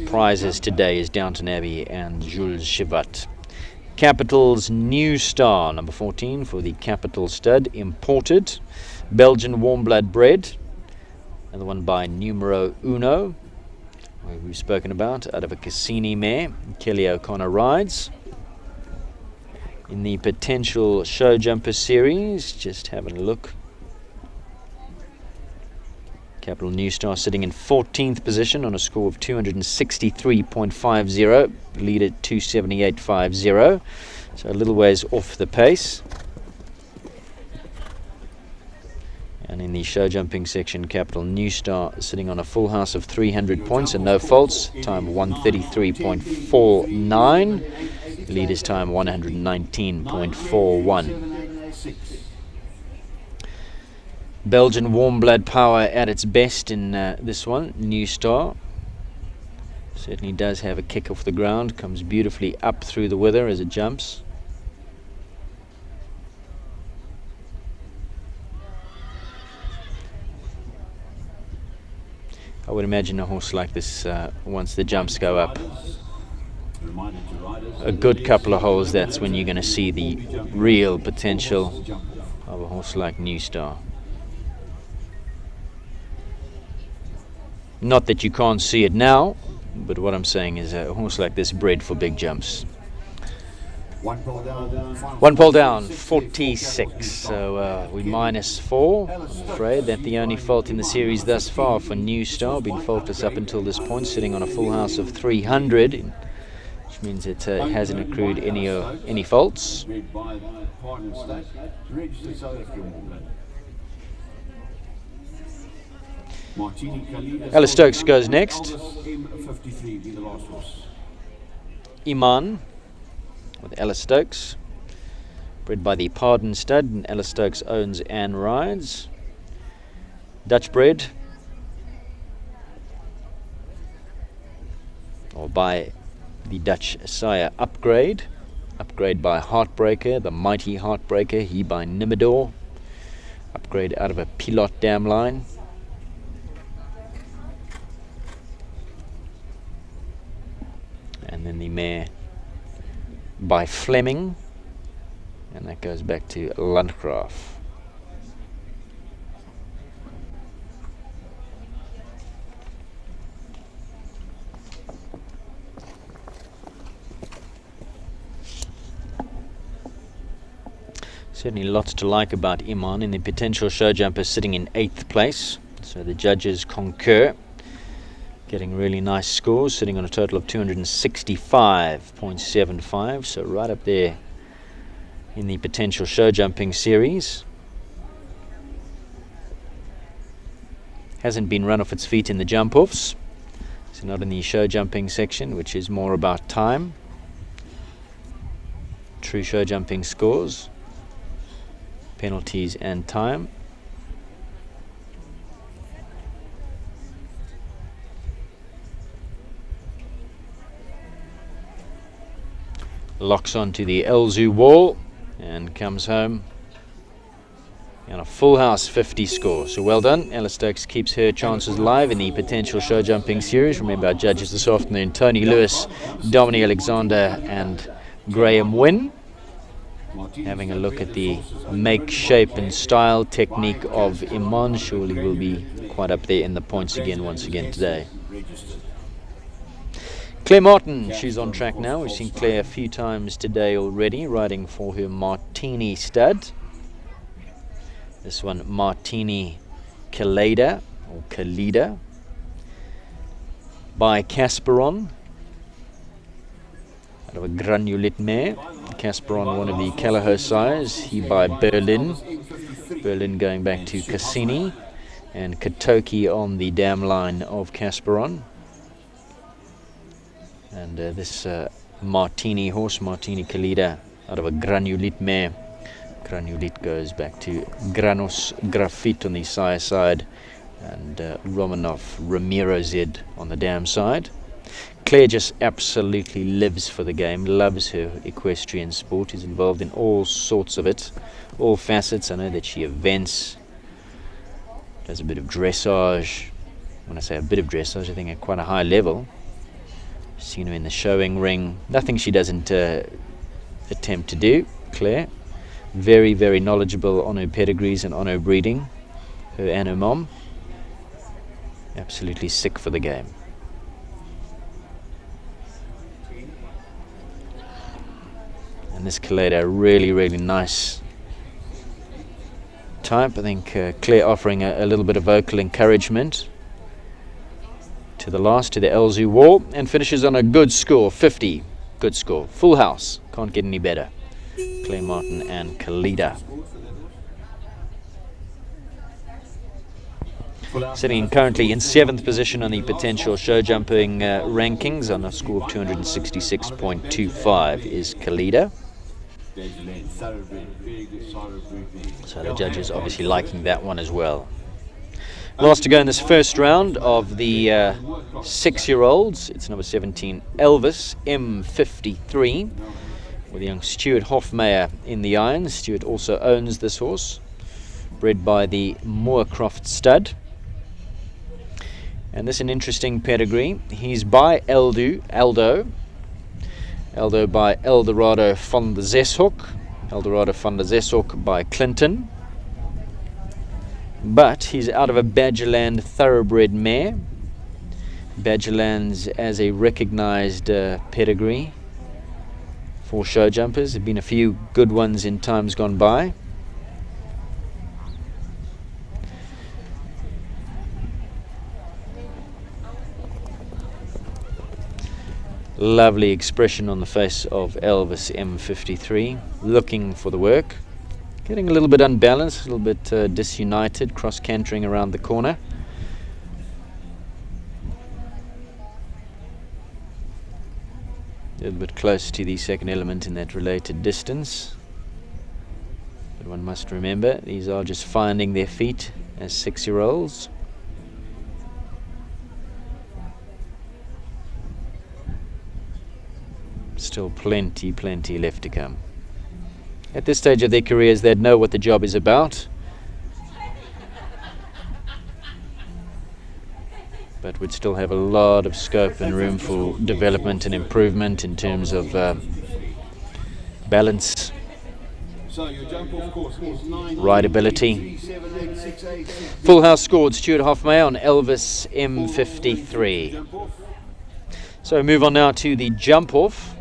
prizes today is Downton Abbey and Jules Chevat. Capital's New Star, number 14 for the Capital stud, imported. Belgian warm blood bred. Another one by Numero Uno, we've spoken about, out of a Cassini mare. Kelly O'Connor rides. In the potential show jumper series, just having a look. Capital New Star sitting in 14th position on a score of 263.50, leader 278.50, so a little ways off the pace. And in the show jumping section, Capital New Star sitting on a full house of 300 points and no faults, time 133.49, leader's time 119.41. Belgian warm blood power at its best in this one. New Star certainly does have a kick off the ground, comes beautifully up through the wither as it jumps. I would imagine a horse like this, once the jumps go up a good couple of holes, that's when you're going to see the real potential of a horse like New Star. Not that you can't see it now, but what I'm saying is a horse like this bred for big jumps. One pole down, 46. So we -4. I'm afraid that the only fault in the series thus far for New Star, been faultless up until this point, sitting on a full house of 300, which means it hasn't accrued any faults. Ella Stokes goes next. Iman with Ella Stokes, bred by the Pardon Stud, and Ella Stokes owns and rides. Dutch bred, or by the Dutch sire Upgrade by Heartbreaker, the mighty Heartbreaker, he by Nimidor. Upgrade out of a Pilot dam line. And then the mare by Fleming, and that goes back to Landgraf. Certainly lots to like about Iman, in the potential show jumper sitting in 8th place, so the judges concur, getting really nice scores, sitting on a total of 265.75, so right up there in the potential show jumping series. Hasn't been run off its feet in the jump offs, so not in the show jumping section, which is more about time. True show jumping scores, penalties and time. Locks onto the Elzu wall and comes home on a full house 50 score. So well done. Ella Stokes keeps her chances live in the potential show jumping series. Remember our judges this afternoon: Tony Lewis, Dominic Alexander and Graham Wynn. Having a look at the make, shape and style technique of Iman. Surely will be quite up there in the points once again today. Claire Martin, she's on track now. We've seen Claire a few times today already, riding for her Martini stud. This one, Martini Kaleda, or Kalida, by Kasparon, out of a granulate mare. Kasparon, one of the Callahoo sires, he by Berlin. Berlin going back to Cassini, and Katoki on the dam line of Kasparon. And this Martini horse, Martini Kalida, out of a granulate mare. Granulate goes back to Granos Grafit on the sire side, and Romanov Ramiro Z on the dam side. Claire just absolutely lives for the game, loves her equestrian sport, is involved in all sorts of it, all facets. I know that she events, does a bit of dressage. When I say a bit of dressage, I think at quite a high level. Seen her in the showing ring. Nothing she doesn't attempt to do, Claire. Very, very knowledgeable on her pedigrees and on her breeding, her and her mom. Absolutely sick for the game. And this Kaleda, really, really nice type. I think Claire offering a little bit of vocal encouragement to the last, to the Elzu wall, and finishes on a good score, 50. Good score. Full house. Can't get any better. Claire Martin and Kalida. Sitting currently in 7th position on the potential show jumping rankings on a score of 266.25 is Kalida. So the judges obviously liking that one as well. Last to go in this first round of the 6-year-olds, it's number 17, Elvis M53, with young Stuart Hofmeyer in the irons. Stuart also owns this horse, bred by the Moorcroft stud. And this is an interesting pedigree. He's by Aldo by Eldorado van der Zeshoek, Eldorado van der Zeshoek by Clinton. But he's out of a Badgerland thoroughbred mare. Badgerland's as a recognized pedigree for show jumpers. There have been a few good ones in times gone by. Lovely expression on the face of Elvis M53, looking for the work. Getting a little bit unbalanced, a little bit disunited, cross-cantering around the corner. A little bit close to the second element in that related distance. But one must remember, these are just finding their feet as 6-year-olds. Still plenty left to come. At this stage of their careers, they'd know what the job is about. But would still have a lot of scope and room for development and improvement in terms of balance, rideability. Full house scored Stuart Hoffmeyer on Elvis M53. So move on now to the jump off.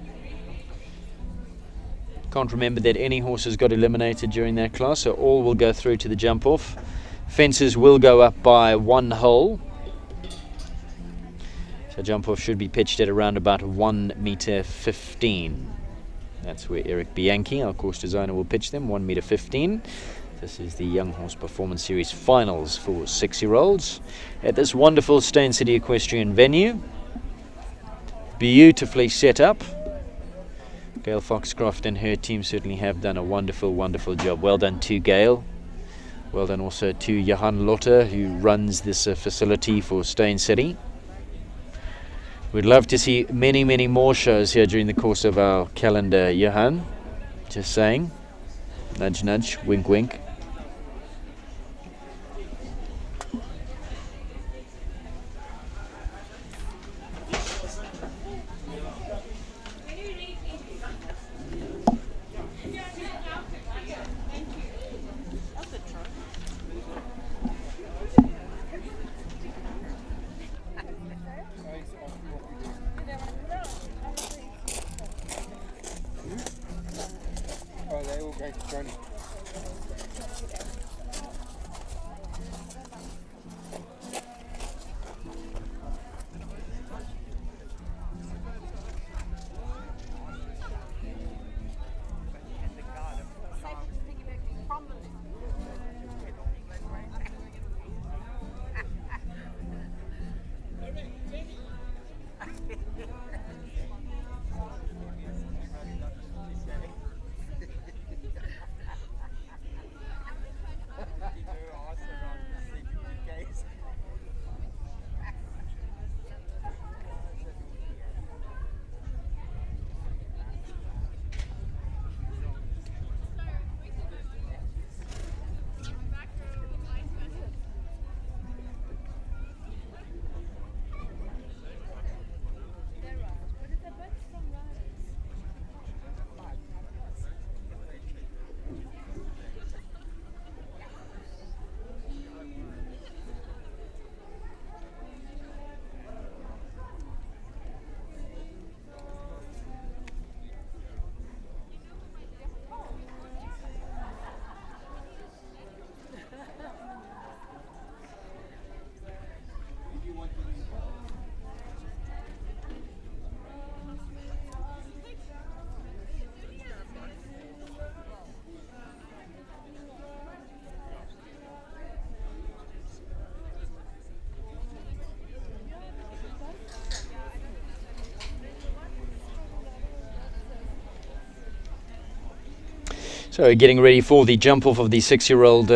Can't remember that any horses got eliminated during that class, so all will go through to the jump off. Fences will go up by 1 hole. So jump off should be pitched at around about 1.15 meter. That's where Eric Bianchi, our course designer, will pitch them, 1.15 meter. This is the Young Horse Performance Series finals for 6-year-olds at this wonderful Steyn City Equestrian venue. Beautifully set up. Gail Foxcroft and her team certainly have done a wonderful job. Well done to Gail. Well done also to Johan Lotter, who runs this facility for Steyn City. We'd love to see many more shows here during the course of our calendar, Johan. Just saying. Nudge, nudge, wink, wink. So getting ready for the jump off of the 6-year-old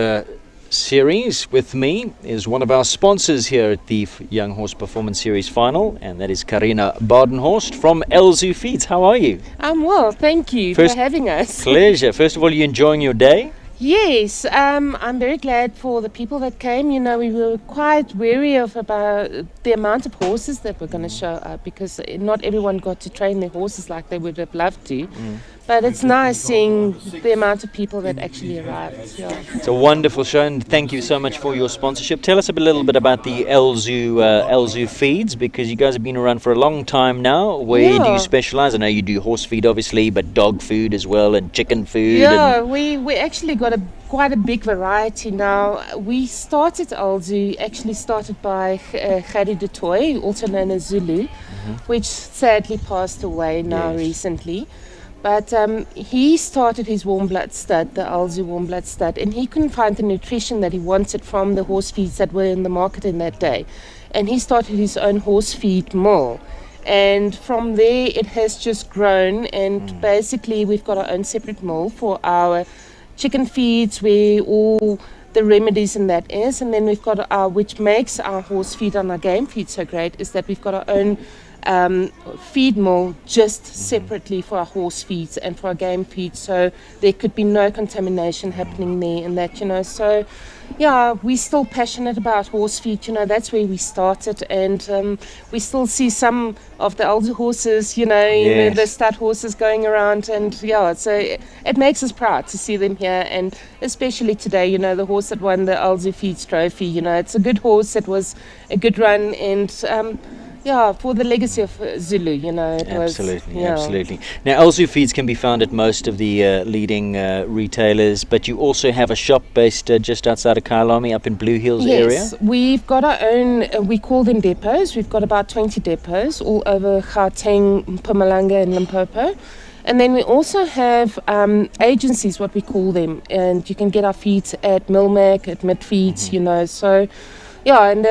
series. With me is one of our sponsors here at the Young Horse Performance Series final, and that is Karina Badenhorst from Elzu Feeds. How are you? I'm well, thank you for having us. Pleasure. First of all, are you enjoying your day? Yes, I'm very glad for the people that came. You know, we were quite wary of about the amount of horses that were going to show up, because not everyone got to train their horses like they would have loved to. But it's nice seeing the amount of people that actually arrived. Yeah. It's a wonderful show, and thank you so much for your sponsorship. Tell us a little bit about the Elzu feeds, because you guys have been around for a long time now. Where do you specialize? I know you do horse feed, obviously, but dog food as well, and chicken food. Yeah, we actually got quite a big variety now. We started Elzu, actually started by Gerrie de Toy, also known as Zulu, which sadly passed away now recently. But he started his warm blood stud, the Elzu warm blood stud, and he couldn't find the nutrition that he wanted from the horse feeds that were in the market in that day. And he started his own horse feed mill. And from there, it has just grown. And basically, we've got our own separate mill for our chicken feeds, where all the remedies in that is. And then we've got our, which makes our horse feed and our game feed so great, is that we've got our own feed mill just separately for our horse feeds and for our game feed, so there could be no contamination happening there and that, you know. So yeah, we're still passionate about horse feed, you know, that's where we started, and we still see some of the older horses, you know, the stud horses going around, and yeah, so it makes us proud to see them here, and especially today, you know, the horse that won the Elzu Feeds Trophy, you know, it's a good horse, it was a good run, and yeah, for the legacy of Zulu, you know. Absolutely. Now, Elzu Feeds can be found at most of the leading retailers, but you also have a shop based just outside of Kyalami, up in Blue Hills area? Yes, we've got our own, we call them depots. We've got about 20 depots all over Gauteng, Mpumalanga and Limpopo. And then we also have agencies, what we call them, and you can get our feeds at Milmac, at Midfeeds, you know, so... Yeah, and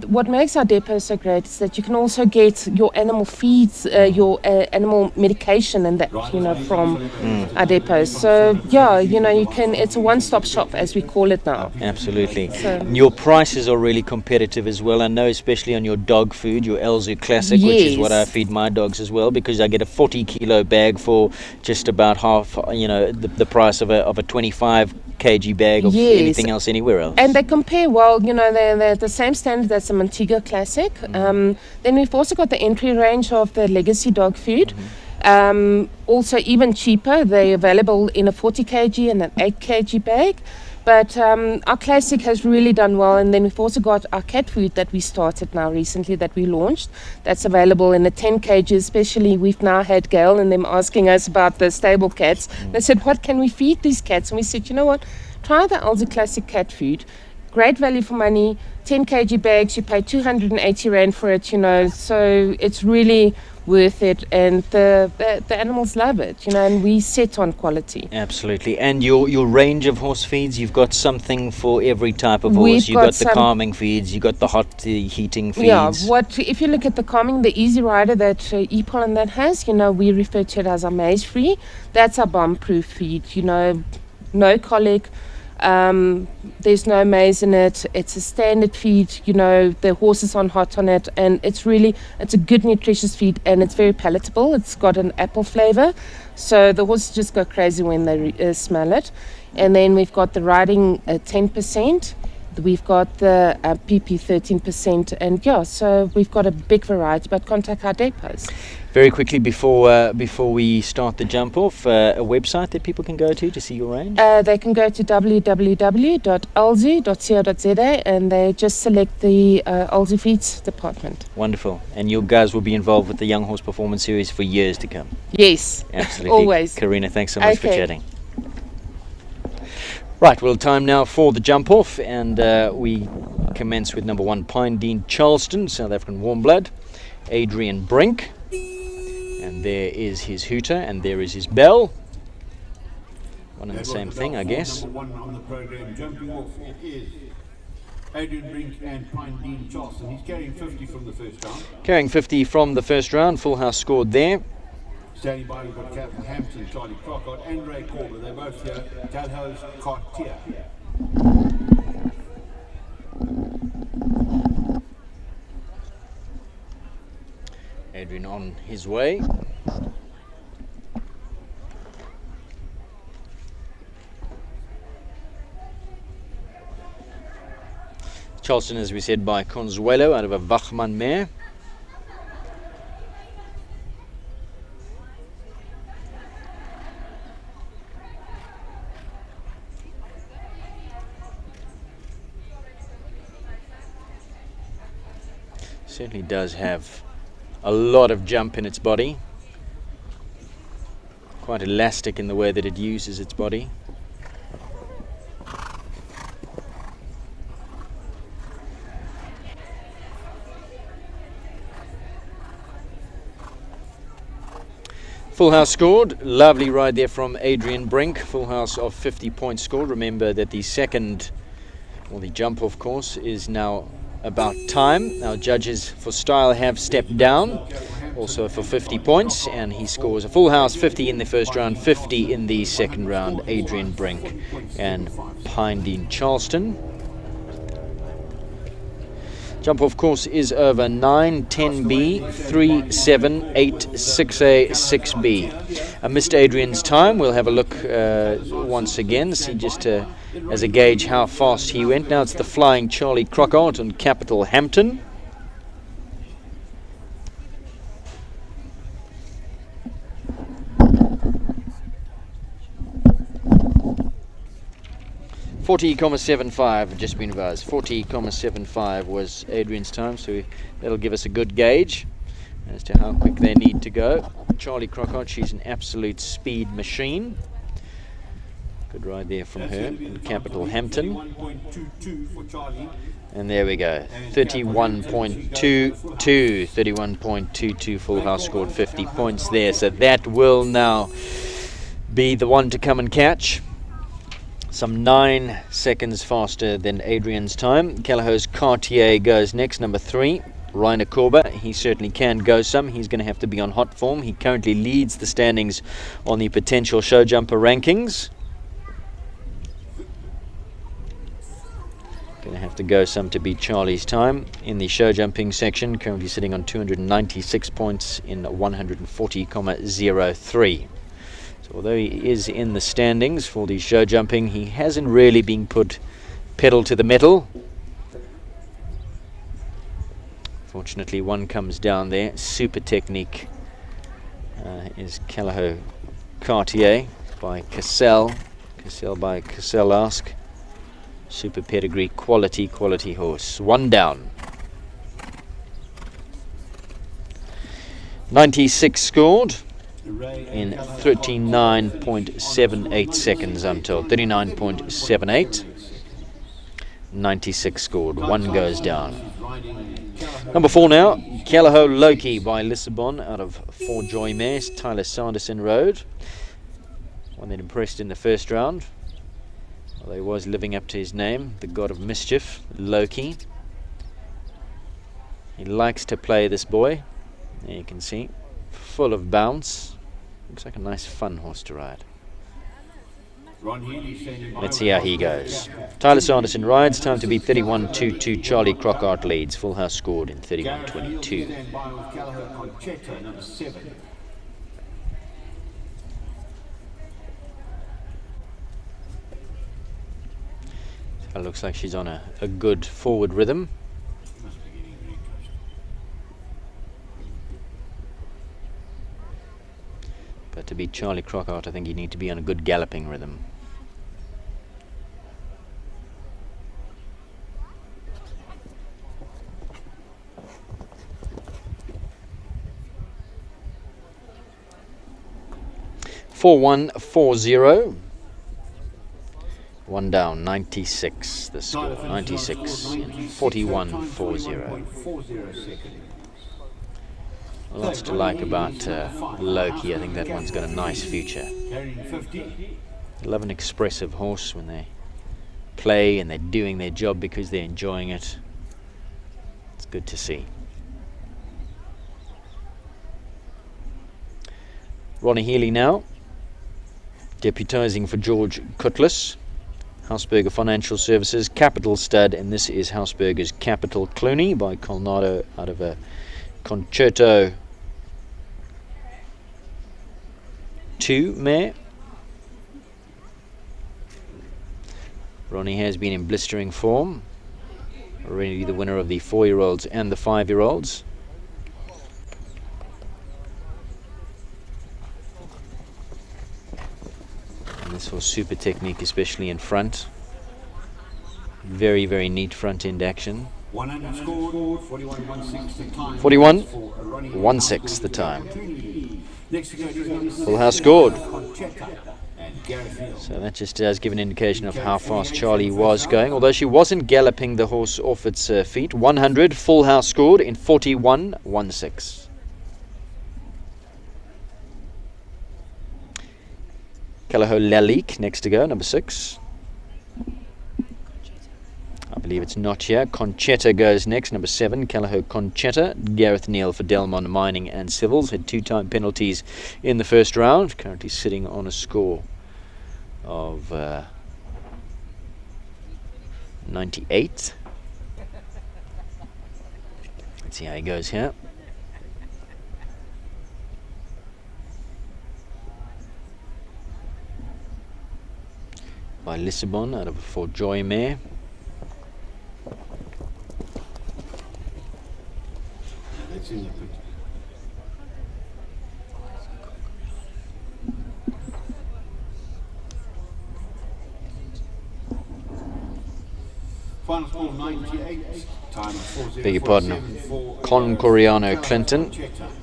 what makes our depot so great is that you can also get your animal feeds, your animal medication and that, you know, from our depots. So, yeah, you know, you can, it's a one-stop shop, as we call it now. Absolutely. So, your prices are really competitive as well. I know, especially on your dog food, your Elzu Classic, which is what I feed my dogs as well, because I get a 40-kilo bag for just about half, you know, the price of a 25 kg bag of anything else anywhere else. And they compare well, you know, they're the same standard as the Montego Classic. Then we've also got the entry range of the Legacy dog food. Also even cheaper, they're available in a 40 kg and an 8 kg bag. But our Classic has really done well, and then we've also got our cat food that we started now recently, that we launched. That's available in a 10 kg, especially we've now had Gail and them asking us about the stable cats. They said, what can we feed these cats? And we said, you know what, try the Elzu Classic cat food. Great value for money, 10 kg bags, you pay 280 Rand for it, you know, so it's really worth it, and the animals love it, you know, and we set on quality. Absolutely. And your range of horse feeds, you've got something for every type of horse. You've got the calming feeds, you've got the hot heating feeds. Yeah, if you look at the calming, the Easy Rider that Epol and that has, you know, we refer to it as our maize free. That's our bomb-proof feed, you know, no colic. There's no maize in it. It's a standard feed, you know, the horses aren't hot on it, and it's a good nutritious feed, and it's very palatable. It's got an apple flavor, so the horses just go crazy when they smell it. And then we've got the riding 10%. We've got the PP 13%, and yeah, so we've got a big variety, but contact our depots. Very quickly, before we start the jump off, a website that people can go to see your range? They can go to www.elzu.co.za, and they just select the Elzu Feeds department. Wonderful. And you guys will be involved with the Young Horse Performance Series for years to come? Yes. Absolutely. Always. Karina, thanks so much for chatting. Right, well, time now for the jump off, and we commence with number 1, Pine Dean Charleston, South African warm blood, Adrian Brink. And there is his hooter, and there is his bell. One and the same thing, I guess. Number 1 on the program, jumping off, it is Adrian Brink and Pine Dean Charleston. He's carrying 50 from the first round. Carrying 50 from the first round, full house scored there. Standing by, we've got Captain Hampton, Charlie Crockett, and Ray Corber. They're both here. Calho's Cartier. Adrian on his way. Charleston, as we said, by Consuelo out of a Wachmann mare. Certainly does have a lot of jump in its body. Quite elastic in the way that it uses its body. Full house scored. Lovely ride there from Adrian Brink. Full house of 50 points scored. Remember that the second, or the jump off course, is now about time. Our judges for style have stepped down, also for 50 points, and he scores a full house, 50 in the first round, 50 in the second round. Adrian Brink and Pinedene Charleston. Jump off course is over 9, 10B, 3, 7, 8, 6A, 6B. Mr. Adrian's time, we'll have a look once again, see just as a gauge how fast he went. Now it's the Flying Charlie Crockart on Capital Hampton. .40,75 just been buzzed. 40,75 was Adrian's time, so that'll give us a good gauge as to how quick they need to go. Charlie Crockart, she's an absolute speed machine. Good ride there from her in Capital Hampton. And there we go, 31.22, 31.22 full house, scored 50 points there. So that will now be the one to come and catch. Some 9 seconds faster than Adrian's time. Callaghan's Cartier goes next, number 3. Rainer Korber, he certainly can go some. He's going to have to be on hot form. He currently leads the standings on the potential show jumper rankings. Going to have to go some to beat Charlie's time in the show jumping section. Currently sitting on 296 points in 140,03. So although he is in the standings for the show jumping, he hasn't really been put pedal to the metal. Fortunately, one comes down there. Super technique is Callaghan Cartier by Cassell. Cassell by Cassell-Ask. Super pedigree, quality horse. One down. 96 scored in 39.78 seconds, I'm told. 39.78. 96 scored. One goes down. Number 4 now, Callaghan Loki by Lissabon out of 4 Joy Mares, Tyler Sanderson Road. One that impressed in the first round, although he was living up to his name, the god of mischief, Loki. He likes to play, this boy. There you can see, full of bounce. Looks like a nice fun horse to ride. Let's see how he goes. Tyler Sanderson rides, time to beat 31.22. Charlie Crockart leads, full house scored in 31.22. It looks like she's on a good forward rhythm. But to beat Charlie Crockart, I think you need to be on a good galloping rhythm. .4140. One down, 96 the score, 96 in 41.40. Lots to like about Loki. I think that one's got a nice future. I love an expressive horse when they play and they're doing their job because they're enjoying it. It's good to see. Ronnie Healy now, deputising for George Cutlass. Hausberger Financial Services, Capital Stud, and this is Hausberger's Capital Clooney by Colnado out of a Concerto 2 mare. Ronnie has been in blistering form, already the winner of the 4-year-olds and the 5-year-olds. And this was super technique, especially in front. Very, very neat front end action. 100 scored, 41.16 the time. 41.16 the time. Next to go is number 6, Full house scored. Conchetta and Gareth Neal. So that just does give an indication of how fast Charlie was going, although she wasn't galloping the horse off its feet. 100, full house scored in 41.16. Callao Lalique next to go, number 6. I believe it's not here. Conchetta goes next, number 7. Callao Conchetta. Gareth Neal for Delmont Mining and Civils. Had 2-time penalties in the first round. Currently sitting on a score of 98. Let's see how he goes here. By Lissabon out of for Joy Mare. That's in the picture. Final score 98. Time of 4:04.74. Beg your pardon. Con Coriano Clinton.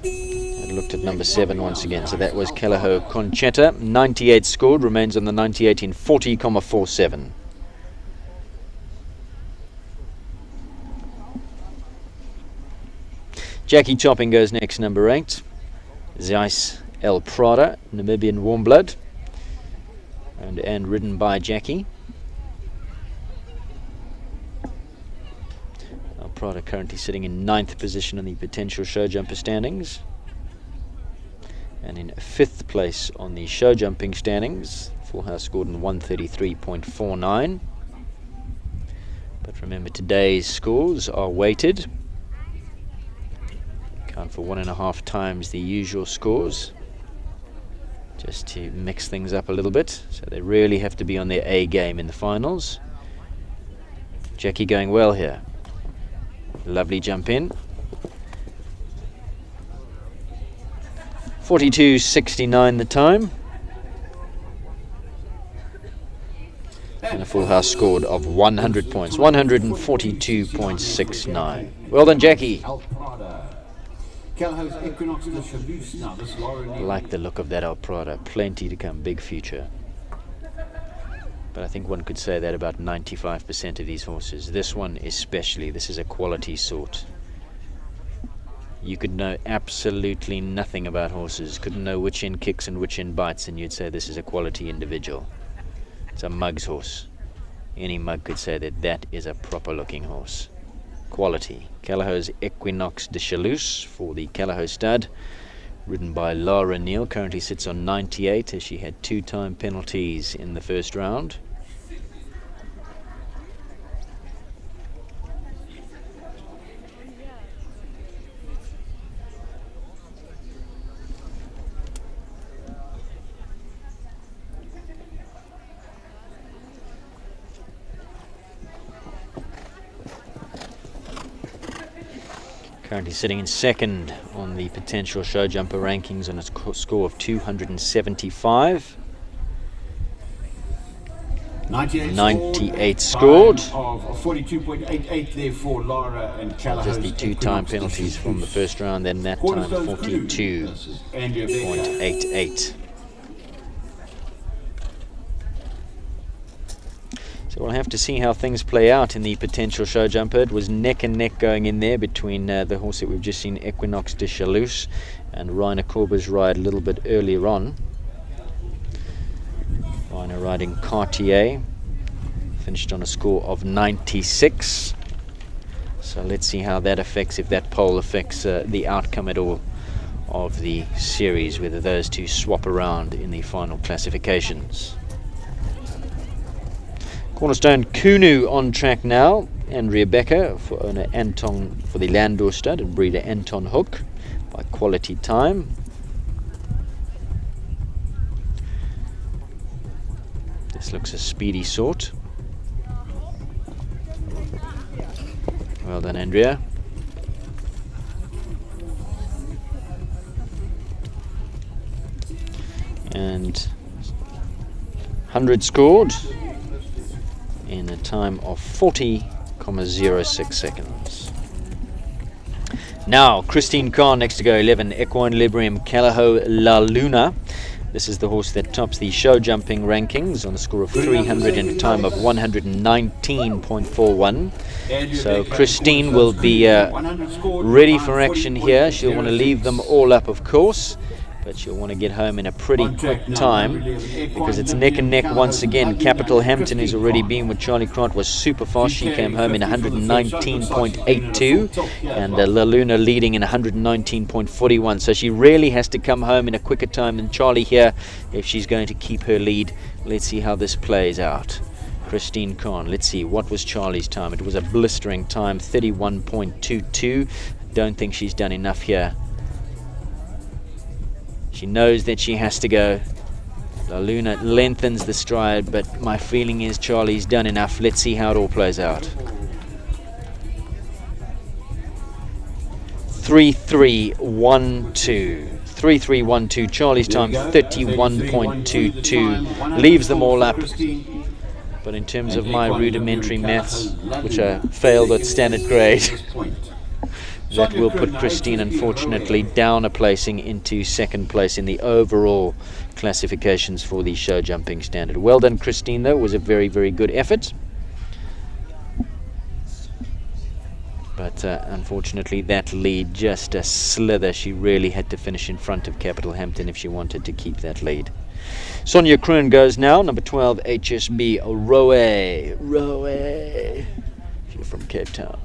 I looked at number 7 once again, so that was Callao Conchetta. 98 scored, remains on the 98 in 40.47. Jackie Topping goes next, number 8. Zeiss El Prada, Namibian Warm Blood, and ridden by Jackie. El Prada currently sitting in 9th position on the potential show jumper standings, and in 5th place on the show jumping standings. Full house scored in 133.49. But remember, today's scores are weighted. Count for 1.5 times the usual scores, just to mix things up a little bit. So they really have to be on their A game in the finals. Jackie going well here. Lovely jump in. 42.69 the time. And a full house scored of 100 points. 142.69. Well done, Jackie. Callao Equinox de Chalus. Now this Laura I like the look of that El Prada. Plenty to come, big future. But I think one could say that about 95% of these horses. This one especially, this is a quality sort. You could know absolutely nothing about horses, couldn't know which end kicks and which end bites, and you'd say this is a quality individual. It's a mug's horse. Any mug could say that that is a proper looking horse. Quality. Callaho's Equinox de Chalus for the Callao stud, ridden by Lara Neal, currently sits on 98 as she had 2-time penalties in the first round. Currently sitting in 2nd on the potential show jumper rankings on a score of 275. 98 scored. Of 42.88 there for Lara and Callao. Just the 2-time penalties from the first round, then that time 42.88. So we'll have to see how things play out in the potential show jumper. It was neck and neck going in there between the horse that we've just seen, Equinox de Chalus, and Rainer Korber's ride a little bit earlier on. Rainer riding Cartier, finished on a score of 96. So let's see how that affects, if that pole affects the outcome at all of the series, whether those two swap around in the final classifications. Cornerstone Kunu on track now, and Rebecca for owner Anton for the Landor stud and breeder Anton Hook by Quality Time. This looks a speedy sort. Well done, Andrea. And 100 scored in a time of 40.06. 0.06 seconds. Now, Christine Khan next to go, 11, Equine Librium Calaho La Luna. This is the horse that tops the show jumping rankings on a score of 300 and a time of 119.41. So Christine will be ready for action here. She'll want to leave them all up, of course, but she'll want to get home in a pretty quick time because it's neck and neck once again. Capital Hampton, who's already been with Charlie Grant, was super fast. She came home in 119.82 and La Luna leading in 119.41. So she really has to come home in a quicker time than Charlie here if she's going to keep her lead. Let's see how this plays out. Christine Khan, let's see, what was Charlie's time? It was a blistering time, 31.22. Don't think she's done enough here. She knows that she has to go. La Luna lengthens the stride, but my feeling is Charlie's done enough. Let's see how it all plays out. 3-3-1-2. 3-3-1-2. Charlie's time 31.22. Leaves them all up. But in terms of my rudimentary maths, which I failed at standard grade, that will put Christine, unfortunately, down a placing into second place in the overall classifications for the show jumping standard. Well done, Christine, though. It was a very, very good effort. But unfortunately, that lead just a slither. She really had to finish in front of Capital Hampton if she wanted to keep that lead. Sonia Kroon goes now, number 12, HSB Roe. Roe, if you're from Cape Town.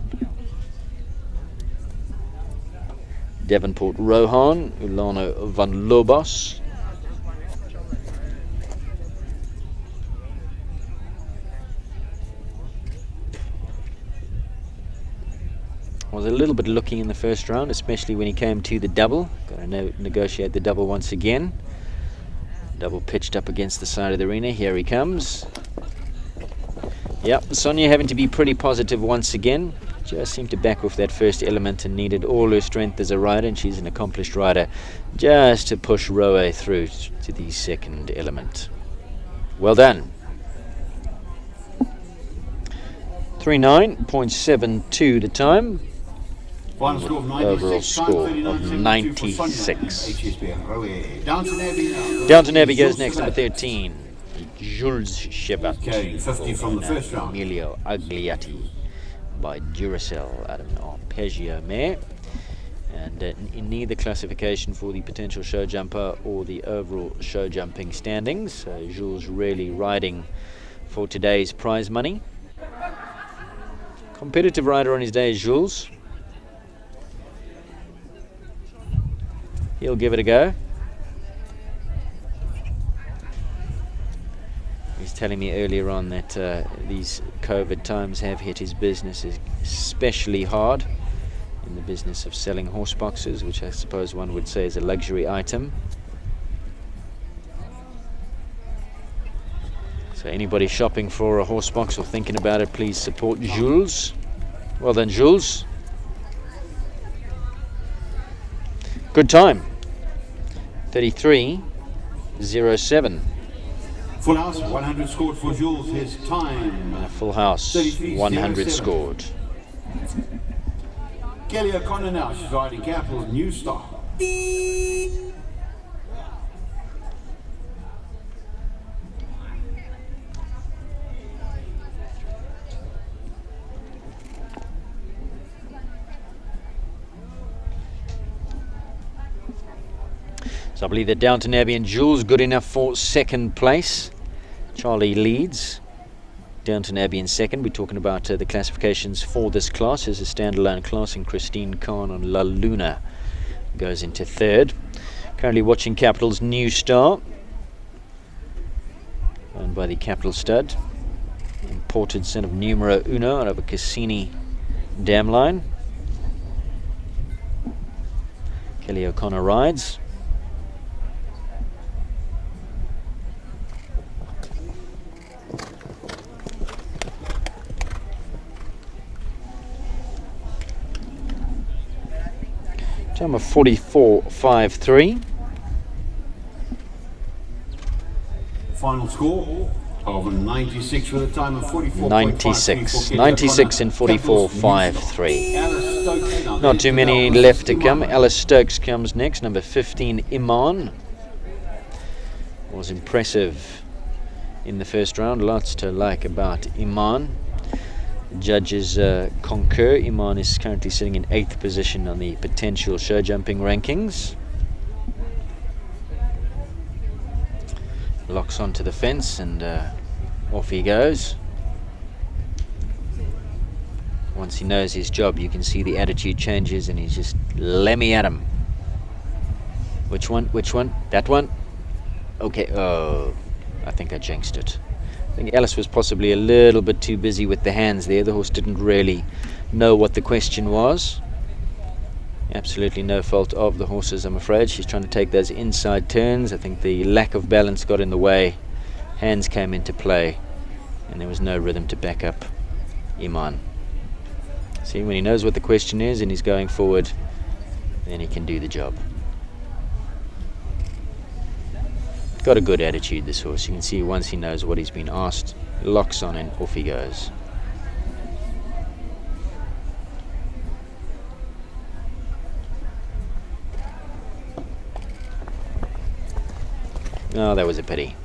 Devonport Rohan, Ulano van Lobos. Was a little bit lucky in the first round, especially when he came to the double. Got to negotiate the double once again. Double pitched up against the side of the arena. Here he comes. Yep, Sonia having to be pretty positive once again. Just seemed to back off that first element and needed all her strength as a rider, and she's an accomplished rider, just to push Roe through to the second element. Well done. 39.72 the time. Final score of 96, overall score of 96. Downton Downton Abbey goes next, number 13. Jules Chevat. Okay, 50 from the first round. Emilio Agliati by Duracell out of an Arpeggio mare. And in neither classification for the potential show jumper or the overall show jumping standings. So Jules really riding for today's prize money. Competitive rider on his day is Jules. He'll give it a go. He's telling me earlier on that these COVID times have hit his business especially hard in the business of selling horse boxes, which I suppose one would say is a luxury item. So anybody shopping for a horse box or thinking about it, please support Jules. Well done, Jules. Good time. 33.07. Full house, 100 scored for Jules. His time. Full house, 100 scored. Kelly O'Connor now. She's riding Capital's New Star. So I believe that Downton Abbey and Jules good enough for second place. Charlie leads. Downton Abbey in second. We're talking about the classifications for this class as a standalone class, and Christine Khan on La Luna goes into third. Currently watching Capital's New Star, owned by the Capital Stud. Imported son of Numero Uno out of a Cassini dam line. Kelly O'Connor rides. Time of 44.53. Final score of 96 with a time of 44.53. 96 in 44.53. Not too many left to come. Alice Stokes comes next, number 15, Iman. Was impressive in the first round. Lots to like about Iman. Judges concur. Iman is currently sitting in 8th position on the potential show jumping rankings. Locks onto the fence and off he goes. Once he knows his job, you can see the attitude changes and he's just, let me at him. Which one? Which one? That one? Okay, oh, I think I jinxed it. I think Alice was possibly a little bit too busy with the hands there. The horse didn't really know what the question was. Absolutely no fault of the horses, I'm afraid. She's trying to take those inside turns. I think the lack of balance got in the way. Hands came into play and there was no rhythm to back up Iman. See, when he knows what the question is and he's going forward, then he can do the job. Got a good attitude, this horse. You can see once he knows what he's been asked, locks on and off he goes. Oh, that was a pity.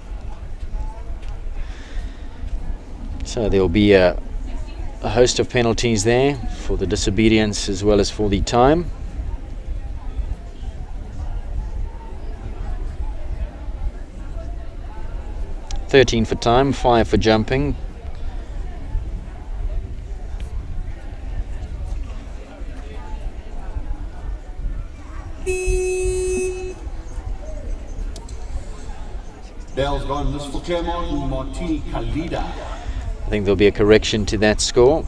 So there will be a host of penalties there for the disobedience as well as for the time. $13 for time, $5 for jumping. Bell's gone. This for Claremont, Martini Kalida. I think there'll be a correction to that score.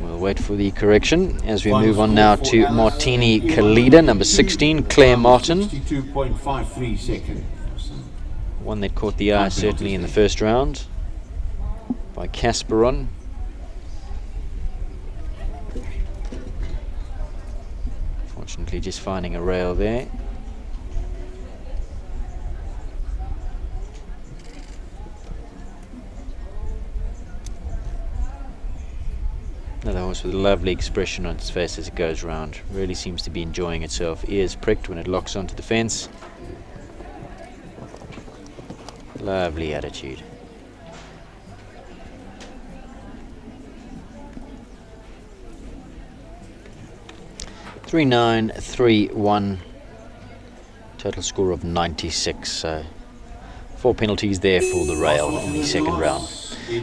We'll wait for the correction as we move on now to Martini Kalida, number 16, Claire Martin. 62.53 seconds. One that caught the eye certainly in the first round by Kasparon. Fortunately just finding a rail there. Another horse with a lovely expression on its face as it goes round. Really seems to be enjoying itself. Ears pricked when it locks onto the fence. Lovely attitude. $3.931. Total score of 96. So 4 penalties there for the rail in the second round.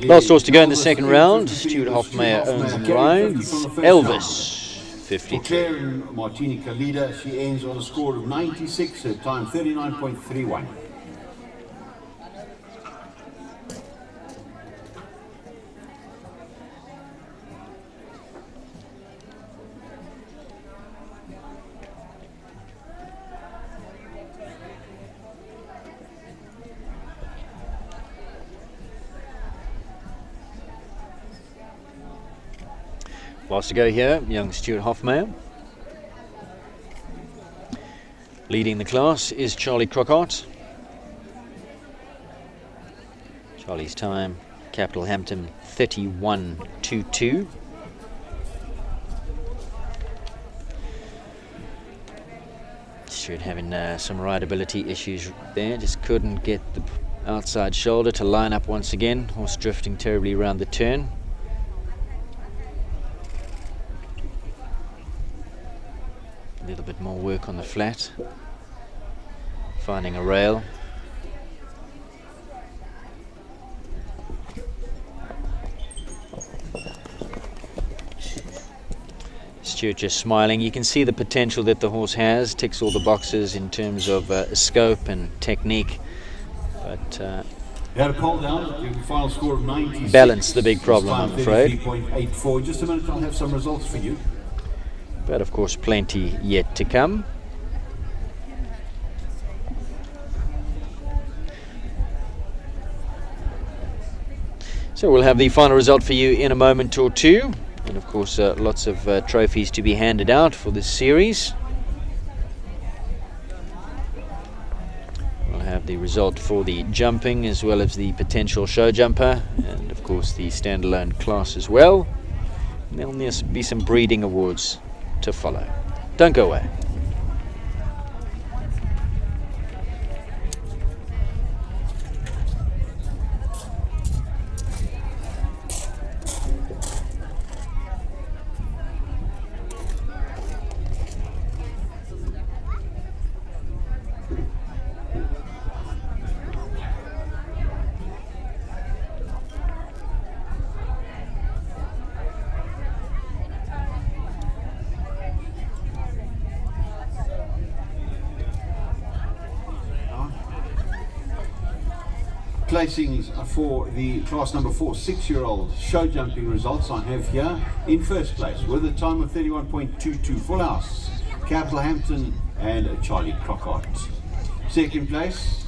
Last horse to go in the second round. Stuart Hofmeyer owns and rides. Elvis, 53. Claire and Martini Kalida, she ends on a score of 96, her time 39.31. Last to go here, young Stuart Hofmeyer. Leading the class is Charlie Crockart. Charlie's time, Capital Hampton, 31.22. Stuart having some rideability issues there, just couldn't get the outside shoulder to line up once again. Horse drifting terribly around the turn. A little bit more work on the flat, finding a rail. Stuart just smiling. You can see the potential that the horse has, ticks all the boxes in terms of scope and technique, but Had a call down, the final score of 96. balance the big problem, I'm afraid. 33.84. Just a minute, I'll have some results for you. But of course plenty yet to come. So we'll have the final result for you in a moment or two, and of course lots of trophies to be handed out for this series. We'll have the result for the jumping as well as the potential show jumper, and of course the standalone class as well. And there'll be some breeding awards to follow. Don't go away. Placings for the class number 4 6-year-old show jumping results I have here. In first place with a time of 31.22, Full House, Capital Hampton and Charlie Crockart. Second place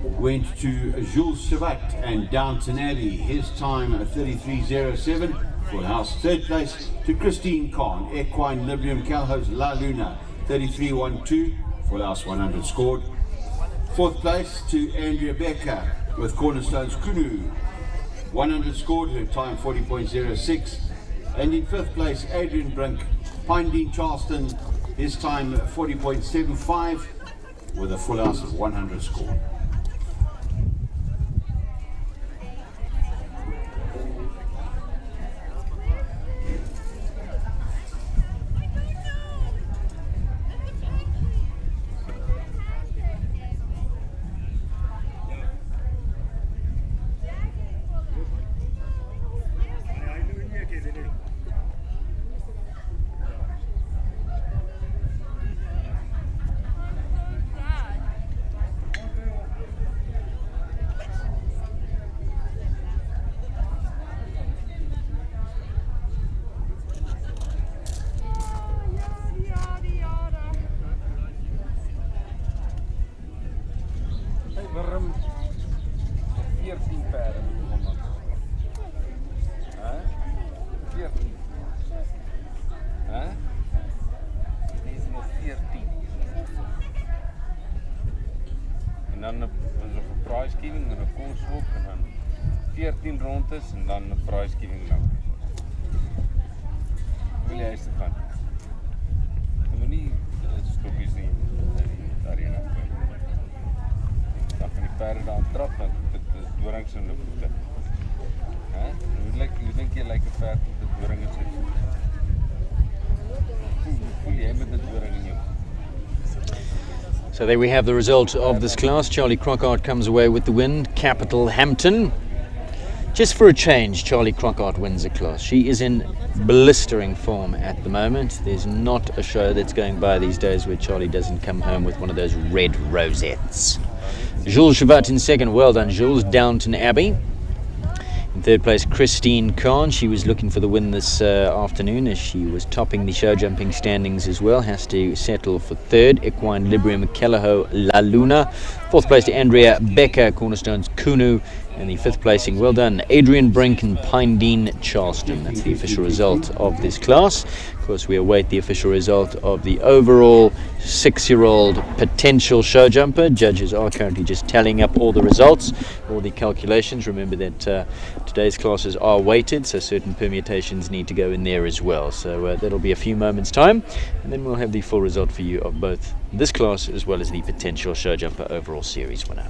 went to Jules Chavat and Downton Abbey, his time 33.07, Full House. Third place to Christine Khan, Equine Librium Calho's La Luna, 33.12, Full House 100 scored. Fourth place to Andrea Becker with Cornerstone's Kunu, 100 scored, her time 40.06. And in fifth place, Adrian Brink, Pinedene Charleston, his time 40.75 with a Full House of 100 scored. Dan is er prijsgeving en 'n koerswop en dan 14 rondes en dan 'n prijsgeving lank. Wil jy eens te gaan? Jy moet nie stokkies nie in die arena kry. Dan kan die perde daar trap met die dorings in die voete. Hoe dink jy lyk 'n perd met 'n doring in sy voet? Hoe voel jy met 'n doring in jou voet? So there we have the result of this class. Charlie Crockart comes away with the win. Capital Hampton. Just for a change, Charlie Crockart wins a class. She is in blistering form at the moment. There's not a show that's going by these days where Charlie doesn't come home with one of those red rosettes. Jules Chavat in second. Well done, Jules. Downton Abbey. In third place, Christine Khan. She was looking for the win this afternoon as she was topping the show jumping standings as well. Has to settle for third. Equine Librium Kelleho La Luna. Fourth place to Andrea Becker, Cornerstone's Kunu. And the fifth placing, well done, Adrian Brink and Pinedene Charleston. That's the official result of this class. Of course, we await the official result of the overall 6-year-old potential show jumper. Judges are currently just tallying up all the results, all the calculations. Remember that today's classes are weighted, so certain permutations need to go in there as well. So that'll be a few moments' time, and then we'll have the full result for you of both this class as well as the potential show jumper overall series winner.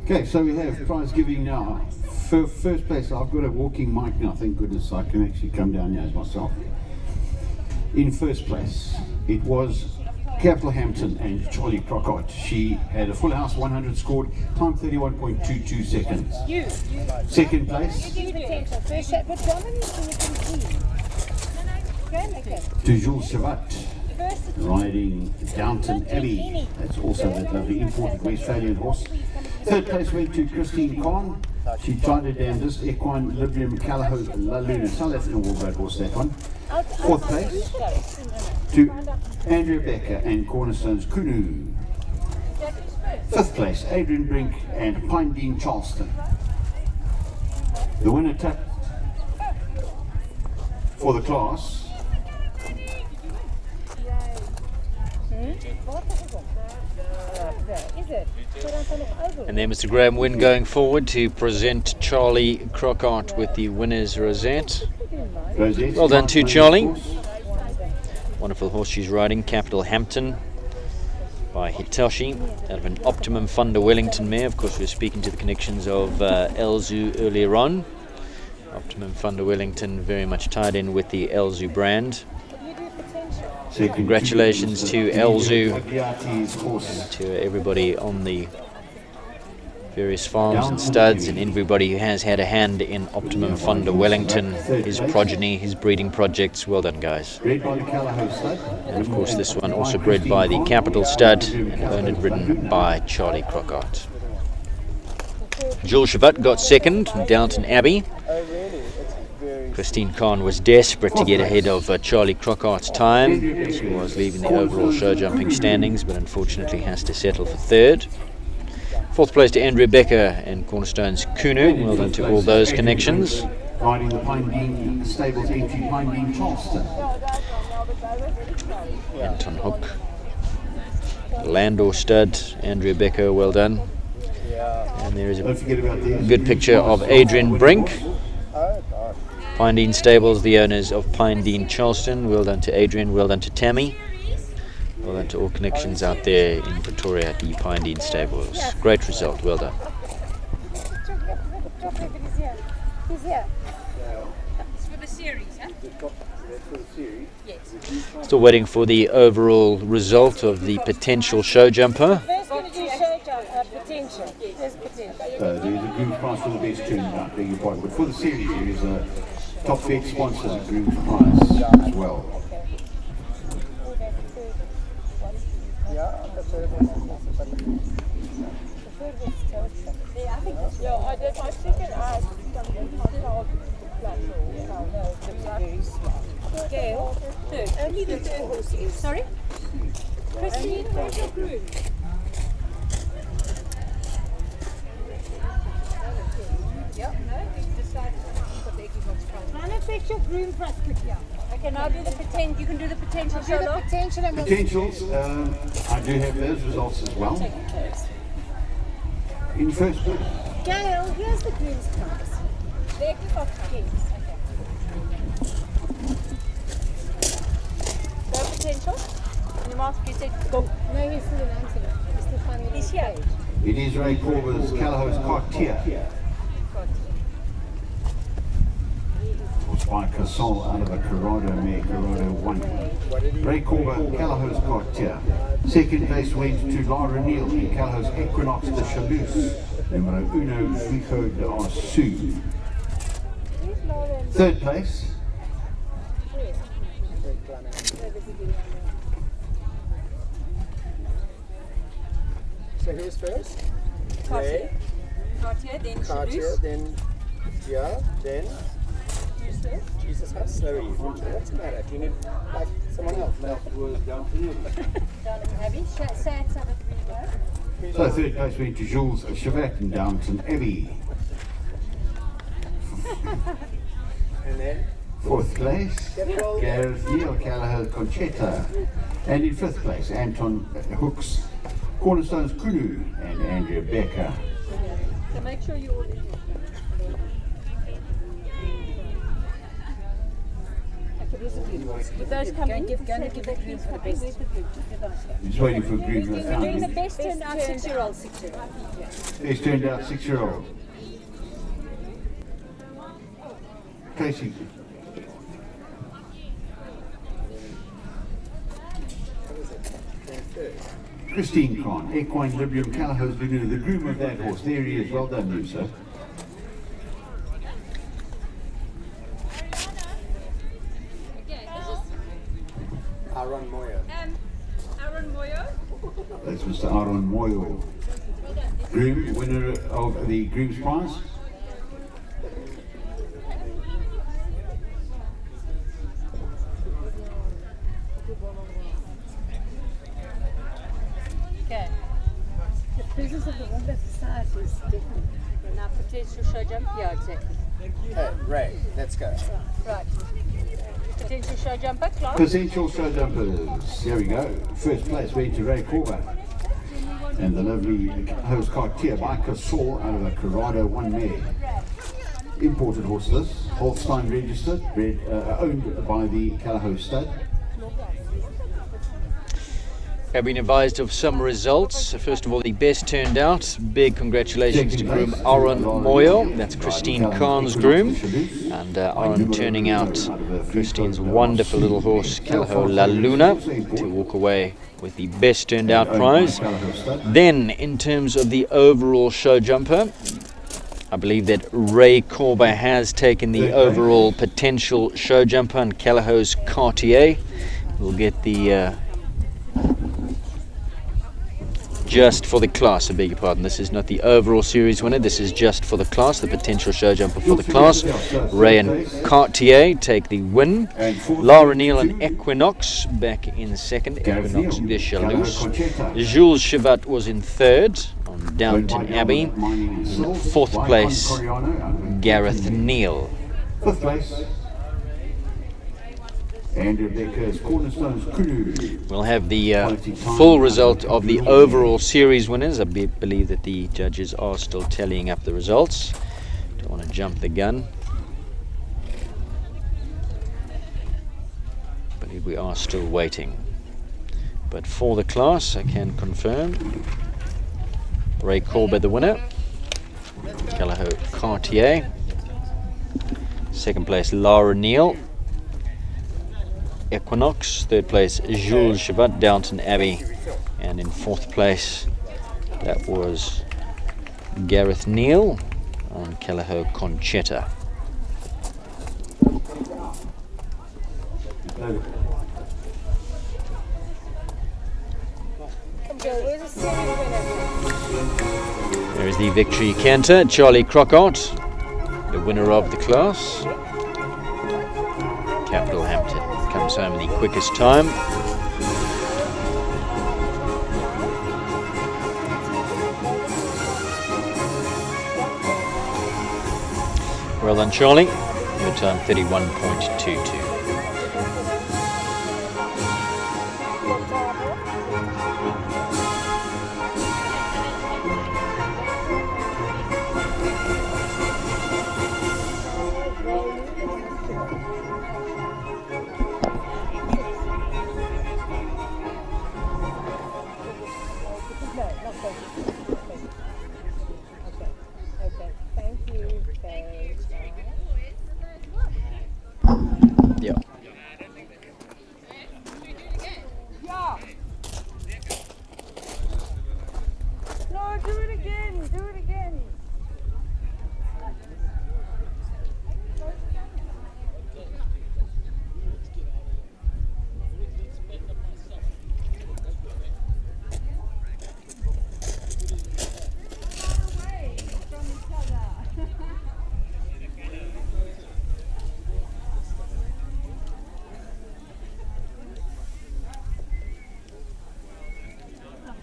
Okay, so we have prize giving now. First place, I've got a walking mic now, thank goodness I can actually come down here as myself. In first place, it was Capital Hampton and Charlie Crockart. She had a full house, 100 scored, time 31.22 seconds. Second place, to Jules Chavat, riding Downton Abbey. That's also that lovely imported Westphalian horse. Third place went to Christine Khan. She tried her damnedest. Equine Librium Callahose La Luna, South African Warbird horse, that one. Fourth place to Andrea Becker and Cornerstone's Kunu. Fifth place, Adrian Brink and Pine Dean Charleston. The winner tucked for the class And then Mr. Graham Wynne going forward to present Charlie Crockart with the winner's rosette. Well done to Charlie. Wonderful horse she's riding, Capital Hampton by Hitoshi, out of an Optimum Thunder Wellington mare. Of course, we were speaking to the connections of Elzu earlier on. Optimum Thunder Wellington very much tied in with the Elzu brand. So congratulations to Elzu and to everybody on the various farms and studs and everybody who has had a hand in Optimum Thunder Wellington, his progeny, his breeding projects. Well done, guys. And of course this one also bred by the Capital Stud and owned and ridden by Charlie Crockart. Jules Chavat got second in Downton Abbey. Christine Khan was desperate to get ahead of Charlie Crockart's time. She was leaving the overall show jumping standings, but unfortunately has to settle for third. Fourth place to Andrea Becker and Cornerstone's Kunu. Well done to all those connections. Riding the Pine Dean Stables entry, Pine Dean Charleston. Anton Hook. Landor Stud, Andrea Becker, well done. And there is a good picture of Adrian Brink. Pine Dean Stables, the owners of Pine Dean Charleston. Well done to Adrian, well done to Tammy. Well done to all connections out there in Pretoria at the Pine Dean Stables. Great result, well done. He's here. It's for the series, huh? Yes. Still waiting for the overall result of the potential show jumper. First going to do show potential. There's potential. There is a groom's prize for the best tune, I beg your pardon. But for the series, there is a top bet sponsor, the groom's prize as well. I did my second eye. Gail, third. Only the third horse is. Sorry? Christine, where's your groom? Yeah, no, we've decided to put the Equinox prize. Can I fetch your groom for us quickly? Okay, now do the potential. You can do the potential. Do the potential and Potentials, I do have those results as well. In first place. Gail, here's the groom's prize. The Equinox prize. Go potential. And you mark, you said go. No, he's still announcing it. He's still finding his page. It is Ray Corber's Callahose Cartier. By Casol out of a Corrado mare, Corrado 1. Ray Corber, Callahose Cartier. Second place went to Lara Neal in Callahose Equinox de Chalouse, numero uno Vico de Arsu. Third place. So who was first? Cartier. Cartier, then Cartier, Chalouse. then yeah, then Jesus Hustler. What's the matter? Do you need like someone else? That was Downton Abbey. So third place went to Jules Chavat in Downton Abbey. And then Fourth place, Gareth Neal, Callahose Conchetta. And in fifth place, Anton Hook's Cornerstone's Kunu and Andrea Becker. So make sure you order. Would those come in? Give the green for the best. Just waiting for green. We're doing the best turned out 6-year-old. Best turned out 6-year-old. Casey. Christine Khan, Equine Librium, Callahose Laguna, the groom of that horse. There he is. Well done, you, sir. Aaron Moyo. Aaron Moyo. That's Mr. Aaron Moyo. Groom, winner of the Groom's Prize. Okay. The presence of the Wombat Society is different. Now potential show jump. Yeah, exactly. Hey, Ray, let's go. Right. Potential show jumper, Clark. Potential show jumpers. There we go. First place went to Ray Corber. And the lovely host Cartier by Casor out of a Corrado 1 mare. Imported horse this, Holstein registered, owned by the Callahose stud. I've been advised of some results. First of all, the best turned out. Big congratulations to groom Aaron Moyo. That's Christine Khan's groom. And Aaron turning out Christine's wonderful little horse, Callahose La Luna, to walk away with the best turned out prize. Then, in terms of the overall show jumper, I believe that Ray Corber has taken the overall potential show jumper, and Callahose Cartier will get the just for the class, I beg your pardon. This is not the overall series winner. This is just for the class, the potential show jumper for the class. Ray and Cartier take the win. Lara Neal and Equinox back in second. Equinox de Chalouse. Jules Chevat was in third on Downton Abbey. In fourth place, Gareth Neal. Fifth place, Andrew Becker's Cornerstones Kunu. We'll have the full result of the overall series winners. I believe that the judges are still tallying up the results. Don't want to jump the gun. I believe we are still waiting. But for the class, I can confirm Ray Corber the winner. Callahose Cartier. Second place, Lara Neal. Equinox. Third place, Jules Chevat, Downton Abbey. And in fourth place, that was Gareth Neal on Callahose Conchetta. There is the victory canter, Charlie Crockart, the winner of the class. Capital Hampton comes home in the quickest time. Well done, Charlie. Your time 31.22.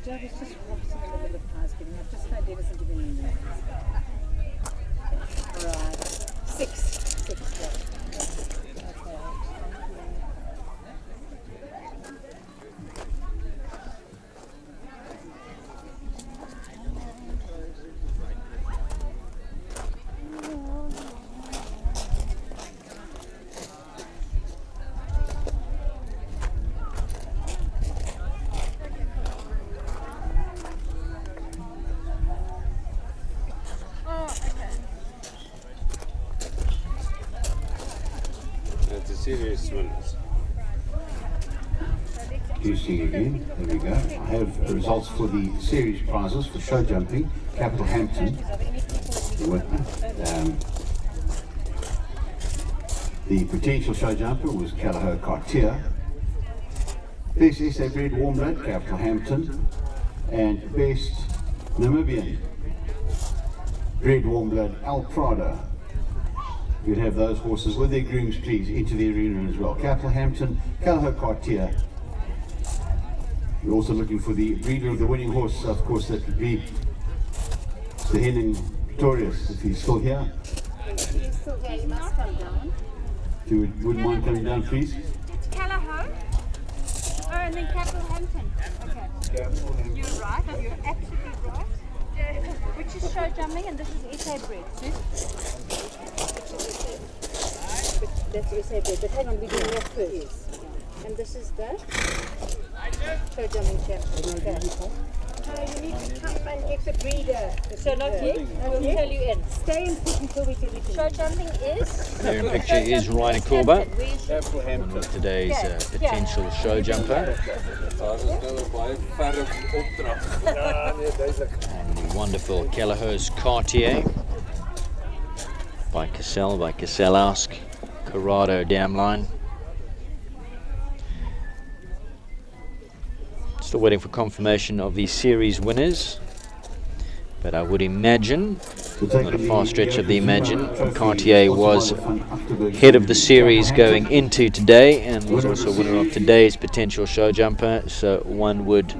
Joe was just rocks in the middle of the prize giving. I've just found Dennis and giving him that. Right. Six. Yeah. Okay. Serious winners. QC again, there we go. I have the results for the series prizes for show jumping. Capital Hampton, the winner. The potential show jumper was Callagher Cartier. Best SA bred warm blood, Capital Hampton. And best Namibian bred warm blood, Al Prado. You'd have those horses with their grooms, please, into the arena as well. Capital Hampton, Callagher Cartier. We're also looking for the breeder of the winning horse, of course, that would be the Henning Victorious, if he's still here. He's still here, he must come down. If you wouldn't mind coming down, please. It's Callagher. Oh, and then Capital Hampton. Okay. You're right, you're absolutely right. Which is show jumping and this is SA bred, see? That's SA bred, but hang on, we're doing that first. And this is the show jumping champ. Okay. You need to come and get the breeder. So not yet, we'll tell you in. Stay and sit until we tell you. Show jumping is? There in picture is Ryder Korba, Capital one Hampton. of today's potential show jumper. And the wonderful Kelleher's Cartier by Cassell-Ask, Corrado Dam Line. Still waiting for confirmation of the series winners, but I would imagine, not a far stretch of the imagine, Cartier was head of the series going into today and was also winner of today's potential show jumper, so one would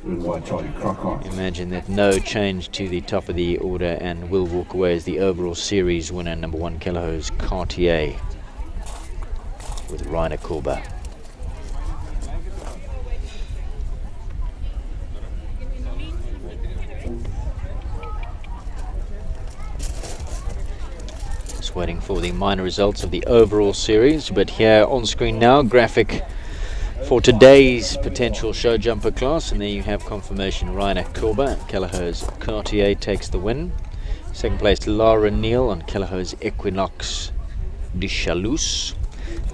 imagine that no change to the top of the order and will walk away as the overall series winner, number 1 Kelleher's Cartier with Ryder Korba. Waiting for the minor results of the overall series, but here on screen now, graphic for today's potential show jumper class, and there you have confirmation. Ryder Korba, Kelleher's Cartier takes the win. Second place, Lara Neal on Kelleher's Equinox de Chalouse.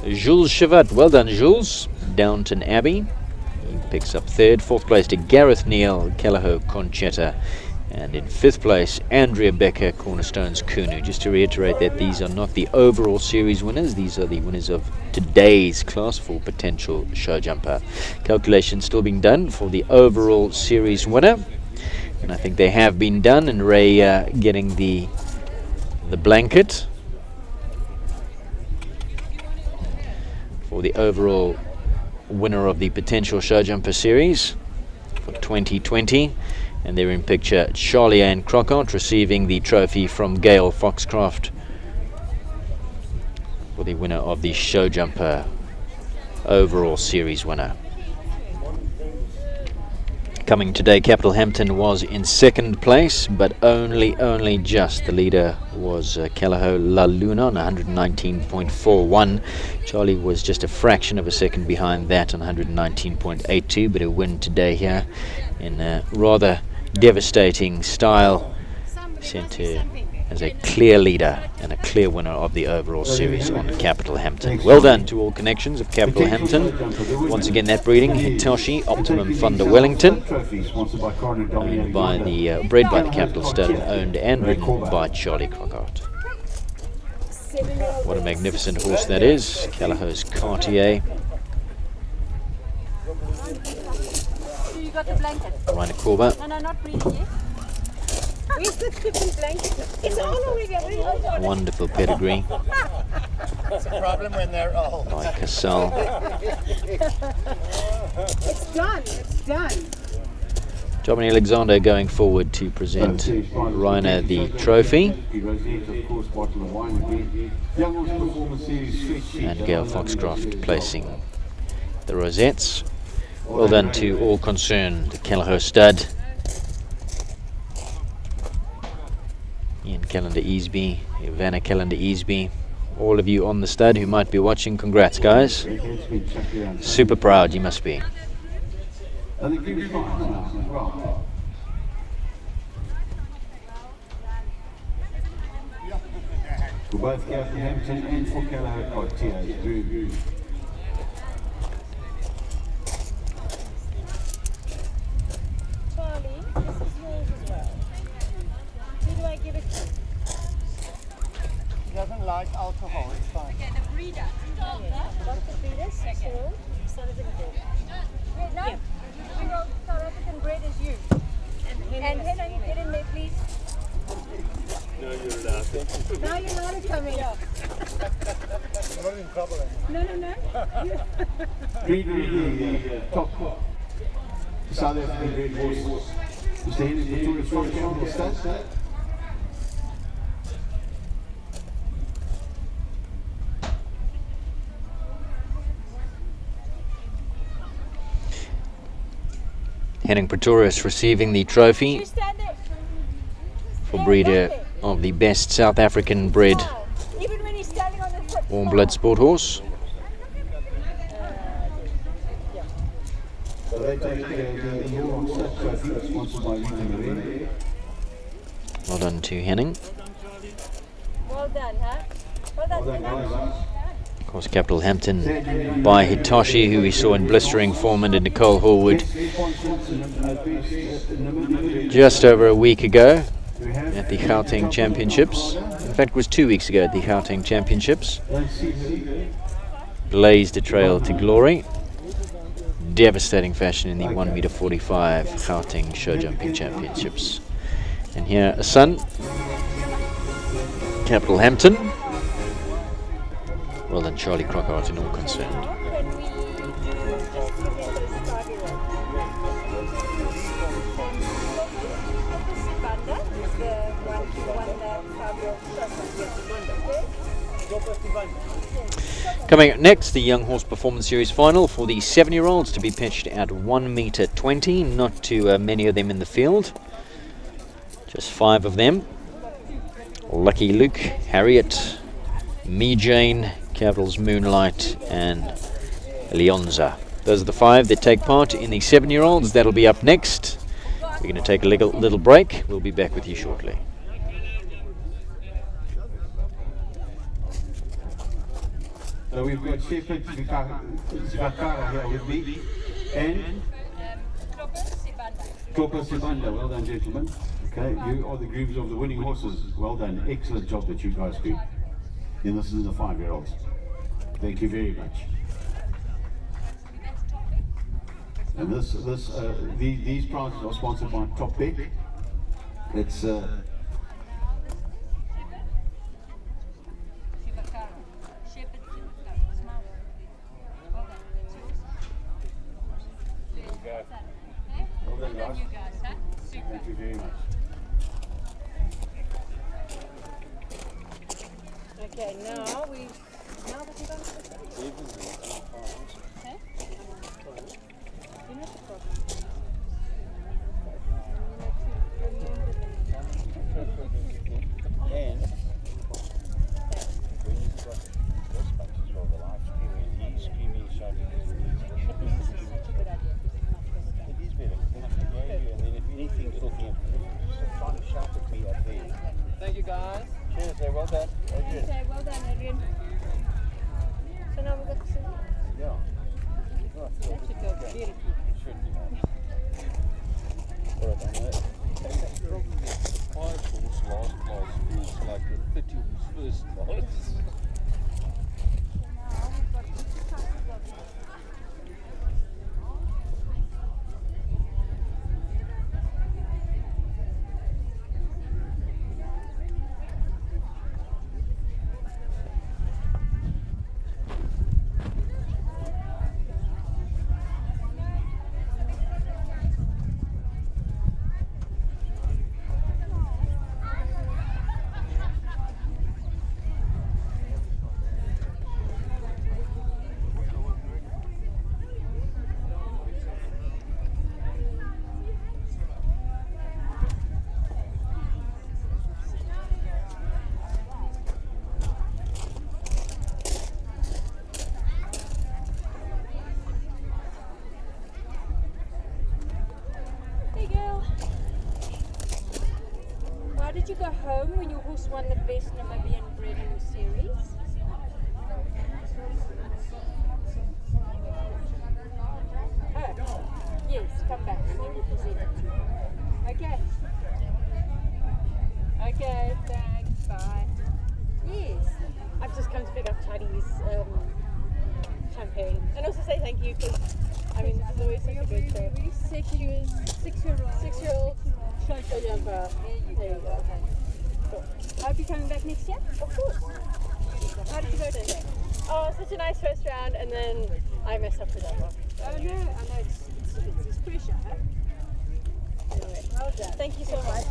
Jules Chevat, well done Jules, Downton Abbey, he picks up third. Fourth place to Gareth Neal, Kelleher Conchetta. And in fifth place, Andrea Becker, Cornerstone's Kunu. Just to reiterate that these are not the overall series winners, these are the winners of today's class for potential show jumper. Calculations still being done for the overall series winner, and I think they have been done, and Ray getting the blanket for the overall winner of the potential show jumper series for 2020. And there in picture, Charlie Ann Crockart receiving the trophy from Gail Foxcroft for the winner of the show jumper overall series winner. Coming today, Capital Hampton was in second place, but only just. The leader was Kelleher La Luna on 119.41. Charlie was just a fraction of a second behind that on 119.82, but a win today here in a rather devastating style, sent her as a clear leader and a clear winner of the overall series on Capital Hampton. Well done to all connections of Capital Hampton. Once again, that breeding, Hitoshi, Optimum Thunder Wellington, owned by the bred by the Capital Stud and owned and ridden by Charlie Crockart. What a magnificent horse that is, Kelleher's Cartier. You got the blanket? Ryder Korba. No, not breathing yet. Where's the flipping blanket? It's all already. Wonderful pedigree. It's a problem when they're old. By Cassell. It's done. It's done. Dominic Alexander going forward to present Ryder the trophy. And Gail Foxcroft placing the rosettes. Well done to all concerned, the Kelleher stud. Ian Callender Easby, Ivana Callender Easby, all of you on the stud who might be watching, congrats guys. Super proud you must be. For both Captain Hampton and for Callaghan TAs. Drew. Charlie, this is yours as well. Who do I give it to? He doesn't like alcohol, it's fine. Okay, the breeder. Dr. Breeder, 6-year-old, son of England. Wait, no, 6-year-old South African bred is you. And Helen, get in there, please. No, you're allowed. Now you're not coming. You're not in trouble anymore. No. Breeder the top South African bred horse. Mr. Henry Pretoria from Campbell Stud. Henning Pretorius receiving the trophy You stand there. for breeder of the best South African bred Even when he's standing on the foot. warm blood sport horse. So they take the York Stud trophy, sponsored by Rita Marine. Well done to Henning. Well done, huh? Well done, Well done, guys. Of course, Capital Hampton by Hitoshi, who we saw in blistering form under Nicole Horwood just over a week ago at the Gauteng Championships. In fact, it was 2 weeks ago at the Gauteng Championships. Blazed a trail to glory. Devastating fashion in the 1m45 Gauteng Show Jumping Championships. And here a son, Capital Hampton. Well done, Charlie Crockhart, in all concerned. Can we just give him those 5-year-olds? Banda is the one 5-year-old. Coming up next, the Young Horse Performance Series final for the 7-year-olds to be pitched at 1m20. Not too many of them in the field. Just 5 of them. Lucky Luke, Harriet, Me Jane, Capital's Moonlight, and Leonza. Those are the 5 that take part in the 7-year-olds. That'll be up next. We're going to take a little break. We'll be back with you shortly. So we've got Shepherd Zvakara here with me, and Klopper Sibanda. Well done, gentlemen. Okay, you are the grooms of the winning horses. Well done. Excellent job that you guys do. And this is the 5-year-olds. Thank you very much. And these prizes are sponsored by Top Bet. It's well done, guys. Thank you very much. Okay, now that we've done this. Okay? You know the problem. And when you've got this bunches of the live streaming and he's screaming, shouting, it is better. Then I can hear you, and then if anything, little thing, try to shout at me up there. Thank you, guys. Cheers, there. Well done. Adrian. Okay, well done, Adrian. So now we've got the silver. Yeah. That should go really quick. Should be nice. All right, I know. Probably the 5 horse last class feels like the 30 horse first class. Now we've got 2 classes of it. How did you go home when your horse won the best Namibian bred in the series? Oh, yes, come back and then we'll present it to you. Okay. Okay, thanks, bye. Yes. I've just come to pick up Chadi's champagne and also say thank you because I mean this is always such a good trip. Really sick, she was 6-year-old. 6-year-old. Show jumper. There you go. Okay. Cool. I hope you're coming back next year? Of course. How did you go today? Oh, such a nice first round and then I messed up for that one. Oh no, I know it's pressure, huh? Anyway, Well done. thank you so much.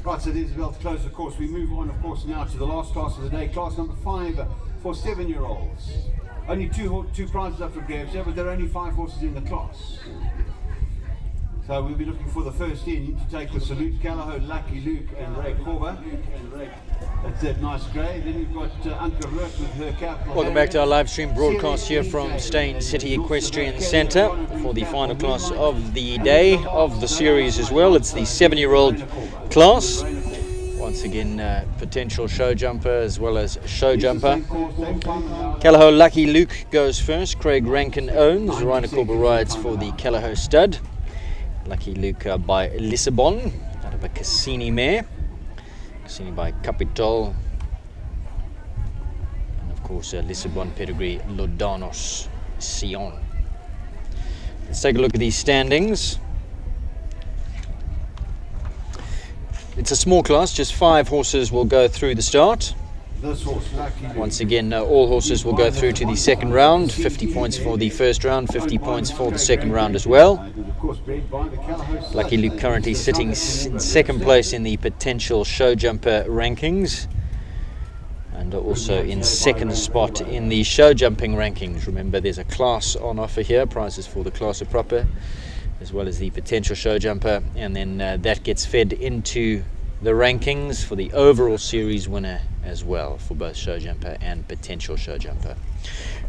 Right, so there's about to close the course. We move on, of course, now to the last class of the day, class number 5 for 7-year-olds. Only two prizes up for grabs here, but there are only 5 horses in the class. So we'll be looking for the first in to take the Salute, Callahoo, Lucky Luke and Ray Corber. That's that nice grey. Then you've got Anke Rook with her capital. Welcome back to our live stream broadcast here from Steyn City Equestrian Centre for the final class of the day of the series as well. It's the 7-year-old class. Once again, potential show jumper as well as show jumper. Callahoo Lucky Luke goes first. Craig Rankin owns. Rainer Corber rides for the Callahoo stud. Lucky Luke by Lissabon, out of a Cassini mare. Cassini by Capital. And of course, Lissabon pedigree Lodanos Sion. Let's take a look at these standings. It's a small class, just 5 horses will go through the start. This horse, Lucky Luke. Once again, all horses will go through to the second round. 50 points for the first round, 50 points for the second round as well. Of course, bred by the Callahose Lucky Luke currently sitting in second place in the potential show jumper rankings, and also in second spot in the show jumping rankings. Remember, there's a class on offer here, prizes for the class of proper as well as the potential show jumper, and then that gets fed into the rankings for the overall series winner as well, for both show jumper and potential show jumper.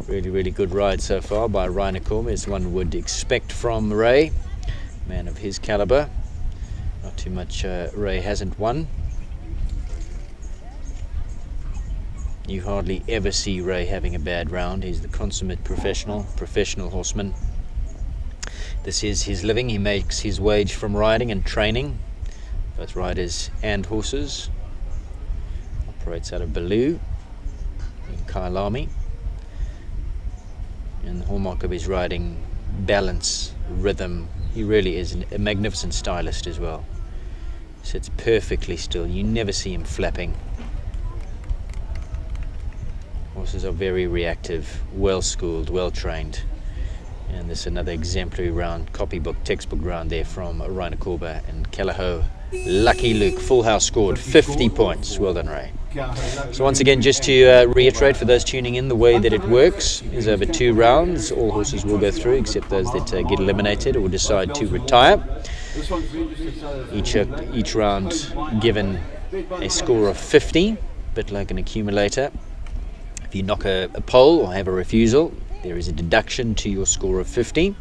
Really good ride so far by Rainer Korm, as one would expect from Ray, man of his caliber. Not too much Ray hasn't won. You hardly ever see Ray having a bad round. He's the consummate professional horseman. This is his living. He makes his wage from riding and training both riders and horses. Operates out of Baloo in Kailami. And the hallmark of his riding, balance, rhythm. He really is a magnificent stylist as well. Sits perfectly still. You never see him flapping. Horses are very reactive, well schooled, well trained. And this is another exemplary round, copybook, textbook round there from Rainer Korm and Callahose. Lucky Luke, full house scored, 50 points. Well done, Ray. So once again, just to reiterate for those tuning in, the way that it works is over 2 rounds. All horses will go through except those that get eliminated or decide to retire. Each round given a score of 50, a bit like an accumulator. If you knock a pole or have a refusal, there is a deduction to your score of 50.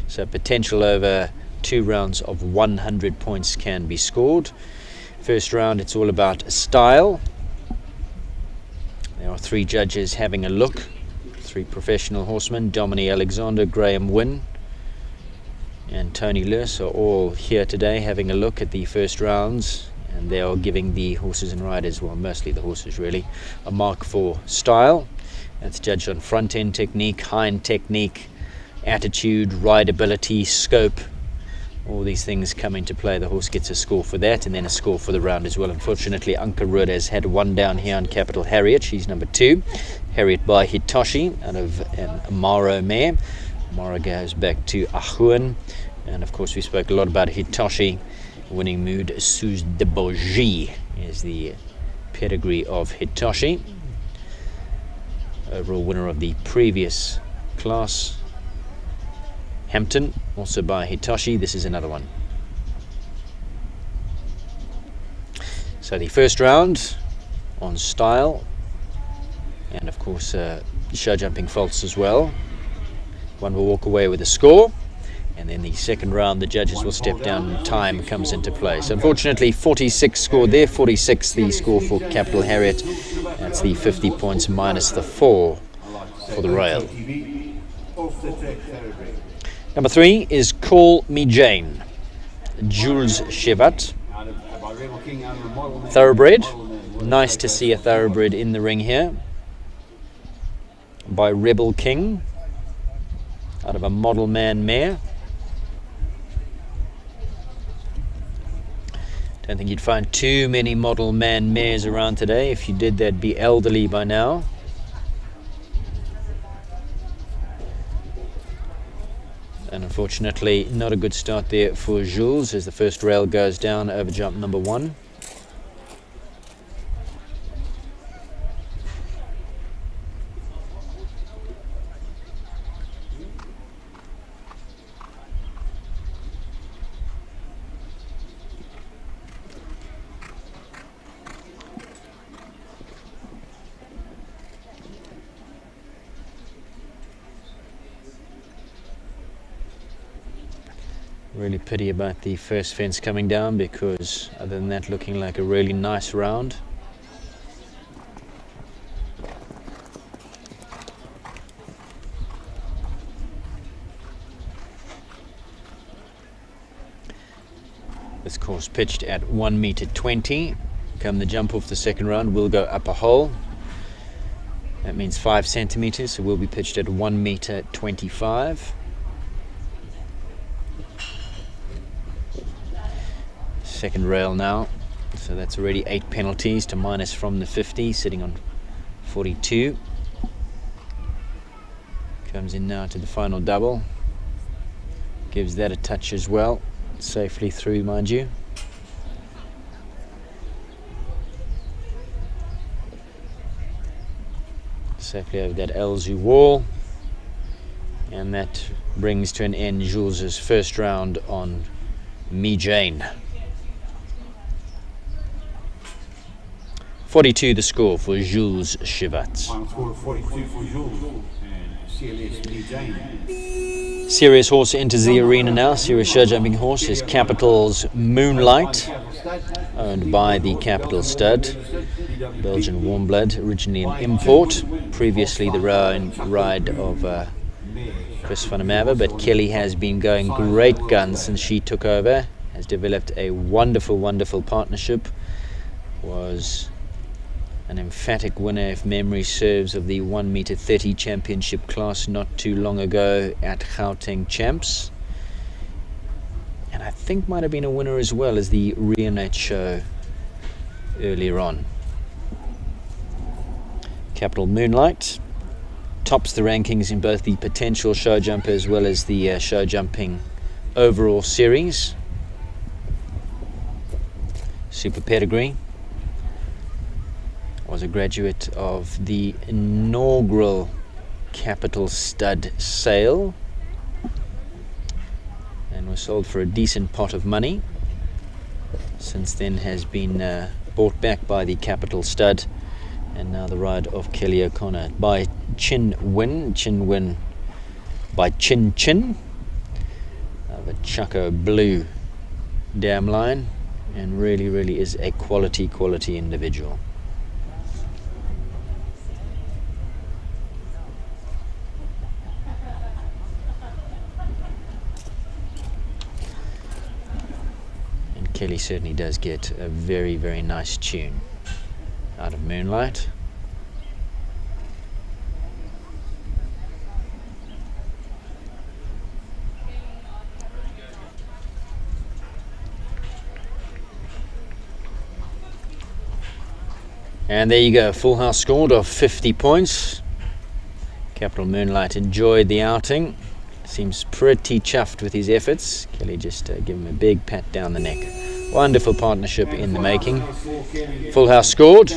So potential over 2 rounds of 100 points can be scored. First round, it's all about style. There are 3 judges having a look. 3 professional horsemen, Dominic Alexander, Graham Wynne and Tony Lewis, are all here today having a look at the first rounds. And they are giving the horses and riders, well, mostly the horses really, a mark for style. That's judged on front end technique, hind technique, attitude, rideability, scope. All these things come into play. The horse gets a score for that, and then a score for the round as well. Unfortunately, Anka Rudd has had 1 down here on Capital Harriet. She's number 2. Harriet by Hitoshi out of an Amaro mare. Amaro goes back to Ahuan. And of course, we spoke a lot about Hitoshi. Winning Mood Sous de Bogie is the pedigree of Hitoshi. Overall winner of the previous class. Hampton, also by Hitoshi. This is another one. So the first round on style, and of course show jumping faults as well. One will walk away with a score. And then the second round, the judges will step down and time comes into play. So unfortunately, 46 scored there, 46 the score for Capital Harriet. That's the 50 points minus the 4 for the rail. Number 3 is Call Me Jane, Jules Chevat. Thoroughbred. Nice to see a thoroughbred in the ring here. By Rebel King, out of a Model Man mare. Don't think you'd find too many Model Man mares around today. If you did, they'd be elderly by now. And unfortunately, not a good start there for Jules as the first rail goes down over jump number 1. Really pity about the first fence coming down, because other than that, looking like a really nice round. This course pitched at 1 meter 20. Come the jump off the second round, we'll go up a hole. That means 5 centimeters, so we'll be pitched at 1 meter 25. Second rail now, so that's already 8 penalties to minus from the 50, sitting on 42. Comes in now to the final double. Gives that a touch as well. Safely through, mind you. Safely over that Elzu wall. And that brings to an end Jules's first round on Me Jane. 42 the score for Jules Chivat. Final score of 42 for Jules and CLS Me Jane. Serious horse enters the arena now. Serious show jumping horse is Capital's Moonlight, owned by the Capital Stud. Belgian warm blood, originally an import. Previously the ride of Chris van der Merwe, but Kelly has been going great guns since she took over. Has developed a wonderful partnership. Was an emphatic winner, if memory serves, of the 1m30 championship class not too long ago at Gauteng Champs, and I think might have been a winner as well as the Rionate show earlier on. Capital Moonlight tops the rankings in both the potential show jumper as well as the show jumping overall series. Super pedigree. Was a graduate of the inaugural Capital Stud sale and was sold for a decent pot of money. Since then has been bought back by the Capital Stud, and now the ride of Kelly O'Connor by Chin Win by Chin Chin of a Choco Blue dam line, and really is a quality individual. Kelly certainly does get a very nice tune out of Moonlight. And there you go, full house scored of 50 points. Capital Moonlight enjoyed the outing. Seems pretty chuffed with his efforts. Kelly just give him a big pat down the neck. Wonderful partnership in the making. Full house scored.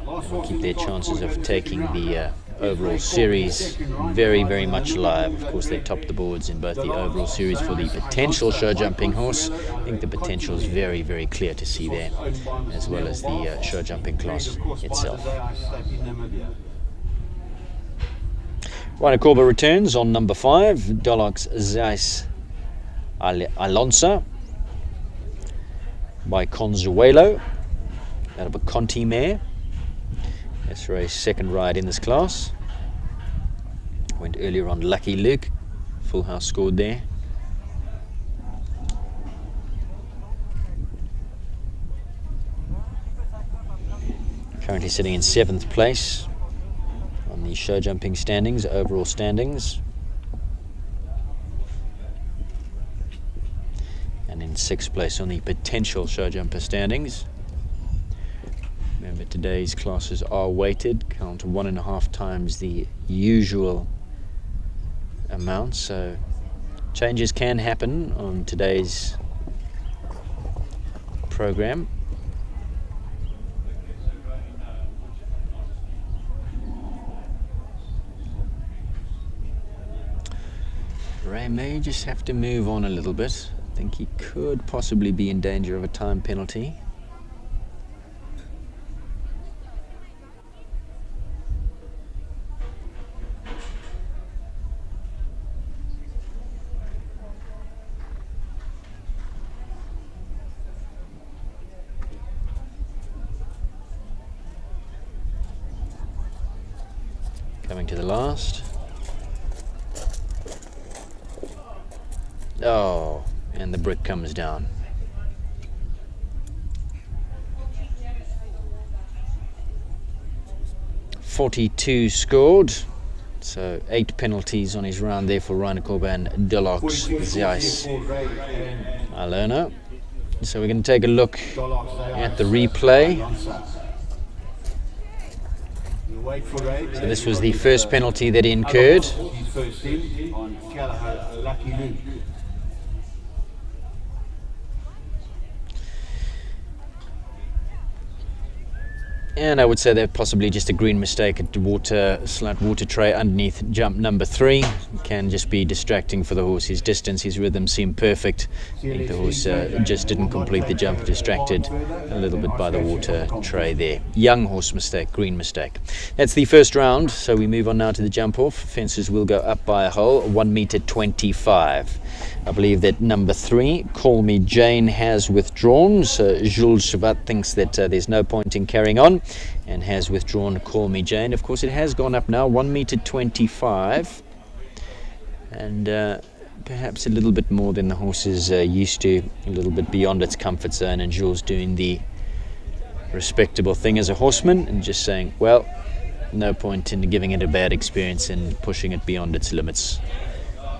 Will keep their chances of taking the overall series very much alive. Of course, they topped the boards in both the overall series for the potential show jumping horse. I think the potential is very clear to see there, as well as the show jumping class itself. Rhino Corba returns on number 5, Dolox Zeiss Alonso by Consuelo, out of a Conti mare. That's for a second ride in this class. Went earlier on Lucky Luke, full house scored there. Currently sitting in 7th place on the show jumping standings, overall standings. And in 6th place on the potential show jumper standings. Remember, today's classes are weighted, count 1.5 times the usual amount, so changes can happen on today's program. Ray may just have to move on a little bit. I think he could possibly be in danger of a time penalty. Coming to the last. Oh, and the brick comes down. .42 scored, so 8 penalties on his round there for Rhino Corba and Dolox Zeiss Alona. So we're going to take a look at the replay. So this was the first penalty that he incurred. His first in on Callagher Lucky Luke. And I would say that possibly just a green mistake at the slight water tray underneath jump number 3. Can just be distracting for the horse. His distance, his rhythm seemed perfect. I think the horse just didn't complete the jump, distracted a little bit by the water tray there. Young horse mistake, green mistake. That's the first round, so we move on now to the jump off. Fences will go up by a hole, 1.25 m. I believe that number 3, Call Me Jane, has withdrawn. So Jules Chavat thinks that there's no point in carrying on and has withdrawn Call Me Jane. Of course, it has gone up now, 1.25 m, and perhaps a little bit more than the horse is used to, a little bit beyond its comfort zone, and Jules doing the respectable thing as a horseman and just saying, well, no point in giving it a bad experience and pushing it beyond its limits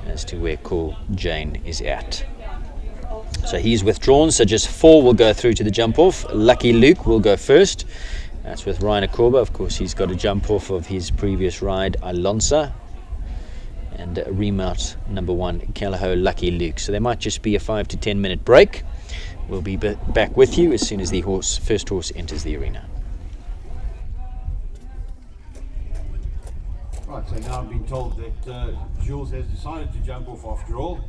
as to where Call Jane is at. So he's withdrawn, so just 4 will go through to the jump off. Lucky Luke will go first. That's with Ryan Akorba. Of course, he's got a jump off of his previous ride, Alonso, and remount number 1, Callagher Lucky Luke. So there might just be a 5 to 10 minute break. We'll be back with you as soon as the first horse enters the arena. Right, so now I've been told that Jules has decided to jump off after all.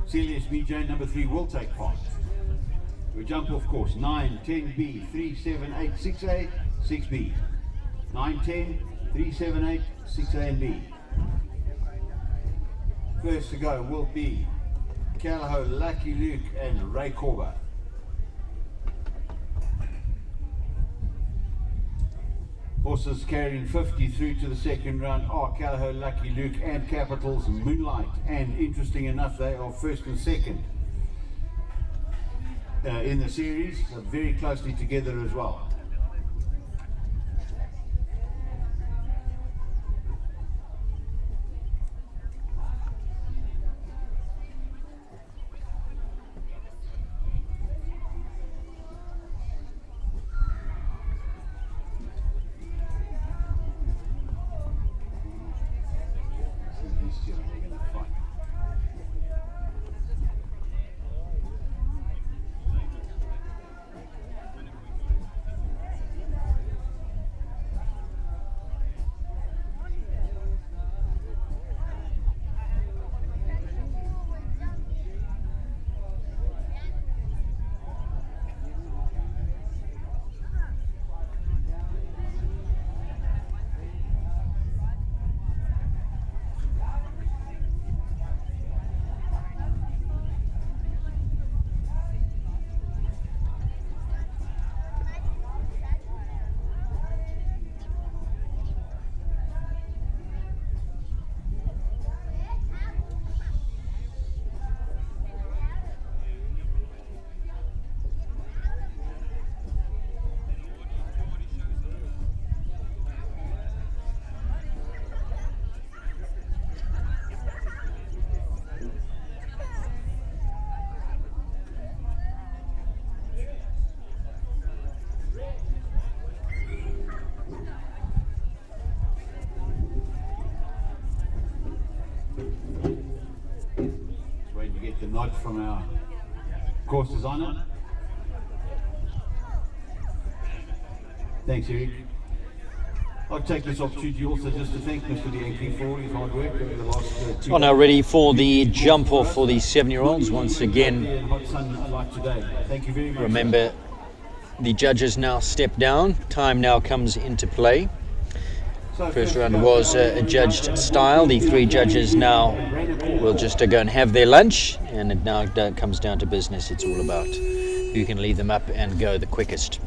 CLSB Jane number 3 will take part. We jump off course 9, 10B, 3, 7, 8, 6A, 6B. 9, 10, 3, 7, 8, 6A and B. First to go will be Callagher Lucky Luke and Ray Corba. Horses carrying 50 through to the second round are Callagher Lucky Luke and Capital's Moonlight, and interesting enough, they are first and second in the series, so very closely together as well. The nod from our course designer. Thanks, Eric. I'll take this opportunity also just to thank Mr. Bianchi for his hard work over the last 2 now ready for the jump off for the 7-year-olds once again. Thank you very much. Remember, the judges now step down. Time now comes into play. First round was judged style. The 3 judges now will just go and have their lunch, and it now comes down to business. It's all about who can lead them up and go the quickest.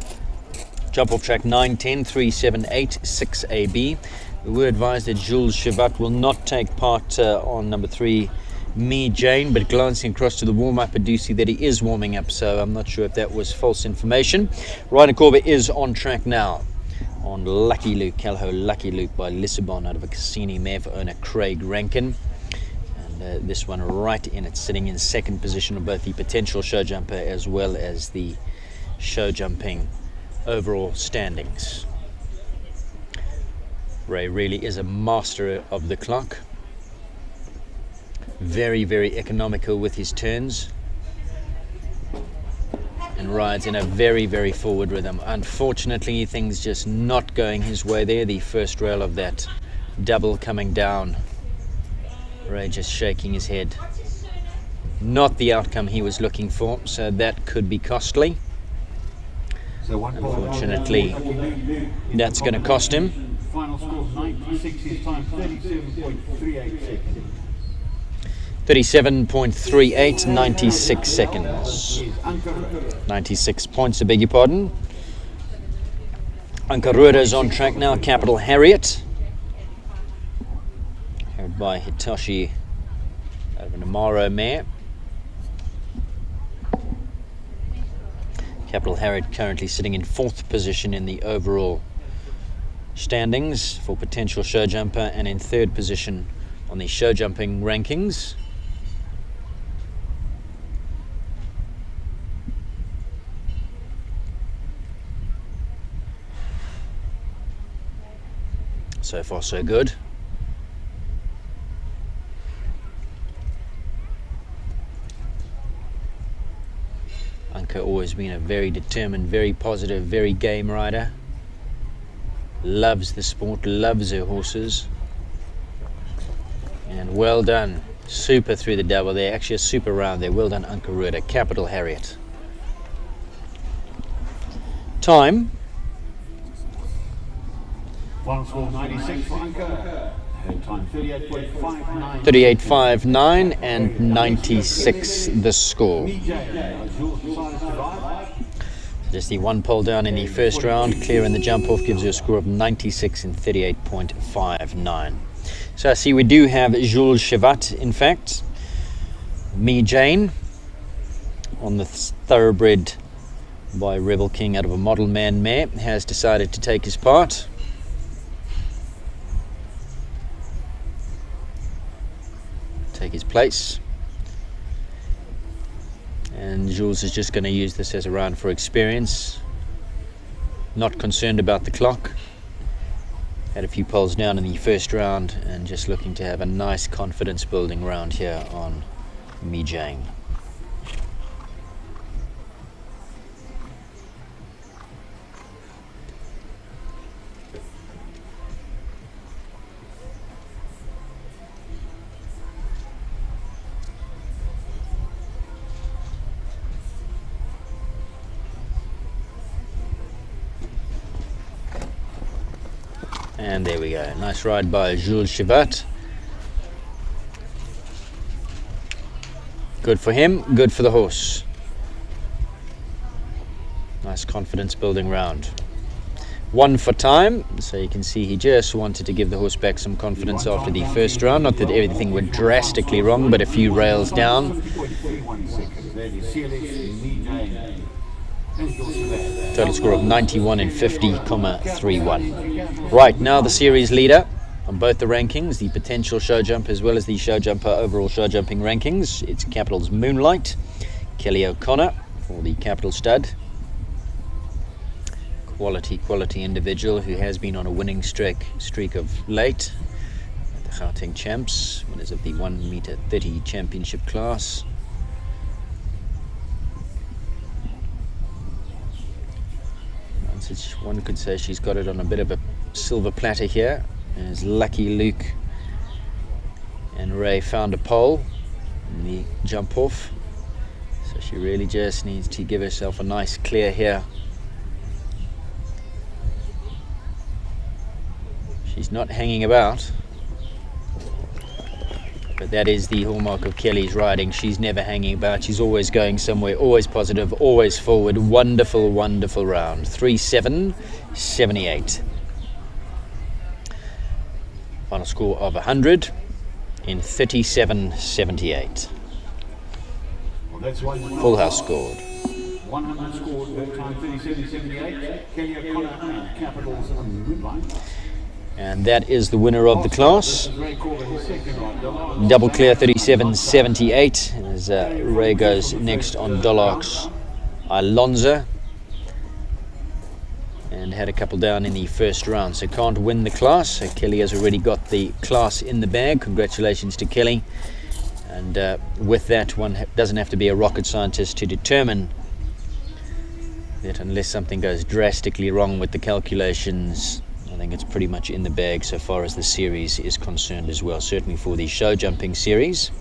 Jump off track 9, 10, 3, 7, 8, 6AB. We were advised that Jules Chavat will not take part on number 3, Me Jane, but glancing across to the warm-up, I do see that he is warming up, so I'm not sure if that was false information. Ryan Akorba is on track now on Lucky Luke, Callagher Lucky Luke by Lissabon out of a Cassini mare for owner Craig Rankin. And this one right in it, sitting in second position of both the potential show jumper as well as the show jumping overall standings. Ray really is a master of the clock. Very, very economical with his turns. And rides in a very, very forward rhythm. Unfortunately, things just not going his way there. The first rail of that double coming down. Ray just shaking his head. Not the outcome he was looking for, so that could be costly. Unfortunately, that's going to cost him. Final score 96, his time 37.38 seconds. 37.38, 96 seconds. 96 points, I beg your pardon. Ankaruda's on track now, Capital Harriet. Carried by Hitoshi over Namaro mare. Capital Harriet currently sitting in 4th position in the overall standings for potential show jumper, and in 3rd position on the show jumping rankings. So far, so good. Anka always been a very determined, very positive, very game rider. Loves the sport, loves her horses. And well done. Super through the double there. Actually a super round there. Well done, Ankaruda. Capital Harriet. Time. Final score 96 for Anka. Her time 38.59. 38.59 and 96 the score. Just the one pole down in the first round, clear in the jump off, gives you a score of 96 and 38.59. So I see we do have Jules Chevat, in fact. Me Jane on the thoroughbred by Rebel King out of a Model Man mare has decided to take his part. Take his place. And Jules is just going to use this as a round for experience. Not concerned about the clock. Had a few poles down in the first round and just looking to have a nice confidence building round here on Me Jane. And there we go. Nice ride by Jules Chevat. Good for him, good for the horse. Nice confidence building round. One for time, so you can see he just wanted to give the horse back some confidence after the first round. Not that everything went drastically wrong, but a few rails down. Total score of 91 and 50,31. Right, now the series leader on both the rankings, the potential show jump as well as the show jumper overall show jumping rankings. It's Capital's Moonlight, Kelly O'Connor for the Capital stud. Quality individual who has been on a winning streak of late at the Gauteng Champs, winners of the 1m30 championship class. One could say she's got it on a bit of a silver platter here, as Lucky Luke and Ray found a pole in the jump off, so she really just needs to give herself a nice clear here. She's not hanging about, but that is the hallmark of Kelly's riding. She's never hanging about. She's always going somewhere, always positive, always forward. Wonderful, wonderful round. 3.778. Final score of 100 in 37.78. Full house scored. 100 scored, her time 37.78. Kelly O'Connor and Capital's Moonlight. And that is the winner of the class. Double clear 37.78 as Ray goes next on Dollark's Alonza. and had a couple down in the first round, so can't win the class. So Kelly has already got the class in the bag. Congratulations to Kelly. And with that, one doesn't have to be a rocket scientist to determine that unless something goes drastically wrong with the calculations, I think it's pretty much in the bag so far as the series is concerned as well, certainly for the show jumping series.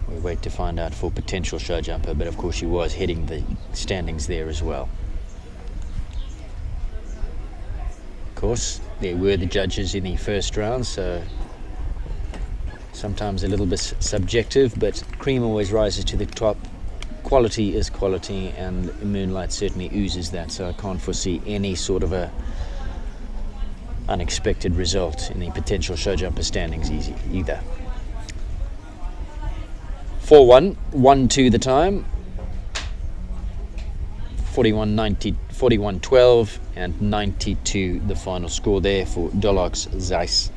We wait to find out for potential show jumper, but of course she was heading the standings there as well. Of course, there were the judges in the first round, so sometimes a little bit subjective, but cream always rises to the top. Quality is quality, and Moonlight certainly oozes that, so I can't foresee any sort of a unexpected result in the potential show jumper standings either. 4-1, 1-2 the time, 41-90, 41-12 and 92 the final score there for Dolox, Zeiss,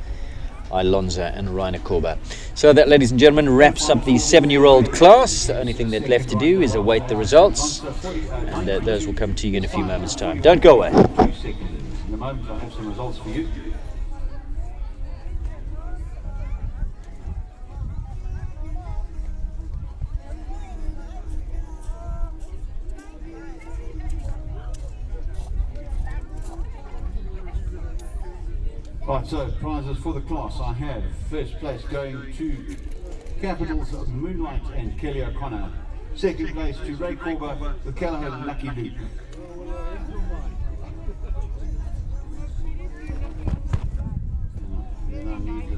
Ilonza and Rainer Korber. So that, ladies and gentlemen, wraps up the 7-year-old class. The only thing that's left to do is await the results, and those will come to you in a few moments' time. Don't go away. 2 seconds. In a moment I have some results for you. Right, so prizes for the class. I have first place going to Capitals of Moonlight and Kelly O'Connor. Second place to Ray Korber, the Callaghan Lucky Luke. Then I need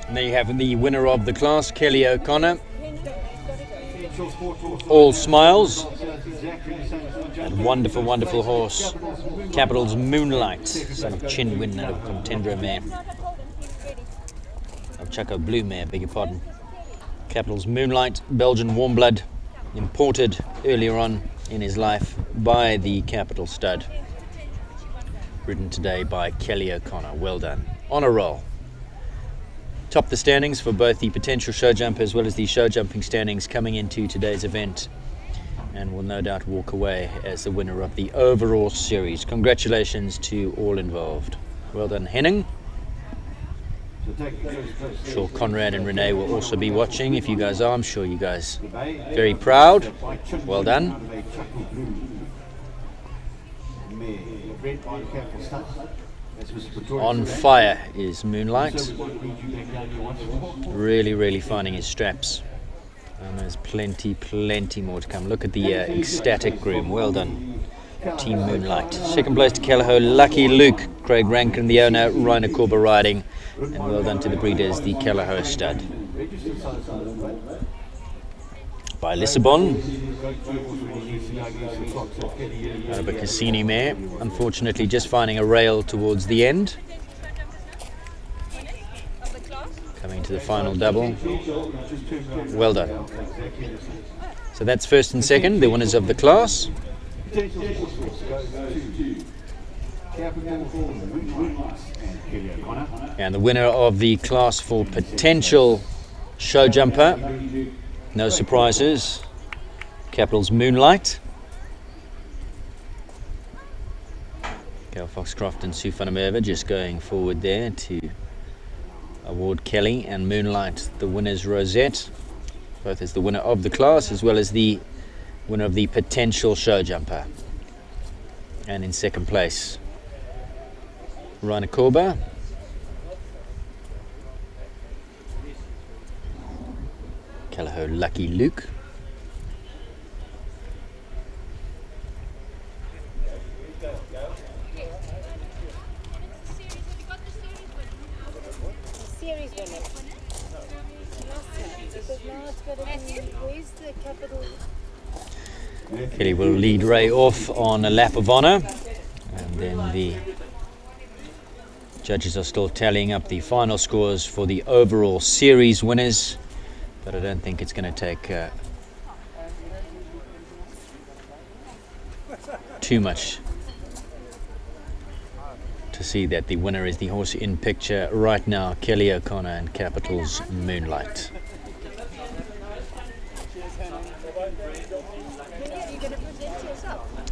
And there you have the winner of the class, Kelly O'Connor. All smiles. That wonderful, wonderful horse, Capitals Moonlight, son of Chin Win out of Contendra mare. Of Chaco Blue mare, beg your pardon. Capitals Moonlight, Belgian warm blood, imported earlier on in his life by the Capital stud. Ridden today by Kelly O'Connor. Well done. On a roll. Top the standings for both the potential show jumper as well as the show jumping standings coming into today's event, and will no doubt walk away as the winner of the overall series. Congratulations to all involved. Well done, Henning. I'm sure Conrad and Renee will also be watching. If you guys are, I'm sure you guys are very proud. Well done. On fire is Moonlight. Really, really finding his straps. And there's plenty more to come. Look at the ecstatic groom. Well done, Team Moonlight. Second place to Callaghan, Lucky Luke. Craig Rankin, the owner, Rainer Korber riding. And well done to the breeders, the Callaghan stud. By Lissabon, out of a Cassini mare, unfortunately just finding a rail towards the end. Coming to the final double. Well done. So that's first and second, the winners of the class. And the winner of the class for potential show jumper, no surprises, Capitals Moonlight. Gail Foxcroft and Sue van der Merwe just going forward there to award Kelly and Moonlight the winner's rosette, both as the winner of the class as well as the winner of the potential show jumper. And in second place, Rainer Korber. Callao Lucky Luke. Series winner. Because now it's got to be, where's the capital? Kelly will lead Ray off on a lap of honour, and then the judges are still tallying up the final scores for the overall series winners, but I don't think it's going to take too much to see that the winner is the horse in picture right now, Kelly O'Connor and Capital's Moonlight.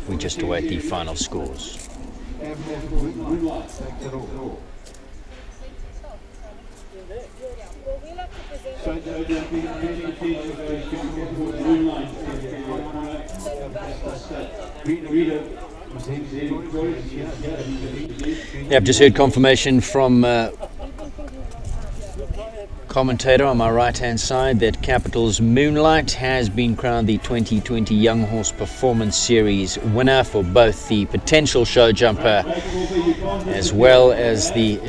We just await the final scores. I've just heard confirmation from commentator on my right hand side that Capital's Moonlight has been crowned the 2020 Young Horse Performance Series winner for both the potential show jumper as well as the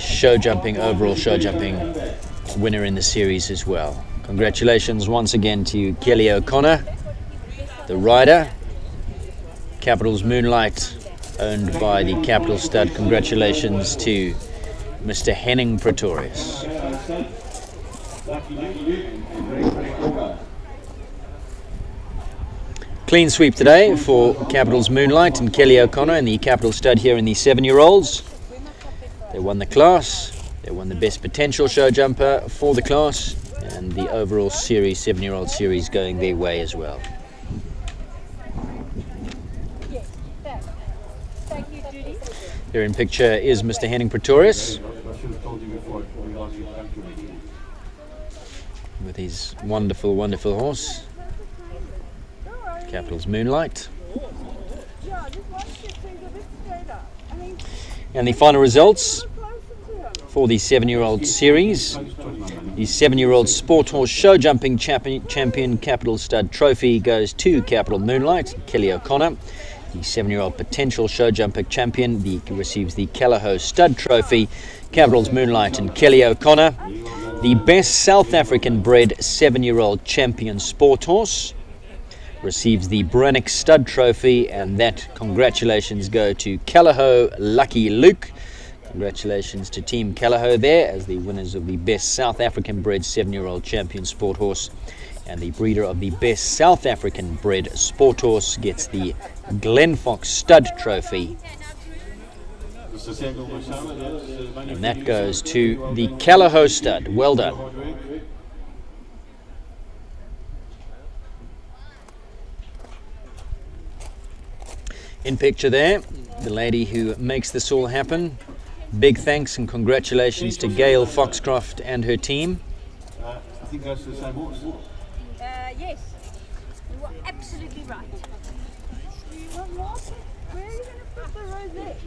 overall show jumping winner in the series as well. Congratulations once again to Kelly O'Connor, the rider. Capital's Moonlight, owned by the Capital Stud. Congratulations to Mr. Henning Pretorius. Clean sweep today for Capital's Moonlight and Kelly O'Connor and the Capital Stud here in the 7-year-olds. They won the class, they won the best potential show jumper for the class, and the overall series, 7-year-old series, going their way as well. Here in picture is Mr. Henning Pretorius with his wonderful, wonderful horse, Capital's Moonlight. And the final results for the 7-year-old series. The 7-year-old sport horse show jumping champion Capital Stud Trophy goes to Capital Moonlight, Kelly O'Connor. The 7-year-old potential show jumper champion receives the Callao Stud Trophy, Capital's Moonlight and Kelly O'Connor. The best South African bred 7-year-old champion sport horse receives the Brannock Stud Trophy, and that congratulations go to Callao Lucky Luke. Congratulations to Team Callao there as the winners of the best South African bred 7-year-old champion sport horse, and the breeder of the best South African bred sport horse gets the Glen Fox Stud Trophy, and that goes to the Callao Stud. Well done. In picture there, the lady who makes this all happen. Big thanks and congratulations to Gail Foxcroft and her team. I think that's the same horse. Yes, you are absolutely right. Well, Martin, where are you going to put the rosette?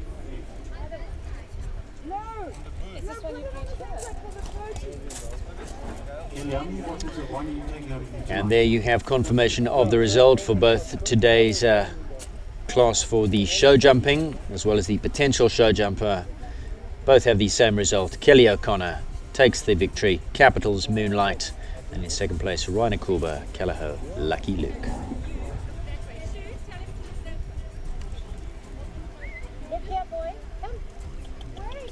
No, it's this one you And there you have confirmation of the result for both today's class for the show jumping as well as the potential show jumper. Both have the same result. Kelly O'Connor takes the victory, Capital's Moonlight, and in second place, Rainer Kuba, Callao Lucky Luke. Look here, boy. Come. Wait.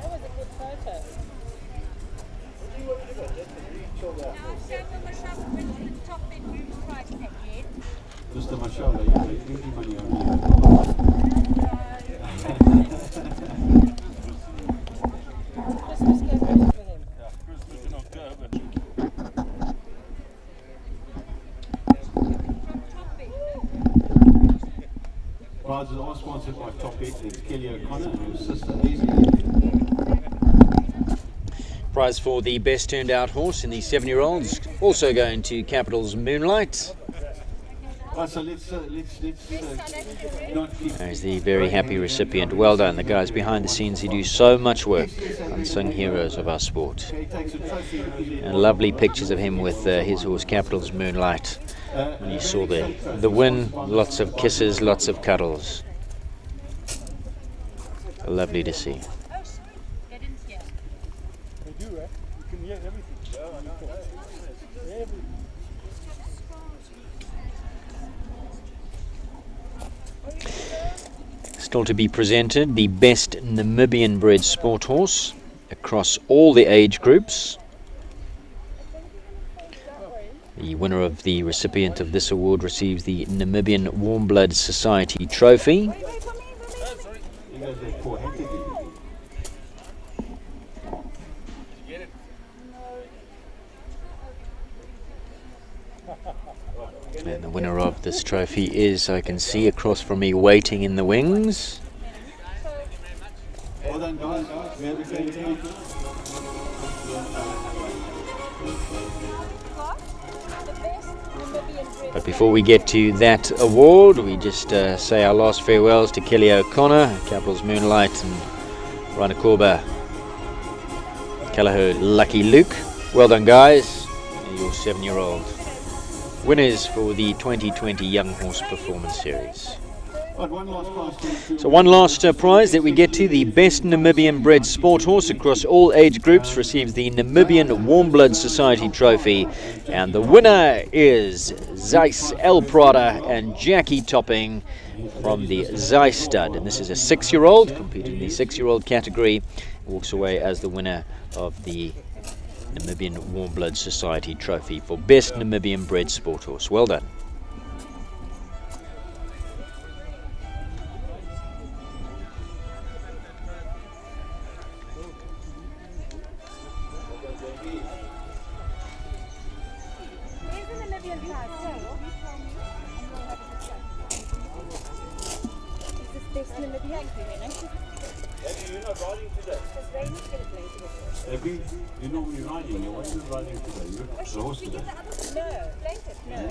That was a good photo. Mr. Mashallah, you're making money on me. Christmas came for him. Christmas in October. Prizes are sponsored by Top 8. It's Kelly O'Connor and his sister Daisy. Prize for the best turned out horse in the 7-year-olds, also going to Capital's Moonlight. So let's not keep. There's the very happy recipient. Well done. The guys behind the scenes who do so much work, unsung heroes of our sport. And lovely pictures of him with his horse Capital's Moonlight. When you saw the win, lots of kisses, lots of cuddles. Lovely to see. Still to be presented, the best Namibian bred sport horse across all the age groups. The winner of the recipient of this award receives the Namibian Warm Blood Society trophy. And the winner of this trophy is, I can see across from me, waiting in the wings. Well done, guys. We have a great day. But before we get to that award, we just say our last farewells to Kelly O'Connor, Capital's Moonlight, and Ranakorba Callagher Lucky Luke. Well done, guys. And your 7-year-old winners for the 2020 Young Horse Performance Series. So one last prize that we get to, the best Namibian bred sport horse across all age groups receives the Namibian Warm Blood Society trophy, and the winner is Zeiss El Prada and Jackie Topping from the Zeiss stud, and this is a 6-year-old, competed in the 6-year-old category, walks away as the winner of the Namibian Warm Blood Society trophy for best Namibian bred sport horse. Well done. You're normally riding, you're riding today, you're the horse today. No.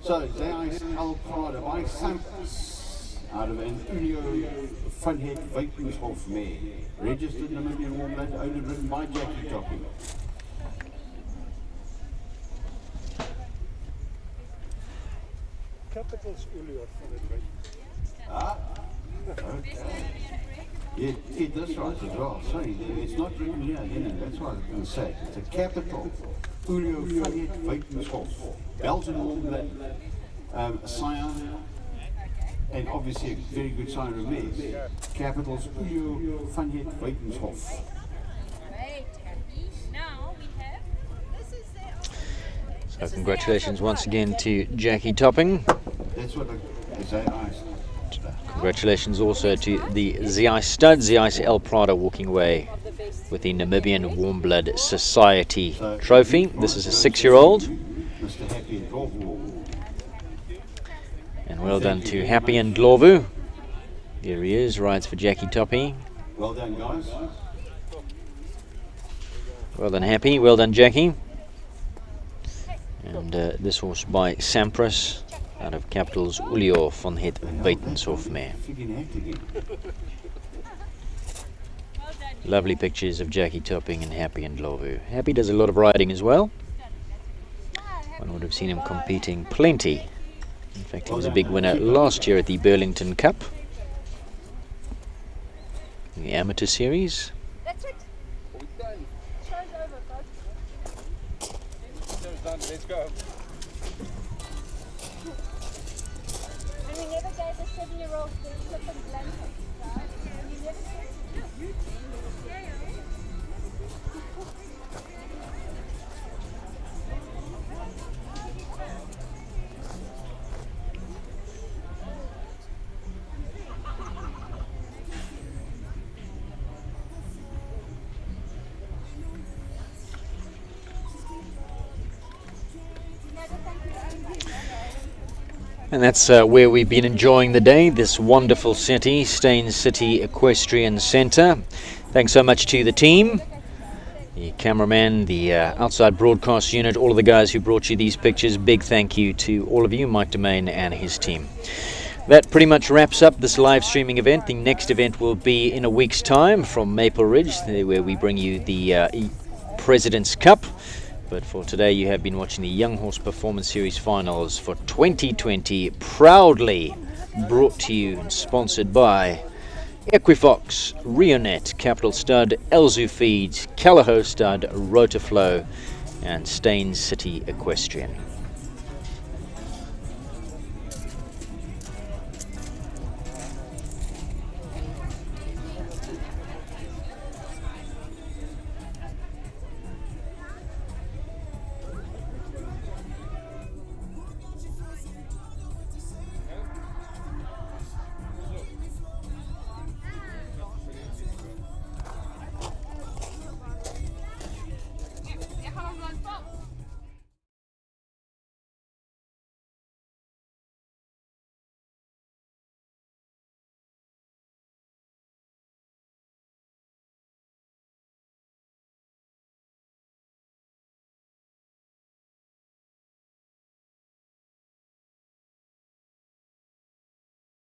So, Zeiss El Prada by Samples out of an Unio Funhead Wakemershof mare. Registered Namibian Warm Blood, owned and written by Jackie Topping. Capital's Ulio Funhead. Ah, okay. Yeah, it does right as well. Sorry, it's not written here, that's what I was going to say. It's a Capital Ulio Funhead Wakemershof. Belgian Warm Blood, sire, and obviously a very good sire of mares. Capital's Ulio Funhead Wakemershof. So congratulations once again to Jackie Topping. That's what I say. Congratulations also to the Zeiss stud, Zeiss El Prada, walking away with the Namibian Warm Blood Society trophy. This is a 6-year-old. And well done to Happy and Dlovu. Here he is, rides for Jackie Topping. Well done, guys. Well done, Happy. Well done, Jackie. And this horse by Sampras, out of Capital's Ulio Funhead Wakemershof mare. Lovely pictures of Jackie Topping and Happy and Dlovu. Happy does a lot of riding as well. One would have seen him competing plenty. In fact, he was a big winner last year at the Burlington Cup, in the amateur series. That's it. Show's over, folks. Show's done, let's go. And we never gave the 7-year-old the slip and blanket, right? You never said And that's where we've been enjoying the day, this wonderful city, Staines City Equestrian Centre. Thanks so much to the team. the cameraman, the outside broadcast unit, all of the guys who brought you these pictures. Big thank you to all of you, Mike Domain and his team. That pretty much wraps up this live streaming event. The next event will be in a week's time from Maple Ridge, where we bring you the President's Cup. But for today, you have been watching the Young Horse Performance Series Finals for 2020, proudly brought to you and sponsored by Equifox, Rionet, Capital Stud, Elzu Feeds, Callahoo Stud, Rotaflow, and Staines City Equestrian.